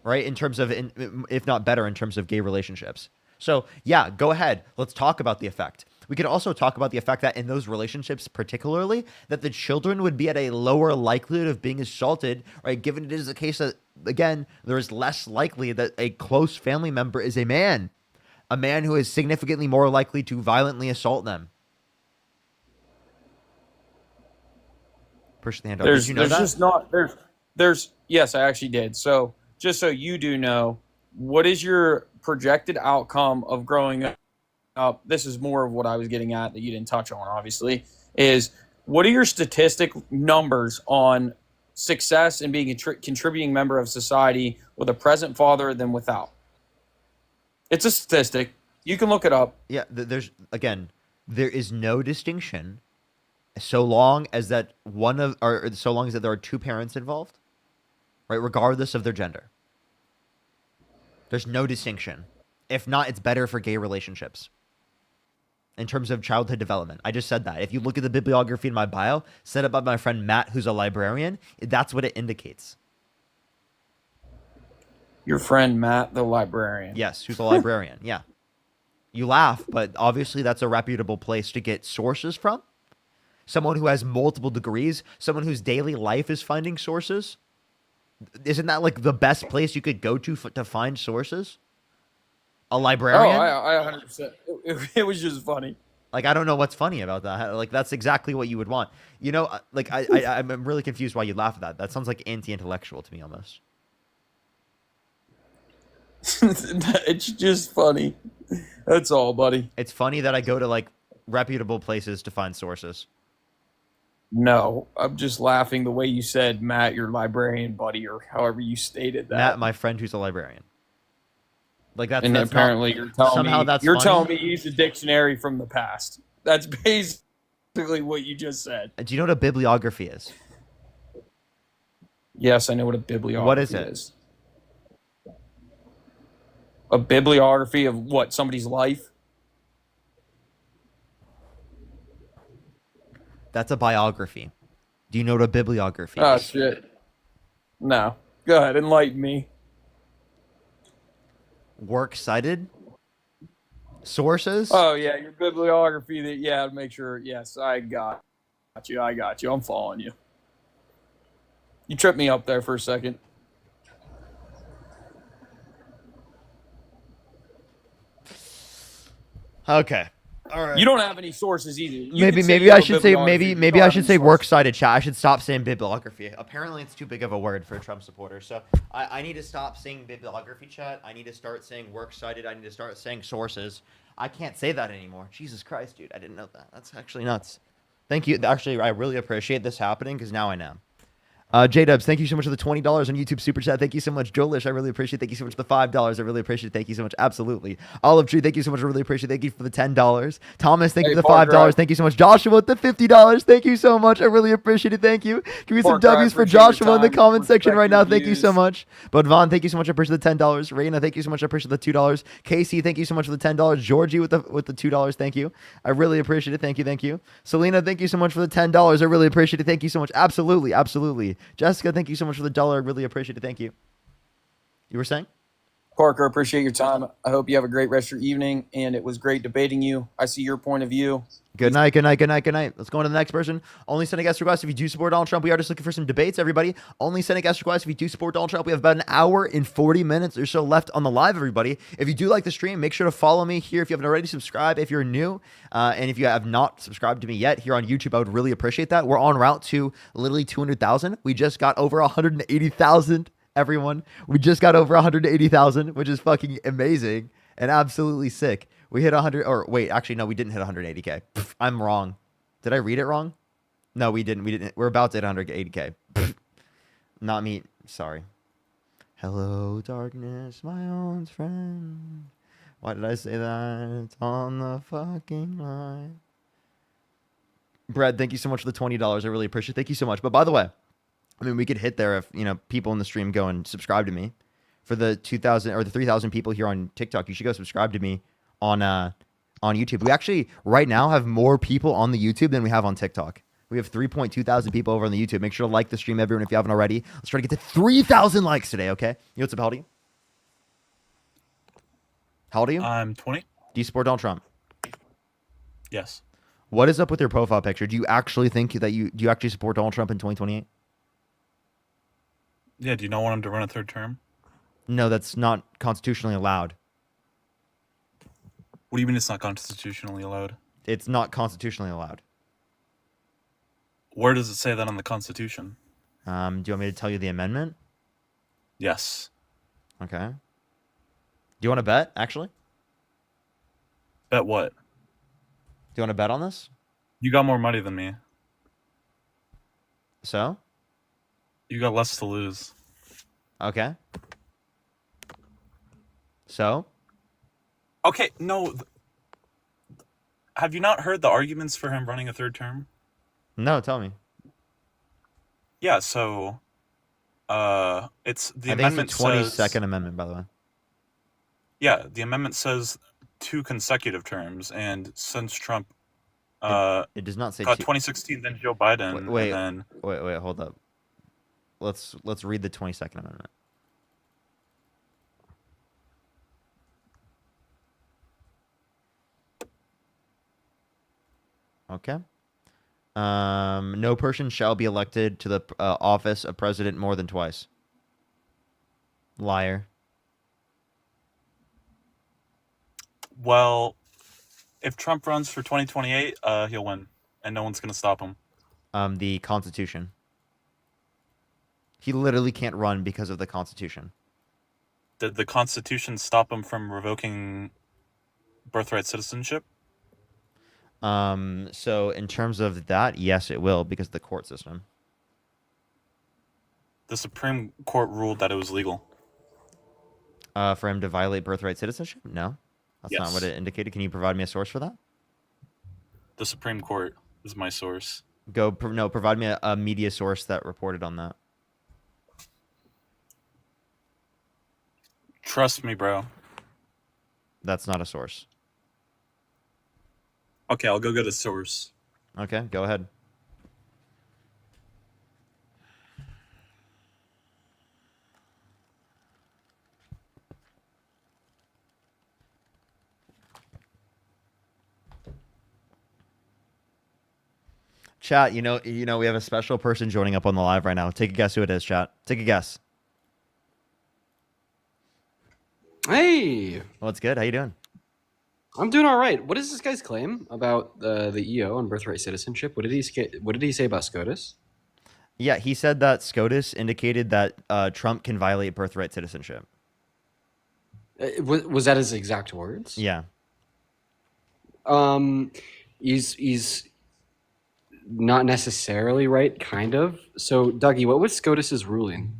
Right? In terms of, if not better, in terms of gay relationships. So yeah, go ahead. Let's talk about the effect. We could also talk about the effect that in those relationships, particularly, that the children would be at a lower likelihood of being assaulted, right? Given it is the case that, again, there is less likely that a close family member is a man who is significantly more likely to violently assault them. Push the hand up. Did you know that? Just not, yes, I actually did. So just so you do know, what is your projected outcome of growing up up, this is more of what I was getting at that you didn't touch on, obviously, is what are your statistic numbers on success and being a contributing member of society with a present father than without? It's a statistic. You can look it up. Yeah, there is no distinction so long as that so long as that there are two parents involved, right? Regardless of their gender. There's no distinction. If not, it's better for gay relationships. In terms of childhood development. I just said that. If you look at the bibliography in my bio, set up by my friend Matt, who's a librarian, that's what it indicates. Your friend Matt, the librarian. Yes, who's a librarian. Yeah. You laugh, but obviously that's a reputable place to get sources from. Someone who has multiple degrees, someone whose daily life is finding sources. Isn't that like the best place you could go to find sources? A librarian? Oh, I 100%. It was just funny. Like, I don't know what's funny about that. Like, that's exactly what you would want. You know, like, I'm really confused why you laugh at that. That sounds like anti-intellectual to me almost. It's just funny. That's all, buddy. It's funny that I go to, like, reputable places to find sources. No, I'm just laughing the way you said, Matt, your librarian buddy, or however you stated that. Matt, my friend who's a librarian. Like that's and that's apparently not, you're telling somehow me that's you're funny. telling me use a dictionary from the past. That's basically what you just said. Do you know what a bibliography is? Yes, I know what a bibliography What is it? A bibliography of what? Somebody's life? That's a biography. Do you know what a bibliography Oh, is? shit. No. Go ahead, enlighten me. Works cited? Sources? Oh, yeah, your bibliography. Make sure. Yes, I got you. I'm following you. You tripped me up there for a second. Okay. All right. You don't have any sources either. You can say Maybe you I have a should say bibliography, you maybe don't I have should any say sources. works cited, chat. I should stop saying bibliography. Apparently it's too big of a word for a Trump supporter. So I need to stop saying bibliography, chat. I need to start saying works cited. I need to start saying sources. I can't say that anymore. Jesus Christ, dude. I didn't know that. That's actually nuts. Thank you. Actually, I really appreciate this happening because now I know. J-Dubs, thank you so much for the $20 on YouTube Super Chat. Thank you so much. Jolish, I really appreciate it. Thank you so much for the $5. I really appreciate it. Thank you so much. Absolutely. Olive Tree, thank you so much. I really appreciate it. Thank you for the $10. Thomas, thank you for the $5. Thank you so much. Joshua with the $50. Thank you so much. I really appreciate it. Thank you. Give me some W's for Joshua in the comment section right now. Thank you so much. But Vaughn, thank you so much. I appreciate the $10. Raina, thank you so much. I appreciate the $2. Casey, thank you so much for the $10. Georgie with the $2. Thank you. I really appreciate it. Thank you. Thank you. Selena, thank you so much for the $10. I really appreciate it. Thank you so much. Absolutely. Absolutely. Jessica, thank you so much for the $1. I really appreciate it. Thank you. You were saying? Parker, appreciate your time. I hope you have a great rest of your evening, and it was great debating you. I see your point of view. Good night, good night, good night, good night. Let's go on to the next person. Only send a guest request if you do support Donald Trump. We are just looking for some debates, everybody. Only send a guest request if you do support Donald Trump. We have about an hour and 40 minutes or so left on the live, everybody. If you do like the stream, make sure to follow me here. If you haven't already, subscribe if you're new. And if you have not subscribed to me yet here on YouTube, I would really appreciate that. We're en route to literally 200,000. We just got over 180,000, everyone. We just got over 180,000, which is fucking amazing and absolutely sick. We hit 100, or wait, actually, no, we didn't hit 180K. Pff, I'm wrong. Did I read it wrong? No, we didn't. We didn't. We're about to hit 180K. Pff, not me. Sorry. Hello, darkness, my old friend. Why did I say that? It's on the fucking line. Brad, thank you so much for the $20. I really appreciate it. Thank you so much. But by the way, I mean, we could hit there if, you know, people in the stream go and subscribe to me. For the 2,000 or the 3,000 people here on TikTok, you should go subscribe to me on YouTube. We actually right now have more people on the YouTube than we have on TikTok. We have 3,200 people over on the YouTube. Make sure to like the stream, everyone, if you haven't already. Let's try to get to 3,000 likes today, okay? You know what's up, how old are you? How old are you? I'm 20. Do you support Donald Trump? Yes. What is up with your profile picture? Do you actually think that do you actually support Donald Trump in 2028? Yeah, do you not want him to run a third term? No, that's not constitutionally allowed. What do you mean it's not constitutionally allowed? It's not constitutionally allowed. Where does it say that on the Constitution? Do you want me to tell you the amendment? Yes. Okay. Do you want to bet, actually? Bet what? Do you want to bet on this? You got more money than me. So? You got less to lose. Okay. So? Okay, no. Have you not heard the arguments for him running a third term? No, tell me. Yeah, so it's the I think amendment it's the 22nd says, Amendment, by the way. yeah, the amendment says 2 consecutive terms, and since Trump It does not say got two. 2016, then Joe Biden, Wait, and then wait, hold up. Let's read the 22nd Amendment. Okay. No person shall be elected to the office of president more than twice. Liar. well, if Trump runs for 2028, he'll win, and no one's gonna stop him. The Constitution. He literally can't run because of the Constitution. Did the Constitution stop him from revoking birthright citizenship? So in terms of that, yes, it will because of the court system. The Supreme Court ruled that it was legal. For him to violate birthright citizenship? No, that's not Yes. what it indicated. Can you provide me a source for that? The Supreme Court is my source. Provide me a media source that reported on that. Trust me, bro. That's not a source. Okay, I'll go get a source. Okay, go ahead. Chat, you know, we have a special person joining up on the live right now. Take a guess who it is, chat. Take a guess. Hey, What's good? How you doing? I'm doing all right. What is this guy's claim about the EO and birthright citizenship? What did he say about SCOTUS? Yeah, he said that SCOTUS indicated that Trump can violate birthright citizenship. Was that his exact words? Yeah. He's not necessarily right, kind of. So, Dougie, what was SCOTUS's ruling?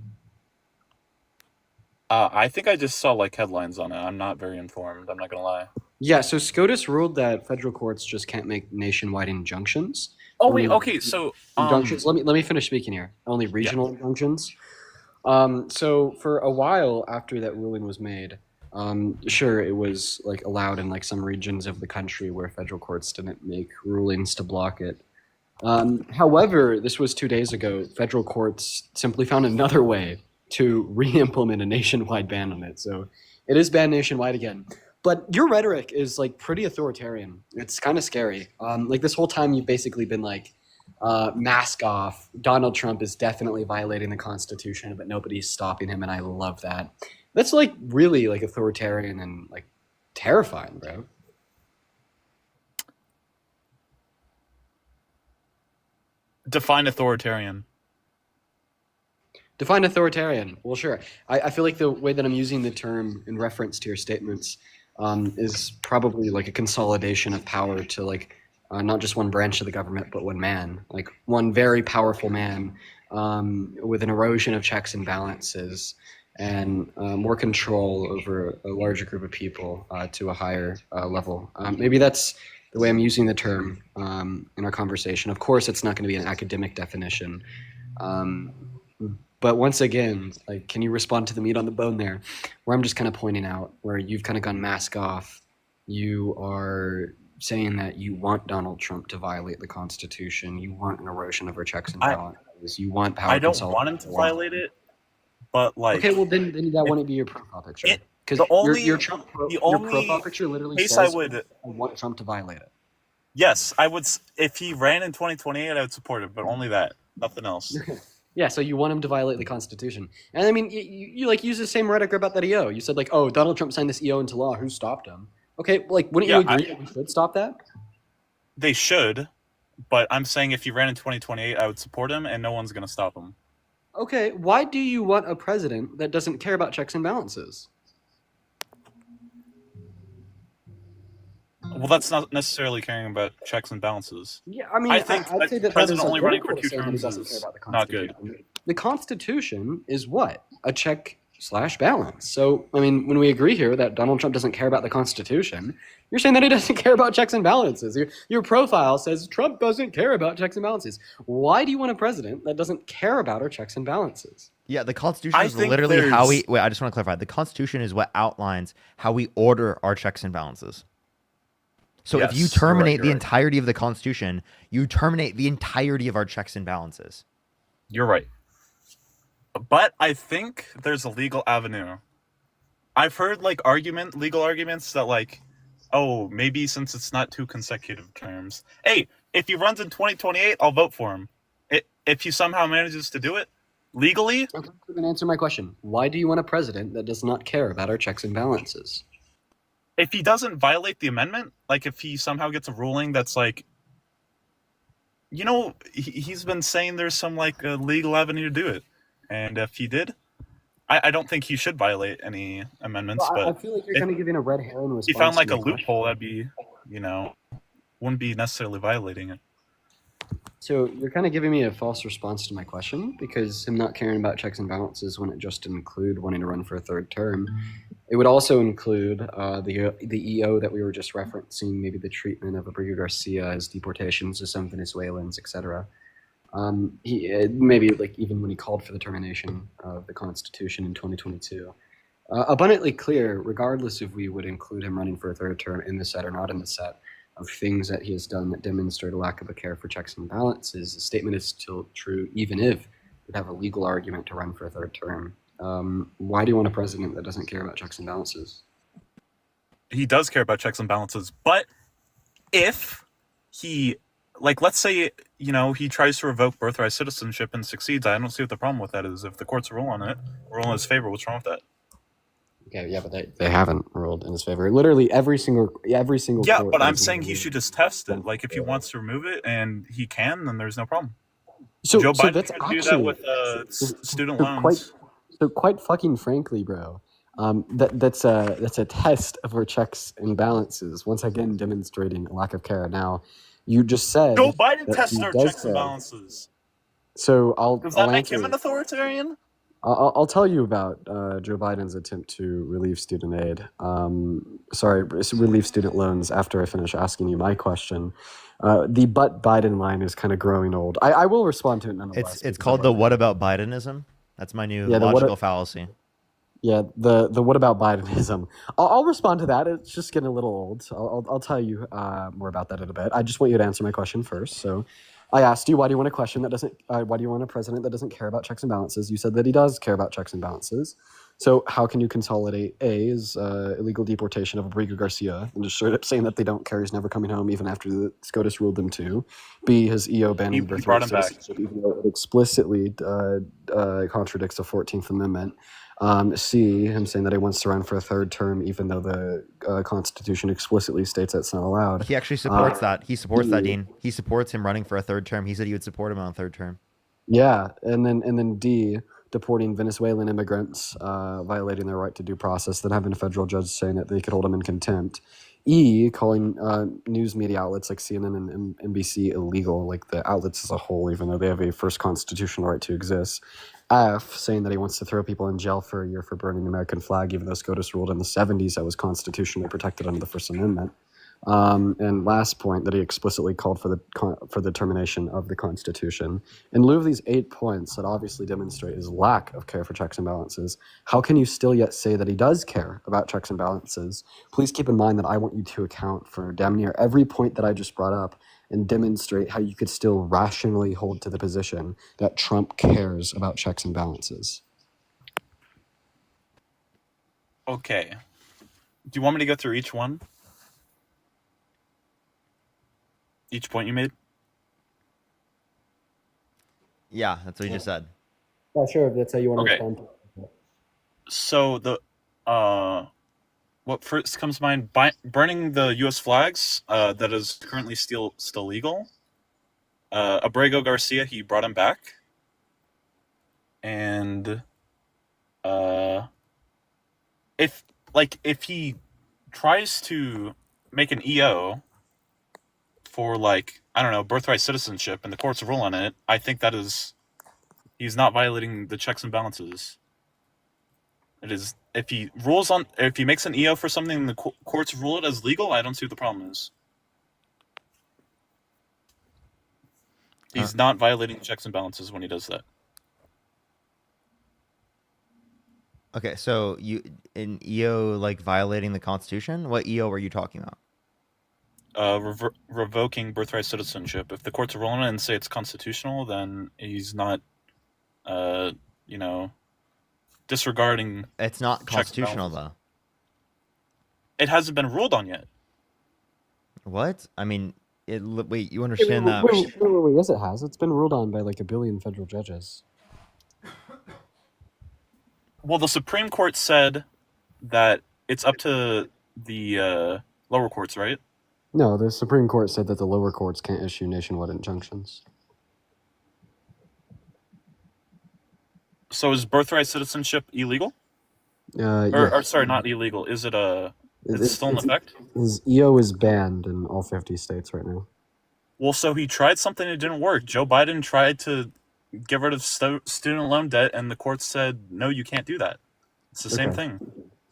I think I just saw like headlines on it. I'm not very informed. I'm not gonna lie. Yeah, so SCOTUS ruled that federal courts just can't make nationwide injunctions. Oh wait, Only okay. So injunctions. Let me finish speaking here. Only regional injunctions. So for a while after that ruling was made, sure, it was like allowed in like some regions of the country where federal courts didn't make rulings to block it. However, this was 2 days ago. Federal courts simply found another way to re-implement a nationwide ban on it. So it is banned nationwide again. But your rhetoric is like pretty authoritarian. It's kind of scary. Like this whole time you've basically been like, mask off. Donald Trump is definitely violating the Constitution, but nobody's stopping him, and I love that. That's like really like authoritarian and like terrifying, bro. define authoritarian. Define authoritarian. Well, sure. I feel like the way that I'm using the term in reference to your statements is probably like a consolidation of power to like not just one branch of the government, but one man, like one very powerful man with an erosion of checks and balances and more control over a larger group of people to a higher level. Maybe that's the way I'm using the term in our conversation. Of course, it's not going to be an academic definition. But once again, like, can you respond to the meat on the bone there, where I'm just kind of pointing out where you've kind of gone mask off. You are saying that you want Donald Trump to violate the Constitution. You want an erosion of our checks and balances. You want power. I don't want him to violate it, but like. Okay, well then that wouldn't be your profile picture. Because your Trump your profile picture literally case says, I want Trump to violate it. Yes, I would. If he ran in 2028, I would support it, but only that, nothing else. Yeah, so you want him to violate the Constitution. And I mean, you like use the same rhetoric about that EO. You said like, oh, Donald Trump signed this EO into law. Who stopped him? Okay, like, wouldn't you agree that we should stop that? They should, but I'm saying if he ran in 2028, I would support him, and no one's going to stop him. Okay, why do you want a president that doesn't care about checks and balances? Well, that's not necessarily caring about checks and balances. Yeah, I mean, I think I'd say that president is only running for hypocritical two saying that he terms doesn't care is about the not good. Constitution. The Constitution is what? A check/balance. So, I mean, when we agree here that Donald Trump doesn't care about the Constitution, you're saying that he doesn't care about checks and balances. Your profile says Trump doesn't care about checks and balances. Why do you want a president that doesn't care about our checks and balances? Yeah, the Constitution is literally how we... Wait, I just want to clarify. The Constitution is what outlines how we order our checks and balances. So if you terminate the entirety of the Constitution, you terminate the entirety of our checks and balances. You're right. But I think there's a legal avenue. I've heard legal arguments that oh, maybe since it's not 2 consecutive terms. Hey, if he runs in 2028, I'll vote for him. If he somehow manages to do it legally. Okay, then answer my question. Why do you want a president that does not care about our checks and balances? If he doesn't violate the amendment, if he somehow gets a ruling that's he's been saying there's some a legal avenue to do it. And if he did, I don't think he should violate any amendments. Well, but I feel like you're kind of giving a red herring response. He found to a my loophole that'd be, wouldn't be necessarily violating it. So you're kind of giving me a false response to my question, because him not caring about checks and balances wouldn't just include wanting to run for a 3rd term. It would also include the EO that we were just referencing, maybe the treatment of Abreu Garcia, his deportations to some Venezuelans, etc. He maybe even when he called for the termination of the Constitution in 2022. Abundantly clear, regardless if we would include him running for a 3rd term in the set or not in the set, of things that he has done that demonstrate a lack of a care for checks and balances, the statement is still true, even if you'd have a legal argument to run for a 3rd term. Why do you want a president that doesn't care about checks and balances? He does care about checks and balances, but if he, let's say, he tries to revoke birthright citizenship and succeeds, I don't see what the problem with that is. If the courts rule on in his favor, what's wrong with that? Okay, yeah, but they haven't ruled in his favor. Literally every single. Yeah, but I'm saying he should just test it. If he wants to remove it and he can, then there's no problem. So Joe Biden that's tried to do that with student loans. Quite fucking frankly, bro, that's a test of our checks and balances. Once again, demonstrating a lack of care. Now, you just said Joe Biden that tested he our does checks and care. balances. So Does that I'll make answer. him an authoritarian? I'll tell you about Joe Biden's attempt to relieve student aid. Relieve student loans after I finish asking you my question. The "but Biden" line is kind of growing old. I will respond to it nonetheless. It's called the "What about Bidenism"? That's my new Yeah, the logical fallacy. Yeah, the "what about Bidenism"? I'll respond to that. It's just getting a little old. I'll tell you more about that in a bit. I just want you to answer my question first. So, I asked you, why do you want a president that doesn't care about checks and balances? You said that he does care about checks and balances. So how can you consolidate A's illegal deportation of Abreu Garcia and just straight up saying that they don't care, he's never coming home even after the SCOTUS ruled them to, B, his EO banning birthright citizenship, even though it explicitly contradicts the 14th Amendment, C, him saying that he wants to run for a 3rd term even though the Constitution explicitly states that's not allowed. He actually supports that. He supports that, Dean. He supports him running for a 3rd term. He said he would support him on a 3rd term. Yeah, and then D, deporting Venezuelan immigrants, violating their right to due process, then having a federal judge saying that they could hold them in contempt. E, calling news media outlets like CNN and NBC illegal, like the outlets as a whole, even though they have a first constitutional right to exist. F, saying that he wants to throw people in jail for a year for burning the American flag, even though SCOTUS ruled in the 70s that was constitutionally protected under the First Amendment. And last point, that he explicitly called for the termination of the Constitution. In lieu of these 8 points that obviously demonstrate his lack of care for checks and balances, how can you still yet say that he does care about checks and balances? Please keep in mind that I want you to account for damn near every point that I just brought up and demonstrate how you could still rationally hold to the position that Trump cares about checks and balances. Okay. Do you want me to go through each one? Each point you made? Yeah, that's what you just said. Yeah, sure, if that's how you want to Okay. respond to it. So what first comes to mind? Burning the U.S. flags that is currently still legal. Abreu Garcia, he brought him back, and if he tries to make an EO for, like, I don't know, birthright citizenship, and the courts rule on it, I think that is, he's not violating the checks and balances. It is, if he makes an EO for something and the courts rule it as legal, I don't see what the problem is. He's not violating checks and balances when he does that. Okay, so an EO like violating the Constitution? What EO were you talking about? Revoking birthright citizenship. If the courts rule on it and say it's constitutional, then he's not, disregarding. It's not checks and constitutional balances. though. It hasn't been ruled on yet. What? I mean, wait, you understand that? Wait, yes, it has. It's been ruled on by like 1 billion federal judges. Well, the Supreme Court said that it's up to the lower courts, right? No, the Supreme Court said that the lower courts can't issue nationwide injunctions. So is birthright citizenship illegal? Yeah. Or sorry, not illegal. Is it it's still in effect? His EO is banned in all 50 states right now. Well, so he tried something that didn't work. Joe Biden tried to get rid of student loan debt, and the court said, no, you can't do that. It's the same thing.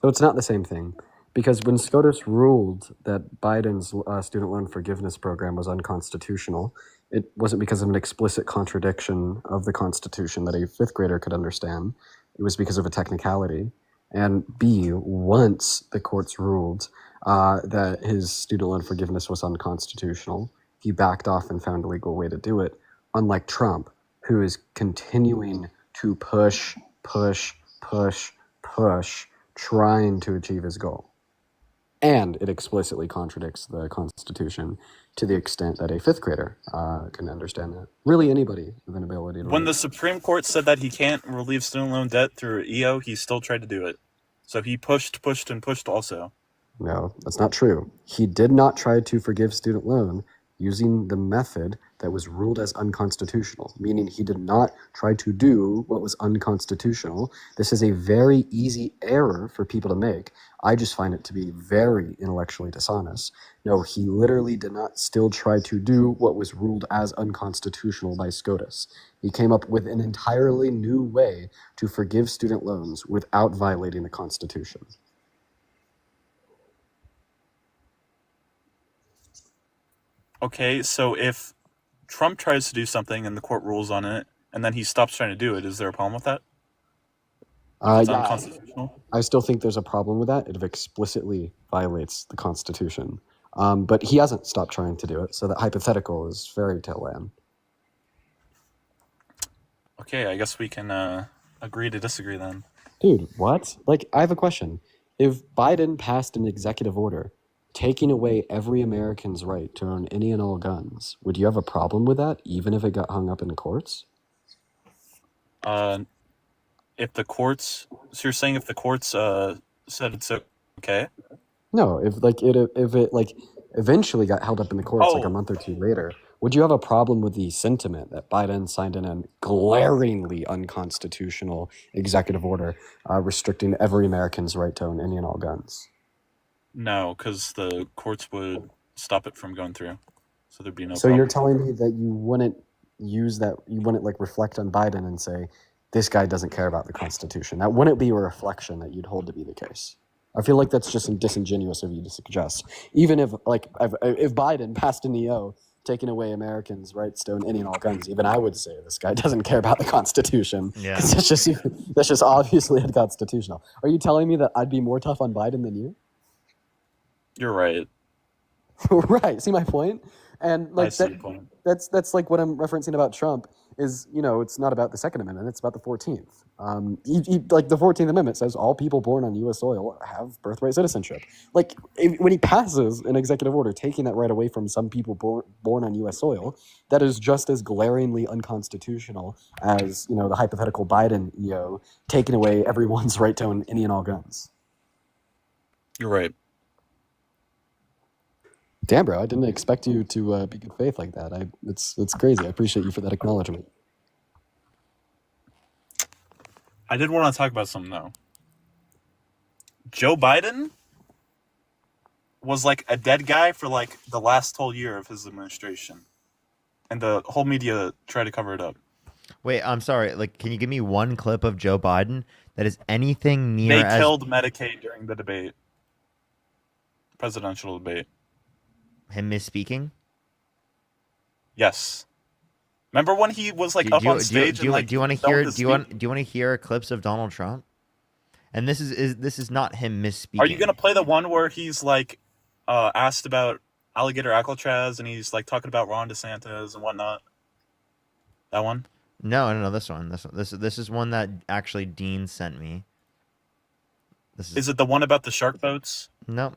So it's not the same thing. Because when SCOTUS ruled that Biden's student loan forgiveness program was unconstitutional, it wasn't because of an explicit contradiction of the Constitution that a fifth grader could understand. It was because of a technicality. And B, once the courts ruled that his student loan forgiveness was unconstitutional, he backed off and found a legal way to do it, unlike Trump, who is continuing to push, trying to achieve his goal. And it explicitly contradicts the Constitution to the extent that a fifth grader can understand that. Really, anybody with an ability to When read. the Supreme Court said that he can't relieve student loan debt through EO, he still tried to do it. So he pushed also. No, that's not true. He did not try to forgive student loan using the method that was ruled as unconstitutional, meaning he did not try to do what was unconstitutional. This is a very easy error for people to make. I just find it to be very intellectually dishonest. No, he literally did not still try to do what was ruled as unconstitutional by SCOTUS. He came up with an entirely new way to forgive student loans without violating the Constitution. Okay, so if Trump tries to do something and the court rules on it, and then he stops trying to do it, is there a problem with that? It's Yeah, unconstitutional? I still think there's a problem with that. It explicitly violates the Constitution. But he hasn't stopped trying to do it, so that hypothetical is fairy tale land. Okay, I guess we can agree to disagree then. Dude, what? Like, I have a question. If Biden passed an executive order taking away every American's right to own any and all guns, would you have a problem with that, even if it got hung up in the courts? If the courts, so you're saying if the courts said it's okay? No, if it eventually got held up in the courts like a month or two later, would you have a problem with the sentiment that Biden signed in a glaringly unconstitutional executive order restricting every American's right to own any and all guns? No, because the courts would stop it from going through, so there'd be no So problem. you're telling me that you wouldn't use that, you wouldn't like reflect on Biden and say, this guy doesn't care about the Constitution. That wouldn't be a reflection that you'd hold to be the case. I feel like that's just disingenuous of you to suggest. Even if Biden passed an EO taking away Americans' rights to own any and all guns, even I would say this guy doesn't care about the Constitution. Yeah. 'Cause that's just obviously unconstitutional. Are you telling me that I'd be more tough on Biden than you? You're right. Right. See my point? And I like see your point. that's like what I'm referencing about Trump is, it's not about the Second Amendment, it's about the 14th. Like the 14th Amendment says all people born on U.S. soil have birthright citizenship. Like when he passes an executive order taking that right away from some people born on U.S. soil, that is just as glaringly unconstitutional as, the hypothetical Biden EO taking away everyone's right to own any and all guns. You're right. Damn, bro, I didn't expect you to be good faith like that. It's crazy. I appreciate you for that acknowledgement. I did want to talk about something though. Joe Biden was like a dead guy for like the last whole year of his administration, and the whole media tried to cover it up. Wait, I'm sorry. Like, can you give me one clip of Joe Biden that is anything near They as killed Medicaid during the debate, presidential debate. him misspeaking? Yes. Remember when he was like Do up you, on do you, stage do and you, like do you want to felt hear? his Do you want to hear clips of Donald Trump? And this is not him misspeaking. Are you gonna play the one where he's like asked about alligator Alcatraz and he's like talking about Ron DeSantis and whatnot? That one? No, this one. This is one that actually Dean sent me. Is it the one about the shark boats? No.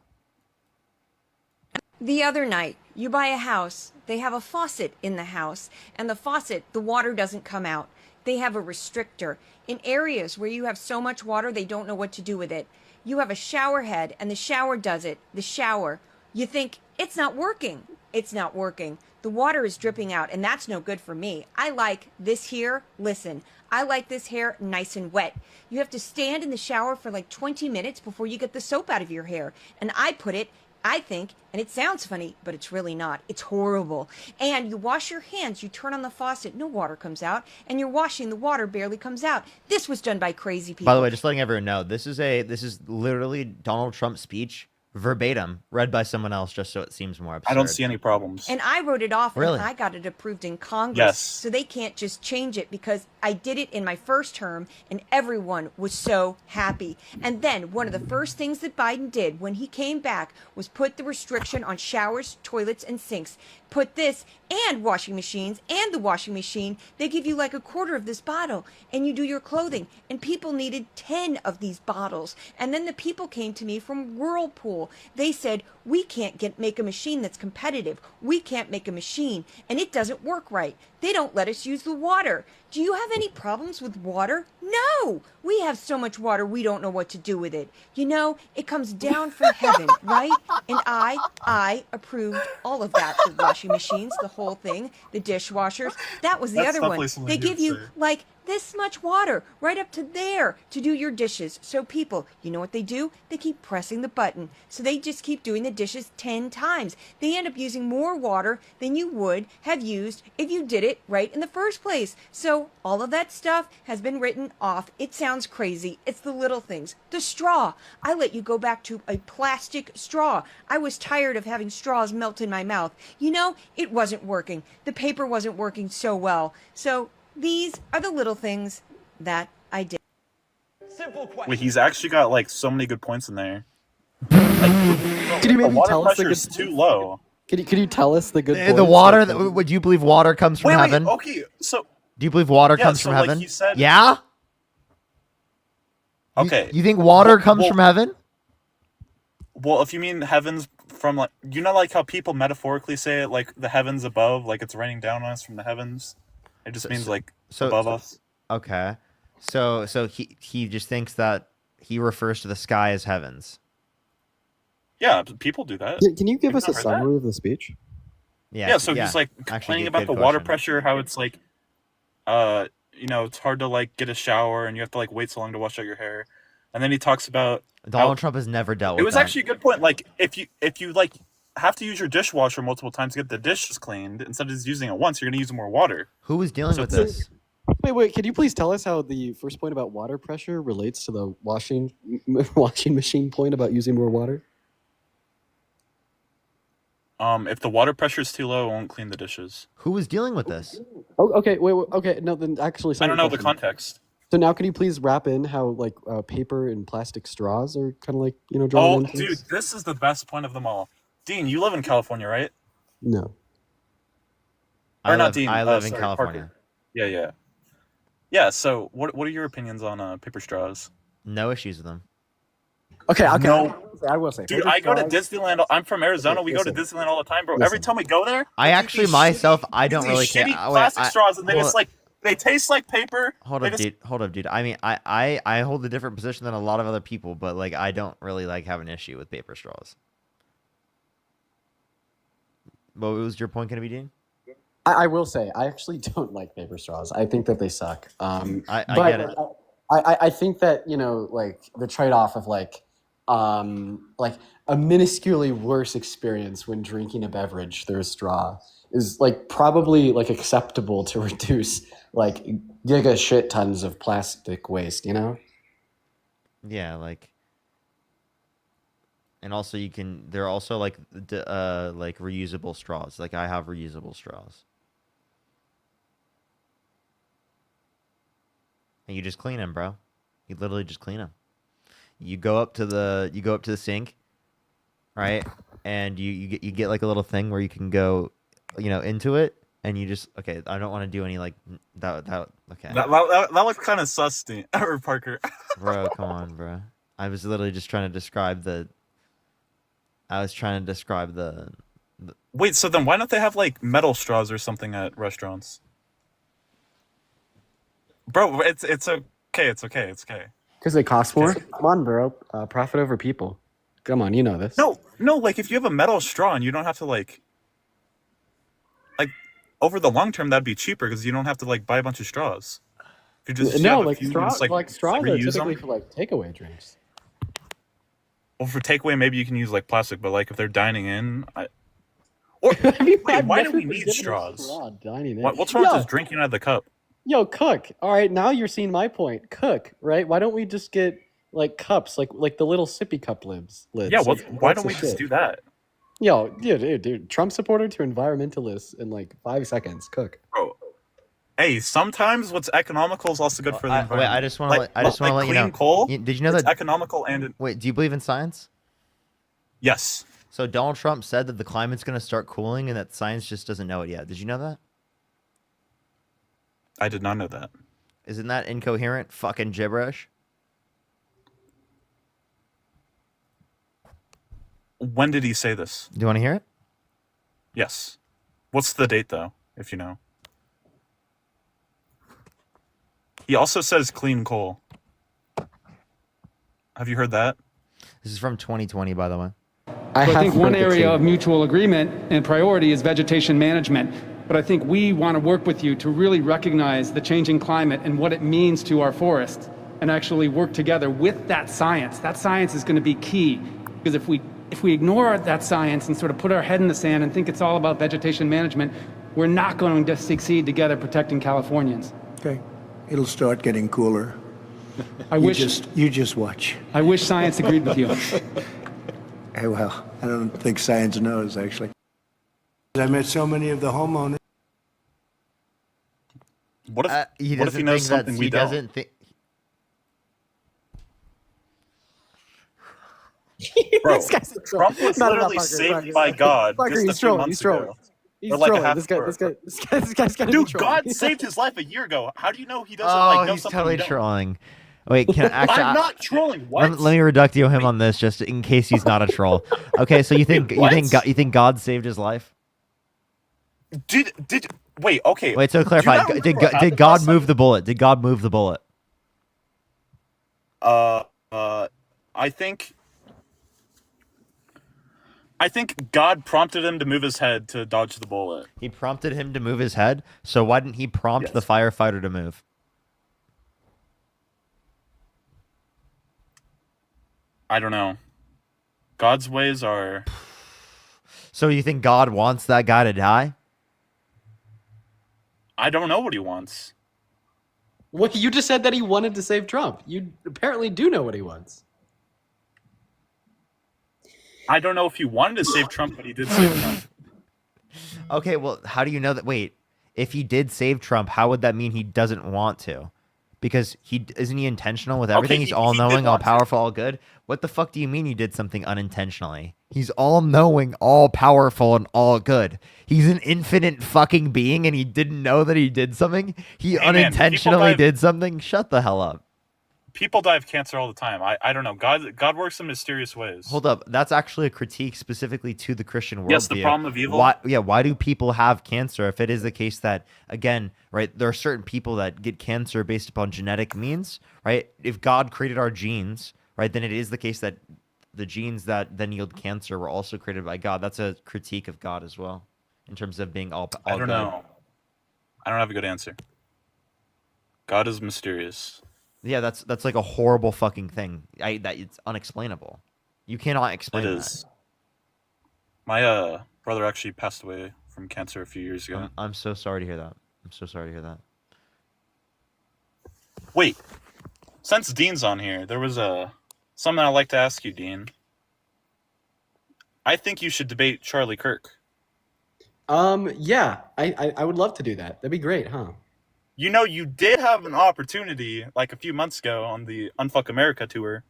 The other night, you buy a house, they have a faucet in the house, and the faucet, the water doesn't come out. They have a restrictor. In areas where you have so much water, they don't know what to do with it. You have a shower head, and the shower does it. The shower. You think, it's not working. It's not working. The water is dripping out, and that's no good for me. I like this here. Listen, I like this hair nice and wet. You have to stand in the shower for like 20 minutes before you get the soap out of your hair. And I think, and it sounds funny, but it's really not. It's horrible. And you wash your hands, you turn on the faucet, no water comes out, and you're washing, the water barely comes out. This was done by crazy people. By the way, just letting everyone know, this is literally Donald Trump's speech verbatim, read by someone else, just so it seems more absurd. I don't see any problems. And I wrote it off Really? and I got it approved in Congress. Yes. So they can't just change it because I did it in my first term and everyone was so happy. And then one of the first things that Biden did when he came back was put the restriction on showers, toilets, and sinks. Put this and washing machines and the washing machine. They give you like a quarter of this bottle and you do your clothing. And people needed 10 of these bottles. And then the people came to me from Whirlpool. They said, we can't make a machine that's competitive. We can't make a machine and it doesn't work right. They don't let us use the water. Do you have any problems with water? No! We have so much water we don't know what to do with it. You know, it comes down from heaven, right? And I approved all of that. The washing machines, the whole thing, the dishwashers. That was the That's other one. definitely something They you'd give you say. like this much water right up to there to do your dishes. So people, you know what they do? They keep pressing the button. So they just keep doing the dishes 10 times. They end up using more water than you would have used if you did it right in the first place. So all of that stuff has been written off. It sounds crazy. It's the little things. The straw. I let you go back to a plastic straw. I was tired of having straws melt in my mouth. You know, it wasn't working. The paper wasn't working so well. So these are the little things that I did. Wait, he's actually got like so many good points in there. Can you The maybe water tell us the pressure good? is too low. Can you tell us the good? The points? water. Would you believe water comes from Wait, heaven? okay, so Do you believe water Yeah, comes so, from like heaven? you said- Yeah. okay. You think water comes well- from heaven? Well, if you mean heavens from like, you know, like how people metaphorically say it, like the heavens above, like it's raining down on us from the heavens. It just means like above us. Okay. So he just thinks that he refers to the sky as heavens. Yeah, people do that. Can you give You've us a not heard that? summary of the speech? Yeah, so he's like complaining about the water pressure, how it's like, you know, it's hard to like get a shower and you have to like wait so long to wash out your hair. And then he talks about Donald Trump has never dealt with it was that. actually a good point. Like if you like have to use your dishwasher multiple times to get the dishes cleaned, instead of just using it once, you're gonna use more water. Who was dealing So with it's- this? Wait. Can you please tell us how the first point about water pressure relates to the washing machine point about using more water? If the water pressure is too low, it won't clean the dishes. Who was dealing with this? Oh, okay. Wait. Okay. No, then actually, I don't know the question. context. So now, can you please wrap in how like paper and plastic straws are kind of like drawn Oh, into dude, this? this is the best point of them all. Dean, you live in California, right? No. Or not live- Dean. I live in sorry, California. Parker. Yeah. Yeah. So, what are your opinions on paper straws? No issues with them. Okay. No. I will say, Dude, paper I go to straws- Disneyland. I'm from Arizona. Okay, We go to listen. Disneyland all the time, bro. Listen. Every time we go there, I actually myself, I don't these really care. shitty Wait, plastic straws, and then hold it's up. like they taste like paper. Hold They up, just- dude. Hold up, dude. I mean, I hold a different position than a lot of other people, but like, I don't really like have an issue with paper straws. What was your point going to be, Dean? I will say, I actually don't like paper straws. I think that they suck. I but get it. I think that like the trade-off of like like a minusculely worse experience when drinking a beverage through a straw is like probably like acceptable to reduce like giga shit tons of plastic waste, you know? Yeah, like, and also there are also like like reusable straws. Like I have reusable straws. And you just clean them, bro. You literally just clean them. You go up to the sink, right? And you get like a little thing where you can go, into it, and you just okay. I don't want to do any like that. Okay, That looks kind of susty, or Parker. bro, come on, bro. I was literally just trying to describe the. Wait, so then why don't they have like metal straws or something at restaurants? Bro, it's okay. It's okay. Because they cost more? Come on, bro. Profit over people. Come on, you know this. No, like if you have a metal straw and you don't have to like over the long term that'd be cheaper because you don't have to like buy a bunch of straws. You just No, have a like few, straws, just, like straws are reuse typically them. for like takeaway drinks. Well, for takeaway, maybe you can use like plastic, but like if they're dining in, wait, why do we need straws? Dining in. What's wrong with Yo, just drinking out of the cup? Yo, Cook. All right, now you're seeing my point. Cook, right? Why don't we just get like cups, like the little sippy cup lids? Yeah, well, Like, why what's don't the we just shit? do that? Yo, dude, Trump supporter to environmentalist in like 5 seconds. Cook. Bro, hey, sometimes what's economical is also good for the environment. Wait, I just want to let you know. clean coal. Did you know it's that economical and Wait, do you believe in science? Yes. So Donald Trump said that the climate's going to start cooling and that science just doesn't know it yet. Did you know that? I did not know that. Isn't that incoherent fucking gibberish? When did he say this? Do you want to hear it? Yes. What's the date though, if you know? He also says clean coal. Have you heard that? This is from 2020, by the way. I think one area of mutual agreement and priority is vegetation management. But I think we want to work with you to really recognize the changing climate and what it means to our forests and actually work together with that science. That science is going to be key because if we ignore that science and sort of put our head in the sand and think it's all about vegetation management, we're not going to succeed together protecting Californians. Okay. It'll start getting cooler. You just watch. I wish science agreed with you. Hey, well, I don't think science knows, actually. I met so many of the homeowners. What if he what if doesn't he knows think that something we he don't? doesn't think. Bro, This guy's a troll. Trump was Not literally enough, Parker, saved by God Parker, just a he's few trolling. months He's trolling. ago. He's Or like a trolling. half This guy's gonna be Dude, trolling. God saved his life a year ago. How do you know he doesn't Oh, like know he's something totally we don't? trolling. Wait, can actually? I'm not trolling. What? Let me reductio him on this, just in case he's not a troll. Okay, so you think God saved his life? Did wait? Okay. Wait, so do clarify. not remember what Did happened God last move the bullet? Did God move the bullet? I think God prompted him to move his head to dodge the bullet. He prompted him to move his head. So why didn't he prompt the firefighter to move? I don't know. God's ways are. So you think God wants that guy to die? I don't know what he wants. Well, you just said that he wanted to save Trump. You apparently do know what he wants. I don't know if he wanted to save Trump, but he did save Trump. Okay, well, how do you know that? Wait, if he did save Trump, how would that mean he doesn't want to? Because isn't he intentional with everything? He's all-knowing, all-powerful, all good. What the fuck do you mean he did something unintentionally? He's all-knowing, all-powerful, and all good. He's an infinite fucking being, and he didn't know that he did something? He unintentionally did something? Shut the hell up. People die of cancer all the time. I don't know. God works in mysterious ways. Hold up. That's actually a critique specifically to the Christian worldview. Yes, the problem of evil. Why do people have cancer if it is the case that, again, right, there are certain people that get cancer based upon genetic means, right? If God created our genes, right, then it is the case that the genes that then yield cancer were also created by God. That's a critique of God as well, in terms of being all I don't good. know. I don't have a good answer. God is mysterious. Yeah, that's like a horrible fucking thing. That it's unexplainable. You cannot It explain that. is. My brother actually passed away from cancer a few years ago. I'm so sorry to hear that. I'm so sorry to hear that. Wait, since Dean's on here, there was something I'd like to ask you, Dean. I think you should debate Charlie Kirk. Yeah, I would love to do that. That'd be great, huh? You know, you did have an opportunity like a few months ago on the Unfuck America tour.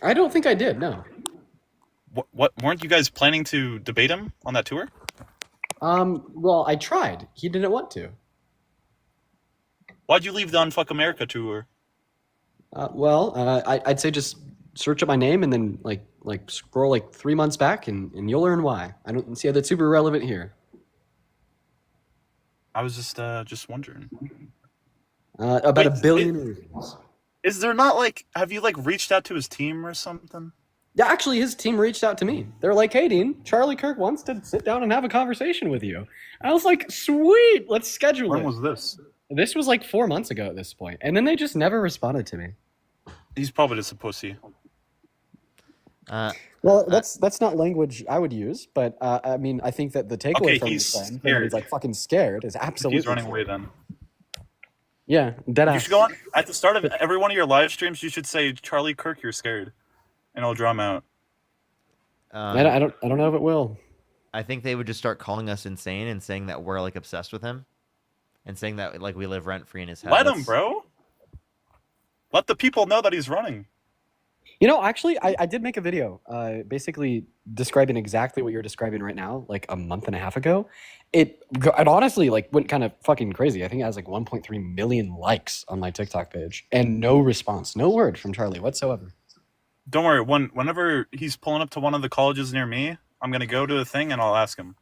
I don't think I did. No. What weren't you guys planning to debate him on that tour? Well, I tried. He didn't want to. Why'd you leave the Unfuck America tour? I'd say just search up my name and then like scroll like 3 months back and you'll learn why. I don't see how that's super relevant here. I was just wondering. About Wait, a billion reasons. Is there not like, have you like reached out to his team or something? Yeah, actually, his team reached out to me. They're like, "Hey, Dean, Charlie Kirk wants to sit down and have a conversation with you." I was like, "Sweet, let's schedule it." When was this? This was like 4 months ago at this point, and then they just never responded to me. He's probably just a pussy. Well, that's not language I would use, but I mean, I think that the takeaway Okay, from he's this thing, that scared. he's like fucking scared, is absolutely He's running true. away then. Yeah, dead You ass. should go on at the start of every one of your live streams. You should say, "Charlie Kirk, you're scared," and it'll draw him out. I don't know if it will. I think they would just start calling us insane and saying that we're like obsessed with him, and saying that like we live rent free in his head. Let him, bro. Let the people know that he's running. You know, actually, I did make a video basically describing exactly what you're describing right now, like a month and a half ago. It honestly like went kind of fucking crazy. I think it has like 1.3 million likes on my TikTok page and no response, no word from Charlie whatsoever. Don't worry. Whenever he's pulling up to one of the colleges near me, I'm gonna go to the thing and I'll ask him.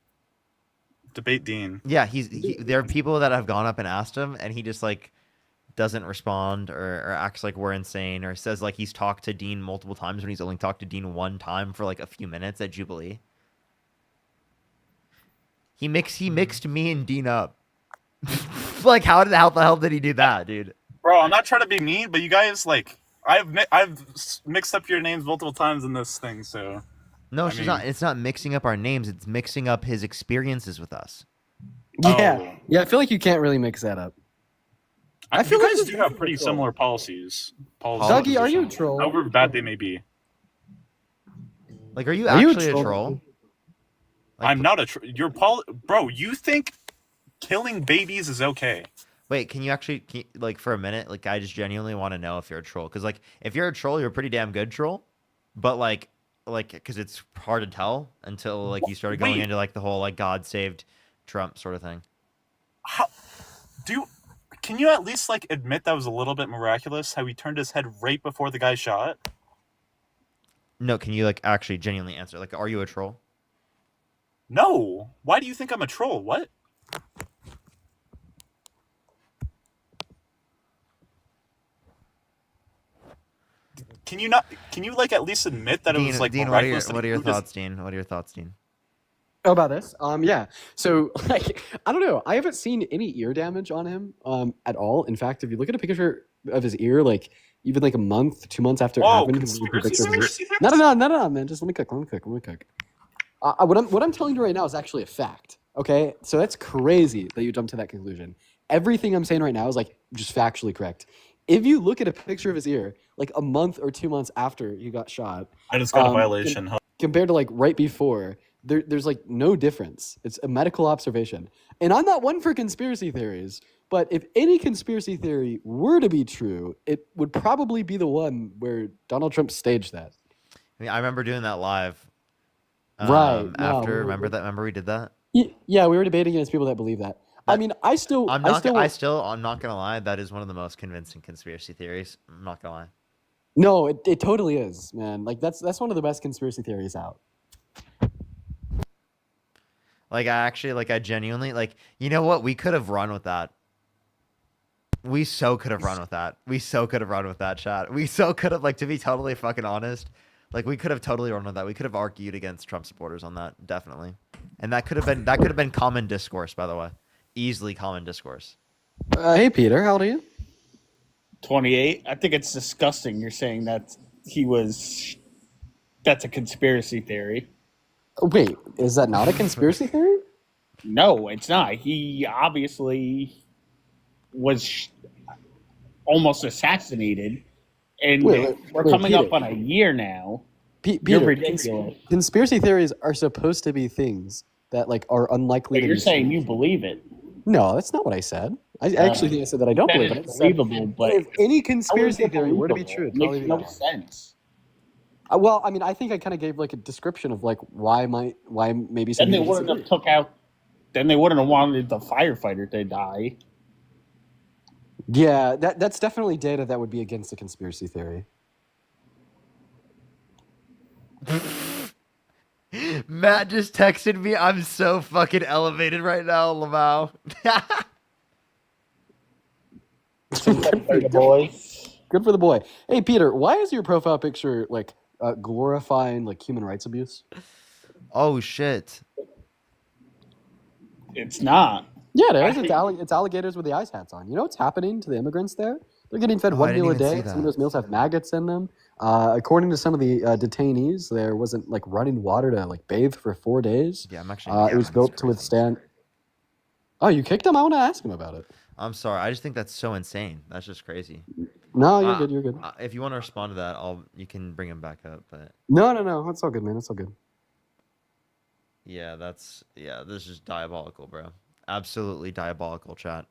Debate Dean. Yeah, there are people that have gone up and asked him, and he just like doesn't respond or acts like we're insane or says like he's talked to Dean multiple times when he's only talked to Dean one time for like a few minutes at Jubilee. He mixed me and Dean up. Like how the hell did he do that, dude? Bro, I'm not trying to be mean, but you guys like I've mixed up your names multiple times in this thing, so. No, it's not mixing up our names. It's mixing up his experiences with us. Yeah, yeah. I feel like you can't really mix that up. I feel you like guys this do is have pretty troll. similar policies. Dougie, are you a troll? However bad they may be. Like, are you Are you a actually a troll? troll? I'm not a troll. Bro, you think killing babies is okay? Wait, can you like for a minute? Like, I just genuinely want to know if you're a troll. Because like, if you're a troll, you're a pretty damn good troll. But like, because it's hard to tell until like you started going Wait. into like the whole like God saved Trump sort of thing. Can you at least like admit that was a little bit miraculous how he turned his head right before the guy shot? No, can you like actually genuinely answer? Like, are you a troll? No. Why do you think I'm a troll? What? Can you like at least admit that it was like Dean, miraculous? what are your thoughts, Dean? What are your thoughts, Dean? Oh, about this? Yeah. So, like, I don't know. I haven't seen any ear damage on him at all. In fact, if you look at a picture of his ear, like even like a month, 2 months after it Whoa, happened, conspiracy theories? no, man. Just let me cook. What I'm telling you right now is actually a fact. Okay, so that's crazy that you jumped to that conclusion. Everything I'm saying right now is like just factually correct. If you look at a picture of his ear, like a month or 2 months after he got shot, I just got a violation. compared to like right before, there's like no difference. It's a medical observation. And I'm not one for conspiracy theories, but if any conspiracy theory were to be true, it would probably be the one where Donald Trump staged that. I mean, I remember doing that live. Right. Remember we did that? Yeah, we were debating against people that believe that. I mean, I'm not gonna lie. That is one of the most convincing conspiracy theories. I'm not gonna lie. No, it totally is, man. Like that's one of the best conspiracy theories out. Like I genuinely like. You know what? We could have run with that. We so could have run with that. We so could have run with that, chat. We so could have, like, to be totally fucking honest, like we could have totally run with that. We could have argued against Trump supporters on that, definitely. And that could have been common discourse, by the way. Easily common discourse. Hey Peter, how old are you? 28. I think it's disgusting. You're saying that he was That's a conspiracy theory. Wait, is that not a conspiracy theory? No, it's not. He obviously was almost assassinated, and we're coming Peter. up on a year now. You're Peter, ridiculous. conspiracy theories are supposed to be things that like are unlikely But to you're be saying true. you believe it. No, that's not what I said. I actually think I said that I don't That believe it. is I said, believable, but if any how is conspiracy it theory were to be believable? true, It it'd probably makes be no that one. sense. Well, I mean, I think I kind of gave like a description of like why maybe some Then they people wouldn't have disagree. took out. Then they wouldn't have wanted the firefighter to die. Yeah, that's definitely data that would be against the conspiracy theory. Matt just texted me. I'm so fucking elevated right now, Lamau. Good for the boy. Hey, Peter, why is your profile picture like glorifying like human rights abuse? Oh shit! It's not. Yeah, it is. It's alligators with the ice hats on. You know what's happening to the immigrants there? They're getting fed Oh, I one didn't meal a even see day. Some of that. those meals have maggots in them. According to some of the detainees, there wasn't like running water to like bathe for 4 days. Yeah, I'm actually. It was built to withstand. Oh, you kicked him? I want to ask him about it. I'm sorry. I just think that's so insane. That's just crazy. No, you're good. You're good. If you want to respond to that, you can bring him back up. But No. It's all good, man. It's all good. yeah, this is diabolical, bro. Absolutely diabolical, chat.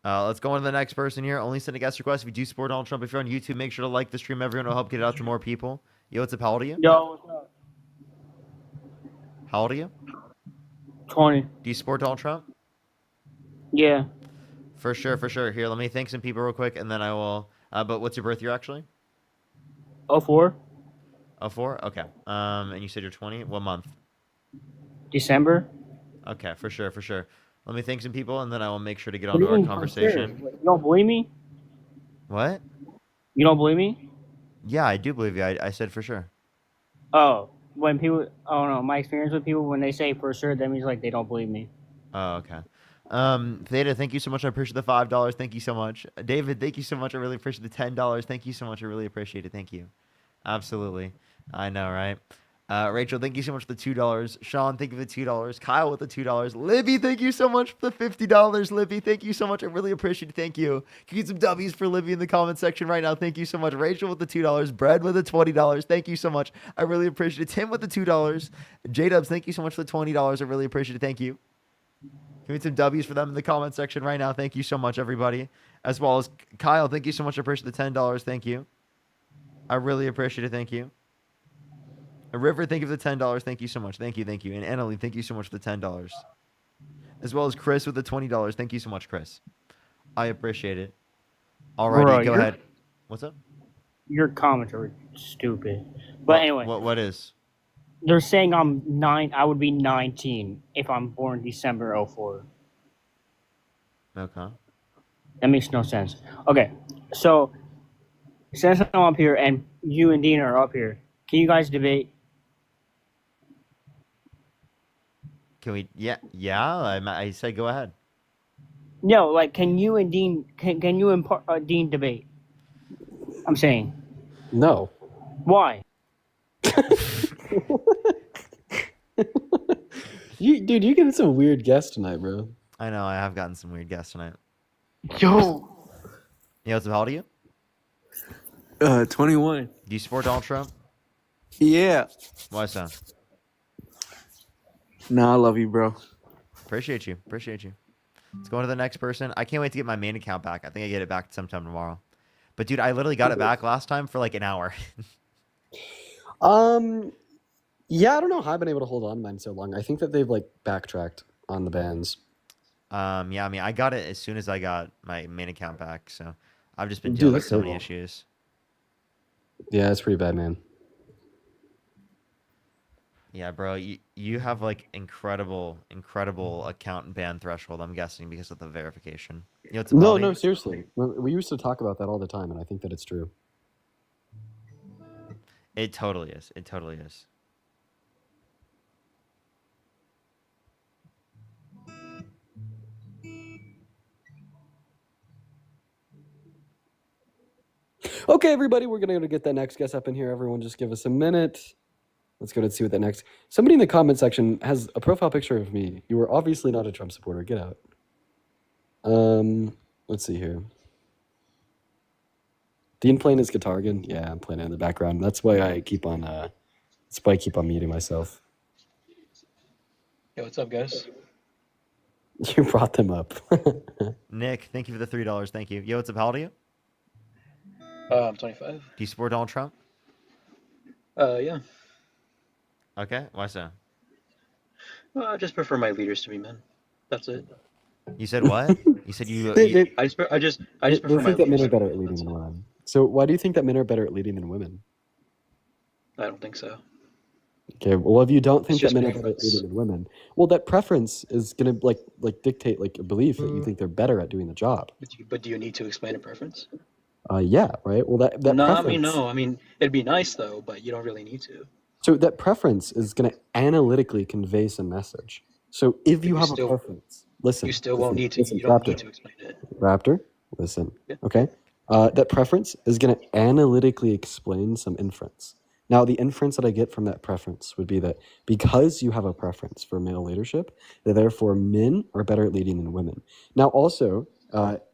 Let's go on to the next person here. Only send a guest request if you do support Donald Trump. If you're on YouTube, make sure to like the stream. Everyone will help get it out to more people. Yo, what's up? How old are you? Yo, what's up? How old are you? 20. Do you support Donald Trump? Yeah. For sure, for sure. Here, let me thank some people real quick, and then I will. But what's your birth year actually? 04. 04? Okay. And you said you're 20. What month? December. Okay, for sure, for sure. Let me thank some people, and then I will make sure to get onto our conversation. You don't believe me? What? You don't believe me? Yeah, I do believe you. I said for sure. Oh, when people, I don't know, my experience with people, when they say for sure, that means like they don't believe me. Oh, okay. Theta, thank you so much. I appreciate the $5. Thank you so much. David, thank you so much. I really appreciate the $10. Thank you so much. I really appreciate it. Thank you. Absolutely. I know, right? Rachel, thank you so much for the $2. Sean, thank you for the $2. Kyle with the $2. Libby, thank you so much for the $50. Libby, thank you so much. I really appreciate it. Thank you. Can you get some W's for Libby in the comment section right now? Thank you so much. Rachel with the $2. Brad with the $20. Thank you so much. I really appreciate it. Tim with the $2. J-Dubs, thank you so much for the $20. I really appreciate it. Thank you. Can we get some W's for them in the comment section right now? Thank you so much, everybody. As well as Kyle, thank you so much. I appreciate the $10. Thank you. I really appreciate it. Thank you. River, thank you for the $10. Thank you so much. Thank you. And Annalie, thank you so much for the $10. As well as Chris with the $20. Thank you so much, Chris. I appreciate it. Alrighty, Bro, go ahead. What's up? Your comments are stupid. But anyway, What is? they're saying I would be 19 if I'm born December 04. Okay. That makes no sense. Okay, so since I'm up here and you and Dean are up here, can you guys debate? Can we? Yeah. I said go ahead. No, like, can you and Dean, can you and Dean debate? I'm saying. No. Why? Dude, you getting some weird guests tonight, bro. I know. I have gotten some weird guests tonight. Yo. Yo, how old are you? 21. Do you support Donald Trump? Yeah. Why so? Nah, I love you, bro. Appreciate you. Let's go on to the next person. I can't wait to get my main account back. I think I get it back sometime tomorrow. But dude, I literally got it back last time for like an hour. Yeah, I don't know how I've been able to hold on to mine so long. I think that they've like backtracked on the bans. Yeah, I mean, I got it as soon as I got my main account back, so I've just been Dude, dealing with that's so many terrible. issues. Yeah, it's pretty bad, man. Yeah, bro, you have like incredible account ban threshold. I'm guessing because of the verification. You know, it's No, seriously. We used to talk about that all the time, and I think that it's true. It totally is. It totally is. Okay, everybody, we're gonna get that next guest up in here. Everyone, just give us a minute. Let's go to see what that next. Somebody in the comment section has a profile picture of me. You are obviously not a Trump supporter. Get out. Let's see here. Dean playing his guitar again. Yeah, I'm playing it in the background. That's why I keep on. That's why I keep on muting myself. Yo, what's up, guys? You brought them up. Nick, thank you for the $3. Thank you. Yo, what's up? How old are you? I'm 25. Do you support Donald Trump? Yeah. Okay, why so? I just prefer my leaders to be men. That's it. You said what? You said you. I just They prefer my think that men leaders. are better at leading than women. So why do you think that men are better at leading than women? I don't think so. Okay, well, if you don't think that just men are better at preference. leading than women, well, that preference is gonna like dictate like a belief that you think they're better at doing the job. But do you need to explain a preference? Yeah, right. Well, that No, preference. no. I mean, it'd be nice though, but you don't really need to. So that preference is gonna analytically convey some message. So if you have a preference, listen. You still won't need to. Listen, You don't Raptor. need to explain it. Raptor, listen. Yeah. Okay. That preference is gonna analytically explain some inference. Now, the inference that I get from that preference would be that because you have a preference for male leadership, that therefore men are better at leading than women. Now, also,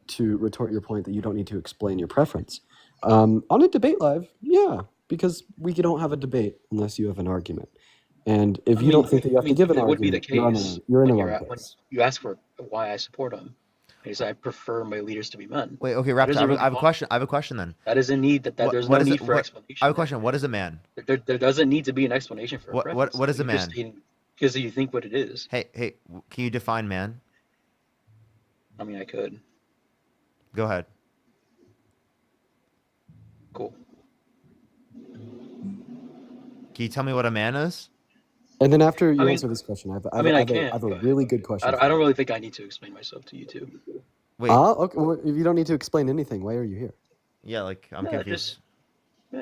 to retort your point that you don't need to explain your preference, on a debate live, yeah, because we don't have a debate unless you have an argument. And if you don't think that you have to give an it would be the argument, case. you're in the when wrong when place. you ask for why I support them, because I prefer my leaders to be men. Wait, okay, That Raptor. isn't really I have a question. I have a question then. That isn't need that. There's What no is need it- for what- explanation. I have a question. What is a man? There doesn't need to be an explanation for a What preference. is a You're just man? stating- Because you think what it is. Hey, can you define man? I mean, I could. Go ahead. Cool. Can you tell me what a man is? And then after you I mean- answer this question, I I mean, I have can. a really good question. I don't really think I need to explain myself to you two. Wait. Okay. Well, if you don't need to explain anything, why are you here? Yeah, like I'm Yeah, confused.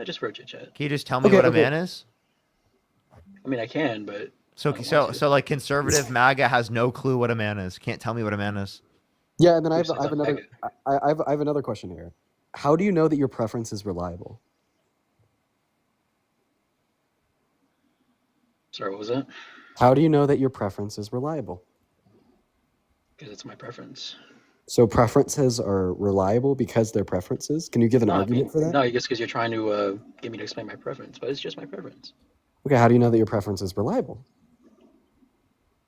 just for a chit chat. Can you just tell me Okay, what a okay. man is? I mean, I can, but So like conservative MAGA has no clue what a man is. Can't tell me what a man is. Yeah, and then I have another question here. How do you know that your preference is reliable? Sorry, what was that? How do you know that your preference is reliable? Because it's my preference. So preferences are reliable because they're preferences? Can you give an No, I argument mean, for that? No, just because you're trying to get me to explain my preference, but it's just my preference. Okay, how do you know that your preference is reliable?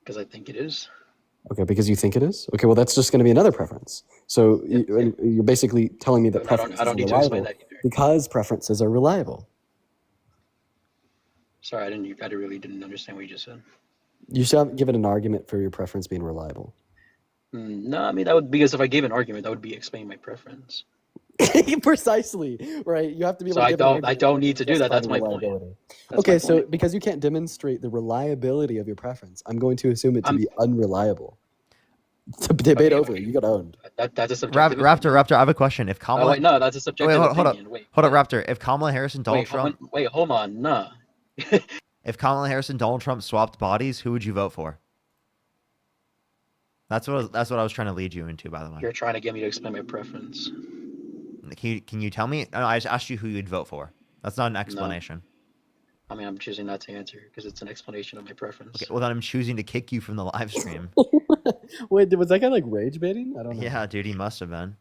Because I think it is. Okay, because you think it is? Okay, well, that's just going to be another preference. So you're basically telling me that But I don't- preferences I don't are need to explain reliable that either. because preferences are reliable. Sorry, I really didn't understand what you just said. You should have given an argument for your preference being reliable. No, I mean that would because if I gave an argument, that would be explaining my preference. Precisely, right? You have to be able So to I give an don't. argument I don't need to do that. justify That's the my point. reliability. That's Okay, my so point. because you can't demonstrate the reliability of your preference, I'm going to assume it to be unreliable. Debate over. You got owned. That's a subjective. Raptor, I have a question. If Kamala, wait, no, that's a subjective hold opinion. up, Wait, hold up, Raptor. If Kamala Harris and Donald wait, Trump, hold on, nah. if Kamala Harris and Donald Trump swapped bodies, who would you vote for? That's what I was trying to lead you into, by the way. You're trying to get me to explain my preference. Can you tell me? No, I just asked you who you'd vote for. That's not an explanation. I mean, I'm choosing not to answer because it's an explanation of my preference. Okay, well then I'm choosing to kick you from the live stream. Wait, was that guy like rage baiting? I don't know. Yeah, dude, he must have been.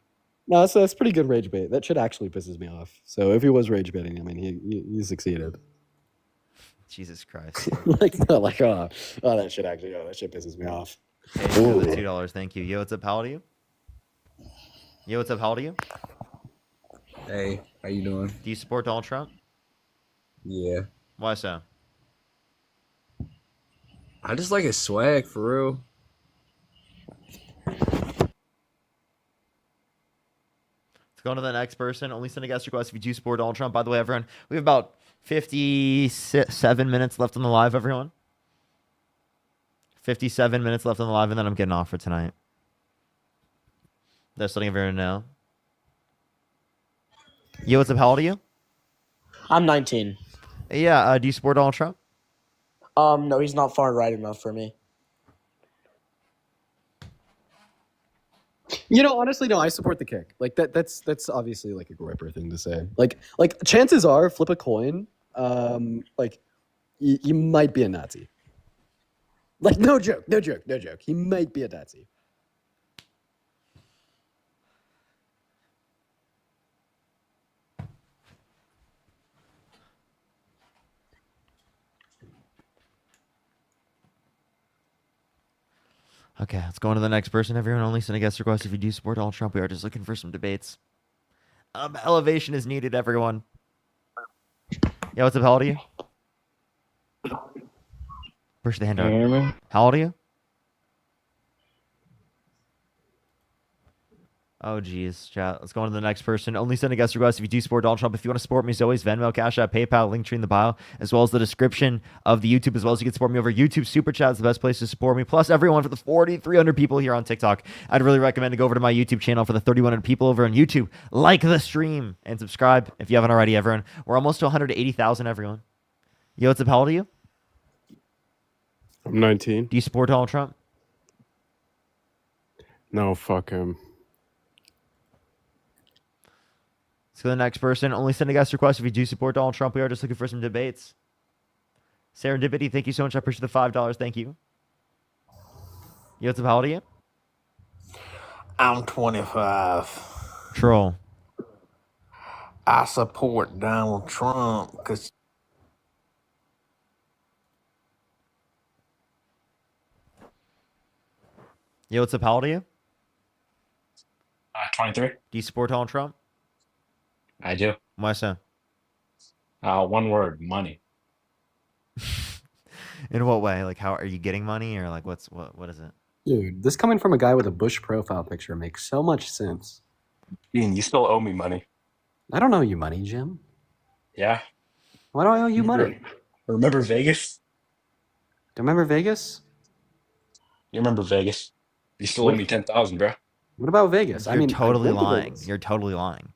No, that's pretty good rage bait. That shit actually pisses me off. So if he was rage baiting, I mean, he succeeded. Jesus Christ. that shit actually, that shit pisses me off. Hey, for the $2, thank you. Yo, what's up? How old are you? Yo, what's up? How old are you? Hey, how you doing? Do you support Donald Trump? Yeah. Why so? I just like his swag, for real. Let's go on to the next person. Only send a guest request if you do support Donald Trump. By the way, everyone, we have about 57 minutes left on the live, everyone. 57 minutes left on the live, and then I'm getting off for tonight. That's letting everyone know. Yo, what's up? How old are you? I'm 19. Yeah, do you support Donald Trump? No, he's not far right enough for me. Honestly, no. I support the kick. Like that's obviously like a gripper thing to say. Like chances are, flip a coin. Like you might be a Nazi. Like no joke. He might be a Nazi. Okay, let's go on to the next person. Everyone only send a guest request if you do support Donald Trump. We are just looking for some debates. Elevation is needed, everyone. Yeah, what's up? How old are you? Push the hand Can up. you hear me? How old are you? Oh, geez, chat. Let's go on to the next person. Only send a guest request if you do support Donald Trump. If you want to support me, as always, Venmo, Cash App, PayPal, Linktree in the bio, as well as the description of the YouTube, as well as you can support me over YouTube. Super Chat is the best place to support me. Plus, everyone, for the 4,300 people here on TikTok, I'd really recommend to go over to my YouTube channel for the 3,100 people over on YouTube. Like the stream and subscribe if you haven't already, everyone. We're almost to 180,000, everyone. Yo, what's up? How old are you? I'm 19. Do you support Donald Trump? No, fuck him. Let's go to the next person. Only send a guest request if you do support Donald Trump. We are just looking for some debates. Serendipity, thank you so much. I appreciate the $5. Thank you. Yo, what's up? How old are you? I'm 25. Troll. I support Donald Trump because Yo, what's up? How old are you? 23. Do you support Donald Trump? I do. Why so? One word, money. In what way? Like, how are you getting money, or like, what is it? Dude, this coming from a guy with a Bush profile picture makes so much sense. Ian, you still owe me money. I don't owe you money, Jim. Yeah. Why do I owe you money? Remember Vegas? Do you remember Vegas? You remember Vegas? You still owe me 10,000, bro. What about Vegas? You're I mean, totally I've been to lying. Vegas. You're totally lying.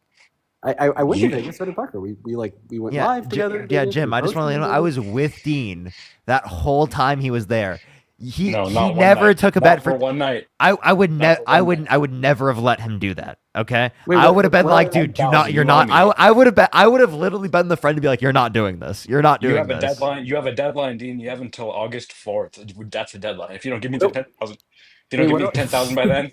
I went to Vegas. So did Parker. We went Yeah, live together. yeah, Vegas, Jim. we I just want to let you know hosted I was with Dean that whole time he was there. He No, not one never night. took a Not bet for for one night. I would Not for one I would never have let him do that. Okay, Wait, I what- would have been what like, are dude, do 10,000? not. You're You owe not. me. I would have literally been the friend to be like, you're not doing this. You're not You doing have a this. deadline. You have a deadline, Dean. You have until August 4th. That's the deadline. If you don't give me the 10,000, if you don't Wait, give what me do- 10,000 by then,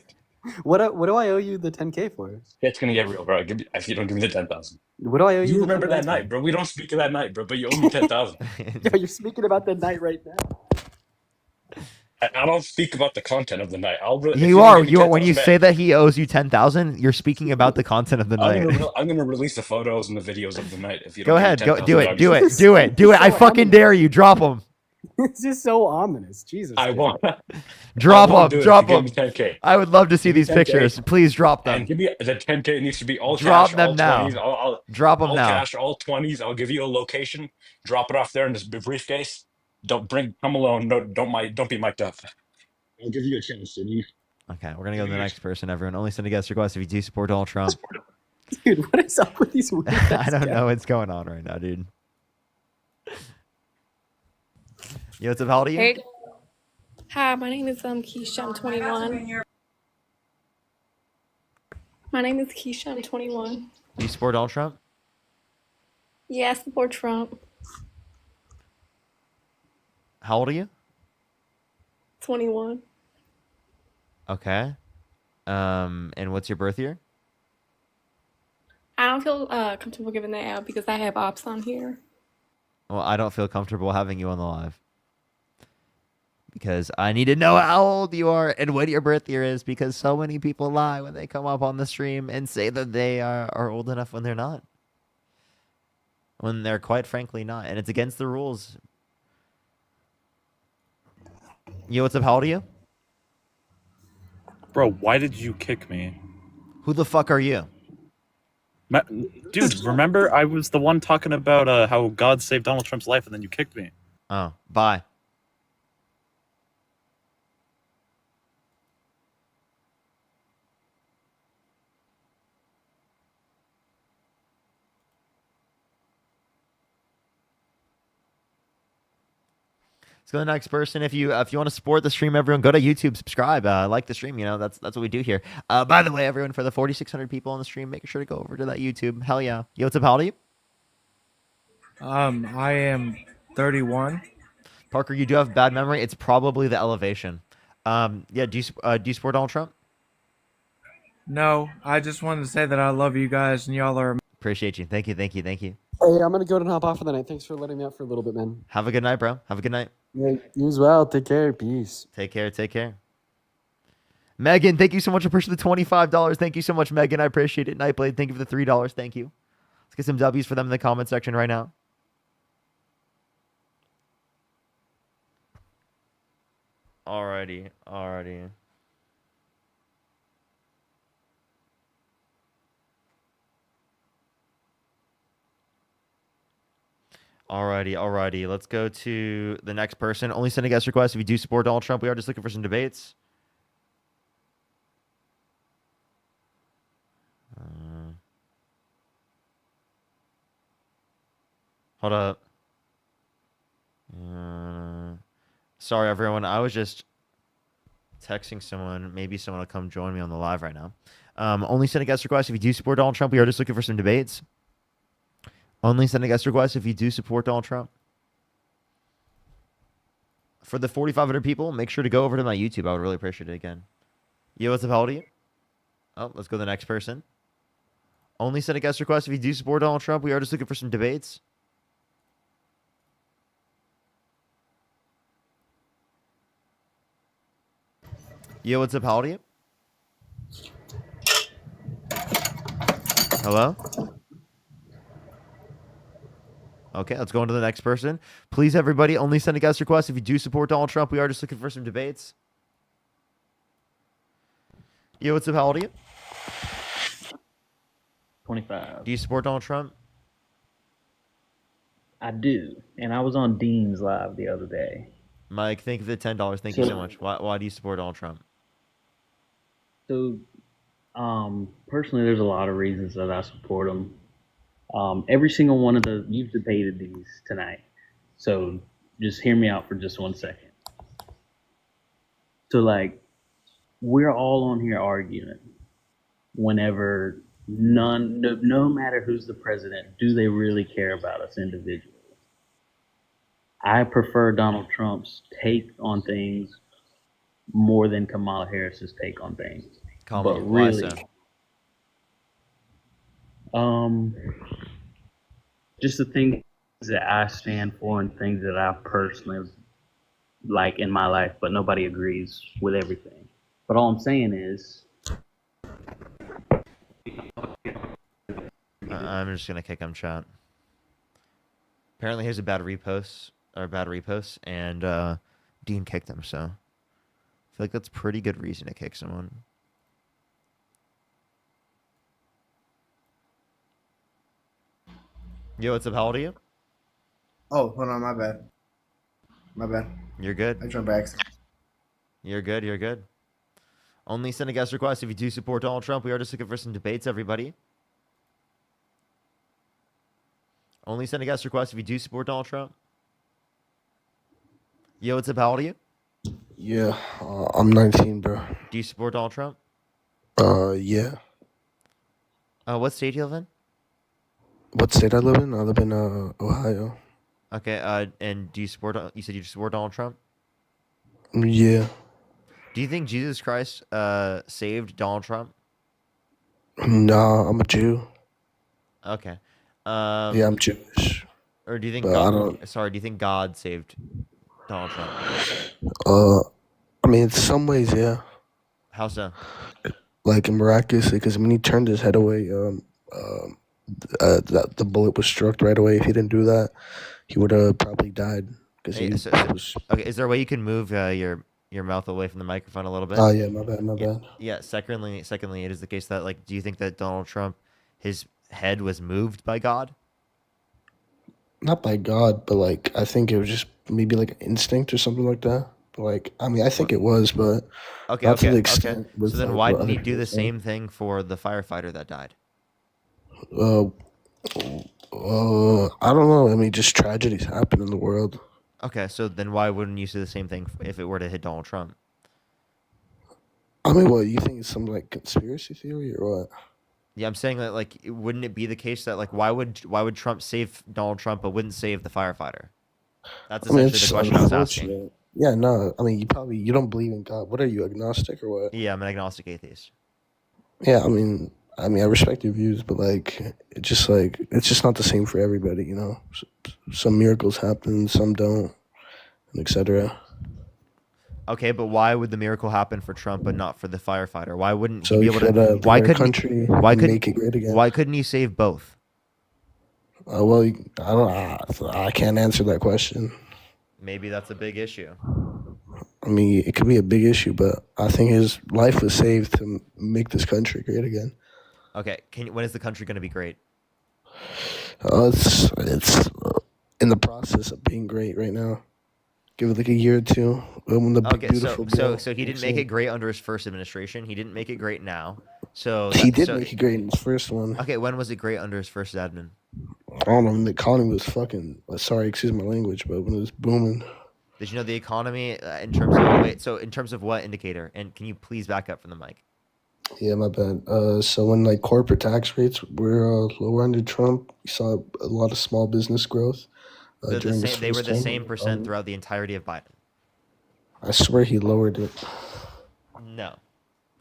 What do I owe you the 10K for? it's gonna get real, bro. If you don't give me the 10,000. What do I owe you? You the remember that 10K night, bro? We don't speak of that night, bro. But you owe me 10,000. Yo, you're speaking about the night right now. I don't speak about the content of the night. If You don't are. give me You are. When 10,000 you back, say that he owes you 10,000, you're speaking about the content of the night. I'm gonna release the photos and the videos of the night. If you Go don't ahead. give me Go do it. 10,000 Do bucks. it. Do it. Do it. I fucking dare you. Drop him. It's just so ominous. Jesus. I dude. won't. Drop I won't him. do it Drop if you him. give me 10K. I would love to see Give me these 10K. pictures. Please drop And them. give me the 10K. Needs to be all Drop cash, them all now. 20s. I'll Drop them all now. cash, all 20s. I'll give you a location. Drop it off there in this briefcase. Come alone. No, don't be mic'd up. I'll give you a chance, dude. Okay, we're gonna go to the next person. Everyone, only send a guest request if you do support Donald Trump. Dude, what is up with these weird I don't know what's going on right now, dude. Yo, what's up? How old are you? Hey. Hi, my name is Keisha. I'm 21. My name is Keisha. I'm 21. Do you support Donald Trump? Yeah, I support Trump. How old are you? 21. Okay. And what's your birth year? I don't feel comfortable giving that out because I have ops on here. Well, I don't feel comfortable having you on the live. Because I need to know how old you are and what your birth year is, because so many people lie when they come up on the stream and say that they are old enough when they're not. When they're quite frankly not. And it's against the rules. Yo, what's up? How old are you? Bro, why did you kick me? Who the fuck are you? Dude, remember I was the one talking about how God saved Donald Trump's life and then you kicked me. Oh, bye. Let's go to the next person. If you want to support the stream, everyone go to YouTube, subscribe, like the stream. You know, that's what we do here. By the way, everyone, for the 4,600 people on the stream, make sure to go over to that YouTube. Hell yeah. Yo, what's up? How old are you? I am 31. Parker, you do have bad memory. It's probably the elevation. Yeah. Do you support Donald Trump? No, I just wanted to say that I love you guys and y'all are. Appreciate you. Thank you. Thank you. Thank you. Hey, I'm gonna go and hop off for the night. Thanks for letting me out for a little bit, man. Have a good night, bro. Have a good night. Yeah, you as well. Take care. Peace. Take care. Take care. Megan, thank you so much for pushing the $25. Thank you so much, Megan. I appreciate it. Nightblade, thank you for the $3. Thank you. Let's get some W's for them in the comment section right now. Alrighty. Alrighty. Alrighty. Let's go to the next person. Only send a guest request if you do support Donald Trump. We are just looking for some debates. Hold up. Sorry, everyone. I was just texting someone. Maybe someone will come join me on the live right now. Only send a guest request if you do support Donald Trump. We are just looking for some debates. Only send a guest request if you do support Donald Trump. For the 4,500 people, make sure to go over to my YouTube. I would really appreciate it again. Yo, what's up? How old are you? Oh, let's go to the next person. Only send a guest request if you do support Donald Trump. We are just looking for some debates. Yo, what's up? How old are you? Hello? Okay, let's go on to the next person. Please, everybody, only send a guest request if you do support Donald Trump. We are just looking for some debates. Yo, what's up? How old are you? 25. Do you support Donald Trump? I do. And I was on Dean's Live the other day. Mike, thank you for the $10. Thank you so much. Why do you support Donald Trump? So, personally, there's a lot of reasons that I support him. Every single one of you've debated these tonight. So just hear me out for just 1 second. So like, we're all on here arguing whenever no matter who's the president, do they really care about us individually? I prefer Donald Trump's take on things more than Kamala Harris's take on things. Kamala, but why really, just the things that I stand for and things that I personally like in my life, but nobody agrees with everything. But all I'm saying is, I'm just gonna kick him, chat. Apparently, here's a bad repost and Dean kicked him. So I feel like that's pretty good reason to kick someone. Yo, what's up? How old are you? Oh, hold on, my bad. My bad. You're good. I jumped by accident. You're good. You're good. Only send a guest request if you do support Donald Trump. We are just looking for some debates, everybody. Only send a guest request if you do support Donald Trump. Yo, what's up? How old are you? Yeah, I'm 19, bro. Do you support Donald Trump? Yeah. What state do you live in? What state I live in? I live in Ohio. Okay. And do you support? You said you support Donald Trump. Yeah. Do you think Jesus Christ saved Donald Trump? Nah, I'm a Jew. Okay. Yeah, I'm Jewish. Or do you think But I don't. Sorry, do you think God saved Donald Trump? I mean, in some ways, yeah. How so? Like miraculously, because when he turned his head away, the bullet was struck right away. If he didn't do that, he would have probably died. Because he was. Okay, is there a way you can move your mouth away from the microphone a little bit? Oh yeah, my bad. Yeah. Secondly, it is the case that like, do you think that Donald Trump, his head was moved by God? Not by God, but like I think it was just maybe like an instinct or something like that. But like I mean, I think it was, but Okay. not to the Okay. extent. So with, then, like, why what didn't he other do people the said. same thing for the firefighter that died? I don't know. I mean, just tragedies happen in the world. Okay, so then why wouldn't you say the same thing if it were to hit Donald Trump? I mean, what you think it's some like conspiracy theory or what? Yeah, I'm saying that like wouldn't it be the case that like why would Trump save Donald Trump but wouldn't save the firefighter? That's I mean, essentially it's the question I was asking. unfortunate. Yeah, no. I mean, you don't believe in God. What are you, agnostic or what? Yeah, I'm an agnostic atheist. Yeah, I respect your views, but like, it's just not the same for everybody, you know. Some miracles happen, some don't, and etc. Okay, but why would the miracle happen for Trump but not for the firefighter? Why wouldn't So he be he able could, to? Why our couldn't? country Why couldn't? make it great again? Why couldn't he save both? Well, I don't. I can't answer that question. Maybe that's a big issue. I mean, it could be a big issue, but I think his life was saved to make this country great again. Okay, when is the country going to be great? It's in the process of being great right now. Give it like a year or two. When the big, Okay, beautiful bill so he didn't kicks make in. it great under his first administration. He didn't make it great now. So He did so- make it great in his first one. Okay, when was it great under his first admin? I don't know. When the economy was fucking. Sorry, excuse my language, but when it was booming. Did you know the economy in terms of wait? So in terms of what indicator? And can you please back up from the mic? Yeah, my bad. So when like corporate tax rates were lower under Trump, you saw a lot of small business growth. During his They were first the term. same percent throughout the entirety of Biden. I swear he lowered it. No,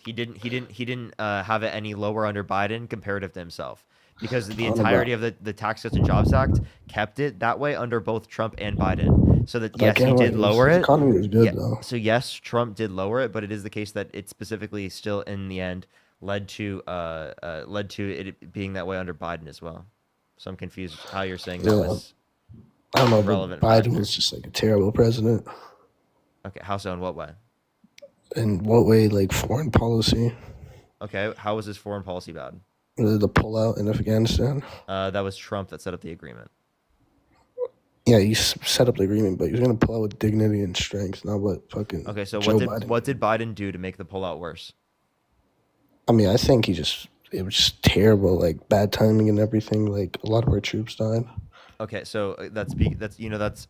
he didn't. He didn't have it any lower under Biden comparative to himself, because the I don't know entirety of the Tax Cuts and Jobs Act kept it that way under both Trump and Biden. So that yes, he Again, did like, lower his it. economy was good, though. So yes, Trump did lower it, but it is the case that it specifically still in the end led to it being that way under Biden as well. So I'm confused how you're saying that Yeah. was I don't know, but relevant. Biden was just like a terrible president. Okay, how so? In what way? In what way? Like foreign policy, Okay, how was his foreign policy bad? the pullout in Afghanistan. That was Trump that set up the agreement. Yeah, he set up the agreement, but he was gonna pull out with dignity and strength, not what fucking. Okay, so Joe Biden. what did Biden do to make the pullout worse? I mean, I think it was just terrible, like bad timing and everything. Like a lot of our troops died. Okay, so that's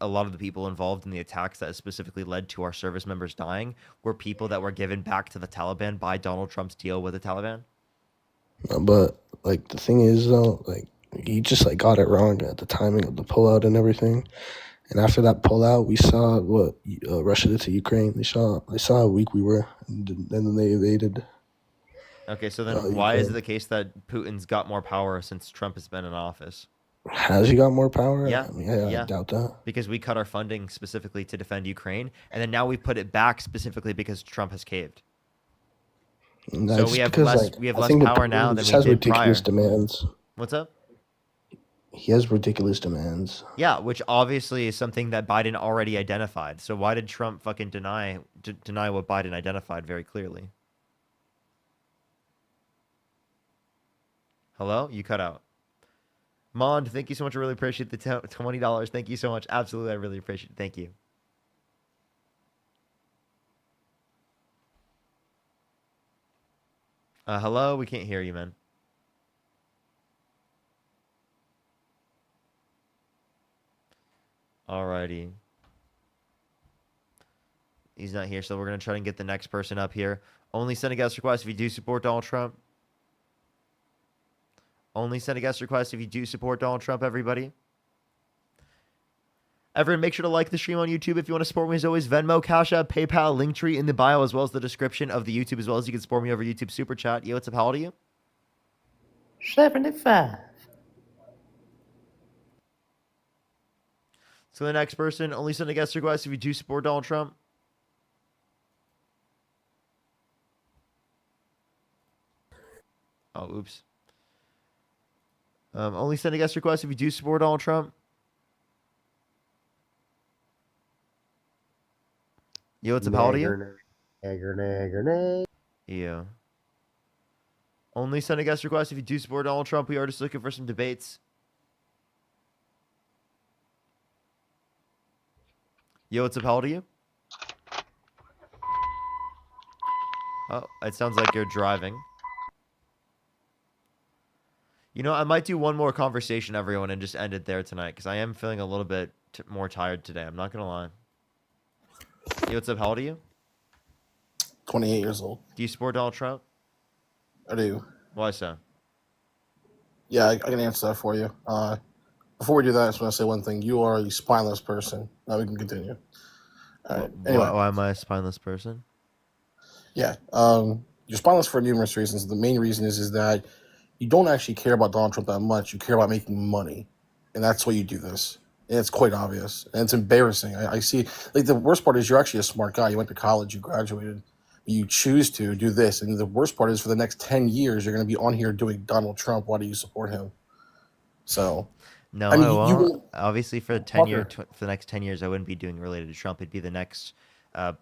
a lot of the people involved in the attacks that specifically led to our service members dying were people that were given back to the Taliban by Donald Trump's deal with the Taliban. But like the thing is though, like he just like got it wrong at the timing of the pullout and everything. And after that pullout, we saw what Russia did to Ukraine. They saw how weak we were, and then they invaded. Okay, so then why is it Ukraine. the case that Putin's got more power since Trump has been in office? Has he got more power? Yeah, I mean, I doubt that. Because we cut our funding specifically to defend Ukraine, and then now we put it back specifically because Trump has caved. And So that's we have because, less like, we have I less think that power Putin now than just we has did prior. ridiculous demands. What's up? He has ridiculous demands. Yeah, which obviously is something that Biden already identified. So why did Trump fucking deny what Biden identified very clearly? Hello? You cut out. Mond, thank you so much. I really appreciate the $20. Thank you so much. Absolutely, I really appreciate it. Thank you. Hello? We can't hear you, man. Alrighty. He's not here, so we're going to try and get the next person up here. Only send a guest request if you do support Donald Trump. Only send a guest request if you do support Donald Trump, everybody. Everyone, make sure to like the stream on YouTube. If you want to support me, as always, Venmo, Cash App, PayPal, Linktree in the bio, as well as the description of the YouTube, as well as you can support me over YouTube Super Chat. Yo, what's up? How old are you? 75. So the next person, only send a guest request if you do support Donald Trump. Oh, oops. Only send a guest request if you do support Donald Trump. Yo, what's up? How old are you? Nagger. Yeah. Only send a guest request if you do support Donald Trump. We are just looking for some debates. Yo, what's up? How old are you? Oh, it sounds like you're driving. You know, I might do one more conversation, everyone, and just end it there tonight, because I am feeling a little bit more tired today. I'm not gonna lie. Hey, what's up? How old are you? 28 years old. Do you support Donald Trump? I do. Why so? Yeah, I can answer that for you. Before we do that, I just want to say one thing. You are a spineless person. Now we can continue. All right. Anyway, Why am I a spineless person? yeah. You're spineless for numerous reasons. The main reason is that you don't actually care about Donald Trump that much. You care about making money, and that's why you do this. And it's quite obvious, and it's embarrassing. I see. Like the worst part is you're actually a smart guy. You went to college. You graduated. You choose to do this, and the worst part is for the next 10 years you're going to be on here doing Donald Trump. Why do you support him? So, No, I mean, I won't. won't- Obviously, for for the next 10 years, I wouldn't be doing related to Trump. It'd be the next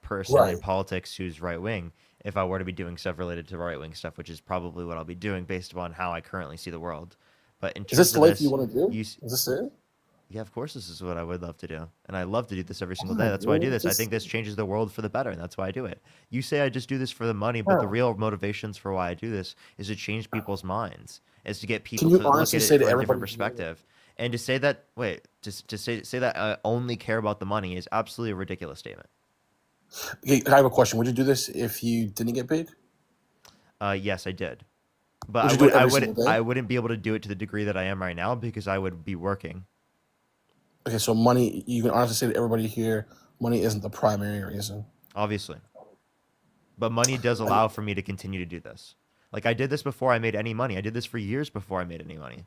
person in Right. politics who's right wing. If I were to be doing stuff related to right wing stuff, which is probably what I'll be doing based upon how I currently see the world. But in Is terms this the of life this, you want to do? you, Is this it? yeah, of course, this is what I would love to do, and I love to do this every single day. Oh, That's why I do really? this. I Just- think this changes the world for the better, and that's why I do it. You say I just do this for the money, but the Oh. real motivations for why I do this is to change people's minds, is to get people you to look at honestly it say to from a everybody different perspective, and to say that to say that I only care about the money is absolutely a ridiculous statement. Okay, I have a question. Would you do this if you didn't get paid? Yes, I did, but Would you do it I every would single day? I wouldn't be able to do it to the degree that I am right now because I would be working. Okay, so money, you can honestly say to everybody here, money isn't the primary reason. Obviously. But money does allow for me to continue to do this. Like I did this before I made any money. I did this for years before I made any money.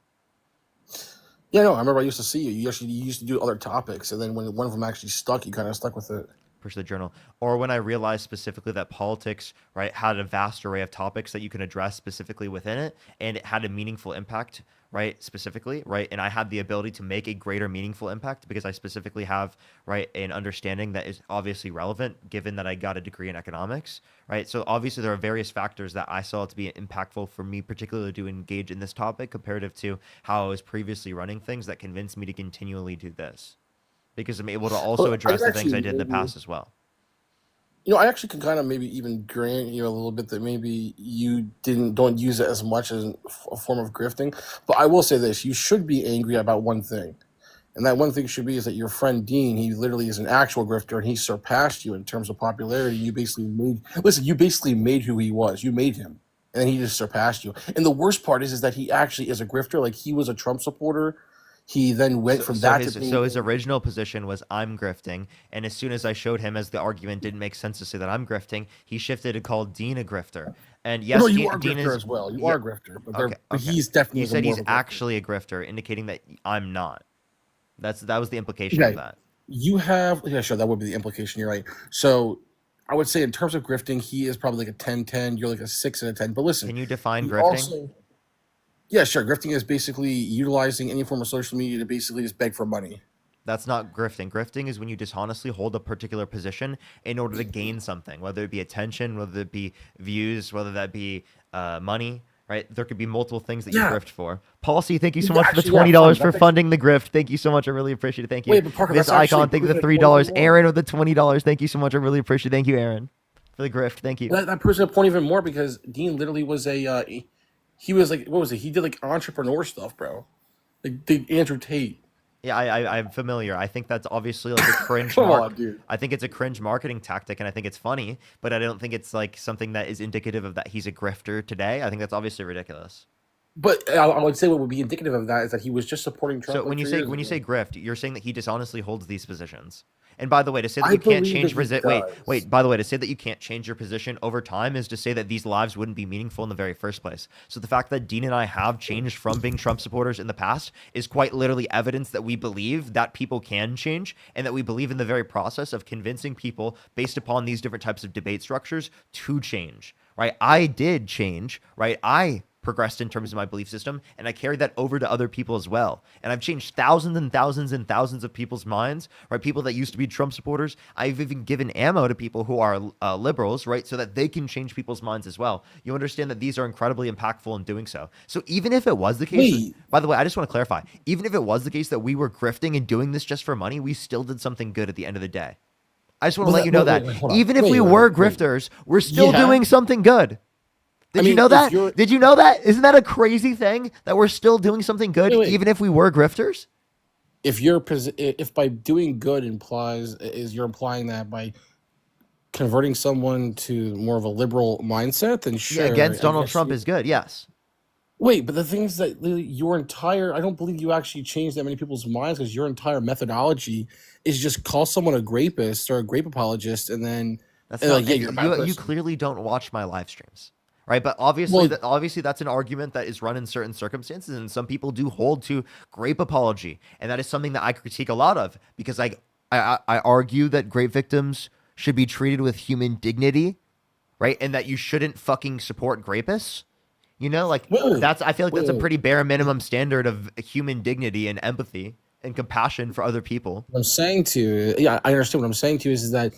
Yeah, no, I remember I used to see you. You used to do other topics, and then when one of them actually stuck, you kind of stuck with it. Push the journal. Or when I realized specifically that politics, right, had a vast array of topics that you can address specifically within it, and it had a meaningful impact, right, specifically, right, and I had the ability to make a greater meaningful impact because I specifically have, right, an understanding that is obviously relevant given that I got a degree in economics, right? So obviously there are various factors that I saw to be impactful for me, particularly to engage in this topic comparative to how I was previously running things that convinced me to continually do this. Because I'm able to also Well, address the things actually I did in the maybe- past as well. You know, I actually can kind of maybe even grant you a little bit that maybe you don't use it as much as a form of grifting. But I will say this: you should be angry about one thing, and that one thing should be is that your friend Dean, he literally is an actual grifter, and he surpassed you in terms of popularity. You basically made who he was. You made him, and then he just surpassed you. And the worst part is that he actually is a grifter. Like he was a Trump supporter. He then went from that to being, So his original position was I'm grifting, and as soon as I showed him as the argument didn't make sense to say that I'm grifting, he shifted and called Dean a grifter. And yes, no, you Dean, are a Dean grifter is as well. You yeah, are a grifter, but, okay, but okay. he's definitely He said more he's of a grifter. actually a grifter, indicating that I'm not. That was the implication Okay. of that. You have, yeah, sure, that would be the implication. You're right. So I would say in terms of grifting, he is probably like a 10-10. You're like a 6 and a 10. But listen, Can you define he grifting? also- yeah, sure. Grifting is basically utilizing any form of social media to basically just beg for money. That's not grifting. Grifting is when you dishonestly hold a particular position in order to gain something, whether it be attention, whether it be views, whether that be money, right? There could be multiple things that you Yeah. grift for. Policy, thank you so Yeah, much for the actually, yeah, $20 fine. for funding the grift. Thank you so much. I really appreciate it. Thank you. Wait, but Parker, This that's actually icon, thank you for the proven $3. more. Aaron with the $20. Thank you so much. I really appreciate it. Thank you, Aaron, for the grift. Thank you. That proves the point even more because Dean literally was he was like, what was it? He did like entrepreneur stuff, bro. Like Andrew Tate. Yeah, I'm familiar. I think that's obviously like a cringe. Come on, dude. I think it's a cringe marketing tactic, and I think it's funny, but I don't think it's like something that is indicative of that he's a grifter today. I think that's obviously ridiculous. But I would say what would be indicative of that is that he was just supporting Trump. So like when you 3 say years when you ago. say grift, you're saying that he dishonestly holds these positions. And by the way, to say that I you can't believe change that he does. wait, by the way, to say that you can't change your position over time is to say that these lives wouldn't be meaningful in the very first place. So the fact that Dean and I have changed from being Trump supporters in the past is quite literally evidence that we believe that people can change and that we believe in the very process of convincing people based upon these different types of debate structures to change, right? I did change, right? I progressed in terms of my belief system, and I carried that over to other people as well. And I've changed thousands and thousands and thousands of people's minds, right? People that used to be Trump supporters. I've even given ammo to people who are liberals, right? So that they can change people's minds as well. You understand that these are incredibly impactful in doing so. So even if it was the case, Wait. by the way, I just want to clarify, even if it was the case that we were grifting and doing this just for money, we still did something good at the end of the day. I just want to Well, let you know wait, that. wait, hold on. Even if Wait, we wait, were wait. grifters, we're still Yeah. doing something good. Did I you mean, know if that? you're- Did you know that? Isn't that a crazy thing that we're still doing something good Wait, wait. even if we were grifters? if if by doing good you're implying that by converting someone to more of a liberal mindset, then sure. Yeah, against I Donald guess Trump is good. Yes. Wait, but the thing is that I don't believe you actually changed that many people's minds, because your entire methodology is just call someone a rapist or a grape apologist, and then That's and not like, yeah, you're a bad you person. clearly don't watch my live streams. Right, but obviously, Well- obviously that's an argument that is run in certain circumstances, and some people do hold to grape apology, and that is something that I critique a lot of, because I argue that grape victims should be treated with human dignity, right, and that you shouldn't fucking support grapists. You know, like I feel like that's a pretty bare minimum standard of human dignity and empathy and compassion for other people. What I'm saying to you, yeah, I understand. What I'm saying to you is that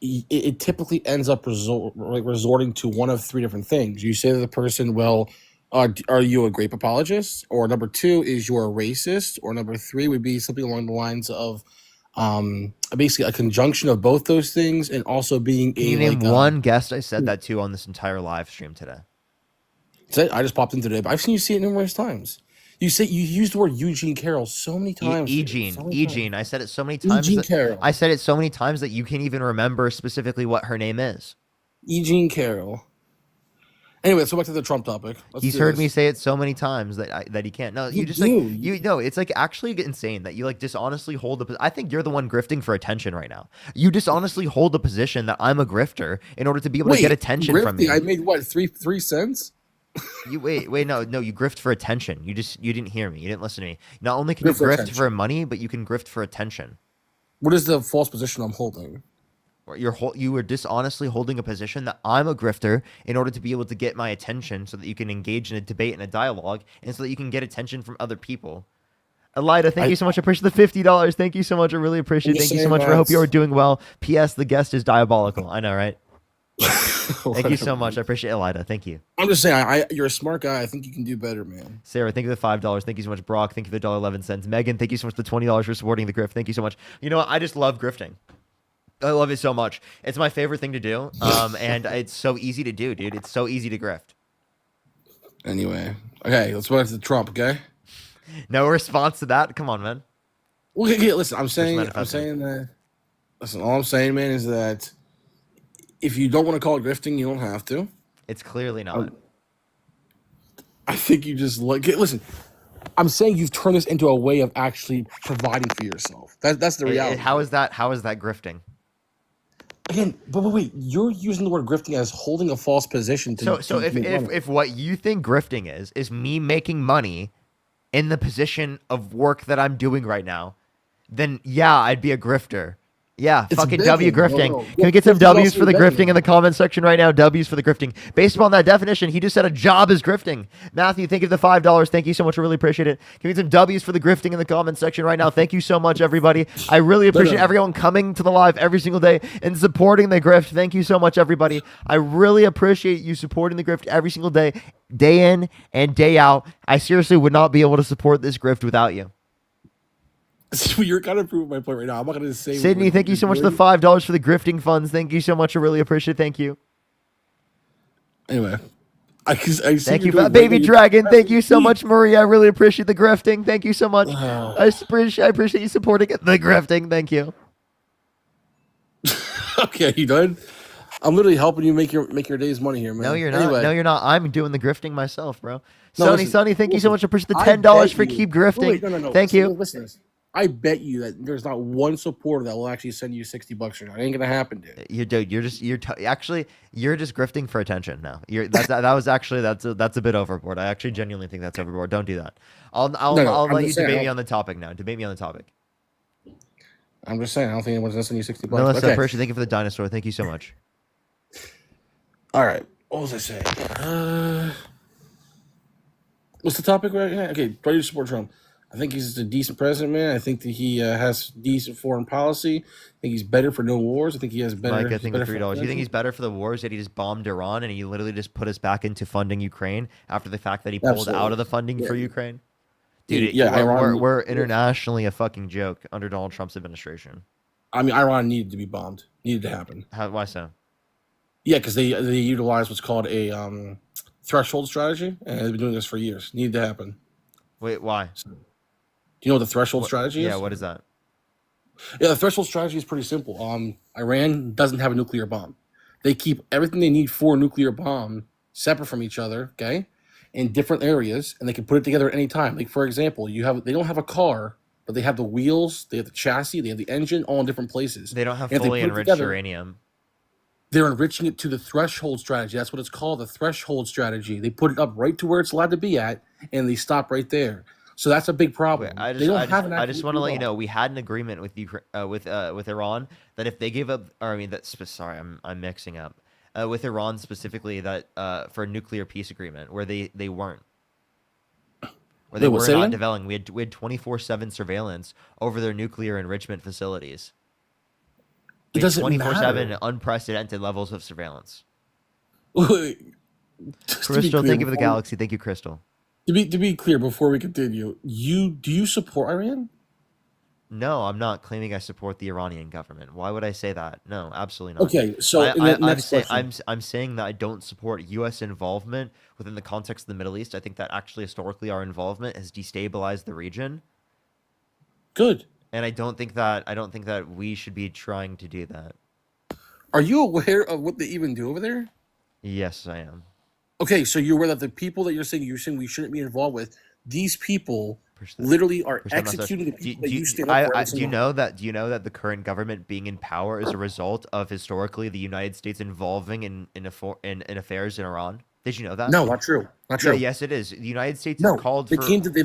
it typically ends up resorting to one of three different things. You say to the person, well, are you a grape apologist? Or number two is you're a racist? Or number three would be something along the lines of basically a conjunction of both those things, and also being Can you name one guest I said that to on this entire live stream today? I just popped in today, but I've seen you see it numerous times. You used the word Eugene Carroll so many times. Eugene. I said it so many times. Carroll. I said it so many times that you can't even remember specifically what her name is. Eugene Carroll. Anyway, let's go back to the Trump topic. He's heard me say it so many times that he can't. No, you just it's like actually insane that you like dishonestly hold the. I think you're the one grifting for attention right now. You dishonestly hold the position that I'm a grifter in order to be able to get attention from me. I made what, 3 cents? You wait, no, you grift for attention. You didn't hear me. You didn't listen to me. Not only can you grift for money, but you can grift for attention. What is the false position I'm holding? You were dishonestly holding a position that I'm a grifter in order to be able to get my attention, so that you can engage in a debate and a dialogue, and so that you can get attention from other people. Elida, thank you so much. I appreciate the $50. Thank you so much. I really appreciate it. Thank you so much. I hope you are doing well. P.S. The guest is diabolical. I know, right? Thank you so much. I appreciate it, Elida. Thank you. I'm just saying, you're a smart guy. I think you can do better, man. Sarah, thank you for the $5. Thank you so much. Brock, thank you for the $1.11. Megan, thank you so much for the $20 for supporting the grift. Thank you so much. You know what? I just love grifting. I love it so much. It's my favorite thing to do. And it's so easy to do, dude. It's so easy to grift. Anyway, okay, let's go back to Trump, okay? No response to that? Come on, man. Okay, listen, I'm saying that. Listen, all I'm saying, man, is that if you don't want to call it grifting, you don't have to. It's clearly not. I think you just listen. I'm saying you've turned this into a way of actually providing for yourself. That's the reality. How is that grifting? Again, but wait, you're using the word grifting as holding a false position. So if what you think grifting is me making money in the position of work that I'm doing right now, then yeah, I'd be a grifter. Yeah, It's fucking begging. W grifting. No. Can we get some Grifting W's also for the begging. grifting in the comment section right now? W's for the grifting. Based upon that definition, he just said a job is grifting. Matthew, thank you for the $5. Thank you so much. I really appreciate it. Can we get some W's for the grifting in the comment section right now? Thank you so much, everybody. I really appreciate everyone coming to the live every single day and supporting the grift. Thank you so much, everybody. I really appreciate you supporting the grift every single day, day in and day out. I seriously would not be able to support this grift without you. You're kind of proving my point right now. I'm not going to say. Sydney, thank you so much for the $5 for the grifting funds. Thank you so much. I really appreciate it. Thank you. Anyway, Thank you, Baby Dragon. Thank you so much, Maria. I really appreciate the grifting. Thank you so much. I appreciate you supporting the grifting. Thank you. Okay, you done? I'm literally helping you make your day's money here, man. No, you're not. Anyway. No, you're not. I'm doing the grifting myself, bro. No, Sonny, thank you so much. I appreciate the I $10 bet for you- keep grifting. Wait, no. Thank you. Listen to this. I bet you that there's not one supporter that will actually send you $60 or not. It ain't gonna happen, dude. You're just grifting for attention now. That's a bit overboard. I actually genuinely think that's overboard. Don't do that. I'll I'm let you just saying, debate me on the topic now. Debate me on the topic. I'm just saying, I don't think anyone's gonna send you $60. Melissa, Okay. appreciate. Thank you for the dinosaur. Thank you so much. All right. What was I saying? What's the topic right now? Okay, why do you support Trump? I think he's a decent president, man. I think that he has decent foreign policy. I think he's better for no wars. I think he has better. Mike, I he's think better the for $3. You think president. he's better for the wars that he just bombed Iran and he literally just put us back into funding Ukraine after the fact that he pulled Absolutely. out of the funding for Yeah. Ukraine? Dude, Yeah, Iran- we're internationally a fucking joke under Donald Trump's administration. I mean, Iran needed to be bombed. Needed to happen. Why so? Yeah, because they utilized what's called a threshold strategy, and they've been doing this for years. Needed to happen. Wait, why? Do you know what the threshold strategy is? Yeah, what is that? Yeah, the threshold strategy is pretty simple. Iran doesn't have a nuclear bomb. They keep everything they need for a nuclear bomb separate from each other, okay, in different areas, and they can put it together at any time. Like for example, they don't have a car, but they have the wheels, they have the chassis, they have the engine, all in different places. They don't have And if they fully put it enriched together, uranium. they're enriching it to the threshold strategy. That's what it's called, the threshold strategy. They put it up right to where it's allowed to be at, and they stop right there. So that's a big problem. I they don't just, have an I just want to nuclear let you bomb. know we had an agreement with with Iran that if they give up, or I mean, sorry, I'm mixing up. With Iran specifically, that for a nuclear peace agreement where they weren't, where they Wait, what, were say not again? developing. We had 24/7 surveillance over their nuclear enrichment facilities. It We had doesn't 24/7 matter. unprecedented levels of surveillance. Just to be Crystal, clear, thank you for the before- galaxy. Thank you, Crystal. To be clear, before we continue, do you support Iran? No, I'm not claiming I support the Iranian government. Why would I say that? No, absolutely not. Okay, so I, in I, the I'm next saying question, I'm saying that I don't support U.S. involvement within the context of the Middle East. I think that actually historically our involvement has destabilized the region, good. and I don't think that we should be trying to do that. Are you aware of what they even do over there? Yes, I am. Okay, so you're aware that the people that you're saying we shouldn't be involved with, these people literally are Percent myself. executing the Do, people do, that you do, stand up for. I, every do you single- know that? Do you know that the current government being in power is a result of historically the United States involving in affairs in Iran? Did you know that? No, not true. Not Yeah, true. yes, it is. The United States No, is called they for. came to power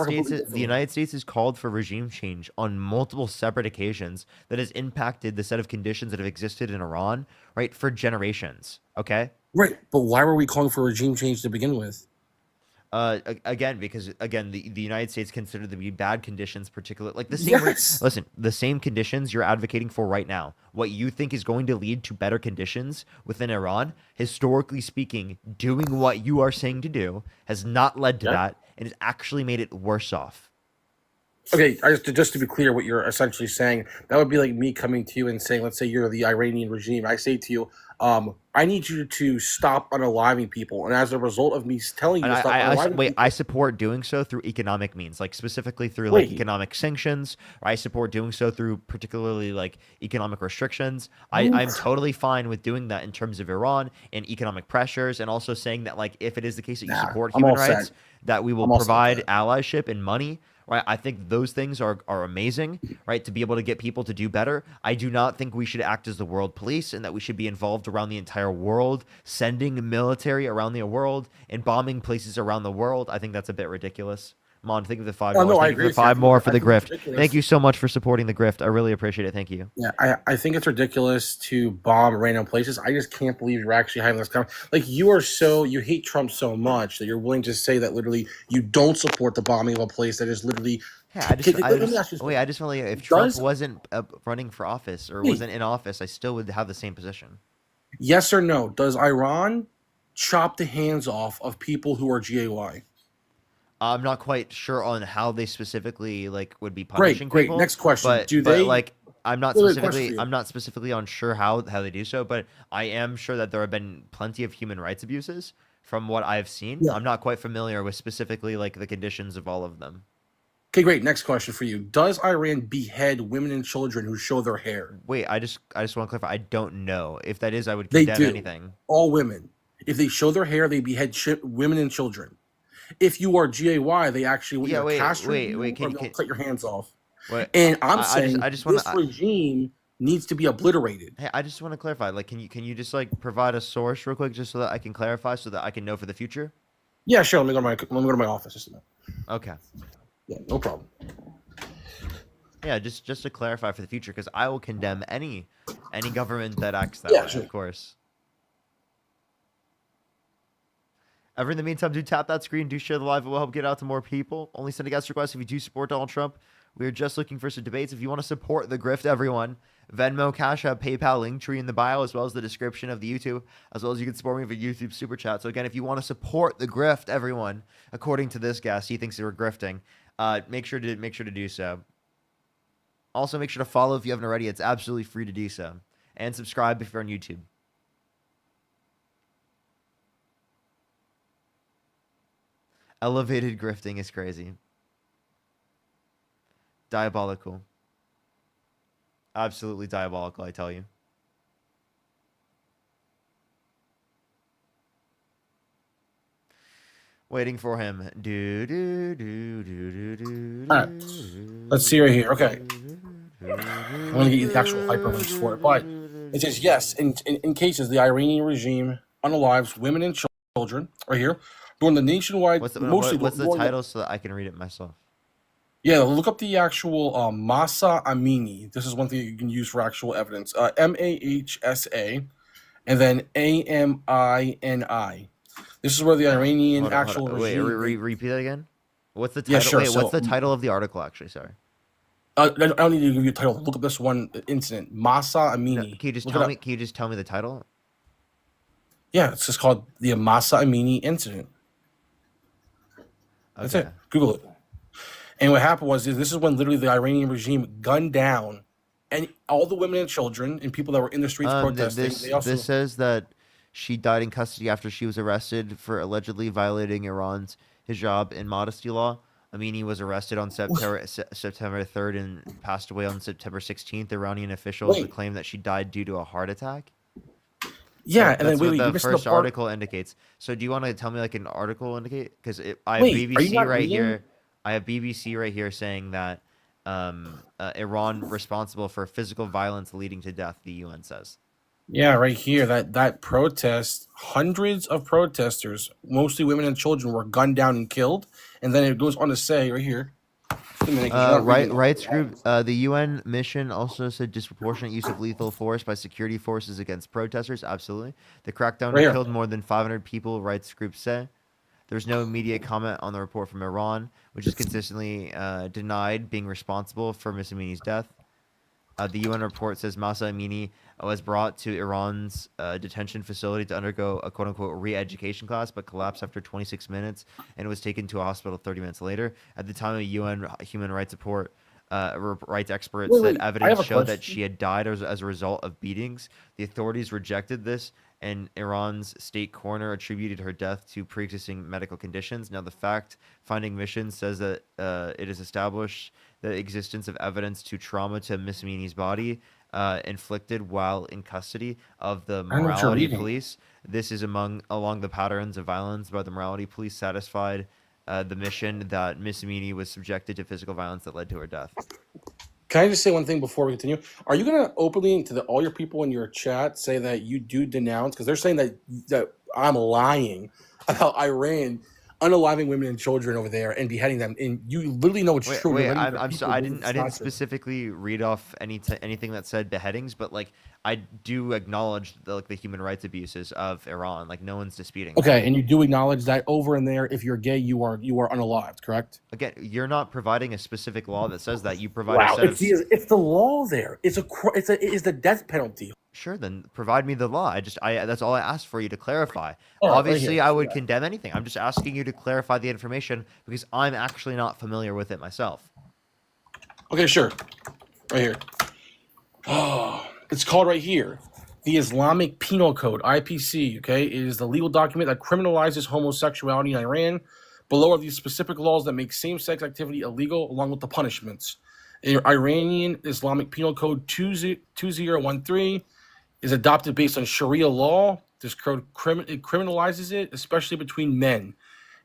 completely The differently. United States is called for regime change on multiple separate occasions that has impacted the set of conditions that have existed in Iran, right, for generations. Okay. Right, but why were we calling for regime change to begin with? Again, because again, the United States considered to be bad conditions, particularly like the same. Yes. Listen, the same conditions you're advocating for right now. What you think is going to lead to better conditions within Iran, historically speaking, doing what you are saying to do has not led to Yeah. that, and has actually made it worse off. Okay, just to be clear, what you're essentially saying, that would be like me coming to you and saying, let's say you're the Iranian regime. I say to you, I need you to stop unaliving people, and as a result of me telling you And to stop unaliving people, I support doing so through economic means, like specifically through like Wait. economic sanctions. Or I support doing so through particularly like economic I'm totally fine with doing that in terms of Iran and economic pressures, and also saying that like if it is the case that you Nah, support I'm human all set. rights, that we will I'm all set with provide that. allyship and money. Right, I think those things are amazing, right? To be able to get people to do better. I do not think we should act as the world police, and that we should be involved around the entire world, sending military around the world and bombing places around the world. I think that's a bit ridiculous. Mon, think of the $5. Oh, no, I Thank you agree for the with you. I five think more it's- for I the think it's grift. ridiculous. Thank you so much for supporting the grift. I really appreciate it. Thank you. Yeah, I think it's ridiculous to bomb random places. I just can't believe you're actually having this conversation. Like, you hate Trump so much that you're willing to say that literally you don't support the bombing of a place that is literally. Yeah, I just really, if Trump Does- wasn't running for office or Wait. wasn't in office, I still would have the same position. Yes or no? Does Iran chop the hands off of people who are GAY? I'm not quite sure on how they specifically like would be Great, punishing great. people. Next question. But, Do but, they- like I'm not Wait, question for specifically you. I'm not specifically unsure how they do so, but I am sure that there have been plenty of human rights abuses from what I've seen. Yeah. I'm not quite familiar with specifically like the conditions of all of them. Okay, great. Next question for you. Does Iran behead women and children who show their hair? Wait, I just want to clarify. I don't know. If that is, I would They condemn do. anything. All women. If they show their hair, they behead women and children. If you are GAY, they actually Yeah, either wait, castrate wait, you can- or they'll can- cut your hands off. What? And I'm I saying just wanna- this regime needs to be obliterated. Hey, I just want to clarify. Like, can you just like provide a source real quick, just so that I can clarify, so that I can know for the future? Yeah, sure. Let me go to my office just a minute. Okay. Yeah, no problem. Yeah, just to clarify for the future, because I will condemn any government that acts that Yeah, way, sure. of course. Ever in the meantime, do tap that screen, do share the live. It will help get out to more people. Only send a guest request if you do support Donald Trump. We are just looking for some debates. If you want to support the grift, everyone, Venmo, Cash App, PayPal, Linktree in the bio, as well as the description of the YouTube, as well as you can support me with a YouTube super chat. So again, if you want to support the grift, everyone, according to this guest, he thinks they were grifting. Make sure to do so. Also, make sure to follow if you haven't already. It's absolutely free to do so. And subscribe if you're on YouTube. Elevated grifting is crazy. Diabolical. Absolutely diabolical, I tell you. Waiting for him. Do do do do do do. All right. Let's see right here. Okay. I'm going to get you the actual hyperlinks for it. But it says, yes, in cases, the Iranian regime unalives women and children, right here, during the nationwide... What's the during title so that I can read it myself? Yeah, look up the actual Mahsa Amini. This is one thing you can use for actual evidence. Mahsa, and then Amini. This is where the Iranian Hold on. Wait, regime... repeat that again? What's the title? Yeah, sure. Wait, what's the title of the article, actually? Sorry. I don't need to give you a title. Look up this one incident. Mahsa Amini. No, can you just tell me the title? Yeah, it's just called the Mahsa Amini incident. That's Okay. it. Google it. And what happened was this is when literally the Iranian regime gunned down and all the women and children and people that were in the streets protesting. This says that she died in custody after she was arrested for allegedly violating Iran's hijab and modesty law. Amini was arrested on September 3rd and passed away on September 16th. Iranian officials claim that she died due to a heart attack. Yeah, and That's then what the first article indicates. So do you want to tell me like an article indicate? Because I have Wait, are you BBC not right reading? here. I have BBC right here saying that Iran responsible for physical violence leading to death. The UN says. Yeah, right here. That protest, hundreds of protesters, mostly women and children, were gunned down and killed. And then it goes on to say right here. Rights group. The UN mission also said disproportionate use of lethal force by security forces against protesters. Absolutely. The crackdown Right here. killed more than 500 people. Rights groups say. There's no immediate comment on the report from Iran, which is consistently denied being responsible for Ms. Amini's death. The UN report says Mahsa Amini was brought to Iran's detention facility to undergo a quote-unquote re-education class, but collapsed after 26 minutes and was taken to a hospital 30 minutes later. At the time, a UN human rights report rights experts said evidence showed that she had died as a result of beatings. The authorities rejected this, and Iran's state coroner attributed her death to pre-existing medical conditions. Now, the fact-finding mission says that it is established the existence of evidence to trauma to Miss Amini's body inflicted while in custody of the morality police. This is along the patterns of violence by the morality police satisfied the mission that Miss Amini was subjected to physical violence that led to her death. Can I just say one thing before we continue? Are you going to openly to all your people in your chat say that you do denounce, because they're saying that I'm lying about Iran unaliving women and children over there and beheading them, and you literally know it's true. Wait, I'm sorry. I didn't specifically read off anything that said beheadings, but like I do acknowledge the human rights abuses of Iran. Like no one's disputing. Okay, and you do acknowledge that over in there, if you're gay, you are unalived, correct? Again, you're not providing a specific law that says that. You provide a set It's the law there. It's the death penalty. Sure, then provide me the law. That's all I asked for you to clarify. All right, Obviously, right here. I would condemn anything. I'm just asking you to clarify the information because I'm actually not familiar with it myself. Okay, sure. Right here. Oh, it's called right here. The Islamic Penal Code, IPC, okay? It is the legal document that criminalizes homosexuality in Iran. Below are these specific laws that make same-sex activity illegal along with the punishments. Iranian Islamic Penal Code 2013 is adopted based on Sharia law. This code criminalizes it, especially between men,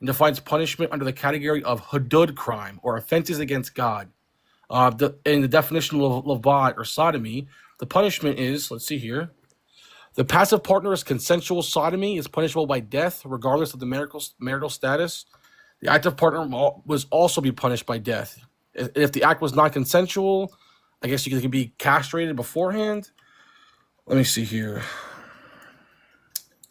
and defines punishment under the category of hudud crime, or offenses against God. In the definition of lavat, or sodomy, the punishment is, let's see here, the passive partner's consensual sodomy is punishable by death, regardless of the marital status. The active partner was also be punished by death. If the act was not consensual, I guess you could be castrated beforehand. Let me see here.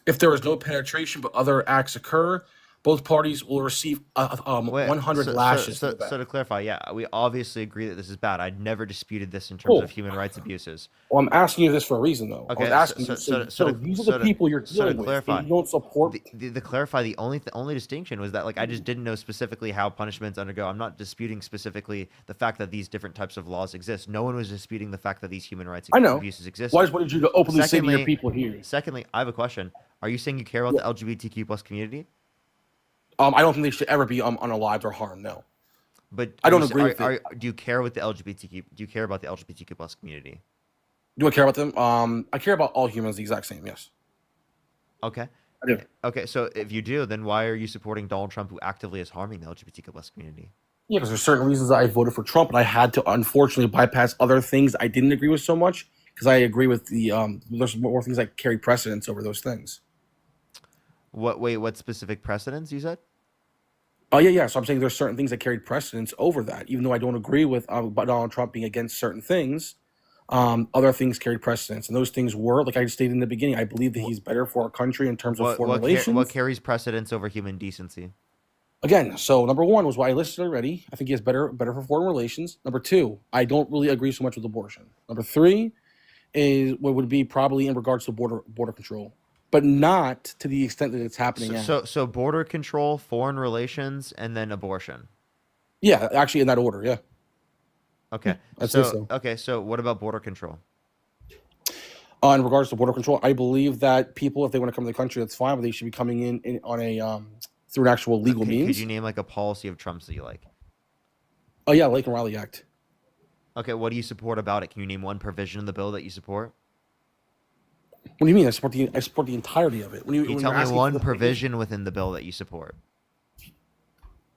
If there is no penetration but other acts occur, both parties will receive 100 lashes. So to clarify, yeah, we obviously agree that this is bad. I never disputed this in terms of human rights abuses. Well, I'm asking you this for a reason, though. Okay, I was asking these are the people you're dealing with. Clarify, and you don't support. The clarify, the only distinction was that I just didn't know specifically how punishments undergo. I'm not disputing specifically the fact that these different types of laws exist. No one was disputing the fact that these human rights abuses exist. Why just wanted you to openly say to your people here? Secondly, I have a question. Are you saying you care about the LGBTQ+ community? I don't think they should ever be unalived or harmed. No. But I don't you s- agree with it. do you care with the LGBTQ? Do you care about the LGBTQ plus community? Do I care about them? I care about all humans the exact same. Yes. Okay. I do. Okay, so if you do, then why are you supporting Donald Trump, who actively is harming the LGBTQ plus community? Yeah, because there's certain reasons that I voted for Trump, and I had to unfortunately bypass other things I didn't agree with so much because I agree with the there's more things that carry precedence over those things. What specific precedents you said? Oh yeah. So I'm saying there's certain things that carried precedence over that, even though I don't agree with Donald Trump being against certain things. Other things carried precedence, and those things were, like I stated in the beginning, I believe that he's better for our country in terms of foreign relations. What carries precedence over human decency? Again, so number one was what I listed already. I think he has better for foreign relations. Number two, I don't really agree so much with abortion. Number three is what would be probably in regards to border control, but not to the extent that it's happening now. So border control, foreign relations, and then abortion. Yeah, actually in that order. Yeah. Okay. I'd say so. Okay, so what about border control? In regards to border control, I believe that people, if they want to come to the country, that's fine, but they should be coming in on a through an actual legal means. Could you name like a policy of Trump's that you like? Oh yeah, Lake and Riley Act. Okay, what do you support about it? Can you name one provision in the bill that you support? What do you mean? I support the entirety of it. When Can you when tell you're me asking one for the- provision within the bill that you support?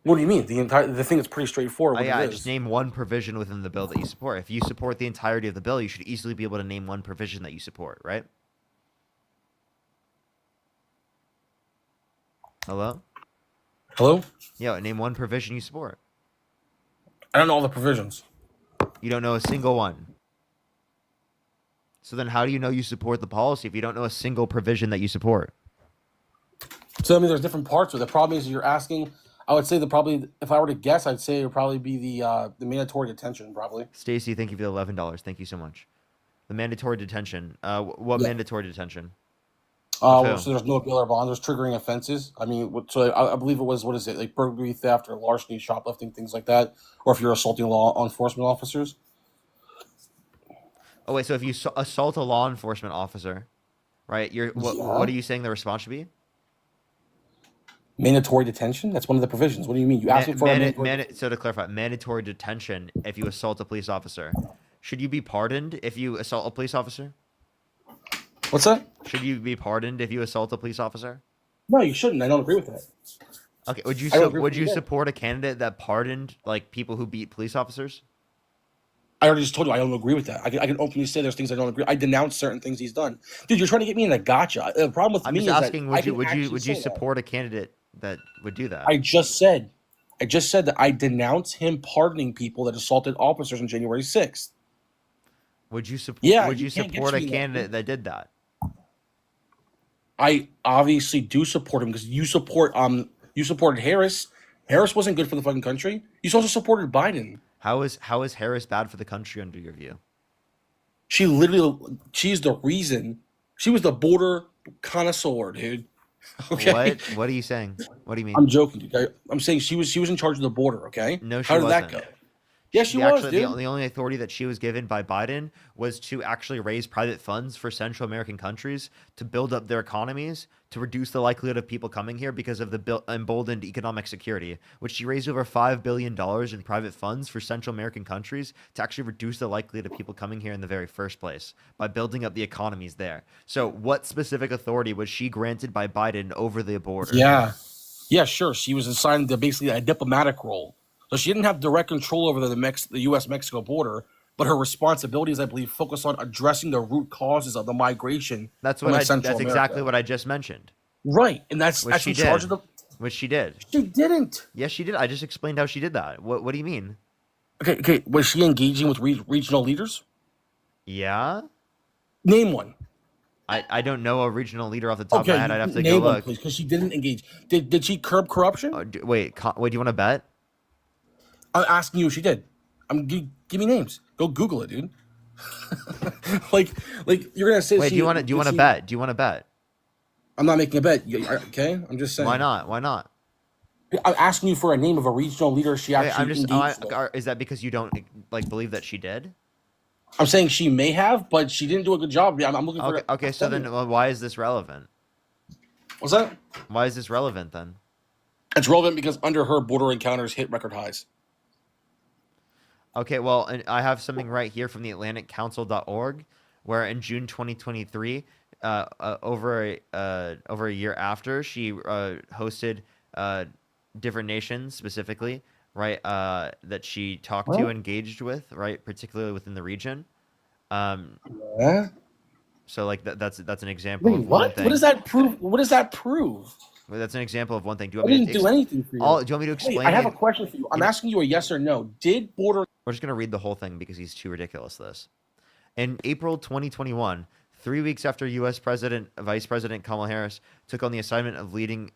What do you mean? The thing is pretty straightforward. Oh, what yeah, it is. just name one provision within the bill that you support. If you support the entirety of the bill, you should easily be able to name one provision that you support, right? Hello? Hello? Yeah, name one provision you support. I don't know all the provisions. You don't know a single one. So then how do you know you support the policy if you don't know a single provision that you support? So I mean, there's different parts of it. The problem is you're asking. I would say probably, if I were to guess, I'd say it would probably be the mandatory detention, probably. Stacy, thank you for the $11. Thank you so much. The mandatory detention. What mandatory detention? Of who? So there's no bail or bond. There's triggering offenses. I mean, so I believe it was, what is it, like burglary, theft, or larceny, shoplifting, things like that. Or if you're assaulting law enforcement officers. Oh wait, so if you assault a law enforcement officer, right? What are you saying the response should be? Mandatory detention? That's one of the provisions. What do you mean? You asked me for a mandatory... So to clarify, mandatory detention if you assault a police officer. Should you be pardoned if you assault a police officer? What's that? Should you be pardoned if you assault a police officer? No, you shouldn't. I don't agree with that. Okay, would you I don't agree would with you that. support a candidate that pardoned like people who beat police officers? I already just told you I don't agree with that. I can openly say there's things I don't agree. I denounce certain things he's done. Dude, you're trying to get me in a gotcha. The problem with I'm me just is asking, that I can would you actually say that. support a candidate that would do that? I just said that I denounce him pardoning people that assaulted officers on January 6th. Would you support? Yeah, Would you you can't get support a me that. candidate that did that? I obviously do support him because you supported Harris. Harris wasn't good for the fucking country. You also supported Biden. How is Harris bad for the country under your view? She's the reason. She was the border connoisseur, dude. Okay. What are you saying? What do you mean? I'm joking, dude. I'm saying she was in charge of the border. Okay. No, she How did wasn't. that go? Yes, she Actually, was, dude. the only authority that she was given by Biden was to actually raise private funds for Central American countries to build up their economies, to reduce the likelihood of people coming here because of the emboldened economic security, which she raised over $5 billion in private funds for Central American countries to actually reduce the likelihood of people coming here in the very first place by building up the economies there. So what specific authority was she granted by Biden over the border? Yeah, sure. She was assigned to basically a diplomatic role. So she didn't have direct control over the U.S.-Mexico border, but her responsibilities, I believe, focus on addressing the root causes of the migration. That's exactly what I just mentioned. Right, and that's she in charge of the. Which she did. She didn't. Yes, she did. I just explained how she did that. What do you mean? Okay. Was she engaging with regional leaders? Yeah. Name one. I don't know a regional leader off the top of my head. I'd have to go look. Because she didn't engage. Did she curb corruption? Wait. Do you want to bet? I'm asking you if she did. Give me names. Go Google it, dude. like you're gonna say. Wait, do you want to bet? Do you want to bet? I'm not making a bet. Okay, I'm just saying. Why not? I'm asking you for a name of a regional leader she actually engaged with. Is that because you don't believe that she did? I'm saying she may have, but she didn't do a good job. I'm looking for. Okay. So then, why is this relevant? What's that? Why is this relevant then? It's relevant because under her border encounters hit record highs. Okay, well, and I have something right here from the AtlanticCouncil.org, where in June 2023, over a year after, she hosted different nations specifically, right, that she talked to, What? engaged with, right, particularly within the region. Um, Yeah. so like that's an example Wait, of one what? What does thing. that prove? What does that prove? Well, that's an example of one thing. Do you I want me didn't to do anything for you. all? Do you want me to Wait, explain? I have a question for you. I'm asking you a yes or no. Did border? We're just gonna read the whole thing because he's too ridiculous. This. In April 2021, 3 weeks after Vice President Kamala Harris took on the assignment of leading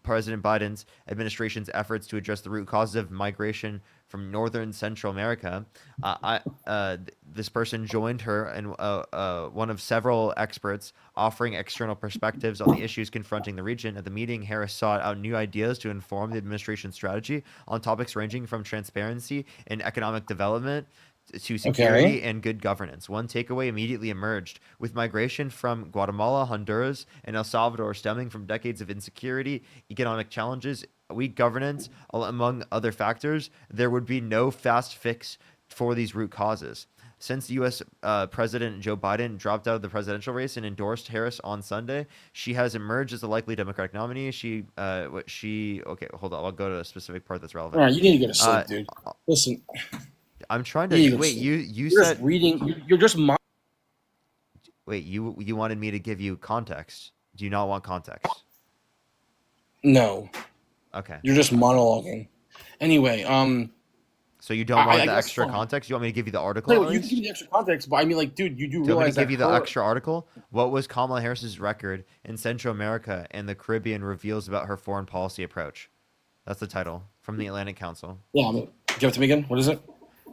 President Biden's administration's efforts to address the root causes of migration from northern Central America, this person joined her and one of several experts offering external perspectives on the issues confronting the region. At the meeting, Harris sought out new ideas to inform the administration's strategy on topics ranging from transparency and economic development to security and good governance. One takeaway immediately emerged. With migration from Guatemala, Honduras, and El Salvador stemming from decades of insecurity, economic challenges, weak governance, among other factors, there would be no fast fix for these root causes. Since U.S. President Joe Biden dropped out of the presidential race and endorsed Harris on Sunday, she has emerged as a likely Democratic nominee. Okay, hold on. I'll go to a specific part that's relevant. All right, you need to go to sleep, dude. Listen. I'm trying to wait. You're said just reading. You're just. Wait. You wanted me to give you context. Do you not want context? No. Okay. You're just monologuing. Anyway, So you don't want I the guess extra fine. context? You want me to give you the article? No, at you can least? give me the extra context, but I mean, like, dude, you do Do you want me realize to give that you the her- extra article? What was Kamala Harris's record in Central America and the Caribbean reveals about her foreign policy approach? That's the title from the Atlantic Council. Yeah, I mean, give it to me again. What is it?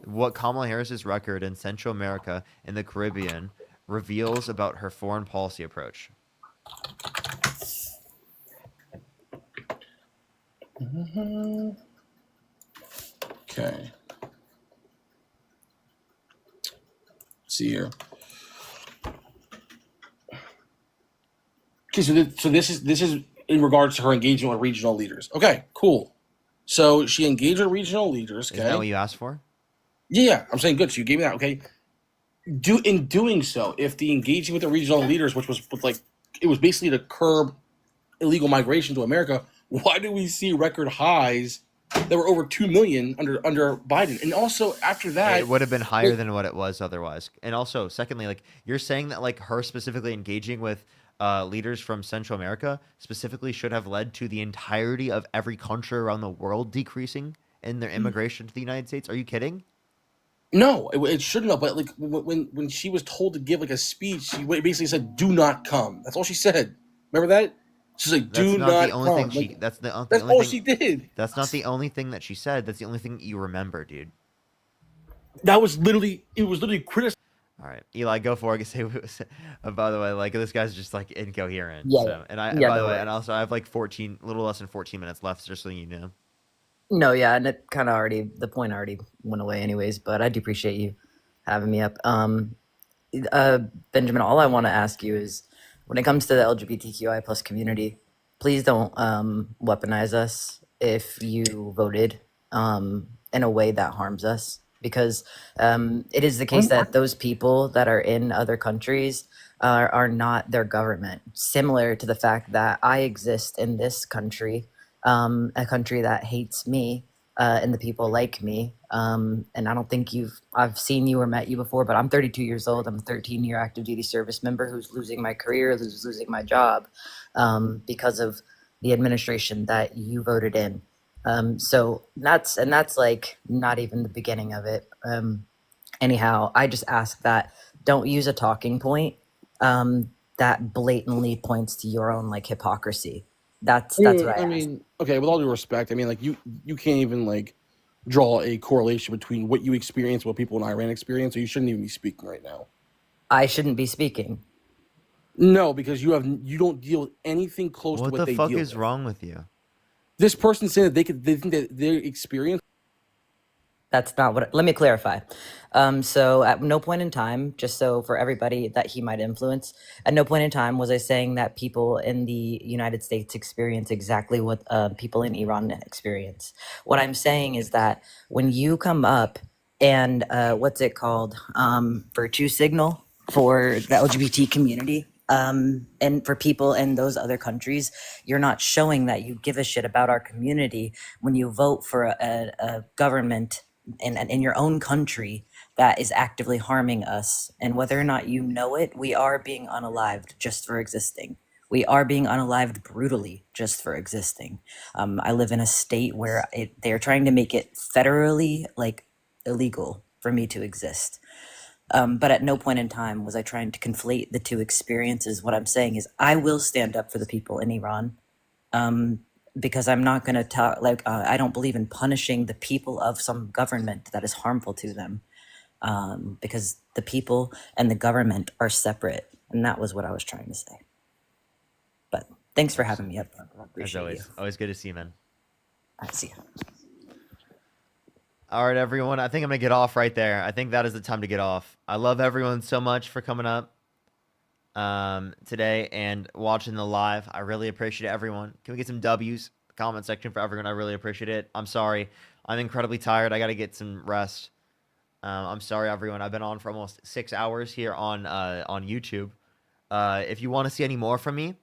What Kamala Harris's record in Central America and the Caribbean reveals about her foreign policy approach. Okay. See here. Okay, so this is in regards to her engagement with regional leaders. Okay, cool. So she engaged with regional leaders. Okay. Is that what you asked for? Yeah, I'm saying good. So you gave me that. Okay. In doing so, if the engaging with the regional leaders, which was like, it was basically to curb illegal migration to America, why do we see record highs that were over 2 million under Biden? And also after that, It would have been higher than what it was otherwise. And also, secondly, like you're saying that like her specifically engaging with leaders from Central America specifically should have led to the entirety of every country around the world decreasing in their immigration to the United States. Are you kidding? No, it shouldn't have. But like when she was told to give like a speech, she basically said, "Do not come." That's all she said. Remember that? She's like, That's "Do not not the only come." thing she. Like, That's the only that's only all thing, she did. That's not the only thing that she said. That's the only thing that you remember, dude. That was literally. It was literally criticized. All right, Eli, go for it. Say, by the way, like this guy's just like incoherent. Yeah, So, and yeah, by no the way, worries. and also I have like 14, little less than 14 minutes left, just so you know. No, yeah, and it kind of the point already went away anyways, but I do appreciate you having me up. Benjamin, all I want to ask you is when it comes to the LGBTQI plus community, please don't weaponize us if you voted in a way that harms us, because it is the case that those people that are in other countries are not their government, similar to the fact that I exist in this country, a country that hates me and the people like me. And I don't think I've seen you or met you before, but I'm 32 years old. I'm a 13-year active duty service member who's losing my career, who's losing my job because of the administration that you voted in. So that's like not even the beginning of it. Anyhow, I just ask that don't use a talking point that blatantly points to your own like hypocrisy. That's what I ask. mean, okay, with all due respect, I mean, like you can't even like draw a correlation between what you experience, what people in Iran experience. So you shouldn't even be speaking right now. I shouldn't be speaking. No, because you don't deal with anything close What to what the they fuck deal is with. wrong with you? This person saying that they think that their experience. That's not what. Let me clarify. So at no point in time, just so for everybody that he might influence, at no point in time was I saying that people in the United States experience exactly what people in Iran experience. What I'm saying is that when you come up and what's it called? Virtue signal for the LGBT community. And for people in those other countries, you're not showing that you give a shit about our community when you vote for a government in your own country that is actively harming us. And whether or not you know it, we are being unalived just for existing. We are being unalived brutally just for existing. I live in a state where they're trying to make it federally like illegal for me to exist. But at no point in time was I trying to conflate the two experiences. What I'm saying is I will stand up for the people in Iran, because I'm not going to talk like I don't believe in punishing the people of some government that is harmful to them, because the people and the government are separate. And that was what I was trying to say. But thanks for having me up. I As appreciate always, you. always good to see you, man. I see you. All right, everyone. I think I'm going to get off right there. I think that is the time to get off. I love everyone so much for coming up today and watching the live. I really appreciate everyone. Can we get some W's? Comment section for everyone. I really appreciate it. I'm sorry. I'm incredibly tired. I got to get some rest. I'm sorry, everyone. I've been on for almost 6 hours here on YouTube. If you want to see any more from me,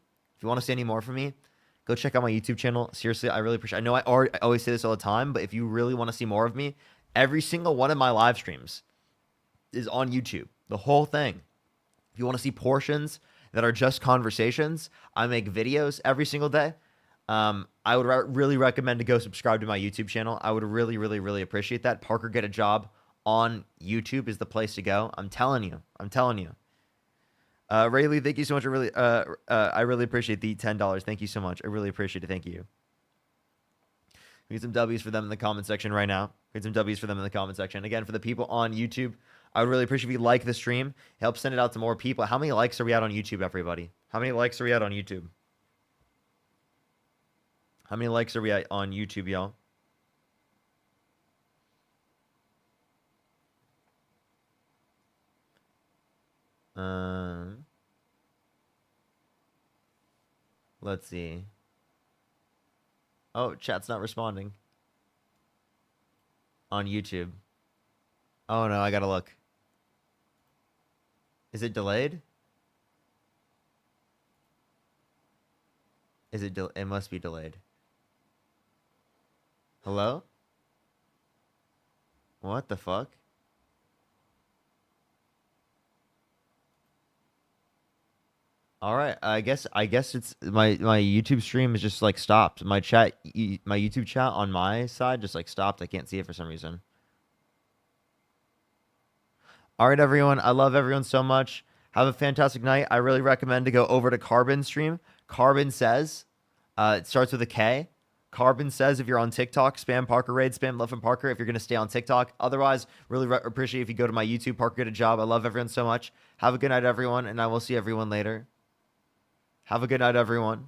go check out my YouTube channel. Seriously, I really appreciate it. I know I always say this all the time, but if you really want to see more of me, every single one of my live streams is on YouTube. The whole thing. If you want to see portions that are just conversations, I make videos every single day. I would really recommend to go subscribe to my YouTube channel. I would really, really, really appreciate that. Parker Get a Job on YouTube is the place to go. I'm telling you. Rayleigh, thank you so much. I really appreciate the $10. Thank you so much. I really appreciate it. Thank you. We get some W's for them in the comment section right now. Again, for the people on YouTube, I would really appreciate if you like the stream. Help send it out to more people. How many likes are we at on YouTube, everybody? How many likes are we at on YouTube? How many likes are we at on YouTube, y'all? Let's see. Oh, chat's not responding on YouTube. Oh no, I gotta look. Is it delayed? It must be delayed. Hello? What the fuck? All right, I guess it's my YouTube stream is just like stopped. My YouTube chat on my side just like stopped. I can't see it for some reason. All right, everyone. I love everyone so much. Have a fantastic night. I really recommend to go over to Carbon's stream. Carbon Says. It starts with a K. Carbon Says if you're on TikTok, spam Parker Raid, spam Left and Parker if you're going to stay on TikTok. Otherwise, really appreciate if you go to my YouTube, Parker Get a Job. I love everyone so much. Have a good night, everyone, and I will see everyone later. Have a good night, everyone.